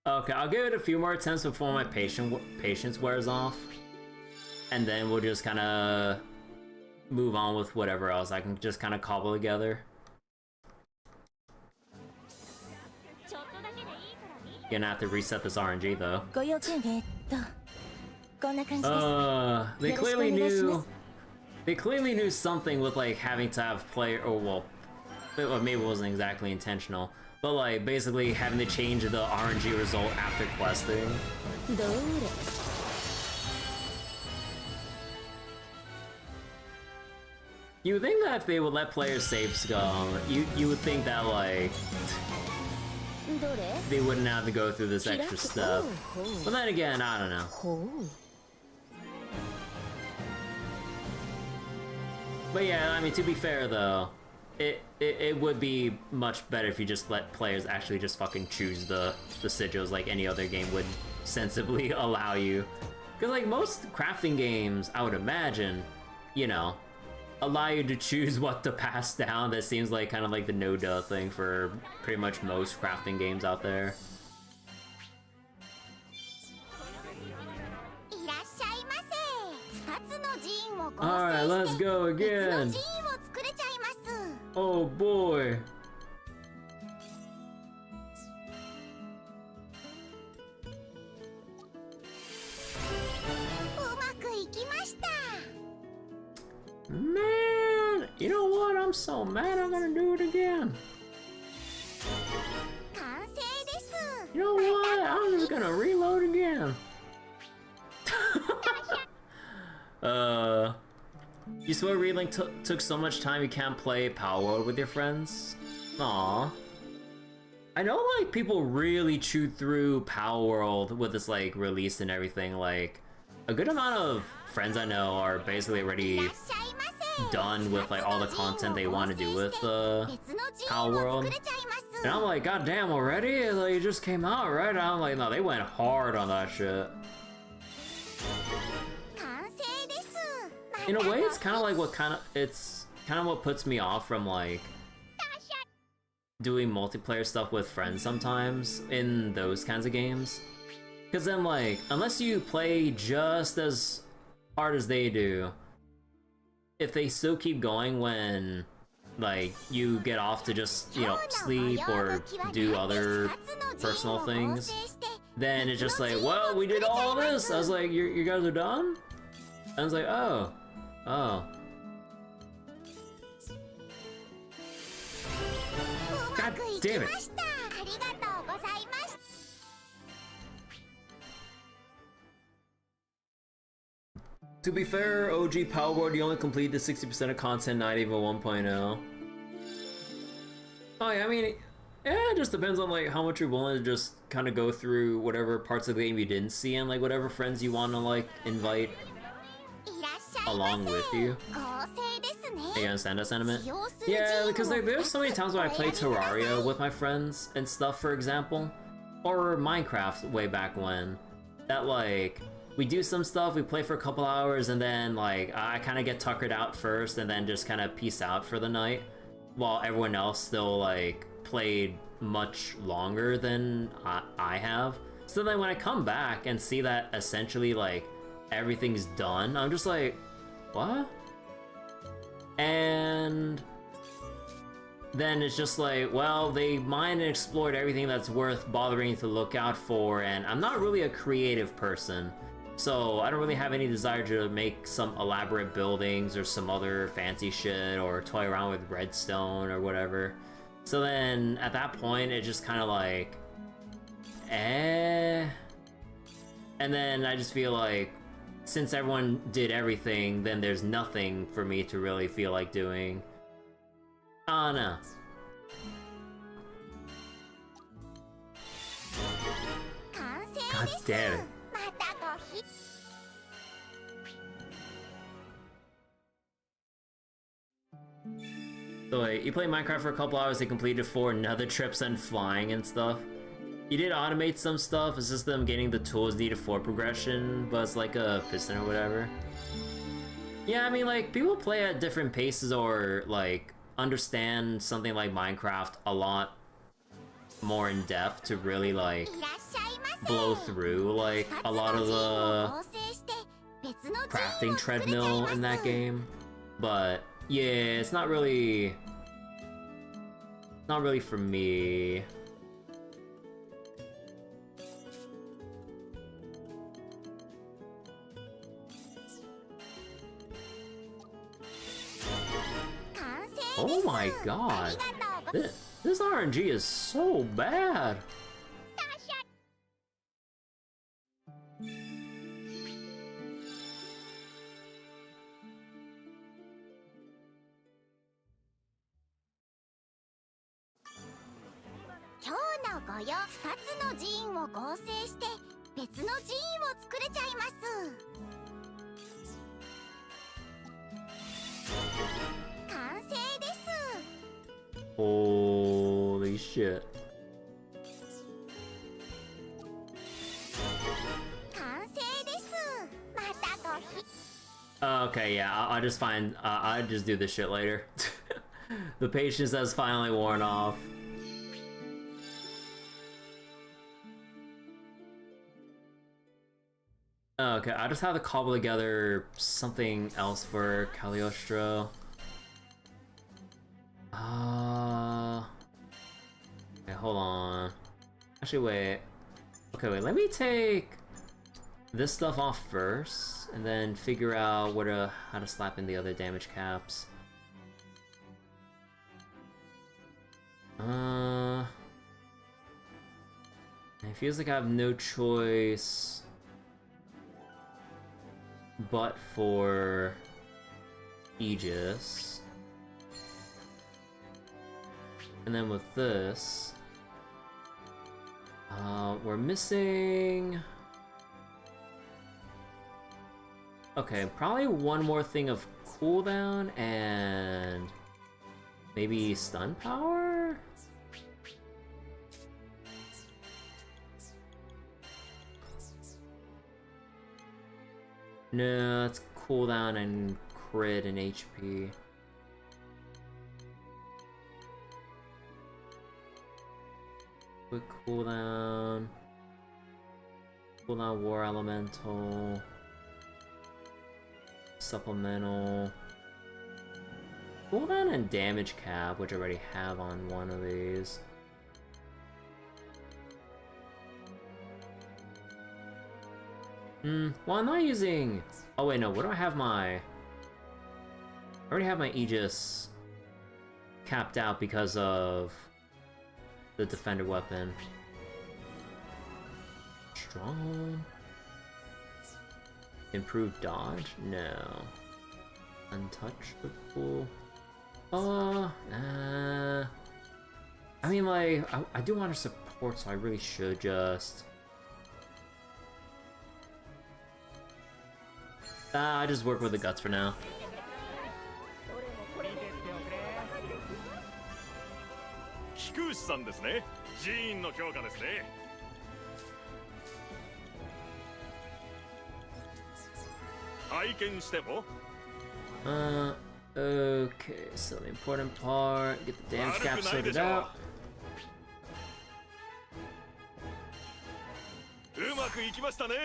[SPEAKER 1] Okay, I'll give it a few more attempts before my patience wears off. And then we'll just kind of move on with whatever else I can just kind of cobble together. Gonna have to reset this RNG though. They clearly knew something with like having to have player, or well, maybe it wasn't exactly intentional. But like, basically having to change the RNG result after questing. You would think that if they would let players save scum, you would think that like they wouldn't have to go through this extra step. But then again, I don't know. But yeah, I mean, to be fair though, it would be much better if you just let players actually just fucking choose the sigils like any other game would sensibly allow you. Because like most crafting games, I would imagine, you know, allow you to choose what to pass down. That seems like kind of like the no-duh thing for pretty much most crafting games out there. Alright, let's go again. Oh boy. Man, you know what? I'm so mad I'm gonna do it again. You know what? I'm just gonna reload again. You swear Relink took so much time you can't play Power World with your friends? Aww. I know like people really chewed through Power World with its like release and everything. Like a good amount of friends I know are basically already done with like all the content they want to do with Power World. And I'm like, god damn, already? Like, it just came out, right? And I'm like, no, they went hard on that shit. In a way, it's kind of like what puts me off from like doing multiplayer stuff with friends sometimes in those kinds of games. Because then like, unless you play just as hard as they do, if they still keep going when like you get off to just, you know, sleep or do other personal things, then it's just like, well, we did all this. I was like, you guys are done? I was like, oh. God damn it. To be fair, OG Power World, you only complete the 60% of content, not even 1.0. Oh yeah, I mean, yeah, it just depends on like how much you're willing to just kind of go through whatever parts of the game you didn't see and like whatever friends you want to like invite along with you. You understand that sentiment? Yeah, because there's so many times when I play Terraria with my friends and stuff, for example, or Minecraft way back when, that like, we do some stuff, we play for a couple hours, and then like, I kind of get tuckered out first and then just kind of peace out for the night, while everyone else still like played much longer than I have. So then when I come back and see that essentially like everything's done, I'm just like, what? And then it's just like, well, they mined and explored everything that's worth bothering to look out for, and I'm not really a creative person, so I don't really have any desire to make some elaborate buildings or some other fancy shit or toy around with redstone or whatever. So then at that point, it's just kind of like, eh. And then I just feel like, since everyone did everything, then there's nothing for me to really feel like doing. Oh no. God damn it. So wait, you play Minecraft for a couple hours, they completed 4 nether trips and flying and stuff. You did automate some stuff, it's just them getting the tools needed for progression, but it's like a piston or whatever. Yeah, I mean, like, people play at different paces or, like, understand something like Minecraft a lot more in depth to really, like, blow through, like, a lot of the crafting treadmill in that game. But, yeah, it's not really for me. Oh my god, this RNG is so bad. Holy shit. Okay, yeah, I'll just find, I'll just do this shit later. The patience has finally worn off. Okay, I just have to cobble together something else for Cagliostro. Okay, hold on. Actually, wait. Okay, wait, let me take this stuff off first, and then figure out how to slap in the other damage caps. It feels like I have no choice but for Aegis. And then with this, we're missing... Okay, probably one more thing of cooldown and maybe stun power? No, it's cooldown and crit and HP. Quick cooldown. Cooldown War Elemental. Supplemental. Cooldown and damage cap, which I already have on one of these. Well, I'm not using... Oh wait, no, what do I have my... I already have my Aegis capped out because of the defender weapon. Strong... Improved dodge? No. Untouchable? I mean, like, I do want to support, so I really should just... I just work with the guts for now.
[SPEAKER 3] 空士さんですね。寺院の評価ですね。拝見しても。
[SPEAKER 1] Okay, so the important part, get the damage cap sorted out.
[SPEAKER 3] うまくいきましたね。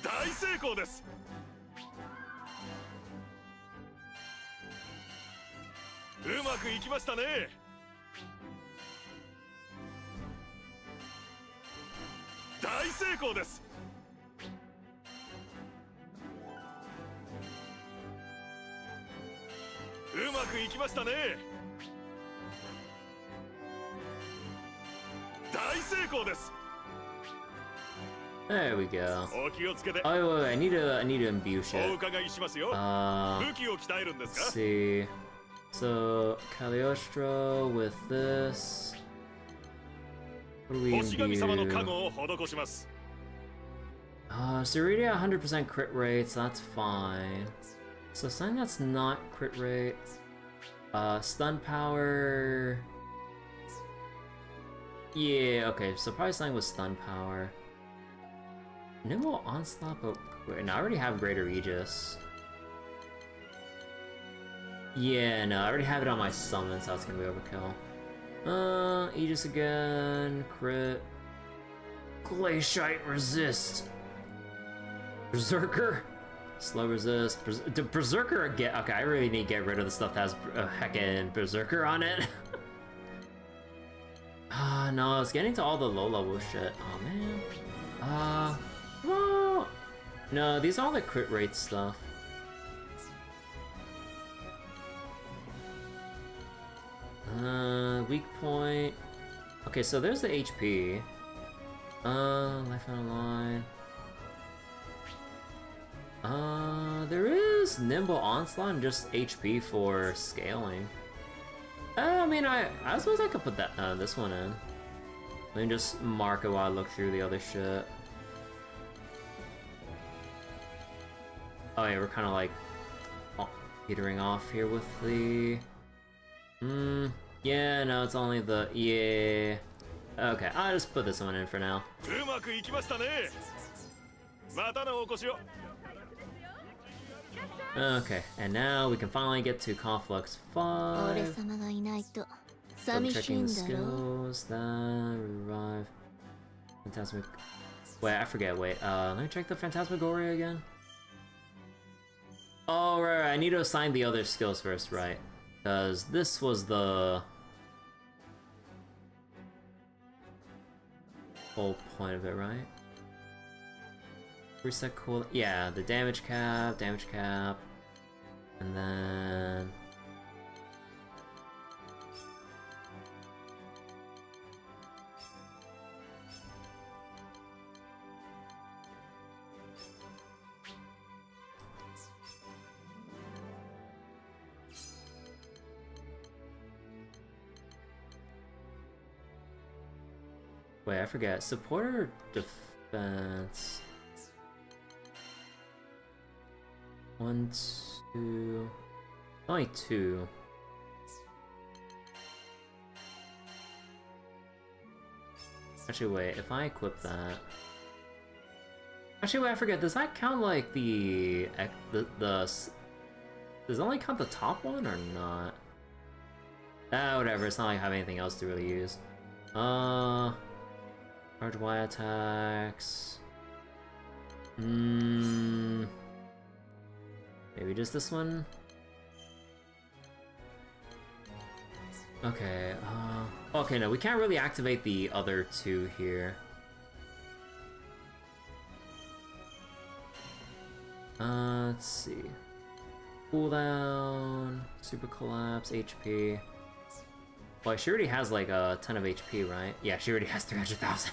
[SPEAKER 3] 大成功です。うまくいきましたね。大成功です。うまくいきましたね。大成功です。
[SPEAKER 1] There we go.
[SPEAKER 3] お気をつけて。
[SPEAKER 1] Oh, wait, I need to imbue
[SPEAKER 3] お
[SPEAKER 1] shit.
[SPEAKER 3] 伺いしますよ。武器を鍛えるんです
[SPEAKER 1] Let's
[SPEAKER 3] か。
[SPEAKER 1] see. So, Cagliostro with this. What do we
[SPEAKER 3] 星神様の加
[SPEAKER 1] imbue?
[SPEAKER 3] 護を施します。
[SPEAKER 1] Ceridia 100% crit rate, so that's fine. So something that's not crit rate. Stun power. Yeah, okay, so probably something with stun power. Nimble onslaught, but wait, no, I already have Greater Aegis. Yeah, no, I already have it on my summon, so that's gonna be overkill. Aegis again, crit. Glaciate resist. Berserker. Slow resist. Berserker again. Okay, I really need to get rid of the stuff that has a heckin' Berserker on it. No, I was getting to all the low level shit. Oh man. Well, no, these are all the crit rate stuff. Weak point. Okay, so there's the HP. Life on a line. There is Nimble Onslaught and just HP for scaling. I mean, I suppose I could put that this one in. Let me just mark it while I look through the other shit. Oh yeah, we're kind of like petering off here with the. Yeah, no, it's only the yeah. Okay, I'll just put this one in for now. Okay, and now we can finally get to Conflux 5.
[SPEAKER 6] 俺様がいないと
[SPEAKER 1] Double
[SPEAKER 6] 寂しい
[SPEAKER 1] checking
[SPEAKER 6] ん
[SPEAKER 1] the
[SPEAKER 6] だろ
[SPEAKER 1] skills, then revive. Phantasmic. Wait, I forget. Wait, let me check the Phantasmagoria again. Oh, right, I need to assign the other skills first, right? Because this was the whole point of it, right? Reset cool. Yeah, the damage cap, and then. Wait, I forget. Support or defense? 1, 2. Only 2. Actually, wait. If I equip that. Actually, wait. I forget. Does that count like the does it only count the top one or not? Whatever. It's not like I have anything else to really use. Large Y attacks. Maybe just this one? Okay, okay, no, we can't really activate the other two here. Let's see. Cooldown, super collapse, HP. Well, she already has like a ton of HP, right? Yeah, she already has 300,000.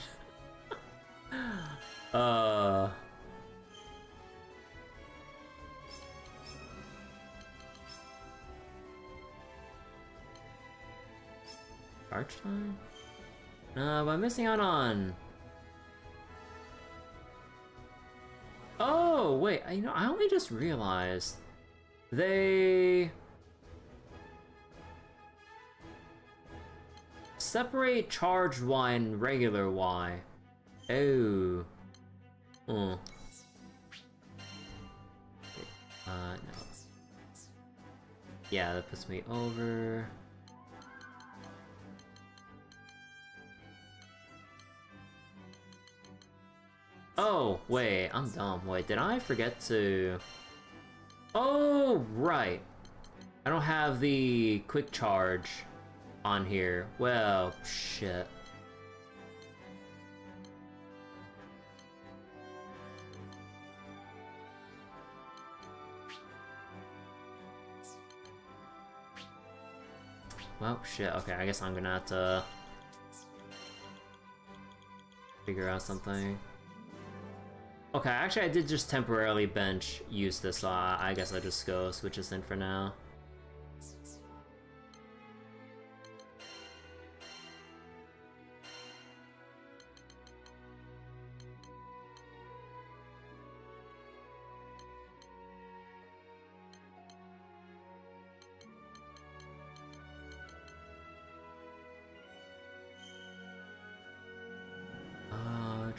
[SPEAKER 1] Charge time? No, but I'm missing out on. Oh, wait, you know, I only just realized they separate charged Y and regular Y. Oh. No. Yeah, that puts me over. Oh, wait, I'm dumb. Wait, did I forget to... Oh, right. I don't have the quick charge on here. Well, shit. Well, shit, okay, I guess I'm gonna have to figure out something. Okay, actually I did just temporarily bench use this, so I guess I'll just go switch this in for now.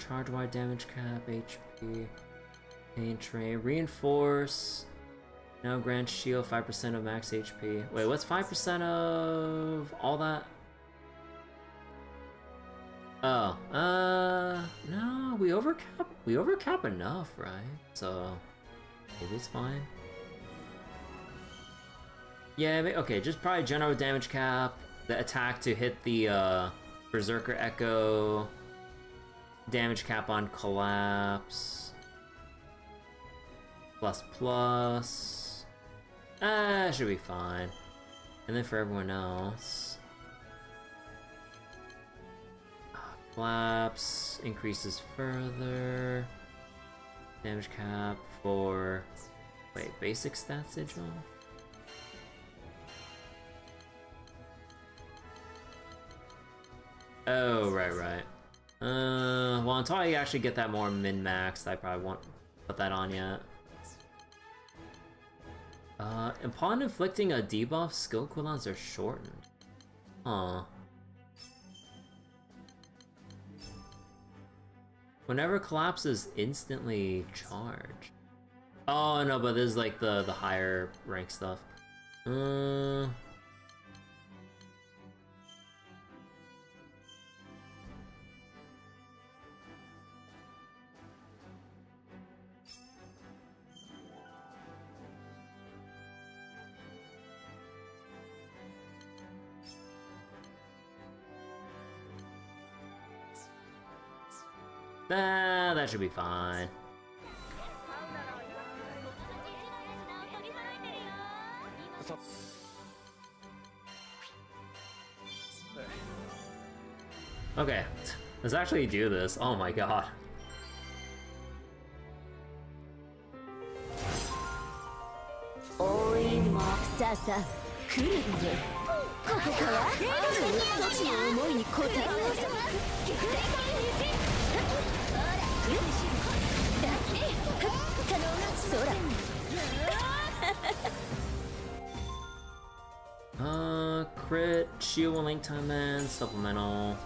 [SPEAKER 1] Charge wide damage cap, HP, pain train, reinforce, now grant shield 5% of max HP. Wait, what's 5% of all that? Oh, no, we overcap enough, right? So, maybe it's fine. Yeah, okay, just probably general damage cap, the attack to hit the, Berserker Echo, damage cap on collapse, ++, should be fine. And then for everyone else, collapse increases further, damage cap for, wait, basic stat sigil? Oh, right. Well, until I actually get that more min-maxed, I probably won't put that on yet. Upon inflicting a debuff, skill cooldowns are shortened. Huh. Whenever collapses, instantly charge. Oh, no, but this is like the higher rank stuff. That should be fine. Okay, let's actually do this. Oh my god. Crit, shield link time and supplemental.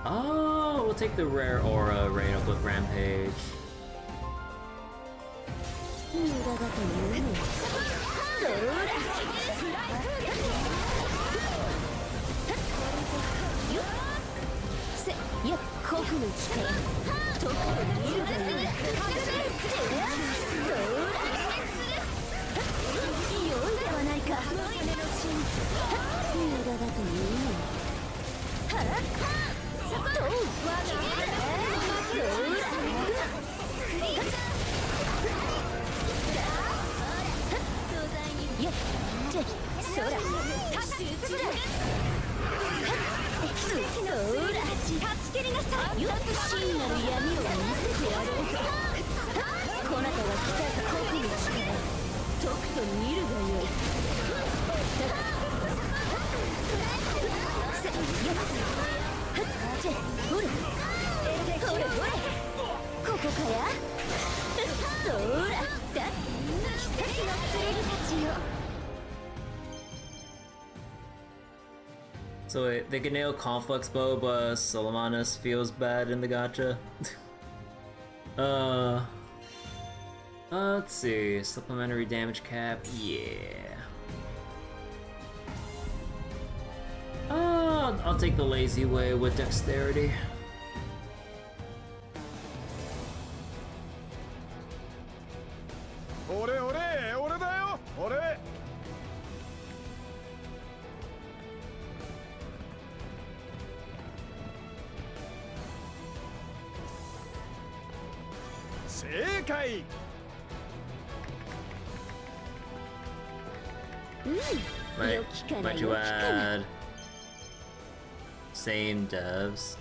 [SPEAKER 1] Oh, we'll take the rare aura right up with Rampage.
[SPEAKER 2] だ奇跡のスレルたちよ
[SPEAKER 1] So wait, they can nail Conflux bow, but Solomonus feels bad in the gacha. Let's see, supplementary damage cap, yeah. I'll take the lazy way with dexterity.
[SPEAKER 7] Ore, ore, ore da yo, ore. 正解
[SPEAKER 1] Might you add same devs?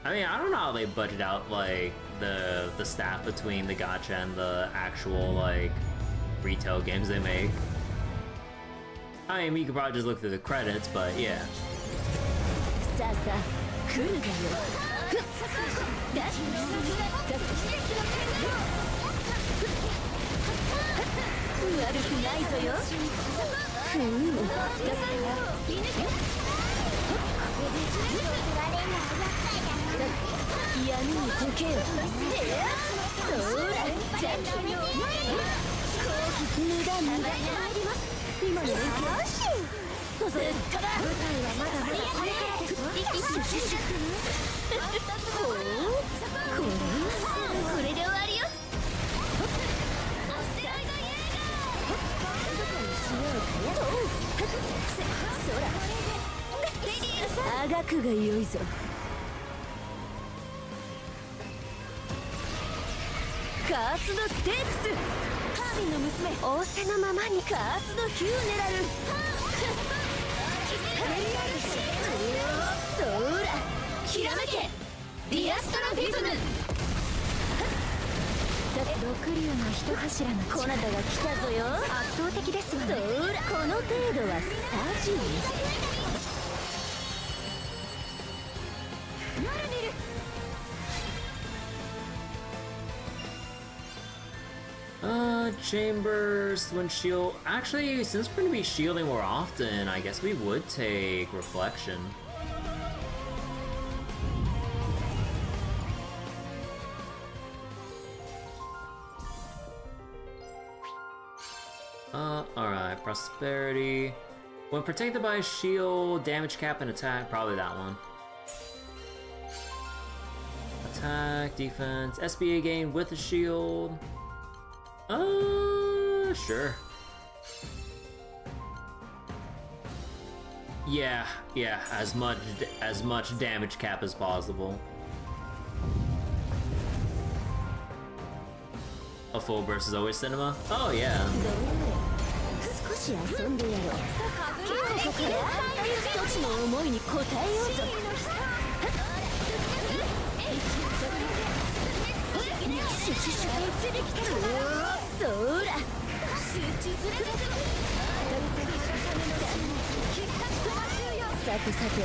[SPEAKER 1] I mean, I don't know how they budget out like the staff between the gacha and the actual like retail games they make. I mean, you could probably just look through the credits, but yeah.
[SPEAKER 2] さあさあ来るがよだ悪くないぞよふんだ闇に溶けよそらじゃ無駄無駄今の連携どうぞ舞台はまだまだこれからですわこれで終わりよあがくが良いぞカースドステークスカービンの娘仰せのままにカースドヒューネラルそらひらめけディアストロフィズム六竜の一柱のこなたが来たぞよ圧倒的ですわねそらこの程度はサジ
[SPEAKER 1] Chambers when shield. Actually, since we're gonna be shielding more often, I guess we would take reflection. Alright, prosperity. When protected by a shield, damage cap and attack, probably that one. Attack, defense, SBA gain with a shield. Sure. Yeah, as much damage cap as possible. A full burst is always cinema? Oh yeah.
[SPEAKER 2] 少し遊んでやろうここから一つの思いに応えようぞそらさてさて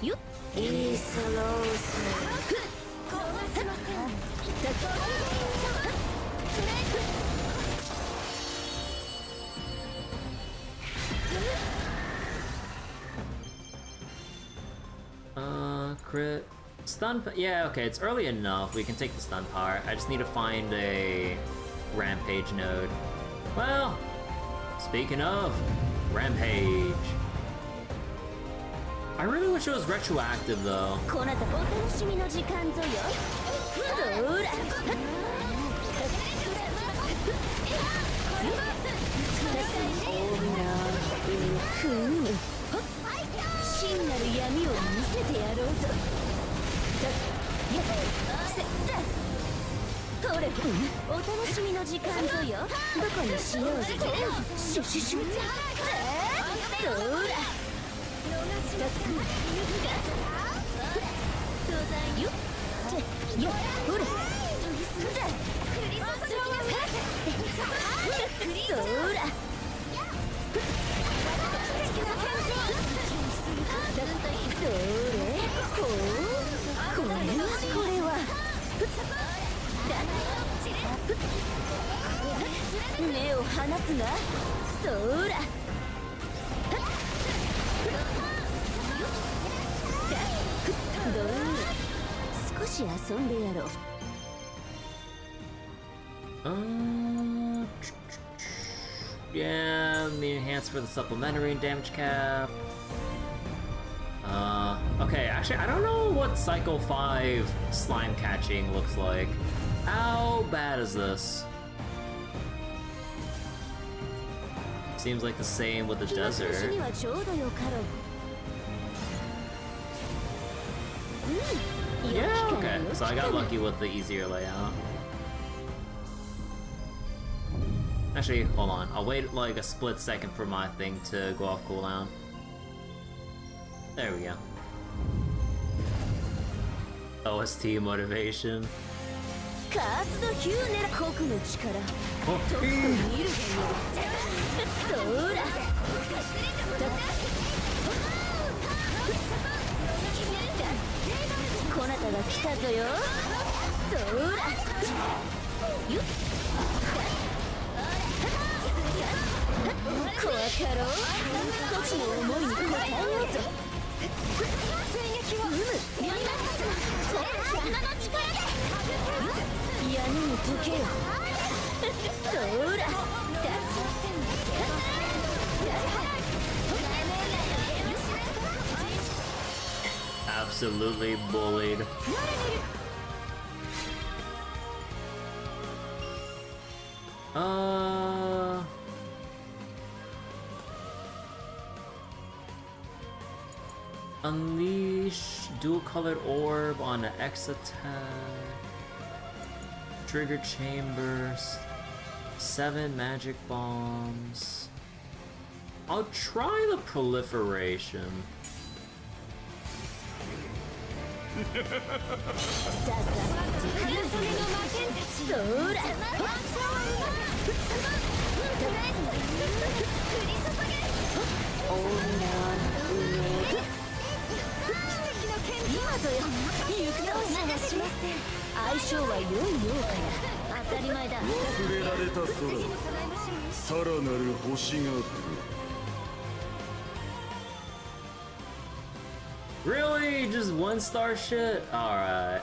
[SPEAKER 2] よっイースロース
[SPEAKER 1] crit. Stun, yeah, okay, it's early enough. We can take the stun power. I just need to find a rampage node. Well, speaking of rampage, I really wish it was retroactive though.
[SPEAKER 2] こなたお楽しみの時間ぞよそらふん真なる闇を見せてやろうぞほれお楽しみの時間ぞよどこにしようぜシュシュシュそらよほれそらこれは目を離すな。そら。どう？少し遊んでやろう。
[SPEAKER 1] Yeah, the enhance for the supplementary damage cap. Okay, actually, I don't know what Cycle 5 slime catching looks like. How bad is this? Seems like the same with the desert. Yeah, okay, so I got lucky with the easier layout. Actually, hold on. I'll wait like a split second for my thing to go off cooldown. There we go. OST motivation. Absolutely bullied. Unleash dual-colored orb on an X attack. Trigger chambers. 7 magic bombs. I'll try the proliferation. Really? Just 1-star shit? Alright.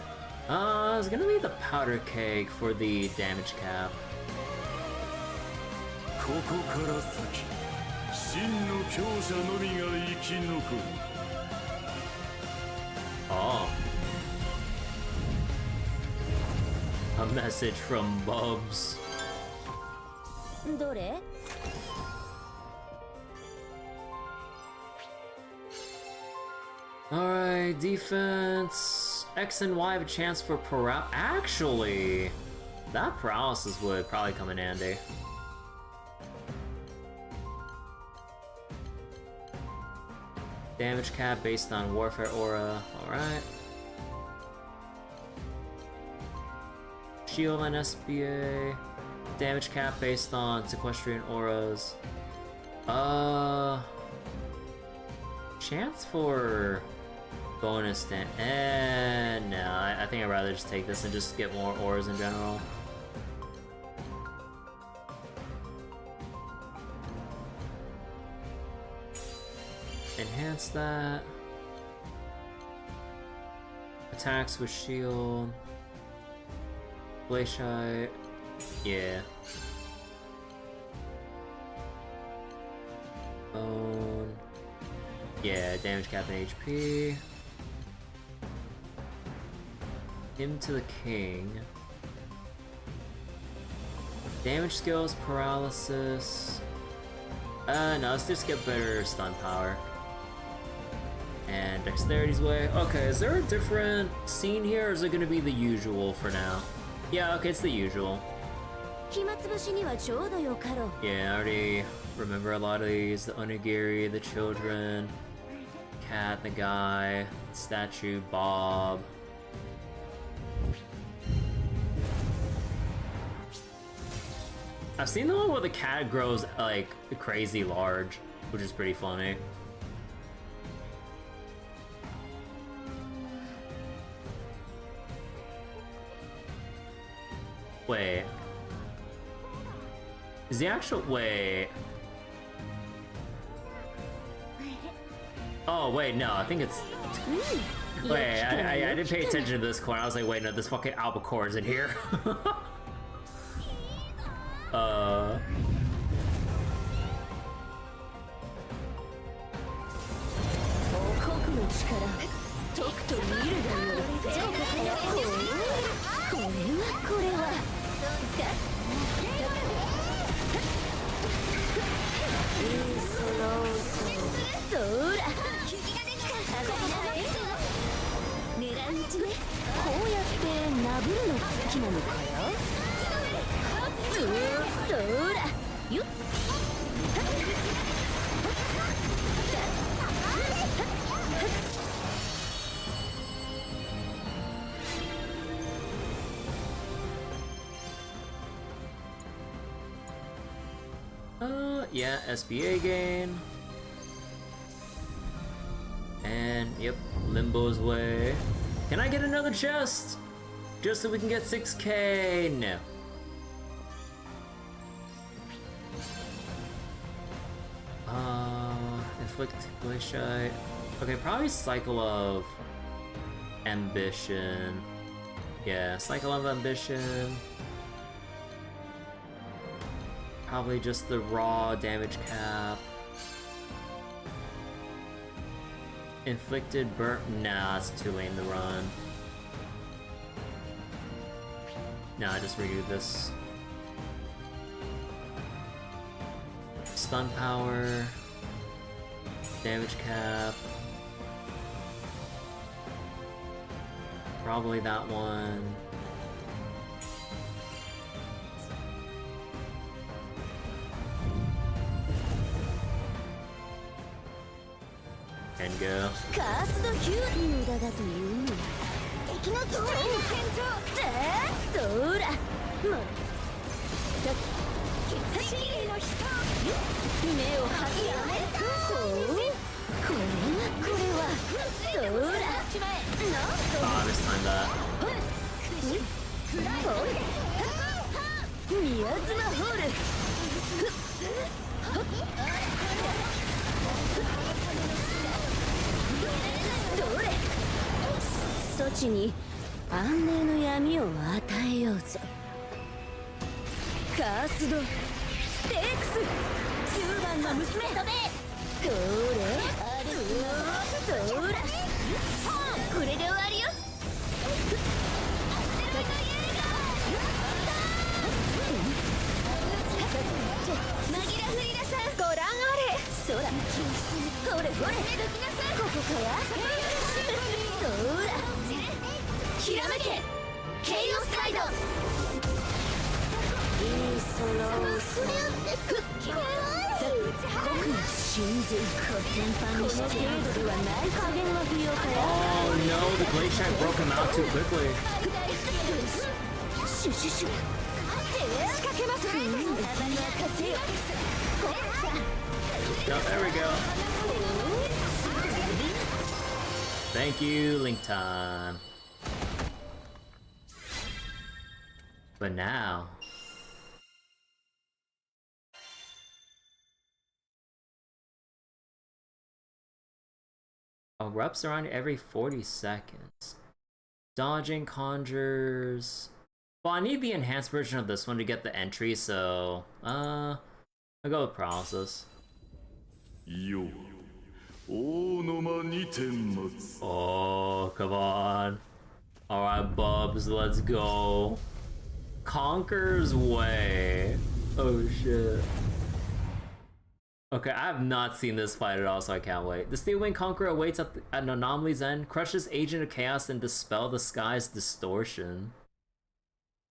[SPEAKER 1] It's gonna be the powder keg for the damage cap. Oh. A message from Bubz. Alright, defense. X and Y have a chance for paralysis. Actually, that paralysis would probably come in handy. Damage cap based on warfare aura. Alright. Shield and SBA. Damage cap based on sequestrian auras. Chance for bonus no, I think I'd rather just take this and just get more auras in general. Enhance that. Attacks with shield. Glaciate. Yeah. Bone. Yeah, damage cap and HP. Him to the king. Damage skills, paralysis. No, let's just get better stun power. And dexterity's way. Okay, is there a different scene here, or is it gonna be the usual for now? Yeah, okay, it's the usual. Yeah, I already remember a lot of these. The onigiri, the children, cat, the guy, statue, Bob. I've seen the one where the cat grows like crazy large, which is pretty funny. Wait. Is the actual wait? Oh wait, no, I think it's. Wait, I didn't pay attention to this corner. I was like, wait, no, this fucking albacore is in here. Yeah, SBA gain. And, yep, Limbo's way. Can I get another chest? Just so we can get 6K? No. Inflict Glaciate. Okay, probably Cycle of Ambition. Yeah, Cycle of Ambition. Probably just the raw damage cap. Inflicted burn. Nah, it's too late to run. Nah, I just redo this. Stun power. Damage cap. Probably that one. And go. Oh, this time that. Oh no, the glacier broke him out too quickly. Oh, there we go. Thank you, Link time. But now... erupts around every 40 seconds. Dodging conjures... Well, I need the enhanced version of this one to get the entry, so... I'll go with paralysis. Oh, come on. Alright, Bubz, let's go. Conquer's Way. Oh, shit. Okay, I have not seen this fight at all, so I can't wait. The Steel Wing Conqueror awaits at an anomaly's end, crushes Agent of Chaos, and dispel the sky's distortion.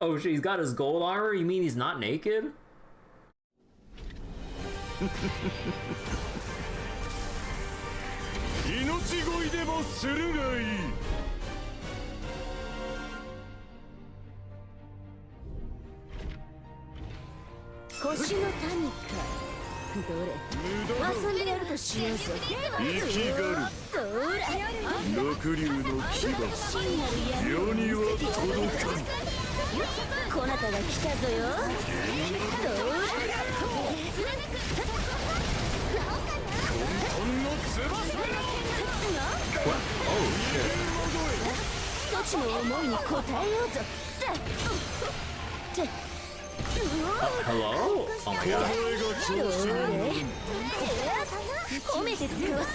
[SPEAKER 1] Oh shit, he's got his gold armor? You mean he's not naked? What? Oh shit.
[SPEAKER 2] そっちの思いに応えようぞ。
[SPEAKER 1] Hello? Oh my god.
[SPEAKER 2] 褒めて使わす。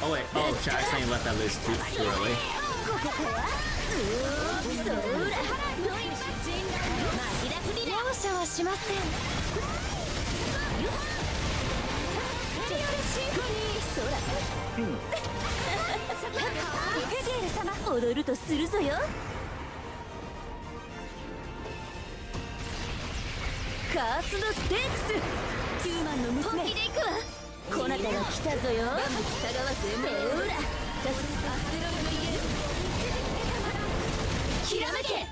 [SPEAKER 1] Oh wait, oh, should I accidentally let that loose too early?
[SPEAKER 2] 容赦はしません。ヘゲール様、踊るとするぞよ。カースドステークス、ヒューマンの娘。本気で行くわ。こなたが来たぞよ。バンブ従わずエムラ。ひらめけ、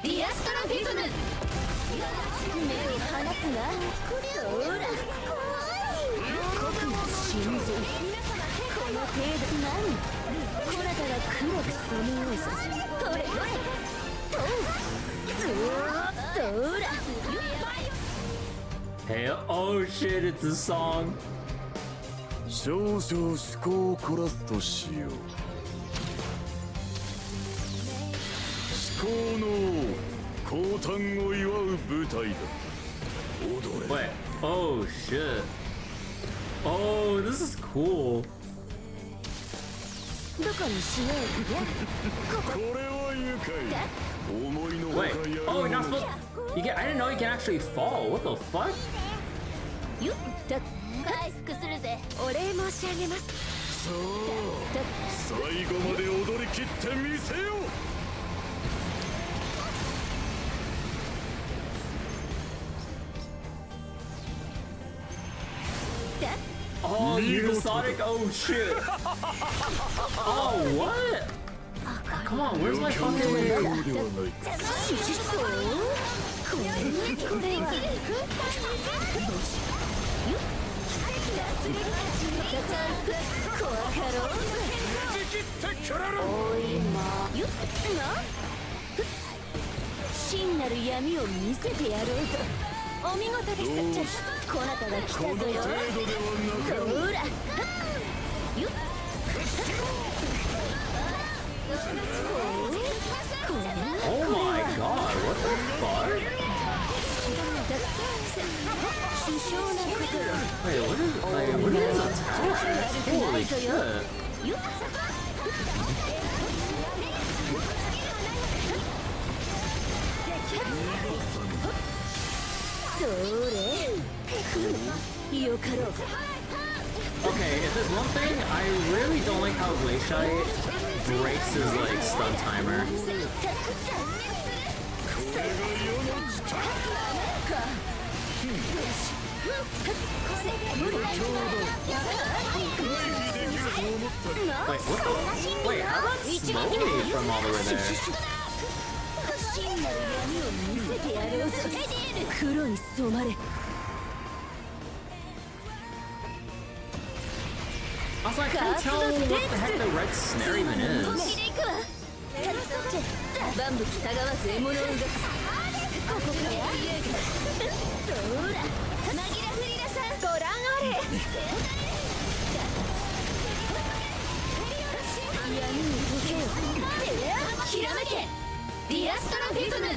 [SPEAKER 2] ディアストロフィズム。目を離すな。そら。僕の真髄。この程度何？こなたが黒く染めようさ。ほれほれ。そら。
[SPEAKER 1] Hey, oh shit, it's a song.
[SPEAKER 7] 少々思考を凝らすとしよう。思考の降誕を祝う舞台だ。踊れ。
[SPEAKER 1] Wait, oh shit. Oh, this is cool.
[SPEAKER 2] どこにしようや。
[SPEAKER 7] これは愉快。思いのほか
[SPEAKER 1] Wait,
[SPEAKER 7] やる
[SPEAKER 1] oh, you're not supposed. You can. I didn't know you can actually fall. What the fuck?
[SPEAKER 2] よっと回復するぜ。お礼申し上げます。
[SPEAKER 7] さあ、最後まで踊り切ってみせよ。
[SPEAKER 1] Oh, Unisonic. Oh shit. Oh what? Come on, where's my fucking?
[SPEAKER 2] 真なる闇を見せてやろうぞ。お見事です。こなたが来たぞよ。そら。
[SPEAKER 1] Oh my god, what the fuck? Wait, what is his attack? Holy shit.
[SPEAKER 2] どれよかろう。
[SPEAKER 1] Okay, if there's one thing, I really don't like how Weishai breaks his like stun timer. Wait, what the? Wait, how about slowly from all the way there?
[SPEAKER 2] 真なる闇を見せてやろうぞ。黒に染まれ。
[SPEAKER 1] Also, I can't tell what the heck the red snare even is.
[SPEAKER 2] 万物たがわず獲物を動かす。ここからそら紛らフリラさんご覧あれ。闇に溶けよ。ひらめけディアストロフィズム。よ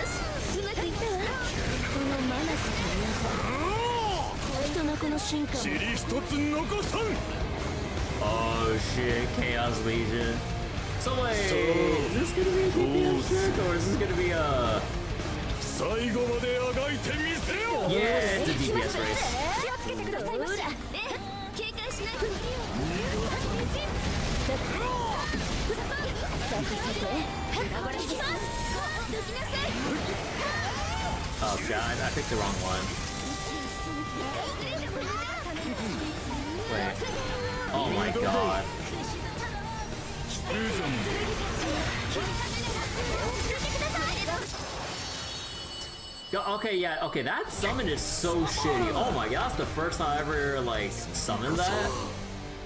[SPEAKER 2] し、うまくいったわ。このマナスと人の子の進化を。
[SPEAKER 7] 塵一つ残さん。
[SPEAKER 1] Oh shit, Chaos Legion. So wait, is this gonna be a DPS trick or is this gonna be a...
[SPEAKER 7] 最後まであがいてみせよ。
[SPEAKER 1] Yeah, it's a DPS race.
[SPEAKER 2] 気をつけてくださいませ。警戒しない。さてさて、
[SPEAKER 1] Oh god, I picked the wrong one. Wait. Oh my god. Okay, yeah, okay, that summon is so shitty. Oh my god, that's the first time I ever, like, summoned that.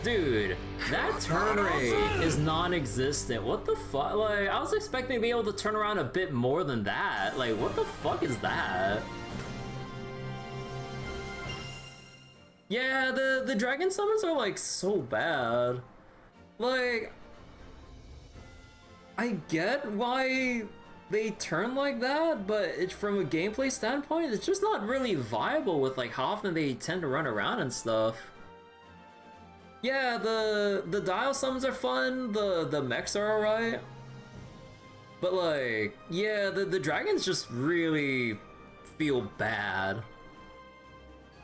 [SPEAKER 1] Dude, that turn rate is non-existent. What the fuck? Like, I was expecting to be able to turn around a bit more than that. Like, what the fuck is that? Yeah, the dragon summons are like so bad. Like, I get why they turn like that, but it's from a gameplay standpoint, it's just not really viable with like how often they tend to run around and stuff. Yeah, the dial summons are fun, the mechs are alright. But like, yeah, the dragons just really feel bad.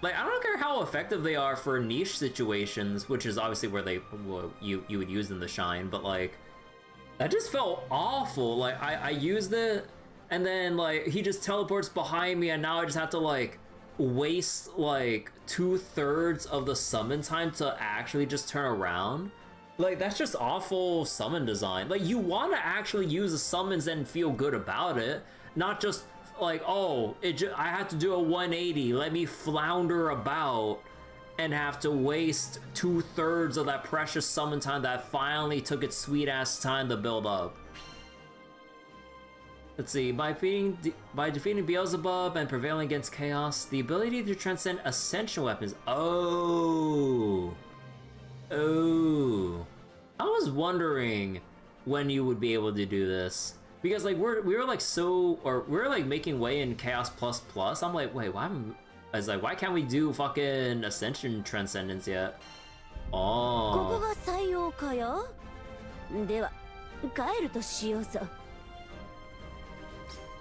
[SPEAKER 1] Like, I don't care how effective they are for niche situations, which is obviously where you would use them to shine, but like, that just felt awful. Like, I used it, and then like, he just teleports behind me, and now I just have to like, waste like 2/3 of the summon time to actually just turn around. Like, that's just awful summon design. Like, you want to actually use the summons and feel good about it, not just like, oh, I had to do a 180, let me flounder about and have to waste 2/3 of that precious summon time that finally took its sweet ass time to build up. Let's see, by defeating Beelzebub and prevailing against chaos, the ability to transcend ascension weapons. Oh. I was wondering when you would be able to do this. Because like we were like making way in Chaos Plus. I'm like, wait, why can't we do fucking Ascension Transcendence yet? Oh.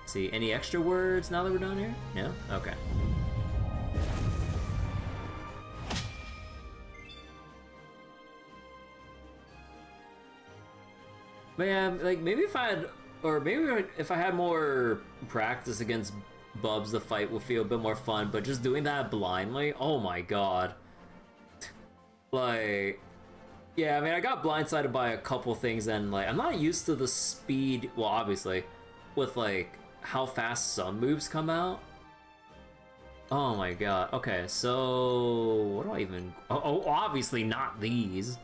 [SPEAKER 1] See, any extra words now that we're done here? No? Okay. But yeah, like maybe if I had more practice against Bubz, the fight will feel a bit more fun, but just doing that blindly, oh my god. Like, yeah, I mean, I got blindsided by a couple things, and like, I'm not used to the speed, well, obviously, with like, how fast some moves come out. Oh my god, okay, so, what do I even, oh, obviously not these.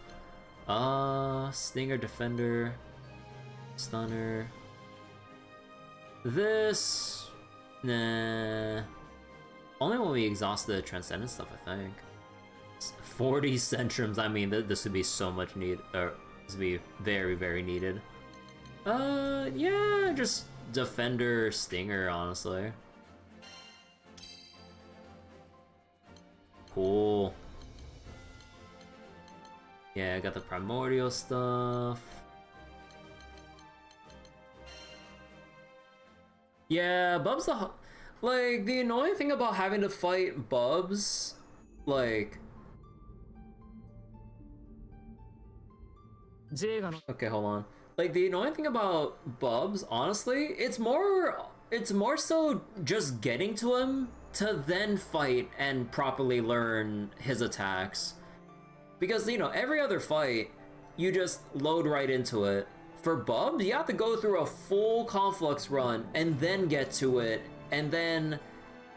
[SPEAKER 1] Stinger, Defender, Stunner. This, nah. Only when we exhaust the Transcendence stuff, I think. 40 Centrums, I mean, this would be so much need, or this would be very, very needed. Yeah, just Defender, Stinger, honestly. Cool. Yeah, I got the Primordial stuff. Yeah, Bubz like, the annoying thing about having to fight Bubz, like... Okay, hold on. Like, the annoying thing about Bubz, honestly, it's more so just getting to him to then fight and properly learn his attacks. Because, you know, every other fight, you just load right into it. For Bubz, you have to go through a full Conflux run and then get to it, and then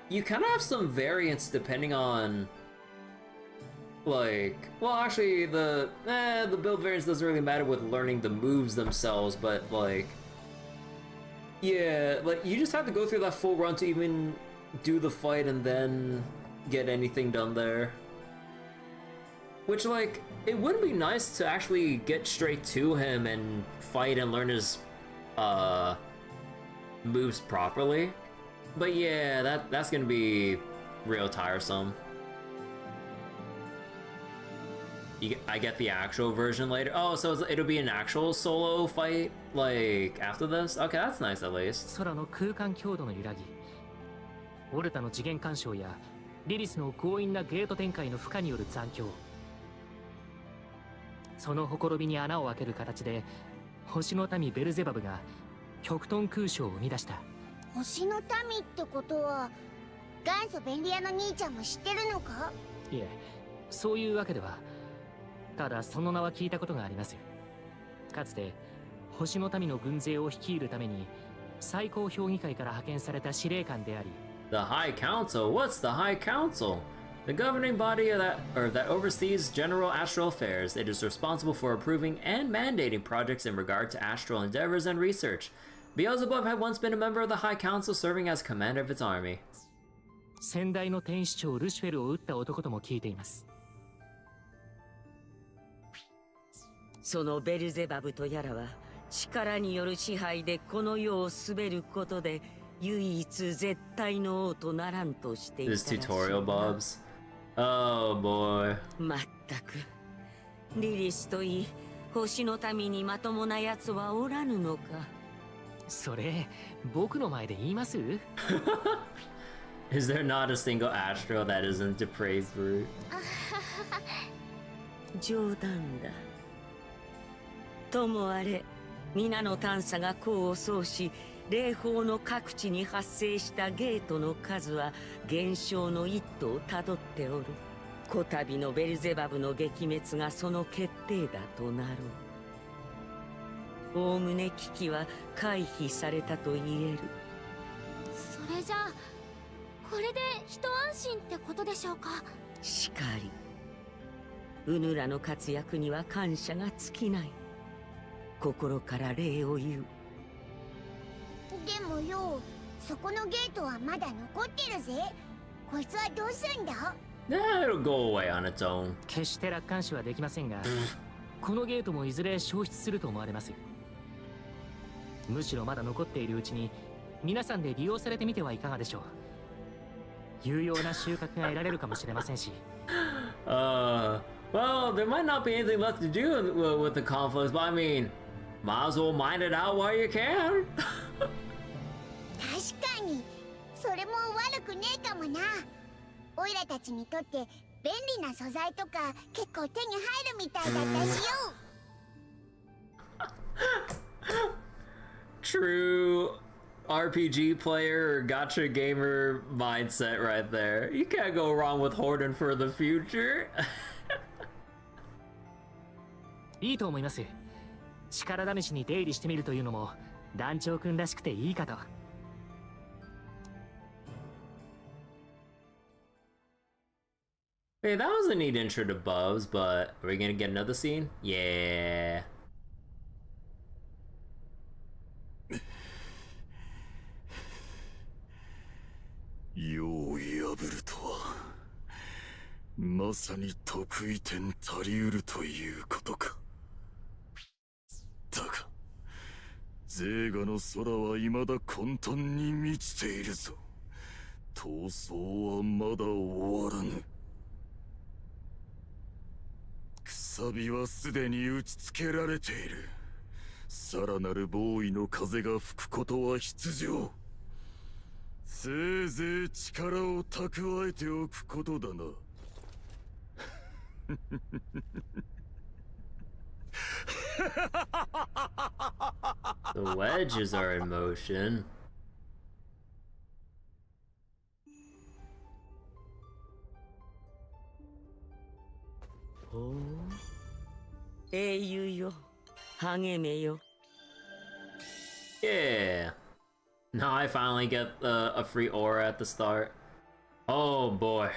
[SPEAKER 1] you kind of have some variance depending on, like, well, actually, the build variance doesn't really matter with learning the moves themselves, but like, yeah, like, you just have to go through that full run to even do the fight and then get anything done there. Which, like, it would be nice to actually get straight to him and fight and learn his moves properly. But yeah, that's gonna be real tiresome. I get the actual version later. Oh, so it'll be an actual solo fight, like, after this? Okay, that's nice at least.
[SPEAKER 8] 空の空間強度の揺らぎ、ウォルタの次元干渉やリリスの強引なゲート展開の負荷による残響、そのほころびに穴を開ける形で星の民ベルゼバブが極トン空将を生み出した。
[SPEAKER 2] 星の民ってことは元祖便利屋の兄ちゃんも知ってるのか？
[SPEAKER 8] いえ、そういうわけでは。ただその名は聞いたことがあります。かつて星の民の軍勢を率いるために最高評議会から派遣された司令官であり。
[SPEAKER 1] The High Council? What's the High Council? The governing body that oversees general astral affairs. It is responsible for approving and mandating projects in regard to astral endeavors and research. Beelzebub had once been a member of the High Council, serving as commander of its army.
[SPEAKER 8] 先代の天使長ルシフェルを撃った男とも聞いています。
[SPEAKER 9] そのベルゼバブとやらは力による支配でこの世を滑ることで唯一絶対の王とならんとしていたらしい。
[SPEAKER 1] This tutorial, Bubz. Oh boy.
[SPEAKER 9] まったくリリスといい星の民にまともな奴はおらぬのか。
[SPEAKER 8] それ僕の前で言います？
[SPEAKER 1] Is there not a single astral that isn't depraved brute?
[SPEAKER 9] 冗談だ。ともあれ皆の探査が功を奏し霊峰の各地に発生したゲートの数は減少の一途をたどっておる。こたびのベルゼバブの撃滅がその決定だとなろう。おおむね危機は回避されたと言える。
[SPEAKER 2] それじゃあこれで一安心ってことでしょうか。
[SPEAKER 9] しかりうぬらの活躍には感謝が尽きない。心から礼を言う。
[SPEAKER 10] でもよ、そこのゲートはまだ残ってるぜ。こいつはどうするんだ？
[SPEAKER 1] That'll go away on its own.
[SPEAKER 8] 決して楽観視はできませんが、このゲートもいずれ消失すると思われます。むしろまだ残っているうちに皆さんで利用されてみてはいかがでしょう。有用な収穫が得られるかもしれませんし。
[SPEAKER 1] Well, there might not be anything left to do with the conflicts, but I mean, might as well mine it out while you can.
[SPEAKER 10] 確かにそれも悪くねえかもな。オイラたちにとって便利な素材とか結構手に入るみたいだったしよ。
[SPEAKER 1] True RPG player or gacha gamer mindset right there. You can't go wrong with hoarding for the future.
[SPEAKER 8] いいと思います。力試しに出入りしてみるというのも団長くんらしくていいかと。
[SPEAKER 1] Hey, that was a neat intro to Bubz, but are we gonna get another scene? Yeah.
[SPEAKER 7] 世を破るとはまさに得意点足りうるということか。だがゼーガの空は未だ混沌に満ちているぞ。闘争はまだ終わらぬ。くさびはすでに打ちつけられている。さらなる暴威の風が吹くことは必要。せいぜい力を蓄えておくことだな。
[SPEAKER 1] The wedges are in motion.
[SPEAKER 9] おお、英雄よ、励めよ。
[SPEAKER 1] Yeah. Now I finally get a free aura at the start. Oh boy.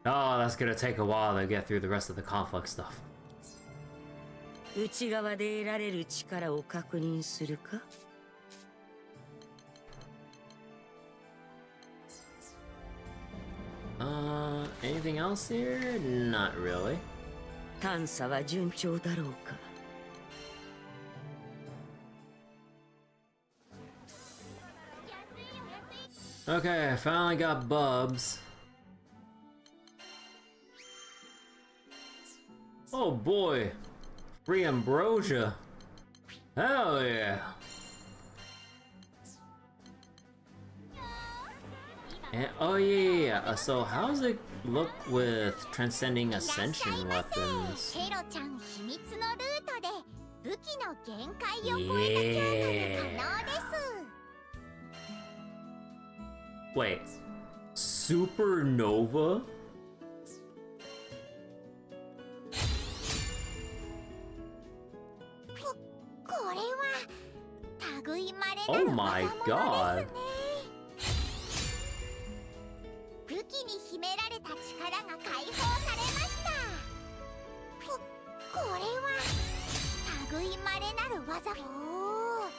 [SPEAKER 1] Oh, that's gonna take a while to get through the rest of the Conflux stuff.
[SPEAKER 9] 内側で得られる力を確認するか。
[SPEAKER 1] Anything else here? Not really.
[SPEAKER 9] 探査は順調だろうか。
[SPEAKER 1] Okay, I finally got Bubz. Oh boy, free ambrosia. Hell yeah. And, oh yeah. So how does it look with transcending ascension weapons?
[SPEAKER 10] シェロちゃん秘密のルートで武器の限界を超えた強化が可能です。
[SPEAKER 1] Wait, supernova? Oh my god.
[SPEAKER 10] 武器に秘められた力が解放されました。これは類まれなる技。おー、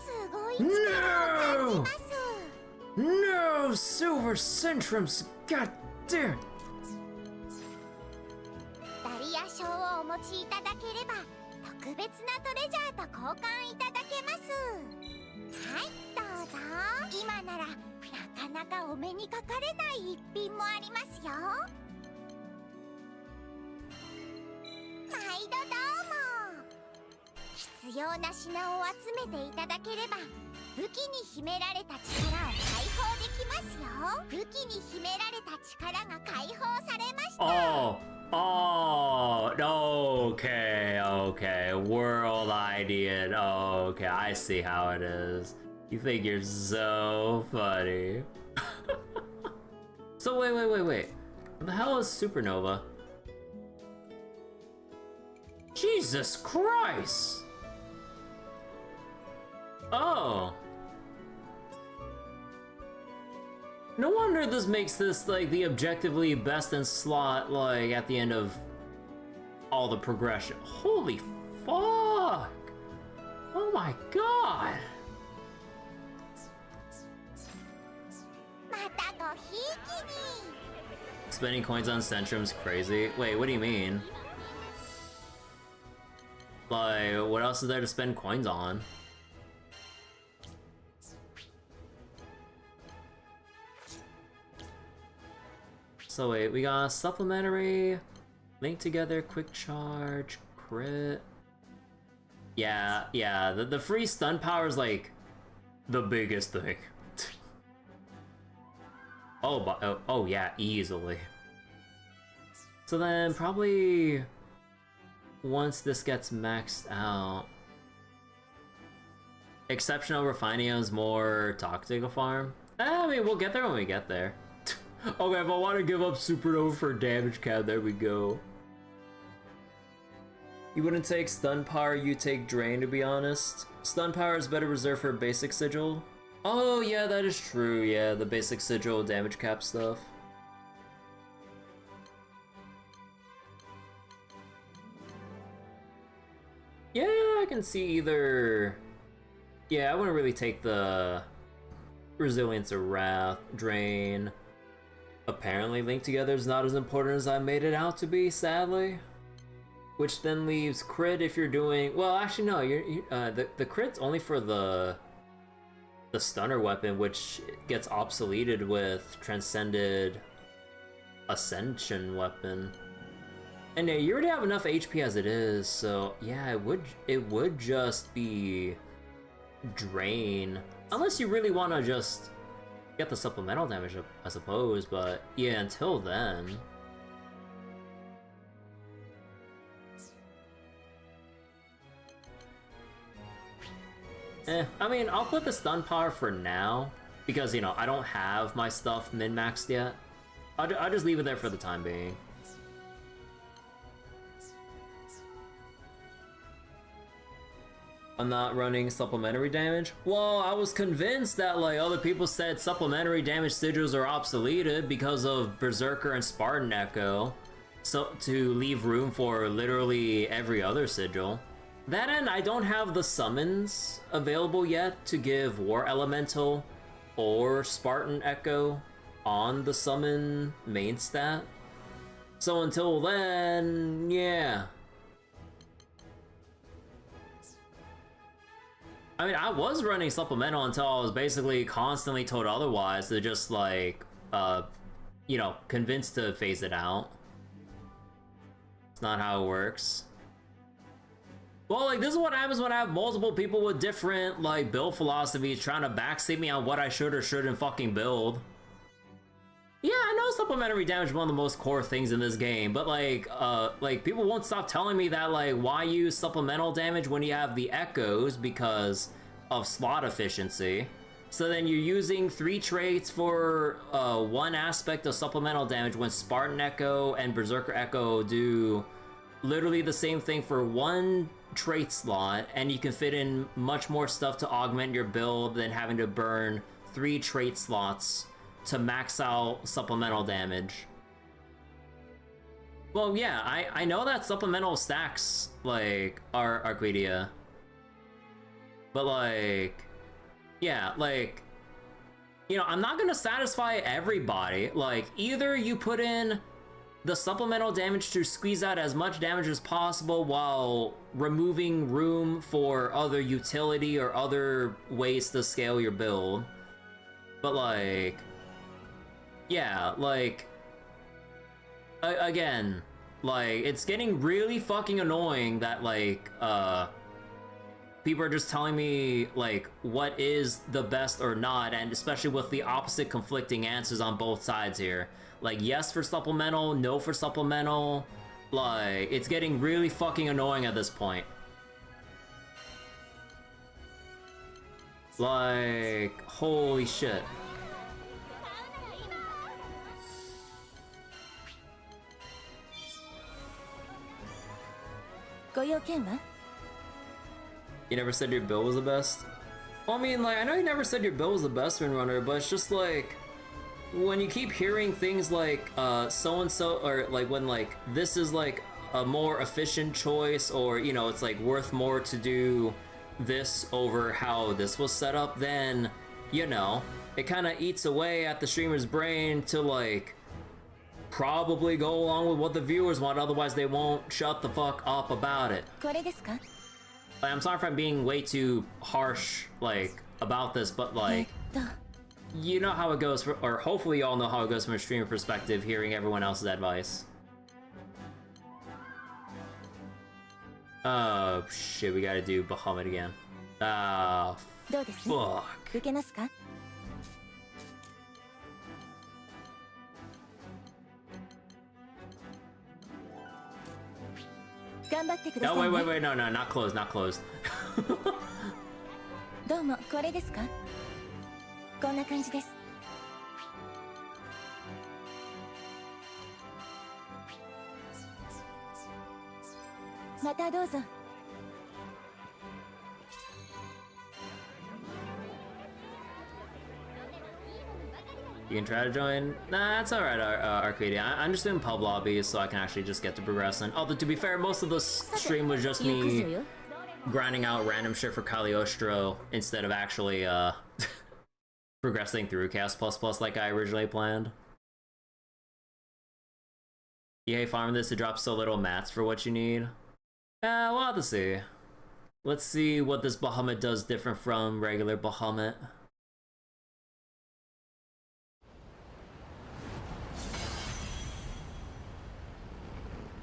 [SPEAKER 10] すごい力を感じます。
[SPEAKER 1] No, Silver Centrums, god damn.
[SPEAKER 10] ダリア賞をお持ちいただければ特別なトレジャーと交換いただけます。はい、どうぞ。今ならなかなかお目にかかれない一品もありますよ。毎度どうも。必要な品を集めていただければ武器に秘められた力を解放できますよ。武器に秘められた力が解放されました。
[SPEAKER 1] Okay, okay. World idea. Okay, I see how it is. You think you're so funny. So wait. What the hell is supernova? Jesus Christ! Oh. No wonder this makes this like the objectively best in slot like at the end of all the progression. Holy fuck! Oh my god! Spending coins on Centrum's crazy. Wait, what do you mean? Like, what else is there to spend coins on? So wait, we got supplementary, link together, quick charge, crit. Yeah, the free stun power is like the biggest thing. Oh yeah, easily. So then probably once this gets maxed out, exceptional refining is more tactical farm. I mean, we'll get there when we get there. Okay, if I want to give up supernova for damage cap, there we go. You wouldn't take stun power, you take drain, to be honest. Stun power is better reserved for basic sigil. Oh yeah, that is true, yeah, the basic sigil damage cap stuff. Yeah, I can see either. Yeah, I wouldn't really take the Resilience or Wrath, Drain. Apparently Link Together is not as important as I made it out to be, sadly. Which then leaves crit if you're doing... Well, actually no, the crit's only for the stunner weapon, which gets obsoleted with Transcended Ascension weapon. And yeah, you already have enough HP as it is, so yeah, it would just be Drain. Unless you really want to just get the supplemental damage up, I suppose, but yeah, until then. I mean, I'll put the stun power for now, because, you know, I don't have my stuff min-maxed yet. I'll just leave it there for the time being. I'm not running supplementary damage? Well, I was convinced that, like, other people said supplementary damage sigils are obsoleted because of Berserker and Spartan Echo, so to leave room for literally every other sigil. That end, I don't have the summons available yet to give War Elemental or Spartan Echo on the summon main stat. So until then, yeah. I mean, I was running supplemental until I was basically constantly told otherwise, to just like, you know, convinced to phase it out. It's not how it works. Well, like, this is what happens when I have multiple people with different, like, build philosophies trying to backseat me on what I should or shouldn't fucking build. Yeah, I know supplementary damage is one of the most core things in this game, but like people won't stop telling me that, like, why use supplemental damage when you have the echoes because of slot efficiency. So then you're using 3 traits for one aspect of supplemental damage when Spartan Echo and Berserker Echo do literally the same thing for 1 trait slot, and you can fit in much more stuff to augment your build than having to burn 3 trait slots to max out supplemental damage. Well, yeah, I know that supplemental stacks, like, are Arcadia. But, like, yeah, like, you know, I'm not gonna satisfy everybody. Like, either you put in the supplemental damage to squeeze out as much damage as possible while removing room for other utility or other ways to scale your build. But, like, yeah, like, again, like, it's getting really fucking annoying that, like, people are just telling me, like, what is the best or not, and especially with the opposite conflicting answers on both sides here. Like, yes for supplemental, no for supplemental. Like, it's getting really fucking annoying at this point. Like, holy shit. You never said your build was the best? Well, I mean, like, I know you never said your build was the best Windrunner, but it's just like, when you keep hearing things like, so-and-so, or like when like, this is like a more efficient choice, or, you know, it's like worth more to do this over how this was set up, then, you know, it kind of eats away at the streamer's brain to like, probably go along with what the viewers want, otherwise they won't shut the fuck up about it. I'm sorry if I'm being way too harsh, like, about this, but like, you know how it goes, or hopefully y'all know how it goes from a streamer perspective, hearing everyone else's advice. Oh shit, we gotta do Bahamut again. Ah, fuck. No, wait, no, not closed, not closed.
[SPEAKER 6] どうも、これですか？こんな感じです。またどうぞ。
[SPEAKER 1] You can try to join? Nah, that's alright, Arcadia. I'm just doing pub lobbies so I can actually just get to progressing. Although, to be fair, most of the stream was just me grinding out random shit for Cagliostro instead of actually, progressing through Chaos Plus like I originally planned. EA farm this to drop so little mats for what you need. We'll have to see. Let's see what this Bahamut does different from regular Bahamut.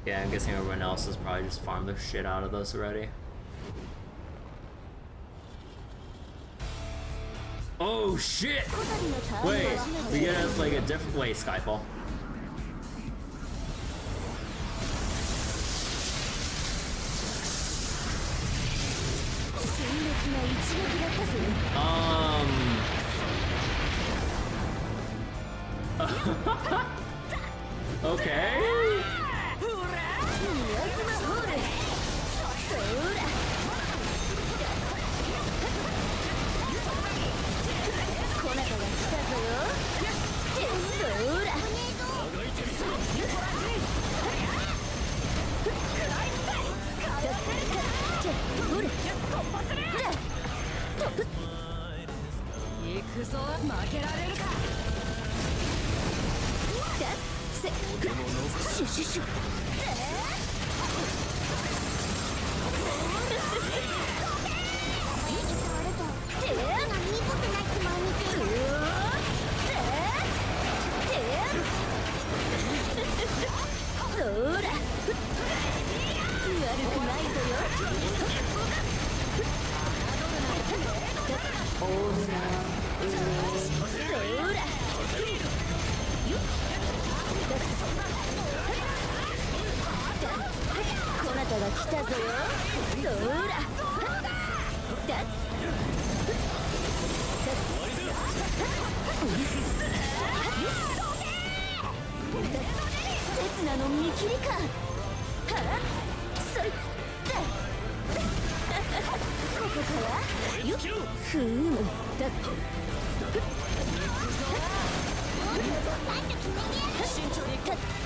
[SPEAKER 1] Yeah, I'm guessing everyone else has probably just farmed the shit out of this already. Oh shit! Wait, we get us like a different. Wait, Skyfall. Okay.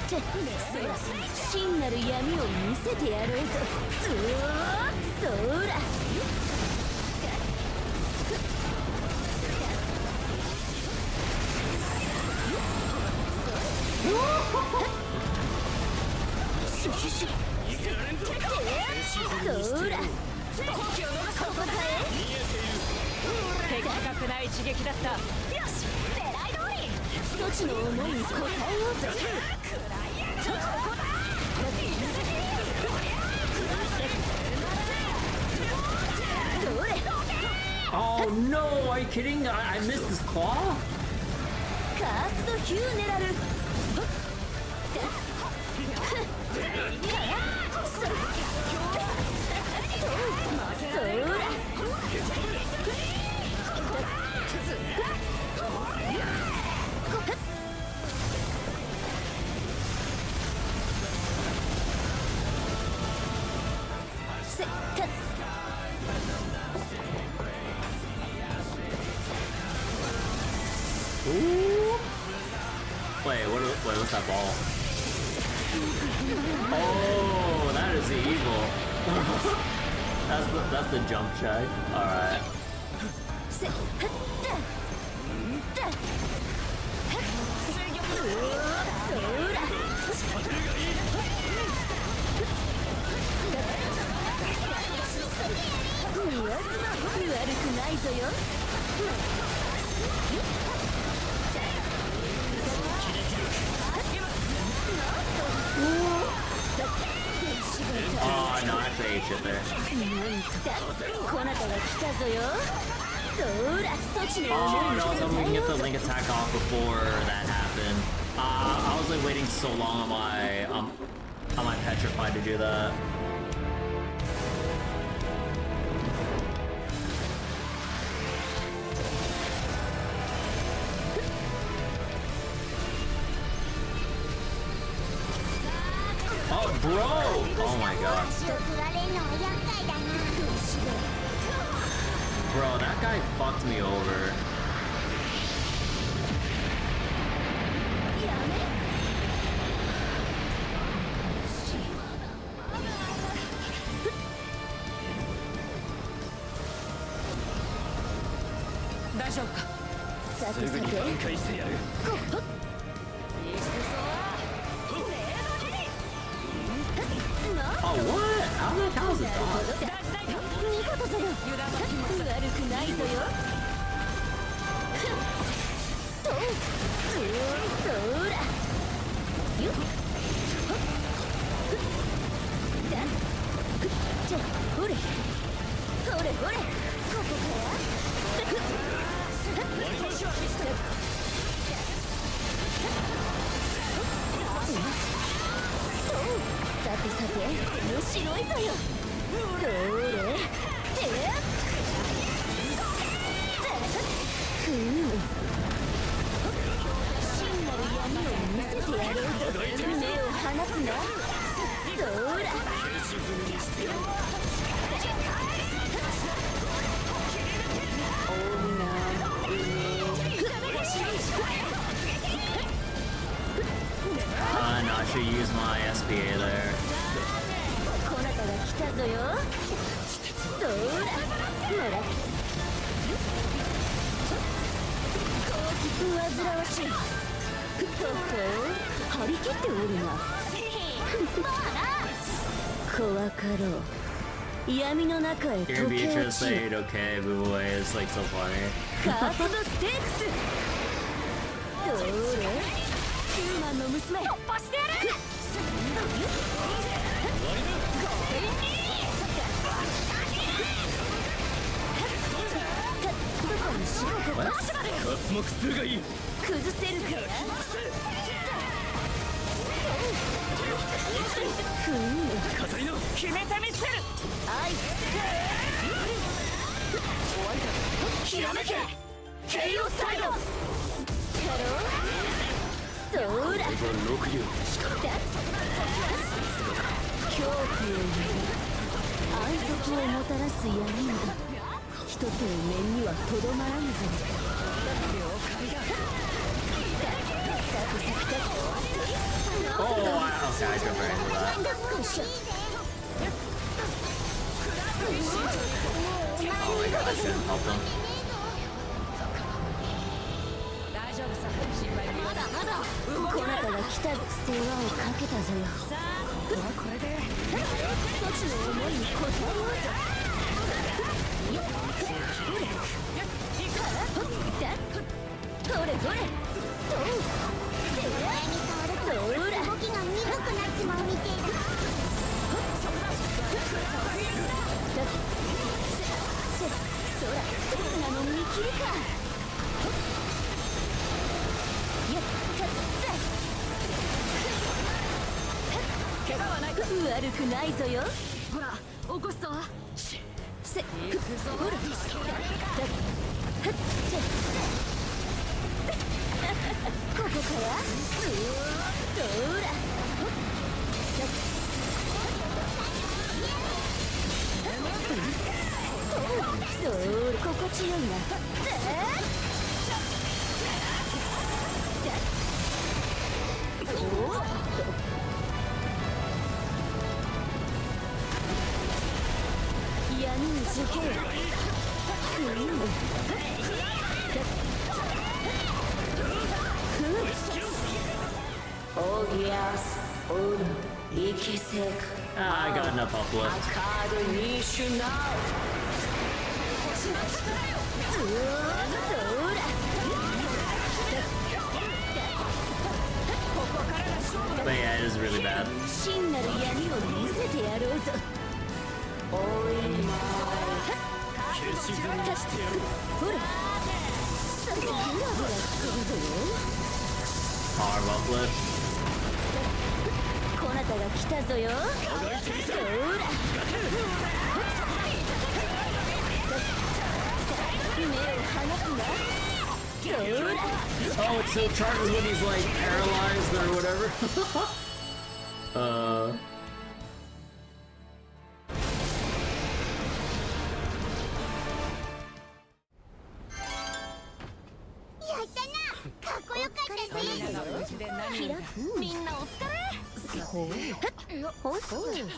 [SPEAKER 2] 真なる闇を見せてやろうぞ。そらそらここだえ
[SPEAKER 9] 的確な一撃だった。
[SPEAKER 2] よし狙い通り一つの思いに応えようぜ。どれ
[SPEAKER 1] Oh no, are you kidding? I missed this claw?
[SPEAKER 2] カーストヒューネラルそらせった
[SPEAKER 1] Wait, what's that ball? Oh, that is evil. that's the jump check. All right.
[SPEAKER 2] せったそら言わずも悪くないぞよ。
[SPEAKER 1] Oh no, I actually ate shit there.
[SPEAKER 2] こなたが来たぞよ。そらそっちの
[SPEAKER 1] Oh no, so we can get the link attack off before that happened. I was like waiting so long on my petrified to do that. Oh, bro! Oh my god.
[SPEAKER 10] 取られるのは厄介だな。
[SPEAKER 1] Bro, that guy fucked me over.
[SPEAKER 9] 大丈夫か。
[SPEAKER 2] さてさて
[SPEAKER 4] 挽回してやる。
[SPEAKER 1] Oh, what? How is it done?
[SPEAKER 2] 見事ぞよ。悪くないぞよ。とそらよっだじゃほれほれほれここさてさて面白いぞよ。どれ真なる闇を見せてやろうぞ。目を離すな。そら
[SPEAKER 1] No, I should use my SPA there.
[SPEAKER 2] こなたが来たぞよ。そらほら煩わしい。ほほ張り切っておるな。まあな怖かろう。闇の中へ
[SPEAKER 1] Hearing
[SPEAKER 2] 溶け
[SPEAKER 1] Beatrice
[SPEAKER 2] 落ち
[SPEAKER 1] say it okay, move away is like so funny.
[SPEAKER 2] カーストステークスどれヒューマンの娘突破してやる。どこにしようか。
[SPEAKER 4] 活目数がいい。
[SPEAKER 2] 崩せるかや。
[SPEAKER 4] カタリナ
[SPEAKER 9] 決めてみせる。
[SPEAKER 2] アイ終わりだ。ひらめけケイオスタイル。ハローそら
[SPEAKER 4] 6流
[SPEAKER 2] だ恐怖を呼び安息をもたらす闇など一つの面にはとどまらぬぞ。
[SPEAKER 1] Oh, Yeah, I jump right into that. Oh my god, I shouldn't help him.
[SPEAKER 2] まだまだこなたが来た世話をかけたぞよ。さあこれでそちの思いに応えようぞ。ほれほれ動きが鈍くなっちまうみてえだ。そら刹那の見切りか。悪くないぞよ。ほら起こすぞ。ほらここからそら心地よいな。闇に受けよ。オーギアスオル生きせか。
[SPEAKER 1] I got enough uplift.
[SPEAKER 9] カードにしゅな
[SPEAKER 1] But yeah, it is really bad.
[SPEAKER 2] 真なる闇を見せてやろうぞ。おいま消しずにしてやる。ほらさてグラグラするぞよ。
[SPEAKER 1] Arm uplift.
[SPEAKER 2] こなたが来たぞよ。そら目を離すな。
[SPEAKER 1] Oh, it still charges when he's like paralyzed or whatever.
[SPEAKER 10] やったな。かっこよかったぜ。みんなお疲れ。
[SPEAKER 2] ほうほう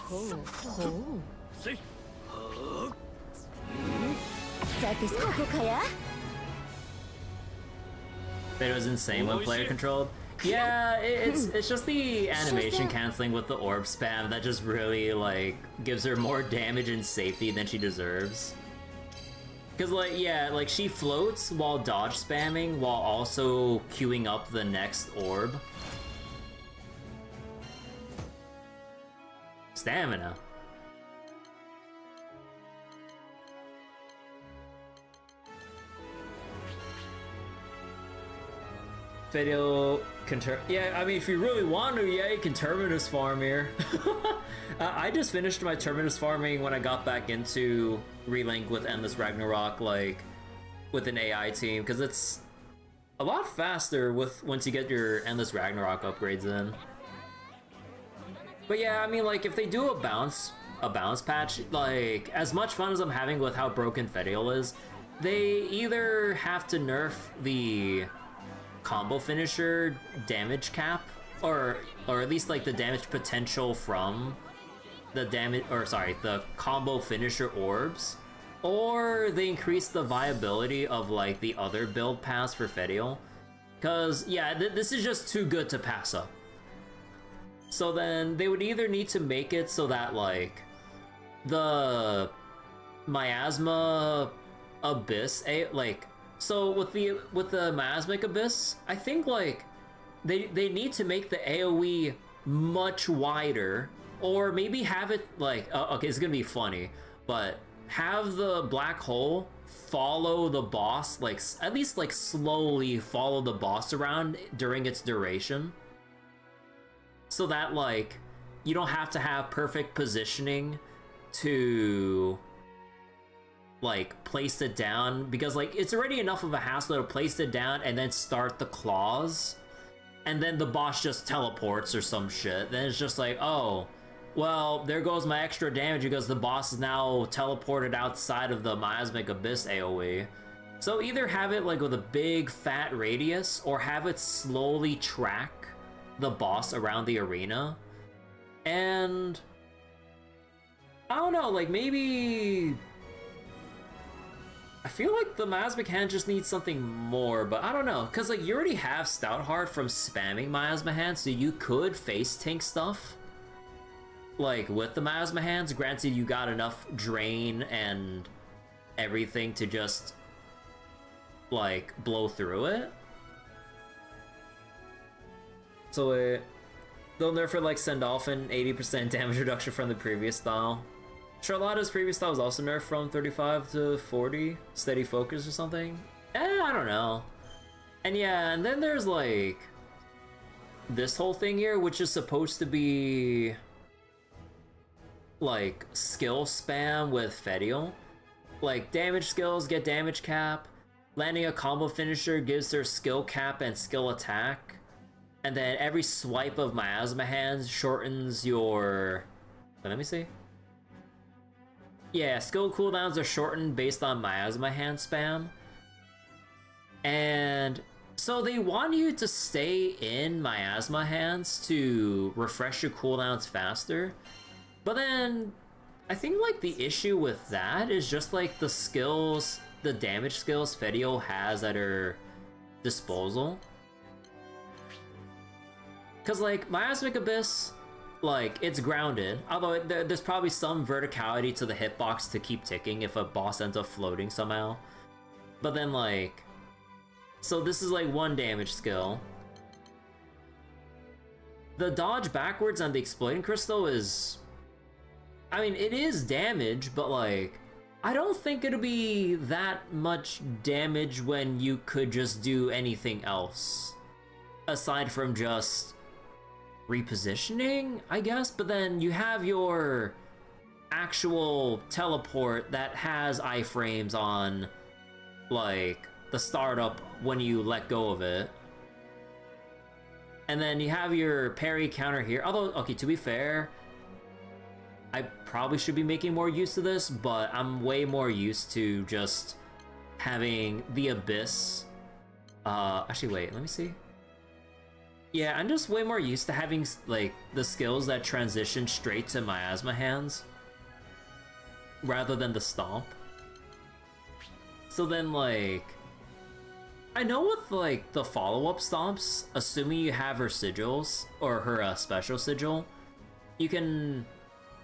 [SPEAKER 2] ほう。さてここかや。
[SPEAKER 1] It was insane when player controlled. Yeah, it's just the animation canceling with the orb spam that just really like gives her more damage and safety than she deserves. Cause like yeah, like she floats while dodge spamming while also queuing up the next orb. Stamina. Video can turn. Yeah, I mean, if you really want to, yeah, you can Terminus farm here. I just finished my Terminus farming when I got back into Relink with Endless Ragnarok, like with an AI team, because it's a lot faster with once you get your Endless Ragnarok upgrades in. But yeah, I mean, like if they do a bounce patch, like as much fun as I'm having with how broken Fediel is, they either have to nerf the combo finisher damage cap, or at least like the damage potential from the the combo finisher orbs, or they increase the viability of like the other build paths for Fediel, because yeah, this is just too good to pass up. So then they would either need to make it so that like the miasma abyss so with the miasmic abyss, I think like they need to make the AoE much wider, or maybe have it like okay, it's gonna be funny, but have the black hole follow the boss, like at least like slowly follow the boss around during its duration, so that like you don't have to have perfect positioning to like place it down, because like it's already enough of a hassle to place it down and then start the claws, and then the boss just teleports or some shit. Then it's just like, oh well, there goes my extra damage because the boss is now teleported outside of the miasmic abyss AoE. So either have it like with a big fat radius, or have it slowly track the boss around the arena, And I don't know, like maybe I feel like the Miasmic Hand just needs something more, but I don't know, because like you already have Stoutheart from spamming Miasma Hand, so you could face tank stuff like with the Miasma Hands. Granted, you got enough drain and everything to just like blow through it. So they'll nerf it like Sendolphin, 80% damage reduction from the previous style. Charlotta's previous style was also nerfed from 35 to 40, steady focus or something. I don't know. And yeah, and then there's like this whole thing here, which is supposed to be like skill spam with Fedial. Like damage skills get damage cap, landing a combo finisher gives their skill cap and skill attack, and then every swipe of Miasma Hands shortens your... let me see. Yeah, skill cooldowns are shortened based on Miasma Hand spam. And so they want you to stay in Miasma Hands to refresh your cooldowns faster. But then I think like the issue with that is just like the skills, the damage skills Fedial has at her disposal. Cause like Miasmic Abyss, like it's grounded, although there's probably some verticality to the hitbox to keep ticking if a boss ends up floating somehow. But then like, so this is like one damage skill. The dodge backwards on the Exploding Crystal is, I mean, it is damage, but like, I don't think it'll be that much damage when you could just do anything else. Aside from just repositioning, I guess, but then you have your actual teleport that has iframes on, like, the startup when you let go of it. And then you have your parry counter here, although, okay, to be fair, I probably should be making more use of this, but I'm way more used to just having the Abyss. Actually, wait, let me see. Yeah, I'm just way more used to having, like, the skills that transition straight to Miasma Hands rather than the Stomp. So then, like, I know with, like, the follow-up Stomps, assuming you have her sigils, or her special sigil, you can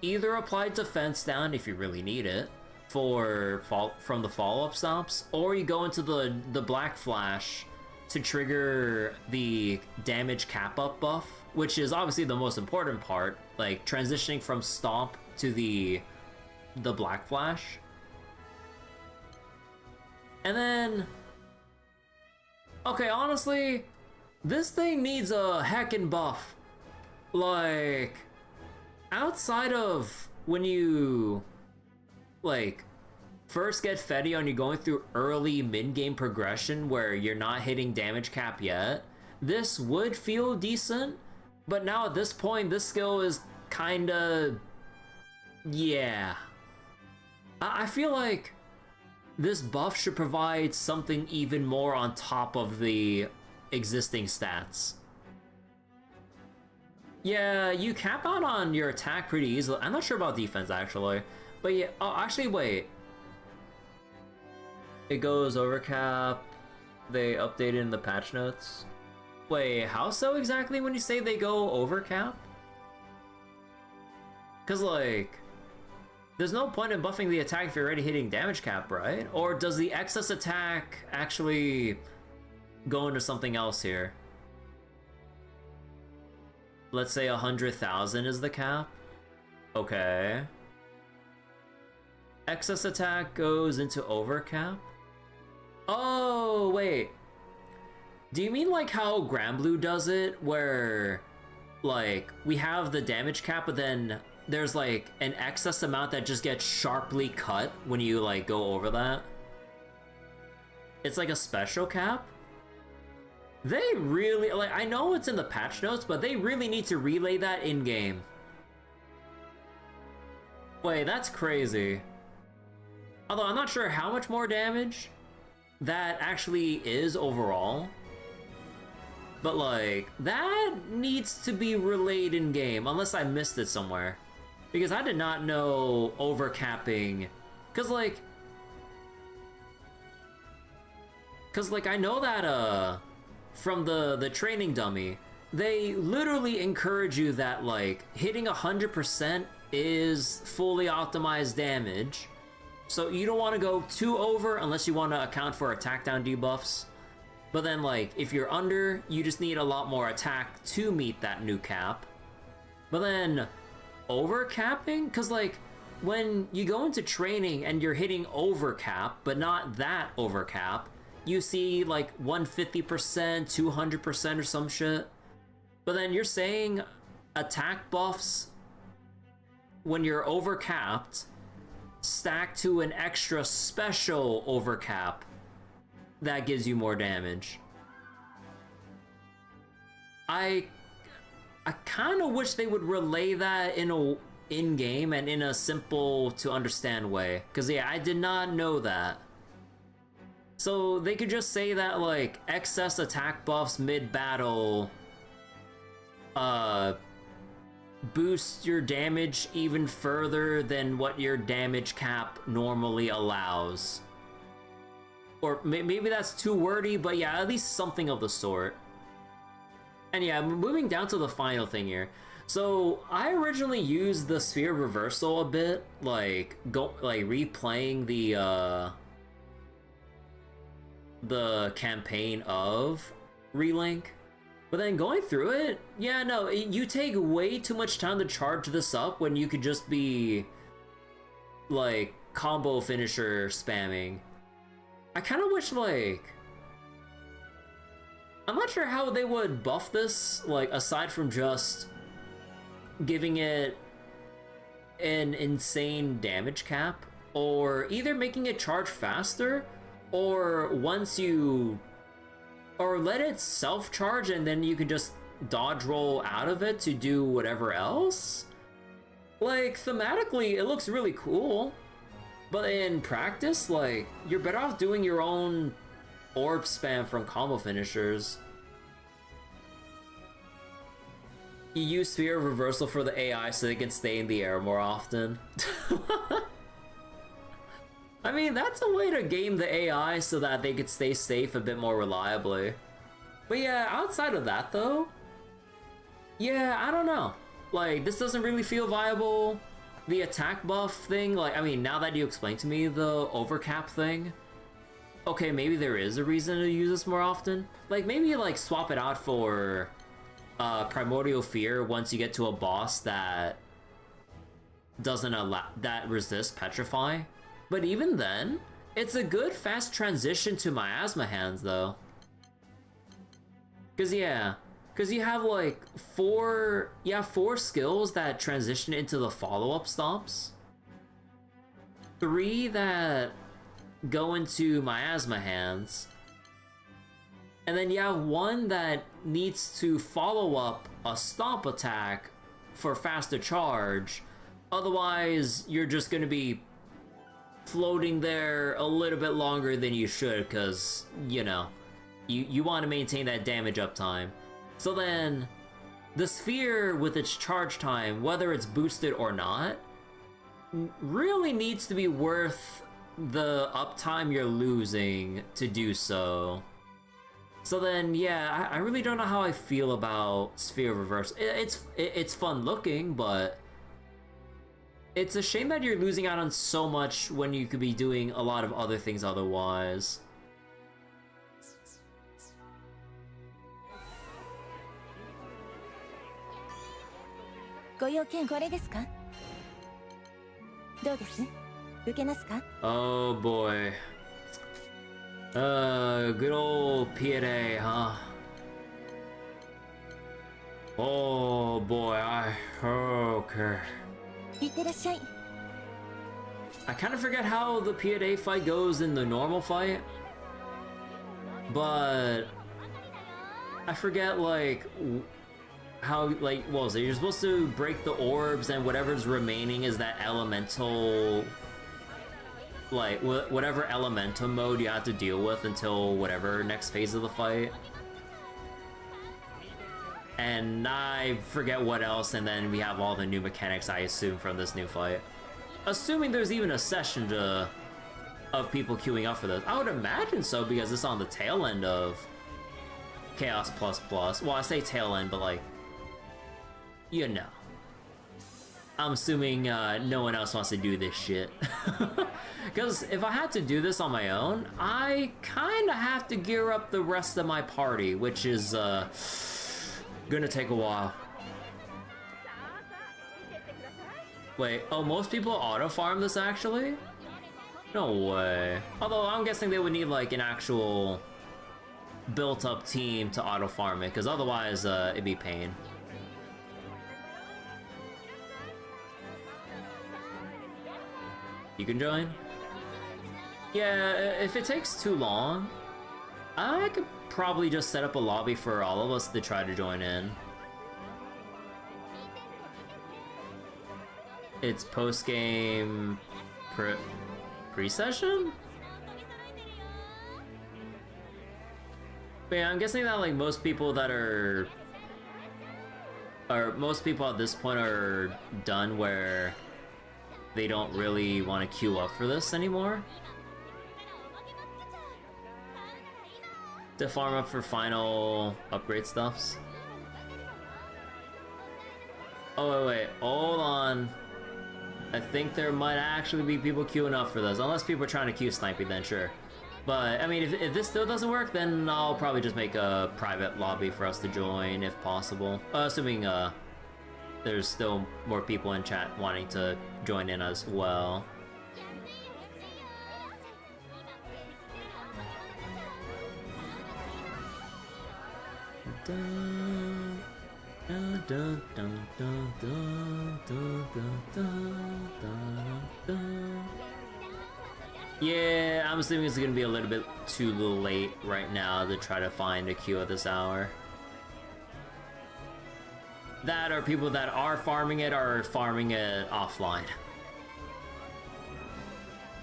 [SPEAKER 1] either apply defense down if you really need it from the follow-up Stomps, or you go into the Black Flash to trigger the damage cap up buff, which is obviously the most important part, like transitioning from Stomp to the Black Flash. And then, okay, honestly, this thing needs a heckin' buff. Like, outside of when you, like, first get Fedial and you're going through early mid-game progression where you're not hitting damage cap yet, this would feel decent, but now at this point, this skill is kinda... yeah. I feel like this buff should provide something even more on top of the existing stats. Yeah, you cap out on your attack pretty easily. I'm not sure about defense, actually. But yeah, oh, actually, wait. It goes over cap. They updated in the patch notes. Wait, how so exactly when you say they go over cap? Cause like, there's no point in buffing the attack if you're already hitting damage cap, right? Or does the excess attack actually go into something else here? Let's say 100,000 is the cap. Okay. Excess attack goes into over cap. Oh, wait. Do you mean like how Granblue does it, where like we have the damage cap, but then there's like an excess amount that just gets sharply cut when you like go over that? It's like a special cap? They really, like, I know it's in the patch notes, but they really need to relay that in-game. Wait, that's crazy. Although I'm not sure how much more damage that actually is overall. But like, that needs to be relayed in game, unless I missed it somewhere. Because I did not know overcapping, cause like I know that from the training dummy, they literally encourage you that like hitting 100% is fully optimized damage. So you don't want to go too over unless you want to account for attack down debuffs. But then like if you're under, you just need a lot more attack to meet that new cap. But then overcapping, because like when you go into training and you're hitting overcap but not that overcap, you see like 150%, 200% or some shit. But then you're saying attack buffs when you're overcapped stack to an extra special overcap that gives you more damage. I kind of wish they would relay that in game and in a simple to understand way, because yeah, I did not know that. So they could just say that like excess attack buffs mid battle boost your damage even further than what your damage cap normally allows. Or maybe that's too wordy, but yeah, at least something of the sort. And yeah, moving down to the final thing here. So I originally used the sphere reversal a bit, like replaying the campaign of Relink. But then going through it, yeah, no, you take way too much time to charge this up when you could just be like combo finisher spamming. I kind of wish like, I'm not sure how they would buff this, like aside from just giving it an insane damage cap, or either making it charge faster, or once you, or let it self-charge and then you can just dodge roll out of it to do whatever else. Like, thematically, it looks really cool, but in practice, like, you're better off doing your own orb spam from combo finishers. You use sphere reversal for the AI so they can stay in the air more often. I mean, that's a way to game the AI so that they could stay safe a bit more reliably. But yeah, outside of that though, yeah, I don't know. Like, this doesn't really feel viable. The attack buff thing, like, I mean, now that you explained to me the overcap thing, okay, maybe there is a reason to use this more often. Like, maybe like swap it out for Primordial Fear once you get to a boss that doesn't allow, that resists Petrify. But even then, it's a good fast transition to Miasma Hands though. Cause yeah, cause you have like four skills that transition into the follow-up stomps. 3 that go into Miasma Hands. And then you have 1 that needs to follow up a stomp attack for faster charge. Otherwise, you're just gonna be floating there a little bit longer than you should, because, you know, you want to maintain that damage uptime. So then, the sphere with its charge time, whether it's boosted or not, really needs to be worth the uptime you're losing to do so. So then, yeah, I really don't know how I feel about sphere reverse. It's fun looking, but it's a shame that you're losing out on so much when you could be doing a lot of other things otherwise. Oh boy. Good old PA, huh? Oh boy, okay. I kind of forget how the P&A fight goes in the normal fight, but I forget like how, like, what was it? You're supposed to break the orbs and whatever's remaining is that elemental, like whatever elemental mode you have to deal with until whatever next phase of the fight. and I forget what else, and then we have all the new mechanics, I assume, from this new fight. Assuming there's even a session of people queuing up for this. I would imagine so, because it's on the tail end of Chaos Plus Plus. Well, I say tail end, but like, you know. I'm assuming no one else wants to do this shit. Because if I had to do this on my own, I kind of have to gear up the rest of my party, which is gonna take a while. Wait, oh, most people auto-farm this actually? No way. Although I'm guessing they would need like an actual built-up team to auto-farm it, because otherwise it'd be pain. You can join? Yeah, if it takes too long, I could probably just set up a lobby for all of us to try to join in. It's post-game pre-session? But yeah, I'm guessing that like most people that are... Or most people at this point are done where they don't really want to queue up for this anymore. To farm up for final upgrade stuffs. Oh wait, hold on. I think there might actually be people queuing up for this. Unless people are trying to queue sniping, then sure. But, I mean, if this still doesn't work, then I'll probably just make a private lobby for us to join, if possible. Assuming, there's still more people in chat wanting to join in as well. Dun, dun, dun, dun, dun, dun, dun, dun, dun, dun. Yeah, I'm assuming it's gonna be a little bit too late right now to try to find a queue at this hour. That or people that are farming it are farming it offline.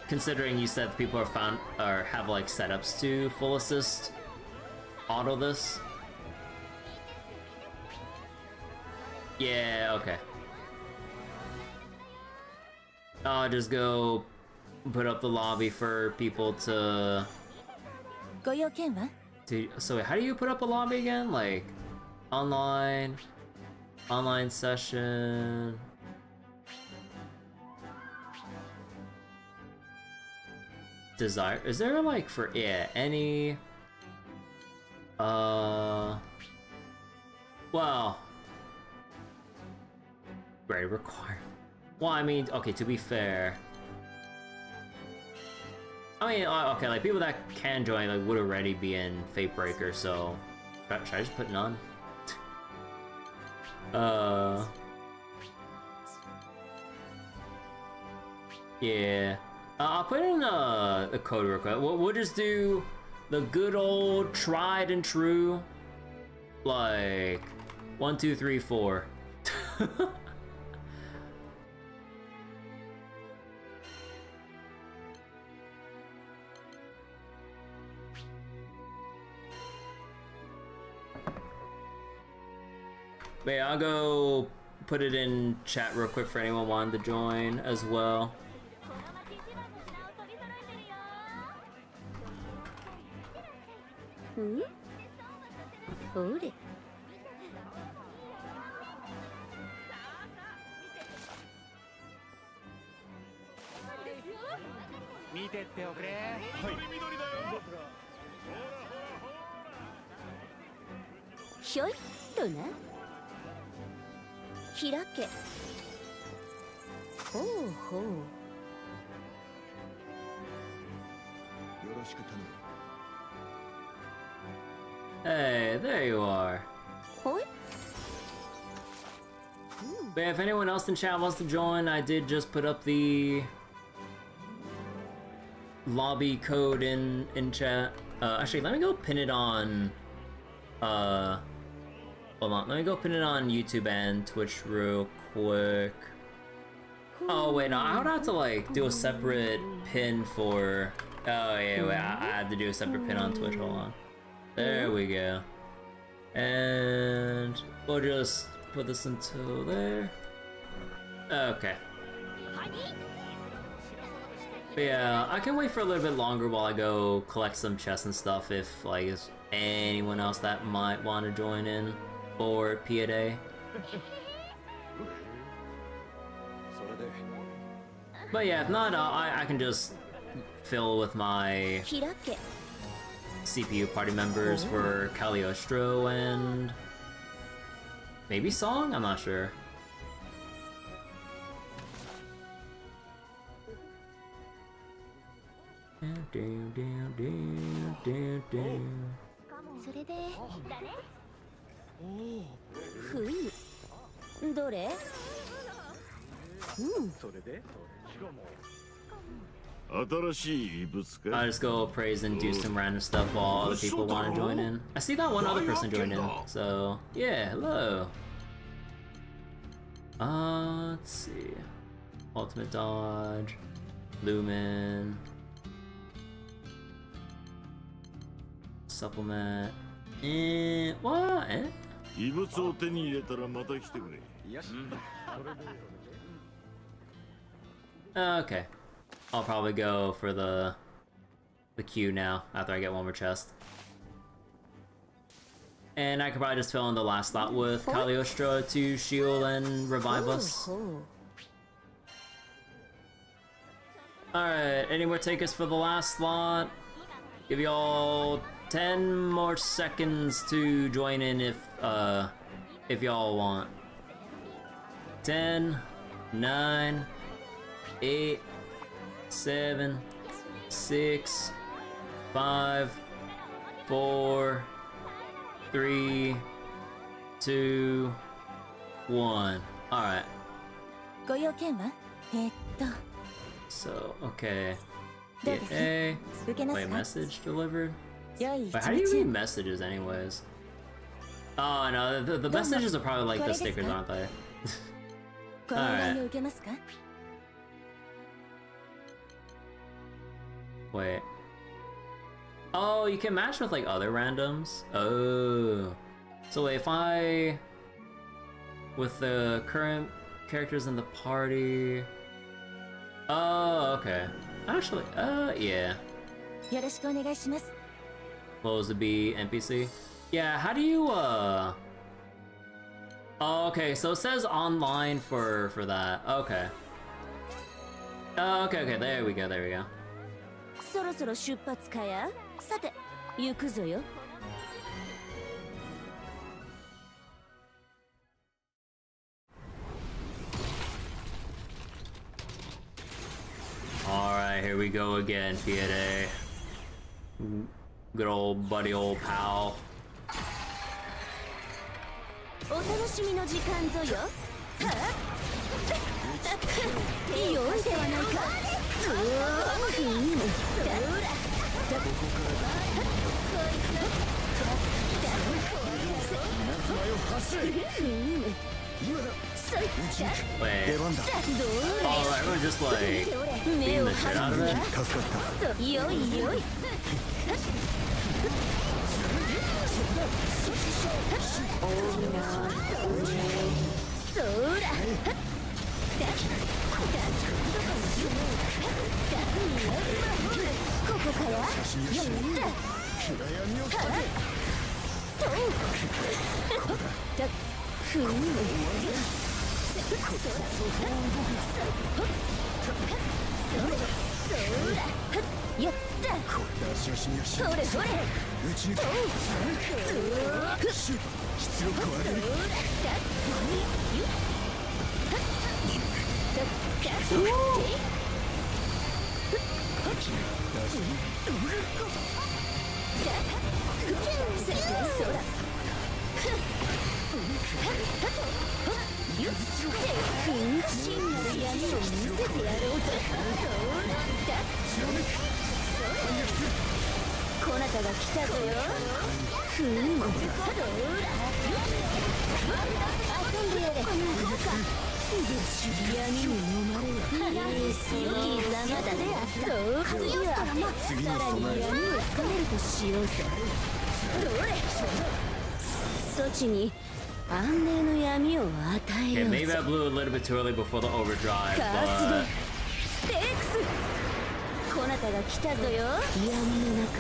[SPEAKER 1] Considering you said people are found or have like setups to full assist auto this. Yeah, okay. I'll just go put up the lobby for people to... So wait, how do you put up a lobby again? Like, online session... Desire... Is there like for... Yeah, any... Well... Ready require... Well, I mean, okay, to be fair... I mean, okay, like, people that can join, like, would already be in Fate Breaker, so... Should I just put none? Yeah. I'll put in a code request. We'll just do the good old tried and true, like, 1, 2, 3, 4. But yeah, I'll go put it in chat real quick for anyone wanting to join as well.
[SPEAKER 2] ひょいっとな開けほうほうよろしく頼む
[SPEAKER 1] Hey, there you are.
[SPEAKER 2] Hoi?
[SPEAKER 1] But if anyone else in chat wants to join, I did just put up the lobby code in chat. Actually, let me go pin it on... hold on, let me go pin it on YouTube and Twitch real quick. Oh wait, no, I would have to like do a separate pin for... Oh yeah, wait, I had to do a separate pin on Twitch, hold on. There we go. And We'll just put this until there. Okay. But yeah, I can wait for a little bit longer while I go collect some chests and stuff if like there's anyone else that might want to join in for P.A. But yeah, if not, I can just fill with my CPU party members for Cagliostro and maybe Song? I'm not sure. I just go praise and do some random stuff while other people want to join in. I see that one other person joined in, so yeah, hello. Let's see. Ultimate Dodge, Lumen, Supplement, and what? Okay. I'll probably go for the queue now after I get one more chest. And I could probably just fill in the last slot with Cagliostro to shield and revive us. Alright, any more takers for the last slot? Give y'all 10 more seconds to join in if y'all want. 10, 9, 8, 7, 6, 5, 4, 3, 2, 1. Alright. So, okay. P.A. Wait, message delivered? Wait, how do you read messages anyways? Oh no, the messages are probably like the stickers, aren't they? Alright. Wait. Oh, you can match with like other randoms? Oh. So wait, if I... with the current characters in the party... Oh, okay. Actually, yeah. What was the B NPC? Yeah, how do you, Oh, okay, so it says online for that. Okay. Oh, okay, there we go, there we go. Alright, here we go again, P.A. Good old buddy, old pal. Wait. Oh, everyone just like beating the shit out of it?
[SPEAKER 9] 安寧の闇を与え
[SPEAKER 1] Okay,
[SPEAKER 9] よう
[SPEAKER 1] maybe
[SPEAKER 9] ぜ
[SPEAKER 1] I blew a little bit too early before the overdrive,
[SPEAKER 2] カース
[SPEAKER 1] but
[SPEAKER 2] でステークスこなたが来たぞよ。
[SPEAKER 9] 闇の中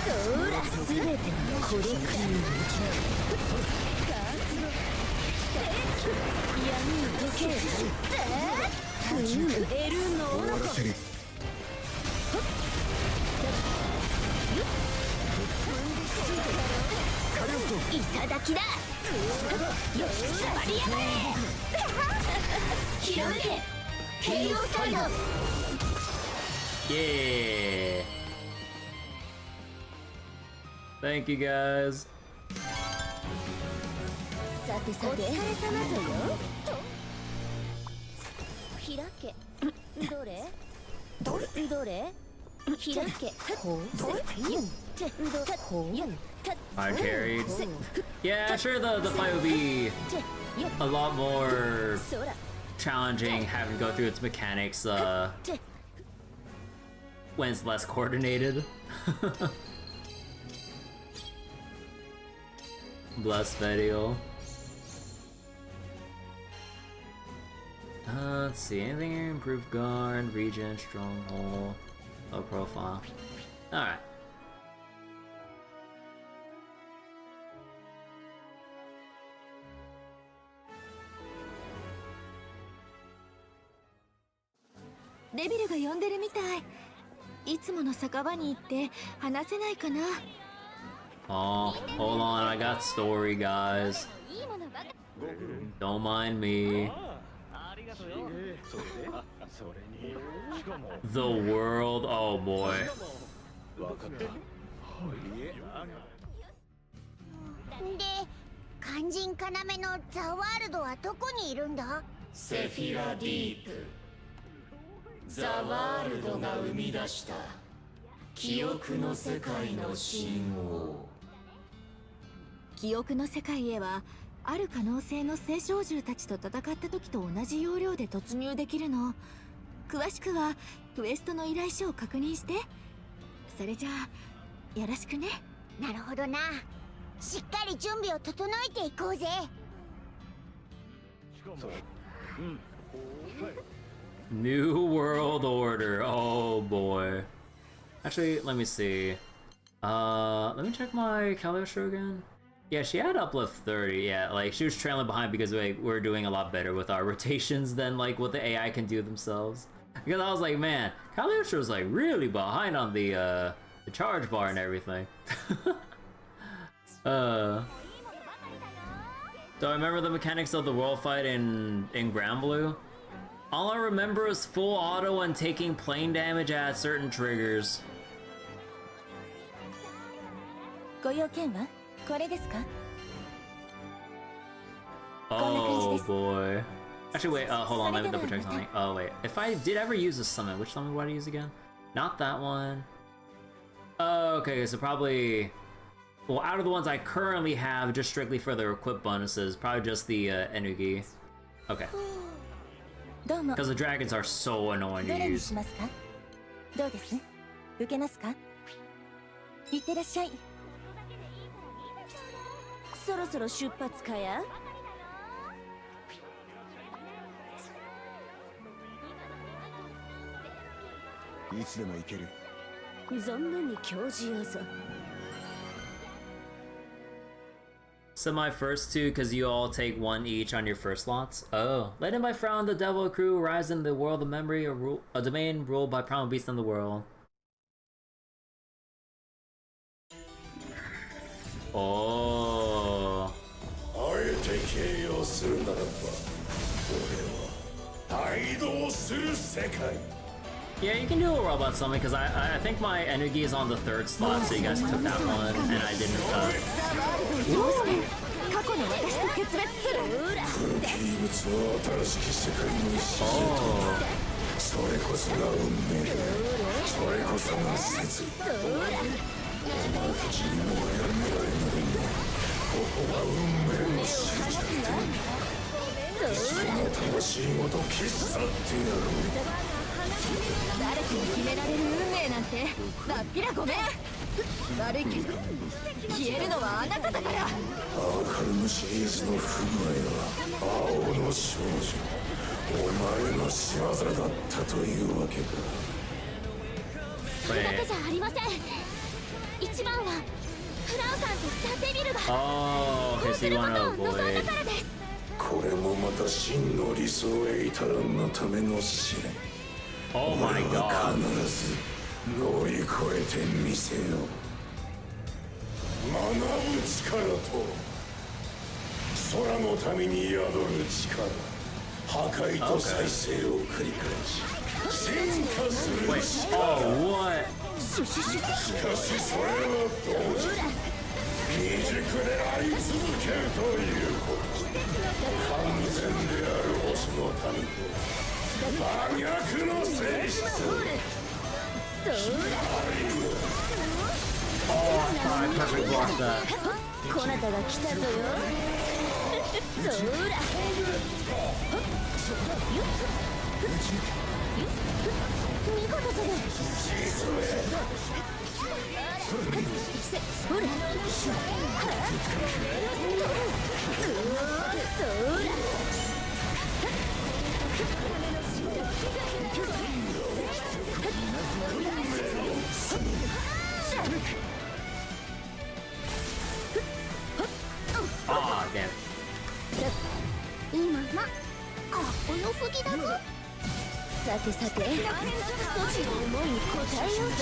[SPEAKER 2] そら
[SPEAKER 9] 全ての孤独に
[SPEAKER 2] 闇に溶けるエルノ
[SPEAKER 7] 終わらせる。
[SPEAKER 2] いただきだ。よししゃばりやがれ。ひらめけケイオスサイド。
[SPEAKER 1] yeah. Thank you guys.
[SPEAKER 2] さてさてお疲れ様ぞよ。ひらけどれどれひらけほうどれ
[SPEAKER 1] I carried. Yeah, sure. The fight would be a lot more challenging having to go through its mechanics when it's less coordinated. Bless video. Let's see. Anything here? Improved guard, regen, stronghold, low profile. All right.
[SPEAKER 2] デビルが呼んでるみたい。いつもの酒場に行って話せないかな。
[SPEAKER 1] Oh, hold on. I got story, guys. Don't mind me. The world. Oh boy.
[SPEAKER 10] で肝心要のザワールドはどこにいるんだ？
[SPEAKER 4] セフィラディープ。ザワールドが生み出した記憶の世界の信号。
[SPEAKER 2] 記憶の世界へはある可能性の聖少獣たちと戦った時と同じ要領で突入できるの。詳しくはクエストの依頼書を確認して。それじゃあよろしくね。
[SPEAKER 10] なるほどな。しっかり準備を整えていこうぜ。
[SPEAKER 1] New World Order. Oh boy. Actually, let me see. Let me check my Calypso again. Yeah, she had uplift 30. Yeah, like she was trailing behind because we're doing a lot better with our rotations than like what the AI can do themselves. Because I was like, man, Calypso was like really behind on the charge bar and everything. So I remember the mechanics of the world fight in Granblue. All I remember is full auto and taking plane damage at certain triggers.
[SPEAKER 2] ご用件はこれですか？
[SPEAKER 1] Oh boy. Actually, wait, hold on, let me double check something. Oh, wait. If I did ever use a summon, which summon would I use again? Not that one. Oh, okay, so probably... Well, out of the ones I currently have, just strictly for their equip bonuses, probably just the Enugi. Okay.
[SPEAKER 2] どうも。
[SPEAKER 1] Because the dragons are so annoying
[SPEAKER 2] ど
[SPEAKER 1] to
[SPEAKER 2] れに
[SPEAKER 1] use.
[SPEAKER 2] しますか？どうです？受けますか？いってらっしゃい。そろそろ出発かや？
[SPEAKER 7] いつでも行ける。
[SPEAKER 2] 存分に教授よぞ。
[SPEAKER 1] So my first two, because you all take one each on your first slots. Oh. Led by Frown, the devil crew, rise in the world of memory, a domain ruled by primal beasts in the world. Oh.
[SPEAKER 4] あえて形容するならば、俺は帯同する世界。
[SPEAKER 1] Yeah, you can do a robot summon because I think my Enugi is on the third slot, so you guys took that one and I didn't.
[SPEAKER 2] 過去の私と決別する。
[SPEAKER 4] 空気物は新しき世界の礎となる。それこそが運命だ。それこそが説。お前たちにもやめられないんだ。ここが運命の真実だ。その魂ごと消し去ってやろう。
[SPEAKER 2] 誰かに決められる運命なんてまっぴらごめん。悪いけど消えるのはあなただから。
[SPEAKER 4] アーカルムシリーズの不具合は青の少女お前の仕業だったというわけか。
[SPEAKER 2] それだけじゃありません。一番はフラウさんとザ・デビルが
[SPEAKER 1] Oh,
[SPEAKER 2] こう
[SPEAKER 1] okay,
[SPEAKER 2] す
[SPEAKER 1] so
[SPEAKER 2] る
[SPEAKER 1] you
[SPEAKER 2] こ
[SPEAKER 1] want
[SPEAKER 2] とを
[SPEAKER 1] to
[SPEAKER 2] 望んだ
[SPEAKER 1] avoid.
[SPEAKER 2] からです。
[SPEAKER 4] これもまた真の理想へ至らんのための試練。
[SPEAKER 1] Oh
[SPEAKER 4] 俺
[SPEAKER 1] my
[SPEAKER 4] は
[SPEAKER 1] god.
[SPEAKER 4] 必ず乗り越えてみせよう。学ぶ力と空の民に宿る力、破壊と再生を繰り返し進化する
[SPEAKER 1] Wait,
[SPEAKER 4] 力。
[SPEAKER 1] oh, what?
[SPEAKER 4] しかしそれは同時に未熟であり続けるということ。完全である星の民と真逆の性質。
[SPEAKER 1] Oh, I thought I perfect blocked that.
[SPEAKER 2] こなたが来たぞよ。そら見事ぞよ。ほら
[SPEAKER 1] Ah, damn.
[SPEAKER 2] 今なかっこよすぎだぞ。さてさて、少しの思いに応えようぞ。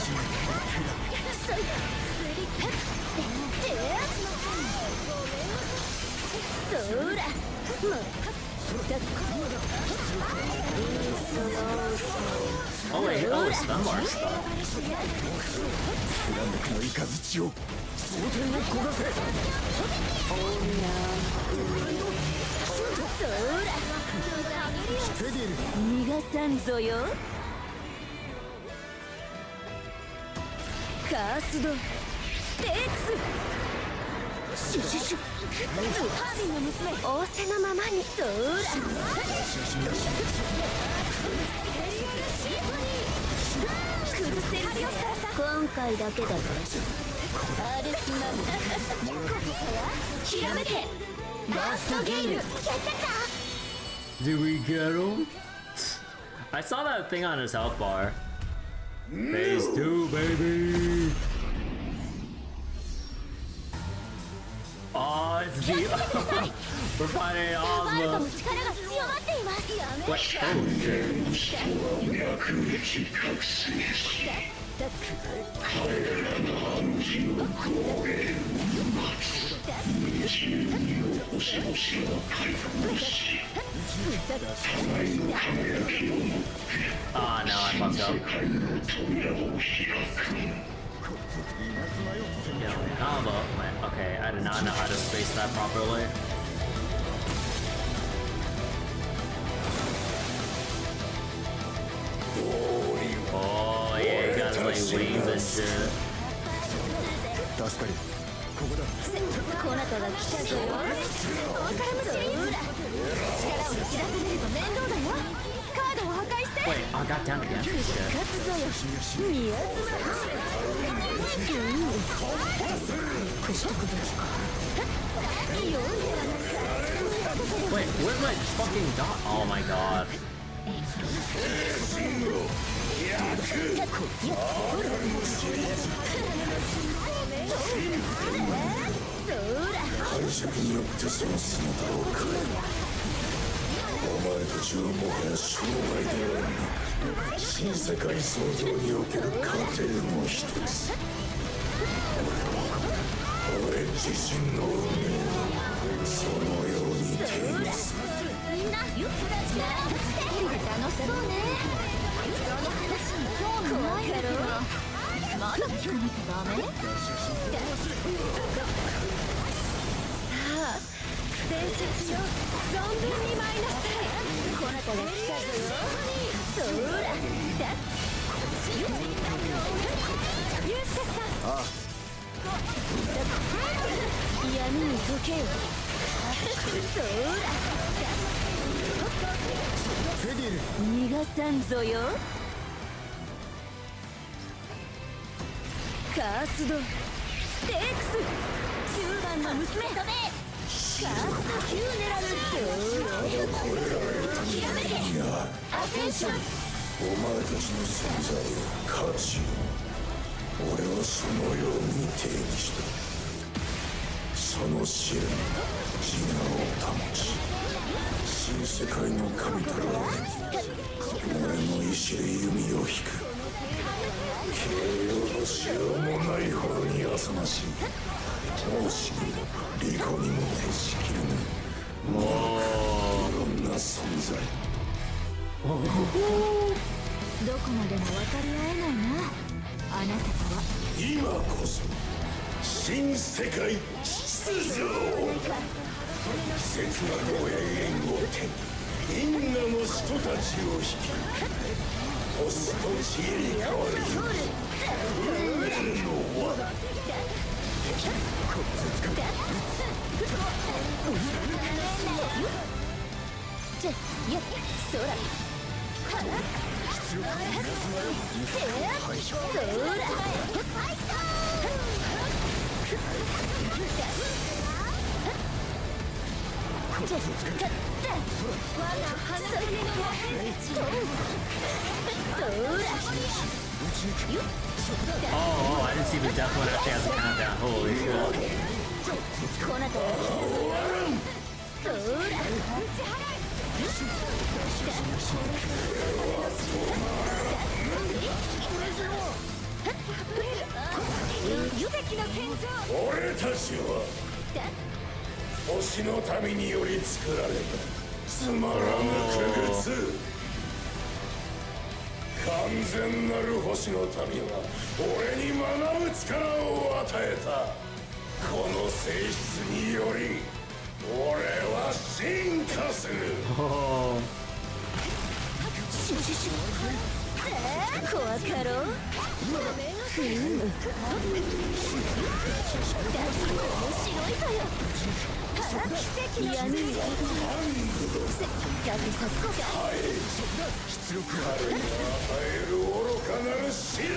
[SPEAKER 2] そいそらまったく
[SPEAKER 1] Oh, wait, oh, it's Dunbar stuff.
[SPEAKER 7] フランクの雷を装填を焦がせ。
[SPEAKER 2] そら逃がさんぞよ。カースドステークスシュシュシュハービンの娘仰せのままに。そら崩せるよ。今回だけだぞ。アルスマンひらめけバーストゲイル。やったか。
[SPEAKER 1] Did we get him? I saw that thing on his health bar. Phase 2, baby! Oh, it's the... We're fighting
[SPEAKER 2] バルト
[SPEAKER 1] Ozma!
[SPEAKER 2] の力が強まっています。
[SPEAKER 1] What? Oh,
[SPEAKER 4] 脈撃覚醒し彼らの暗示を攻撃待つ。夢中に星々が回復し互いの輝きを持って
[SPEAKER 1] oh no, I fucked up.
[SPEAKER 4] 世界の扉を開く。
[SPEAKER 1] Yeah, combo. Okay, I did not know how to space that properly. Oh yeah, you got like wings and shit.
[SPEAKER 7] 助かる。ここだ。
[SPEAKER 2] こなたが来たぞよ。オーカルムシリーズ。力を引き出されると面倒だよ。カードを破壊して。
[SPEAKER 1] Wait, I got down again.
[SPEAKER 2] 勝
[SPEAKER 1] Shit.
[SPEAKER 2] つぞよ。宮妻。くしとくべきか。よいではなく。
[SPEAKER 1] Wait, where's my fucking dot? Oh my god.
[SPEAKER 4] 解釈によってその姿を変える。お前たちはもはや障害ではなく新世界創造における過程の一つ。俺自身の運命をそのように定義する。
[SPEAKER 2] みんな、ゆっくら力をして楽しそうね。その話に興味ないだろう。まだ聞かなきゃダメ？さあ、伝説よ、存分に舞いなさい。こなたが来たぞよ。そら、だ。ユースケさん。
[SPEAKER 7] ああ。
[SPEAKER 2] 闇に溶けよ。そら。
[SPEAKER 7] フェディル。
[SPEAKER 2] 逃がさんぞよ。カースドステークス10番の娘止め
[SPEAKER 4] お前たちの存在価値を俺はそのように定義した。その試練自我を保ち新世界の神たる俺に俺の意志で弓を引く。形容のしようもないほどに浅ましい闘志にも利己にも徹しきるぬもういろんな存在。
[SPEAKER 2] どこまでも分かり合えないな、あなたとは。
[SPEAKER 4] 今こそ新世界出場。季節など永遠を手に因果の人たちを引き星と地へに変わり運命の輪。
[SPEAKER 1] Oh, I didn't see the death one actually has a countdown. Holy shit.
[SPEAKER 4] 俺たちは星の民により作られたつまらぬ傀儡。完全なる星の民は俺に学ぶ力を与えた。この性質により俺は進化する。
[SPEAKER 2] 怖かろう。白いぞよ。闇に出
[SPEAKER 4] 彼に与える愚かなる試練。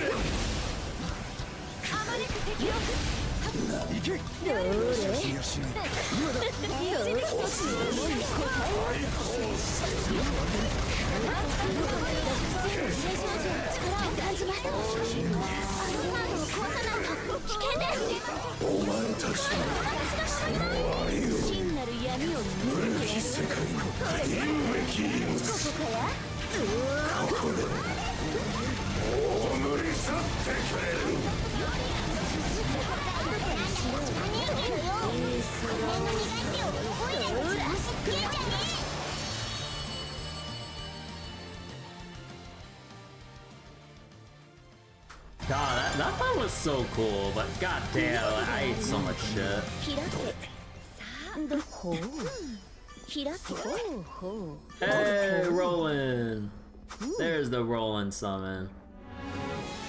[SPEAKER 2] どれ
[SPEAKER 4] お前たちのその愛を無き世界の引べき命。ここで葬り去ってくれる。
[SPEAKER 1] God, that part was so cool, but goddamn, I ate so much shit. Hey, Roland! There's the Roland summon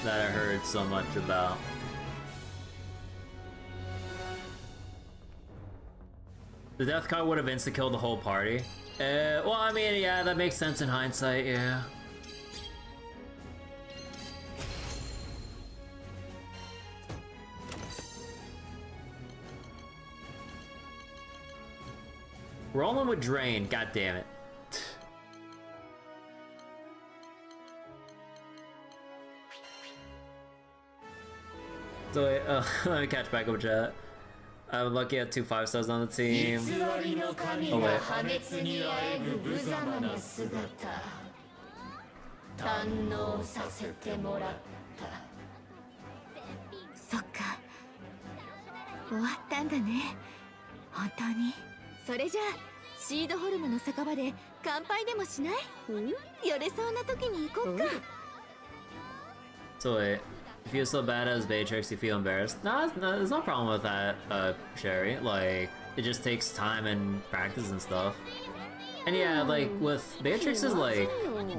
[SPEAKER 1] that I heard so much about. The death card would have insta-killed the whole party. Well, I mean, yeah, that makes sense in hindsight, yeah. Roland with Drain, god damn it. So wait, let me catch back up with chat. I'm lucky at 2 5-stars on the team. Oh wait.
[SPEAKER 2] そっか、終わったんだね、本当に。それじゃあシードホルムの酒場で乾杯でもしない？寄れそうな時に行こっか。
[SPEAKER 1] So wait, if you feel so bad as Beatrix, you feel embarrassed? No, there's no problem with that, Sherry. Like, it just takes time and practice and stuff. And yeah, like, with Beatrix's, like,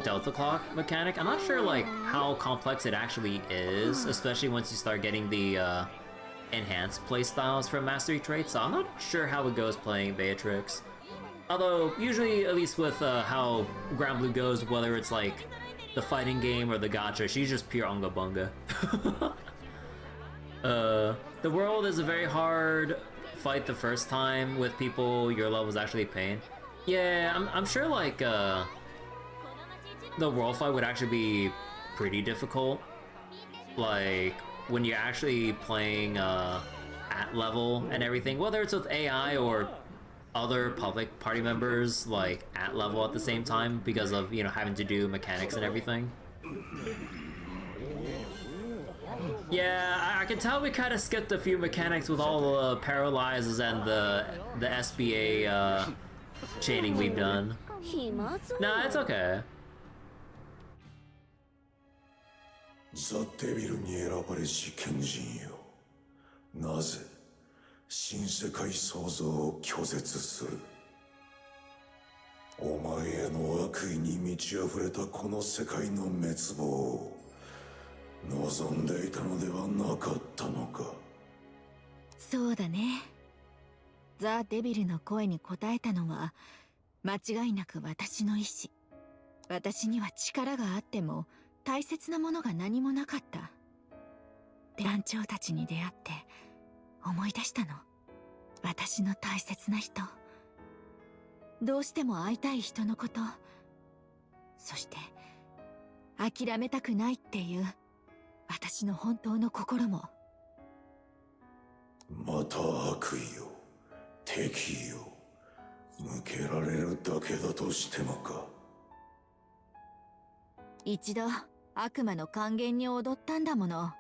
[SPEAKER 1] Delta Clock mechanic, I'm not sure, like, how complex it actually is, especially once you start getting the, enhanced playstyles from Mastery traits, so I'm not sure how it goes playing Beatrix. Although, usually, at least with, how Granblue goes, whether it's, like, the fighting game or the gacha, she's just pure unga bunga. The world is a very hard fight the first time with people your level was actually a pain. Yeah, I'm sure like the world fight would actually be pretty difficult. Like when you're actually playing at level and everything, whether it's with AI or other public party members like at level at the same time because of, you know, having to do mechanics and everything. Yeah, I can tell we kind of skipped a few mechanics with all the paralyzes and the SBA chaining we've done. Nah, it's okay.
[SPEAKER 4] ザ・デビルに選ばれし賢人よ。なぜ新世界創造を拒絶する？お前への悪意に満ち溢れたこの世界の滅亡を望んでいたのではなかったのか？
[SPEAKER 6] そうだね。ザ・デビルの声に応えたのは間違いなく私の意志。私には力があっても大切なものが何もなかった。団長たちに出会って思い出したの。私の大切な人。どうしても会いたい人のこと。そして諦めたくないっていう私の本当の心も。
[SPEAKER 4] また悪意を、敵意を向けられるだけだとしてもか。
[SPEAKER 6] 一度悪魔の還元に踊ったんだもの。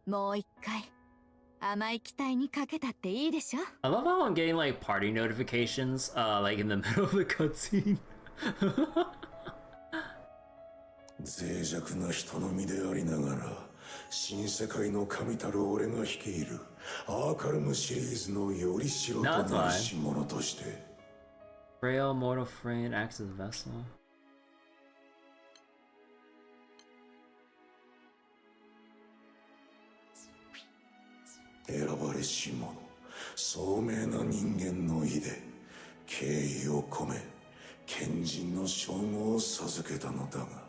[SPEAKER 6] もう一回甘い期待にかけたっていいでしょ。
[SPEAKER 1] I love how I'm getting like party notifications like in the middle of the cutscene.
[SPEAKER 4] 脆弱な人の身でありながら新世界の神たる俺が率いるアーカルムシリーズのより代となるし者として。
[SPEAKER 1] Frail mortal frame acts as a vessel.
[SPEAKER 4] 選ばれし者、聡明な人間の意で敬意を込め賢人の称号を授けたのだが、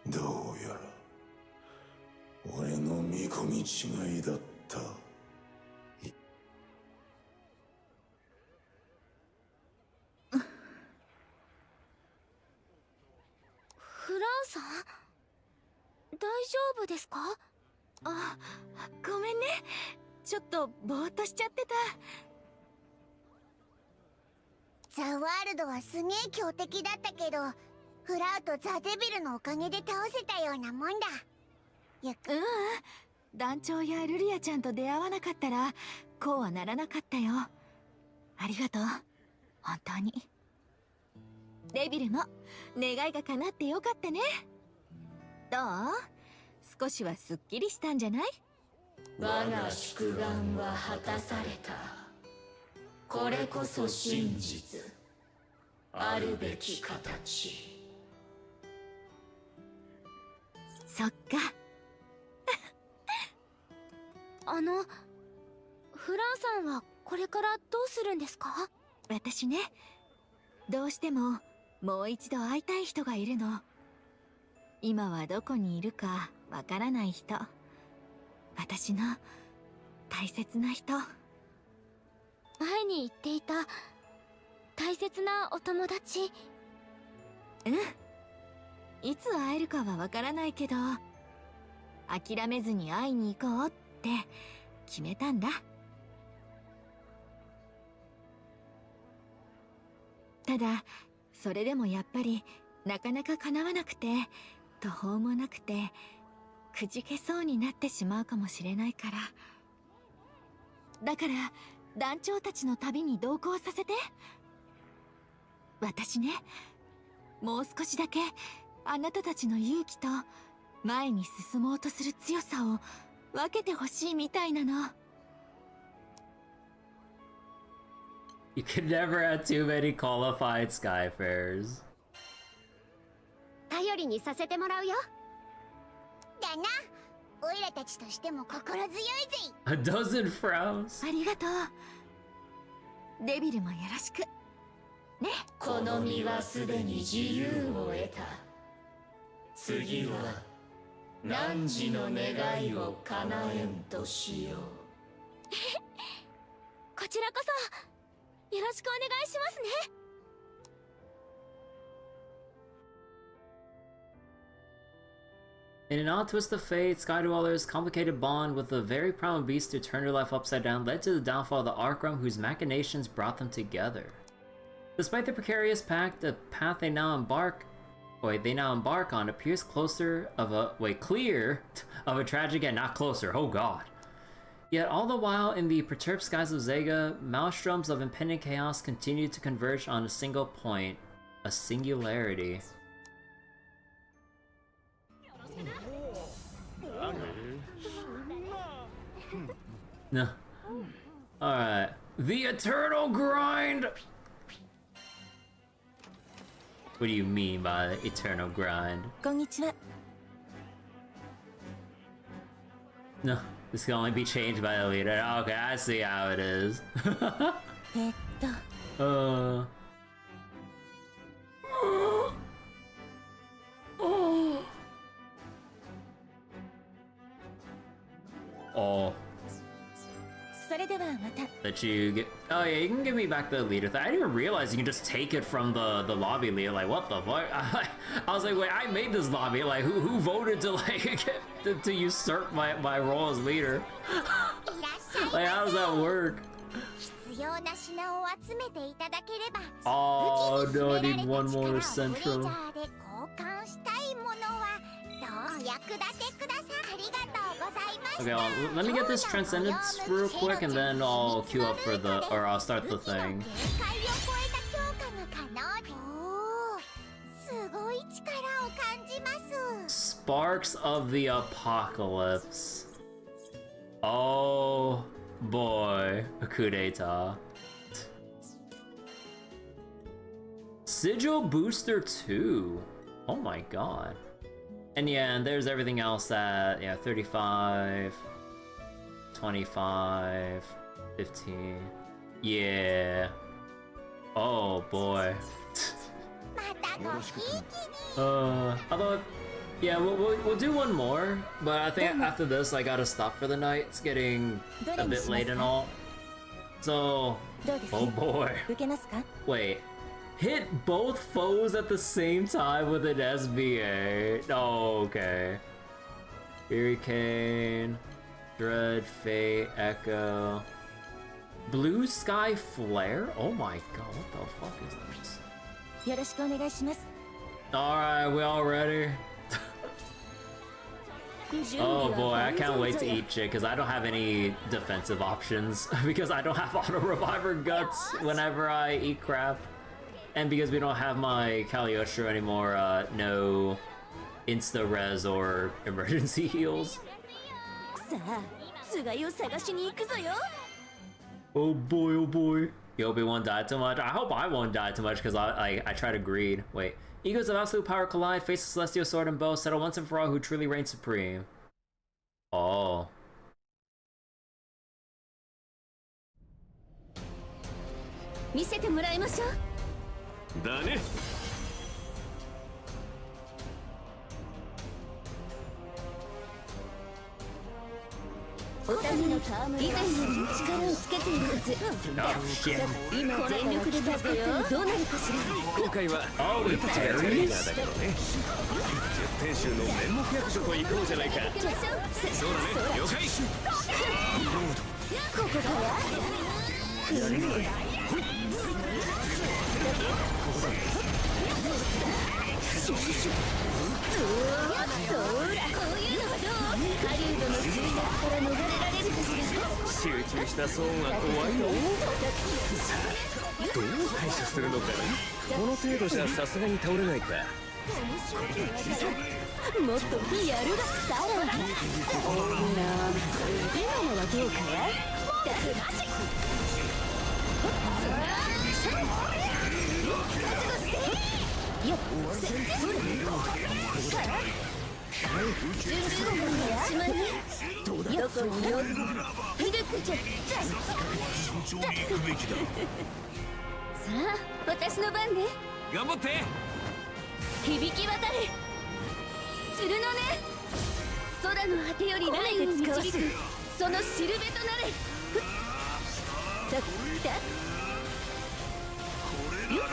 [SPEAKER 4] どうやら俺の見込み違いだった。
[SPEAKER 10] フランさん、大丈夫ですか？
[SPEAKER 6] あ、ごめんね。ちょっとぼーっとしちゃってた。
[SPEAKER 10] ザ・ワールドはすげえ強敵だったけど、フラウとザ・デビルのおかげで倒せたようなもんだ。
[SPEAKER 6] 団長やルリアちゃんと出会わなかったらこうはならなかったよ。ありがとう、本当に。デビルも願いが叶ってよかったね。どう？少しはすっきりしたんじゃない？
[SPEAKER 11] 我が宿願は果たされた。これこそ真実。あるべき形。
[SPEAKER 6] そっか。
[SPEAKER 10] フランさんはこれからどうするんですか？
[SPEAKER 6] 私ね、どうしてももう一度会いたい人がいるの。今はどこにいるかわからない人。私の大切な人。
[SPEAKER 10] 前に言っていた大切なお友達。
[SPEAKER 6] いつ会えるかはわからないけど、諦めずに会いに行こうって決めたんだ。ただそれでもやっぱりなかなか叶わなくて、途方もなくてくじけそうになってしまうかもしれないから。だから団長たちの旅に同行させて。私ね、もう少しだけあなたたちの勇気と前に進もうとする強さを分けてほしいみたいなの。
[SPEAKER 1] You can never have too many qualified Skyfarers.
[SPEAKER 10] 頼りにさせてもらうよ。だな。オイラたちとしても心強いぜ。
[SPEAKER 1] A dozen frowns.
[SPEAKER 6] ありがとう。デビルもよろしくね。
[SPEAKER 11] この身はすでに自由を得た。次は汝の願いを叶えんとしよう。
[SPEAKER 2] こちらこそよろしくお願いしますね。
[SPEAKER 1] In an odd twist of fate, Skydweller's complicated bond with a very primal beast who turned her life upside down led to the downfall of the Arkham, whose machinations brought them together. Despite the precarious pact, the path they now embark on appears clear of a tragic and not closer. Oh god. Yet all the while, in the perturbed skies of Zega, maelstroms of impending chaos continue to converge on a single point, a singularity. No. Alright. The eternal grind! What do you mean by the eternal grind?
[SPEAKER 6] Konnichiwa.
[SPEAKER 1] No, this can only be changed by the leader. Okay, I see how it is. Oh. That you get. Oh yeah, you can give me back the leader thing. I didn't even realize you can just take it from the lobby leader. Like, what the fuck? I was like, wait, I made this lobby. Like, who voted to like to usurp my role as leader? Like, how does that work? Oh no, I need one more central. Okay, well, let me get this Transcendence real quick and then I'll queue up for I'll start the thing. Sparks of the Apocalypse. Oh boy, a coup d'etat. Sigil Booster 2. Oh my god. And yeah, and there's everything else that, yeah, 35, 25, 15. Yeah. Oh boy. Although, yeah, we'll do one more, but I think after this I gotta stop for the night. It's getting a bit late and all. So, oh boy. Wait. Hit both foes at the same time with an SBA. Oh, okay. Hurricane, Dread, Fate, Echo. Blue Sky Flare? Oh my god, what the fuck is this? Alright, we all ready? Oh boy, I can't wait to eat shit because I don't have any defensive options because I don't have auto reviver guts whenever I eat crap. And because we don't have my Cagliostro anymore, no insta-res or emergency heals. Oh boy, oh boy. You hope he won't die too much? I hope I won't die too much because I try to greed. Wait. Egos of absolute power collide, face the celestial sword and bow, settle once and for all who truly reign supreme. Oh.
[SPEAKER 3] Da ne.
[SPEAKER 2] お民の以前より力をつけているはず。今全力で助かってもどうなるかしら。
[SPEAKER 3] 今回は俺たちがチャレンジャーだからね。10点集の面目役所と行こうじゃないか。そうだね、了解。
[SPEAKER 2] ここから
[SPEAKER 3] 集中した損は怖いの。さあ、どう対処するのかな。この程度じゃさすがに倒れないか。
[SPEAKER 2] もっとやるがさらに今のはどうかどこによいるくちゃさあ、私の番ね。
[SPEAKER 3] 頑張って。
[SPEAKER 2] 響き渡れ鶴のね。空の果てより雷雨を導くそのしるべとなれ。たアステロイドイエロ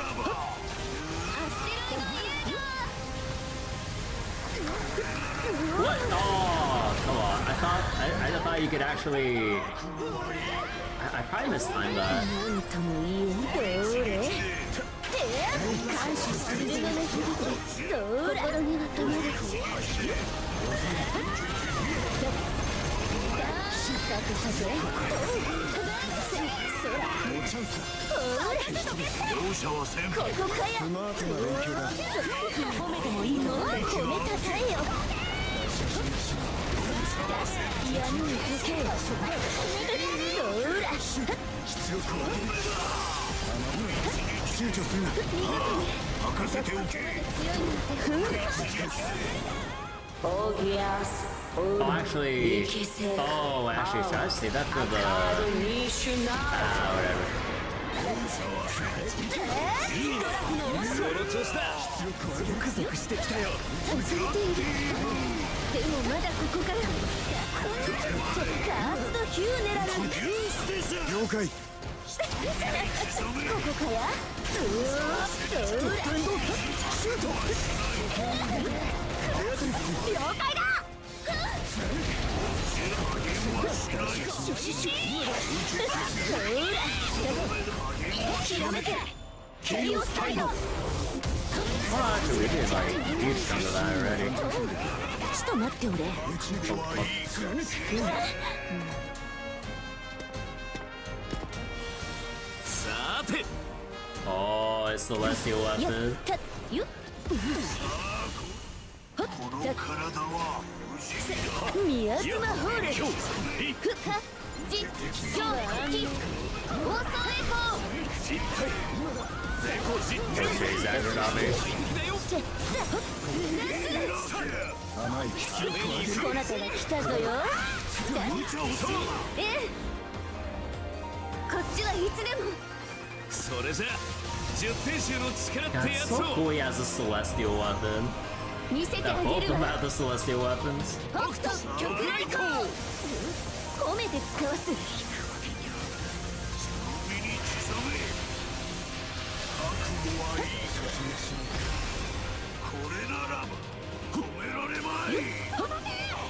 [SPEAKER 1] What? Oh, come on. I thought you could actually. I probably mistimed that.
[SPEAKER 2] なんともいいどれ感謝するような響きで心には止まるさてさて
[SPEAKER 7] 容赦はせん。
[SPEAKER 2] ここかや褒めてもいいの褒めたたえよ闇に溶けよそら
[SPEAKER 7] 躊躇するな。任せておけ。
[SPEAKER 1] Oh, actually. Oh, actually, should I say that for the. Whatever.
[SPEAKER 5] ゾクゾクしてきたよ。
[SPEAKER 2] でもまだここからカーストヒューネラル
[SPEAKER 7] 了解。
[SPEAKER 2] ここかや了解だひらめけケイオスタイド
[SPEAKER 1] Well, actually, we did like a huge chunk of that already.
[SPEAKER 2] ちょっと待っておれ
[SPEAKER 3] さて
[SPEAKER 1] Oh, it's Celestial
[SPEAKER 2] や
[SPEAKER 1] Weapon.
[SPEAKER 2] ったよ宮妻ホールふかじしょき放送エコ
[SPEAKER 3] 絶対絶好実点
[SPEAKER 1] Okay, Zagger got me.
[SPEAKER 2] こなたが来たぞよええこっちはいつでも
[SPEAKER 3] それじゃ10点集の力ってや
[SPEAKER 1] That's
[SPEAKER 3] つ
[SPEAKER 1] so
[SPEAKER 3] を
[SPEAKER 1] cool. He has a Celestial Weapon.
[SPEAKER 2] 見せてあ
[SPEAKER 1] That
[SPEAKER 2] げ
[SPEAKER 1] both
[SPEAKER 2] る
[SPEAKER 1] of them
[SPEAKER 2] わ
[SPEAKER 1] have the Celestial Weapons.
[SPEAKER 2] 北斗極来光褒めて使わす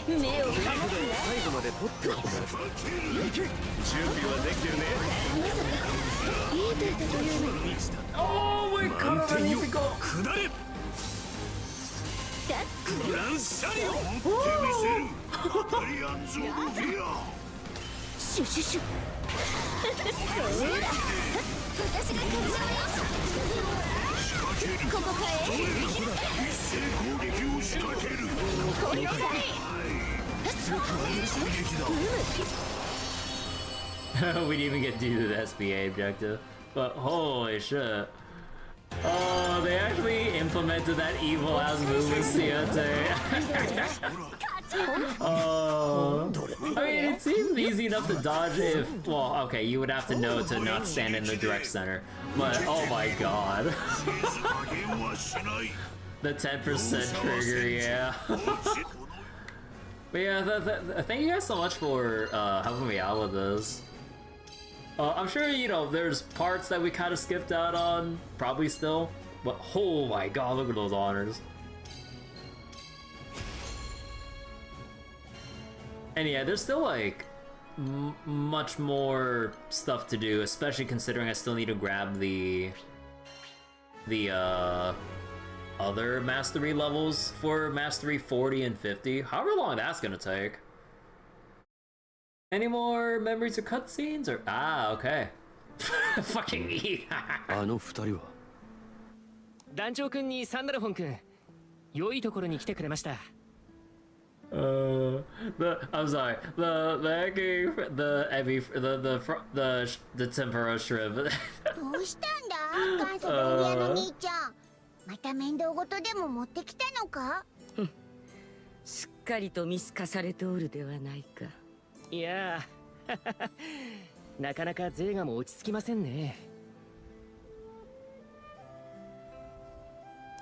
[SPEAKER 2] 目を離すな
[SPEAKER 5] 最後まで取っておく準備はできてるね。
[SPEAKER 2] いいデータというのに
[SPEAKER 1] Oh my
[SPEAKER 3] 満
[SPEAKER 1] god,
[SPEAKER 3] 点
[SPEAKER 1] I
[SPEAKER 3] よ
[SPEAKER 1] need to go.
[SPEAKER 3] 下れ
[SPEAKER 2] だ
[SPEAKER 3] グランシャリオ
[SPEAKER 2] シュシュシュそら私が勝ちだよここかえこれかい
[SPEAKER 1] We didn't even get to do the SBA objective. But holy shit. Oh, they actually implemented that evil ass move with Siete. Oh. I mean, it seems easy enough to dodge if. Well, okay, you would have to know to not stand in the direct center. But oh my god. The 10% trigger, yeah. But yeah, thank you guys so much for helping me out with this. I'm sure, you know, there's parts that we kind of skipped out on, probably still, but oh my god, look at those honors. And yeah, there's still like much more stuff to do, especially considering I still need to grab the other mastery levels for mastery 40 and 50, however long that's gonna take. Any more memories or cutscenes or okay. Fucking E.
[SPEAKER 5] あの二人は
[SPEAKER 8] 団長くんにサンダルフォンくん良いところに来てくれました。
[SPEAKER 1] I'm sorry. The eggy, the Ebby, the tempura shrimp.
[SPEAKER 10] どうしたんだ関西のリアの兄ちゃんまた面倒事でも持ってきたのか
[SPEAKER 9] すっかりと見透かされておるではないか。
[SPEAKER 8] いやーなかなかゼーガも落ち着きませんね。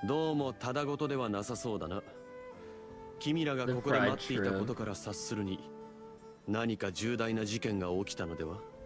[SPEAKER 5] どうもただごとではなさそうだな。君らがここで待っていたことから察するに何か重大な事件が起きたのでは。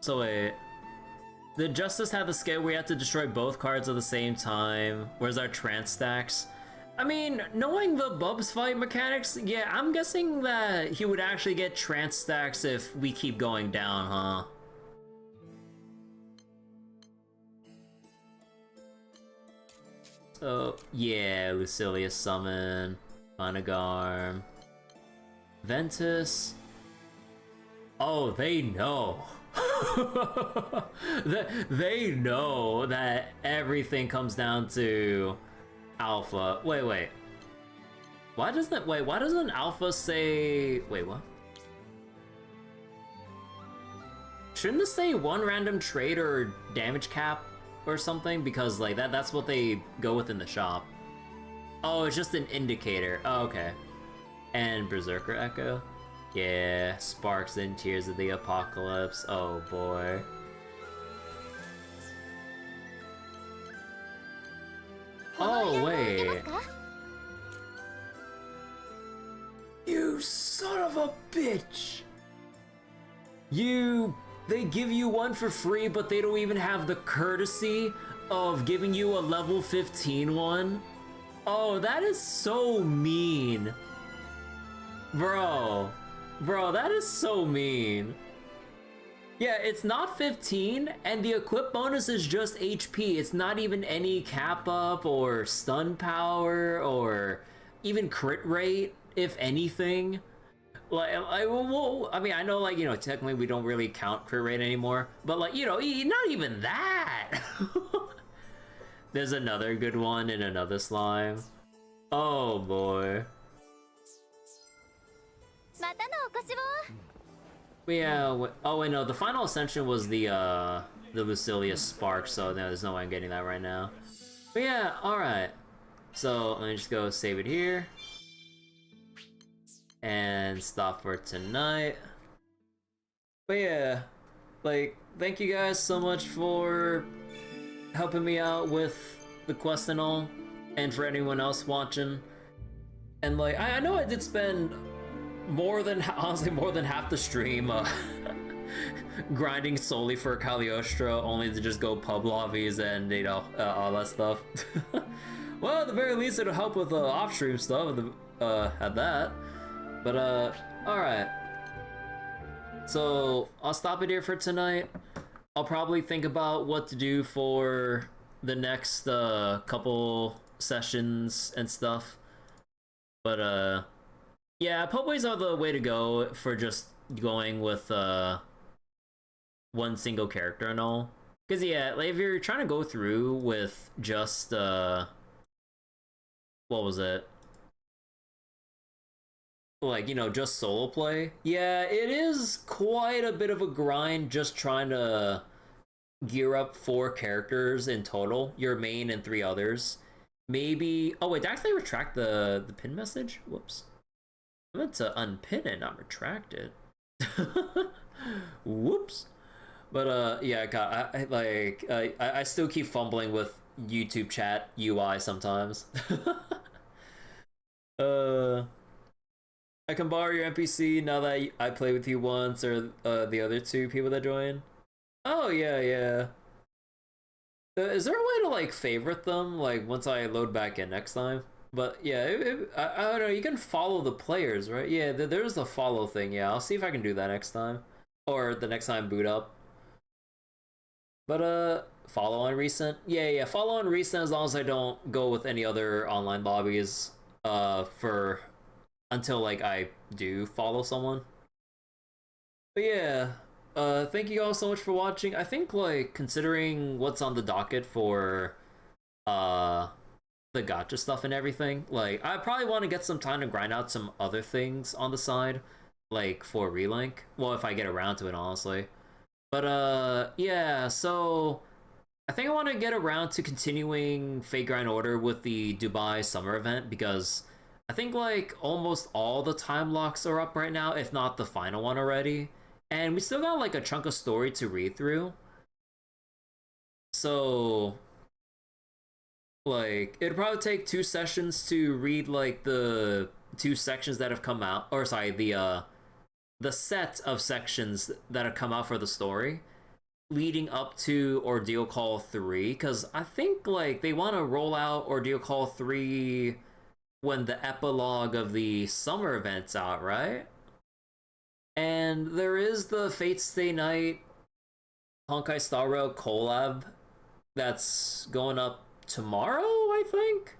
[SPEAKER 1] So wait, did Justice have the skill where you have to destroy both cards at the same time? Where's our trance stacks? I mean, knowing the Bubz fight mechanics, yeah, I'm guessing that he would actually get trance stacks if we keep going down, huh? So, yeah, Lucilius summon, Monogarm, Ventus. Oh, they know. They know that everything comes down to Alpha. Wait. Why doesn't Alpha say... Wait, what? Shouldn't it say one random trait or damage cap or something? Because, like, that's what they go with in the shop. Oh, it's just an indicator. Oh, okay. And Berserker Echo. Yeah, Sparks and Tears of the Apocalypse. Oh, boy. Oh, wait. You son of a bitch! They give you one for free, but they don't even have the courtesy of giving you a level 15 one? Oh, that is so mean. Bro, that is so mean. Yeah, it's not 15, and the equip bonus is just HP. It's not even any cap up or stun power or even crit rate, if anything. Like, well, I mean, I know, like, you know, technically we don't really count crit rate anymore, but, like, you know, not even that. There's another good one in another slime. Oh, boy. But yeah, oh wait, no, the final ascension was the Lucilius Spark, so there's no way I'm getting that right now. But yeah, alright. So, let me just go save it here. And stop for tonight. But yeah, like, thank you guys so much for helping me out with the quest and all, and for anyone else watching. And like, I know I did spend honestly more than half the stream grinding solely for Cagliostro, only to just go pub lobbies and, you know, all that stuff. Well, at the very least it'll help with off-stream stuff at that. But alright. So I'll stop it here for tonight. I'll probably think about what to do for the next couple sessions and stuff. But yeah, pubways are the way to go for just going with one single character and all. Because yeah, like, if you're trying to go through with just what was it? Like, you know, just solo play. Yeah, it is quite a bit of a grind just trying to gear up 4 characters in total, your main and 3 others. Maybe, oh wait, did I actually retract the pin message? Whoops. I meant to unpin it, not retract it. Whoops. But yeah, I still keep fumbling with YouTube chat UI sometimes. I can borrow your NPC now that I play with you once, or the other 2 people that join. Oh yeah. Is there a way to like favorite them, like once I load back in next time? But yeah, I don't know, you can follow the players, right? Yeah, there's the follow thing. Yeah, I'll see if I can do that next time, or the next time I boot up. But follow on recent. Yeah, follow on recent as long as I don't go with any other online lobbies until like I do follow someone. But yeah, thank you all so much for watching. I think, like, considering what's on the docket for the gacha stuff and everything, like, I probably want to get some time to grind out some other things on the side, like for Relink. Well, if I get around to it, honestly. But yeah, so I think I want to get around to continuing Fate Grand Order with the Dubai summer event, because I think like almost all the time locks are up right now, if not the final one already. And we still got like a chunk of story to read through. So like it'd probably take 2 sessions to read like the 2 sections that have come out, or sorry, the set of sections that have come out for the story. leading up to Ordeal Call 3, because I think like they want to roll out Ordeal Call 3 when the epilogue of the summer event's out, right? And there is the Fate Stay Night Honkai Star Rail collab that's going up tomorrow, I think.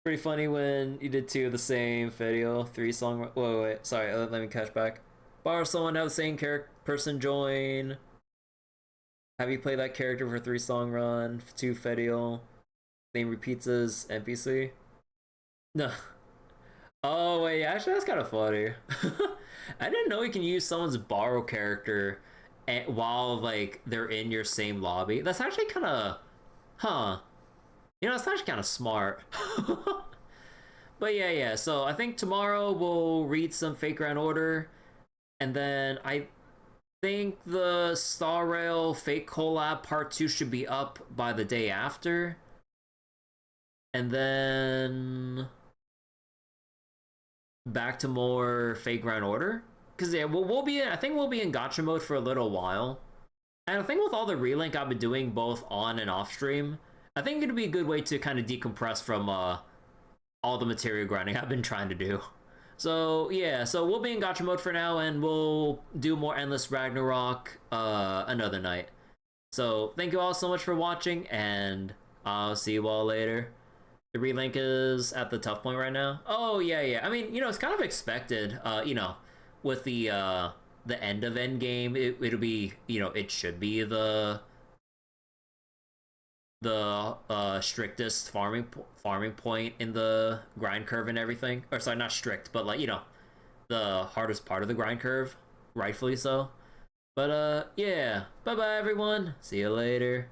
[SPEAKER 1] Pretty funny when you did 2 of the same video, 3 song. Wait, sorry, let me catch back. Borrow someone, have the same person join. Have you played that character for 3 song run? 2 video. Name repeats as NPC. No. Oh wait, actually that's kind of funny. I didn't know you can use someone's borrow character while like they're in your same lobby. That's actually kind of, huh? You know, it's actually kind of smart. But yeah. So I think tomorrow we'll read some Fate Grand Order, and then I think the Star Rail Fate collab part 2 should be up by the day after, and then back to more Fate Grand Order. Because yeah, we'll be I think we'll be in gacha mode for a little while, and I think with all the relink I've been doing both on and off stream, I think it'd be a good way to kind of decompress from all the material grinding I've been trying to do. So yeah, so we'll be in gacha mode for now, and we'll do more Endless Ragnarok another night. So thank you all so much for watching, and I'll see you all later. The relink is at the tough point right now. Oh yeah. I mean, you know, it's kind of expected. You know, with the end of Endgame, it'll be, you know, it should be the strictest farming point in the grind curve and everything. Or sorry, not strict, but like, you know, the hardest part of the grind curve, rightfully so. But yeah, bye bye everyone. See you later.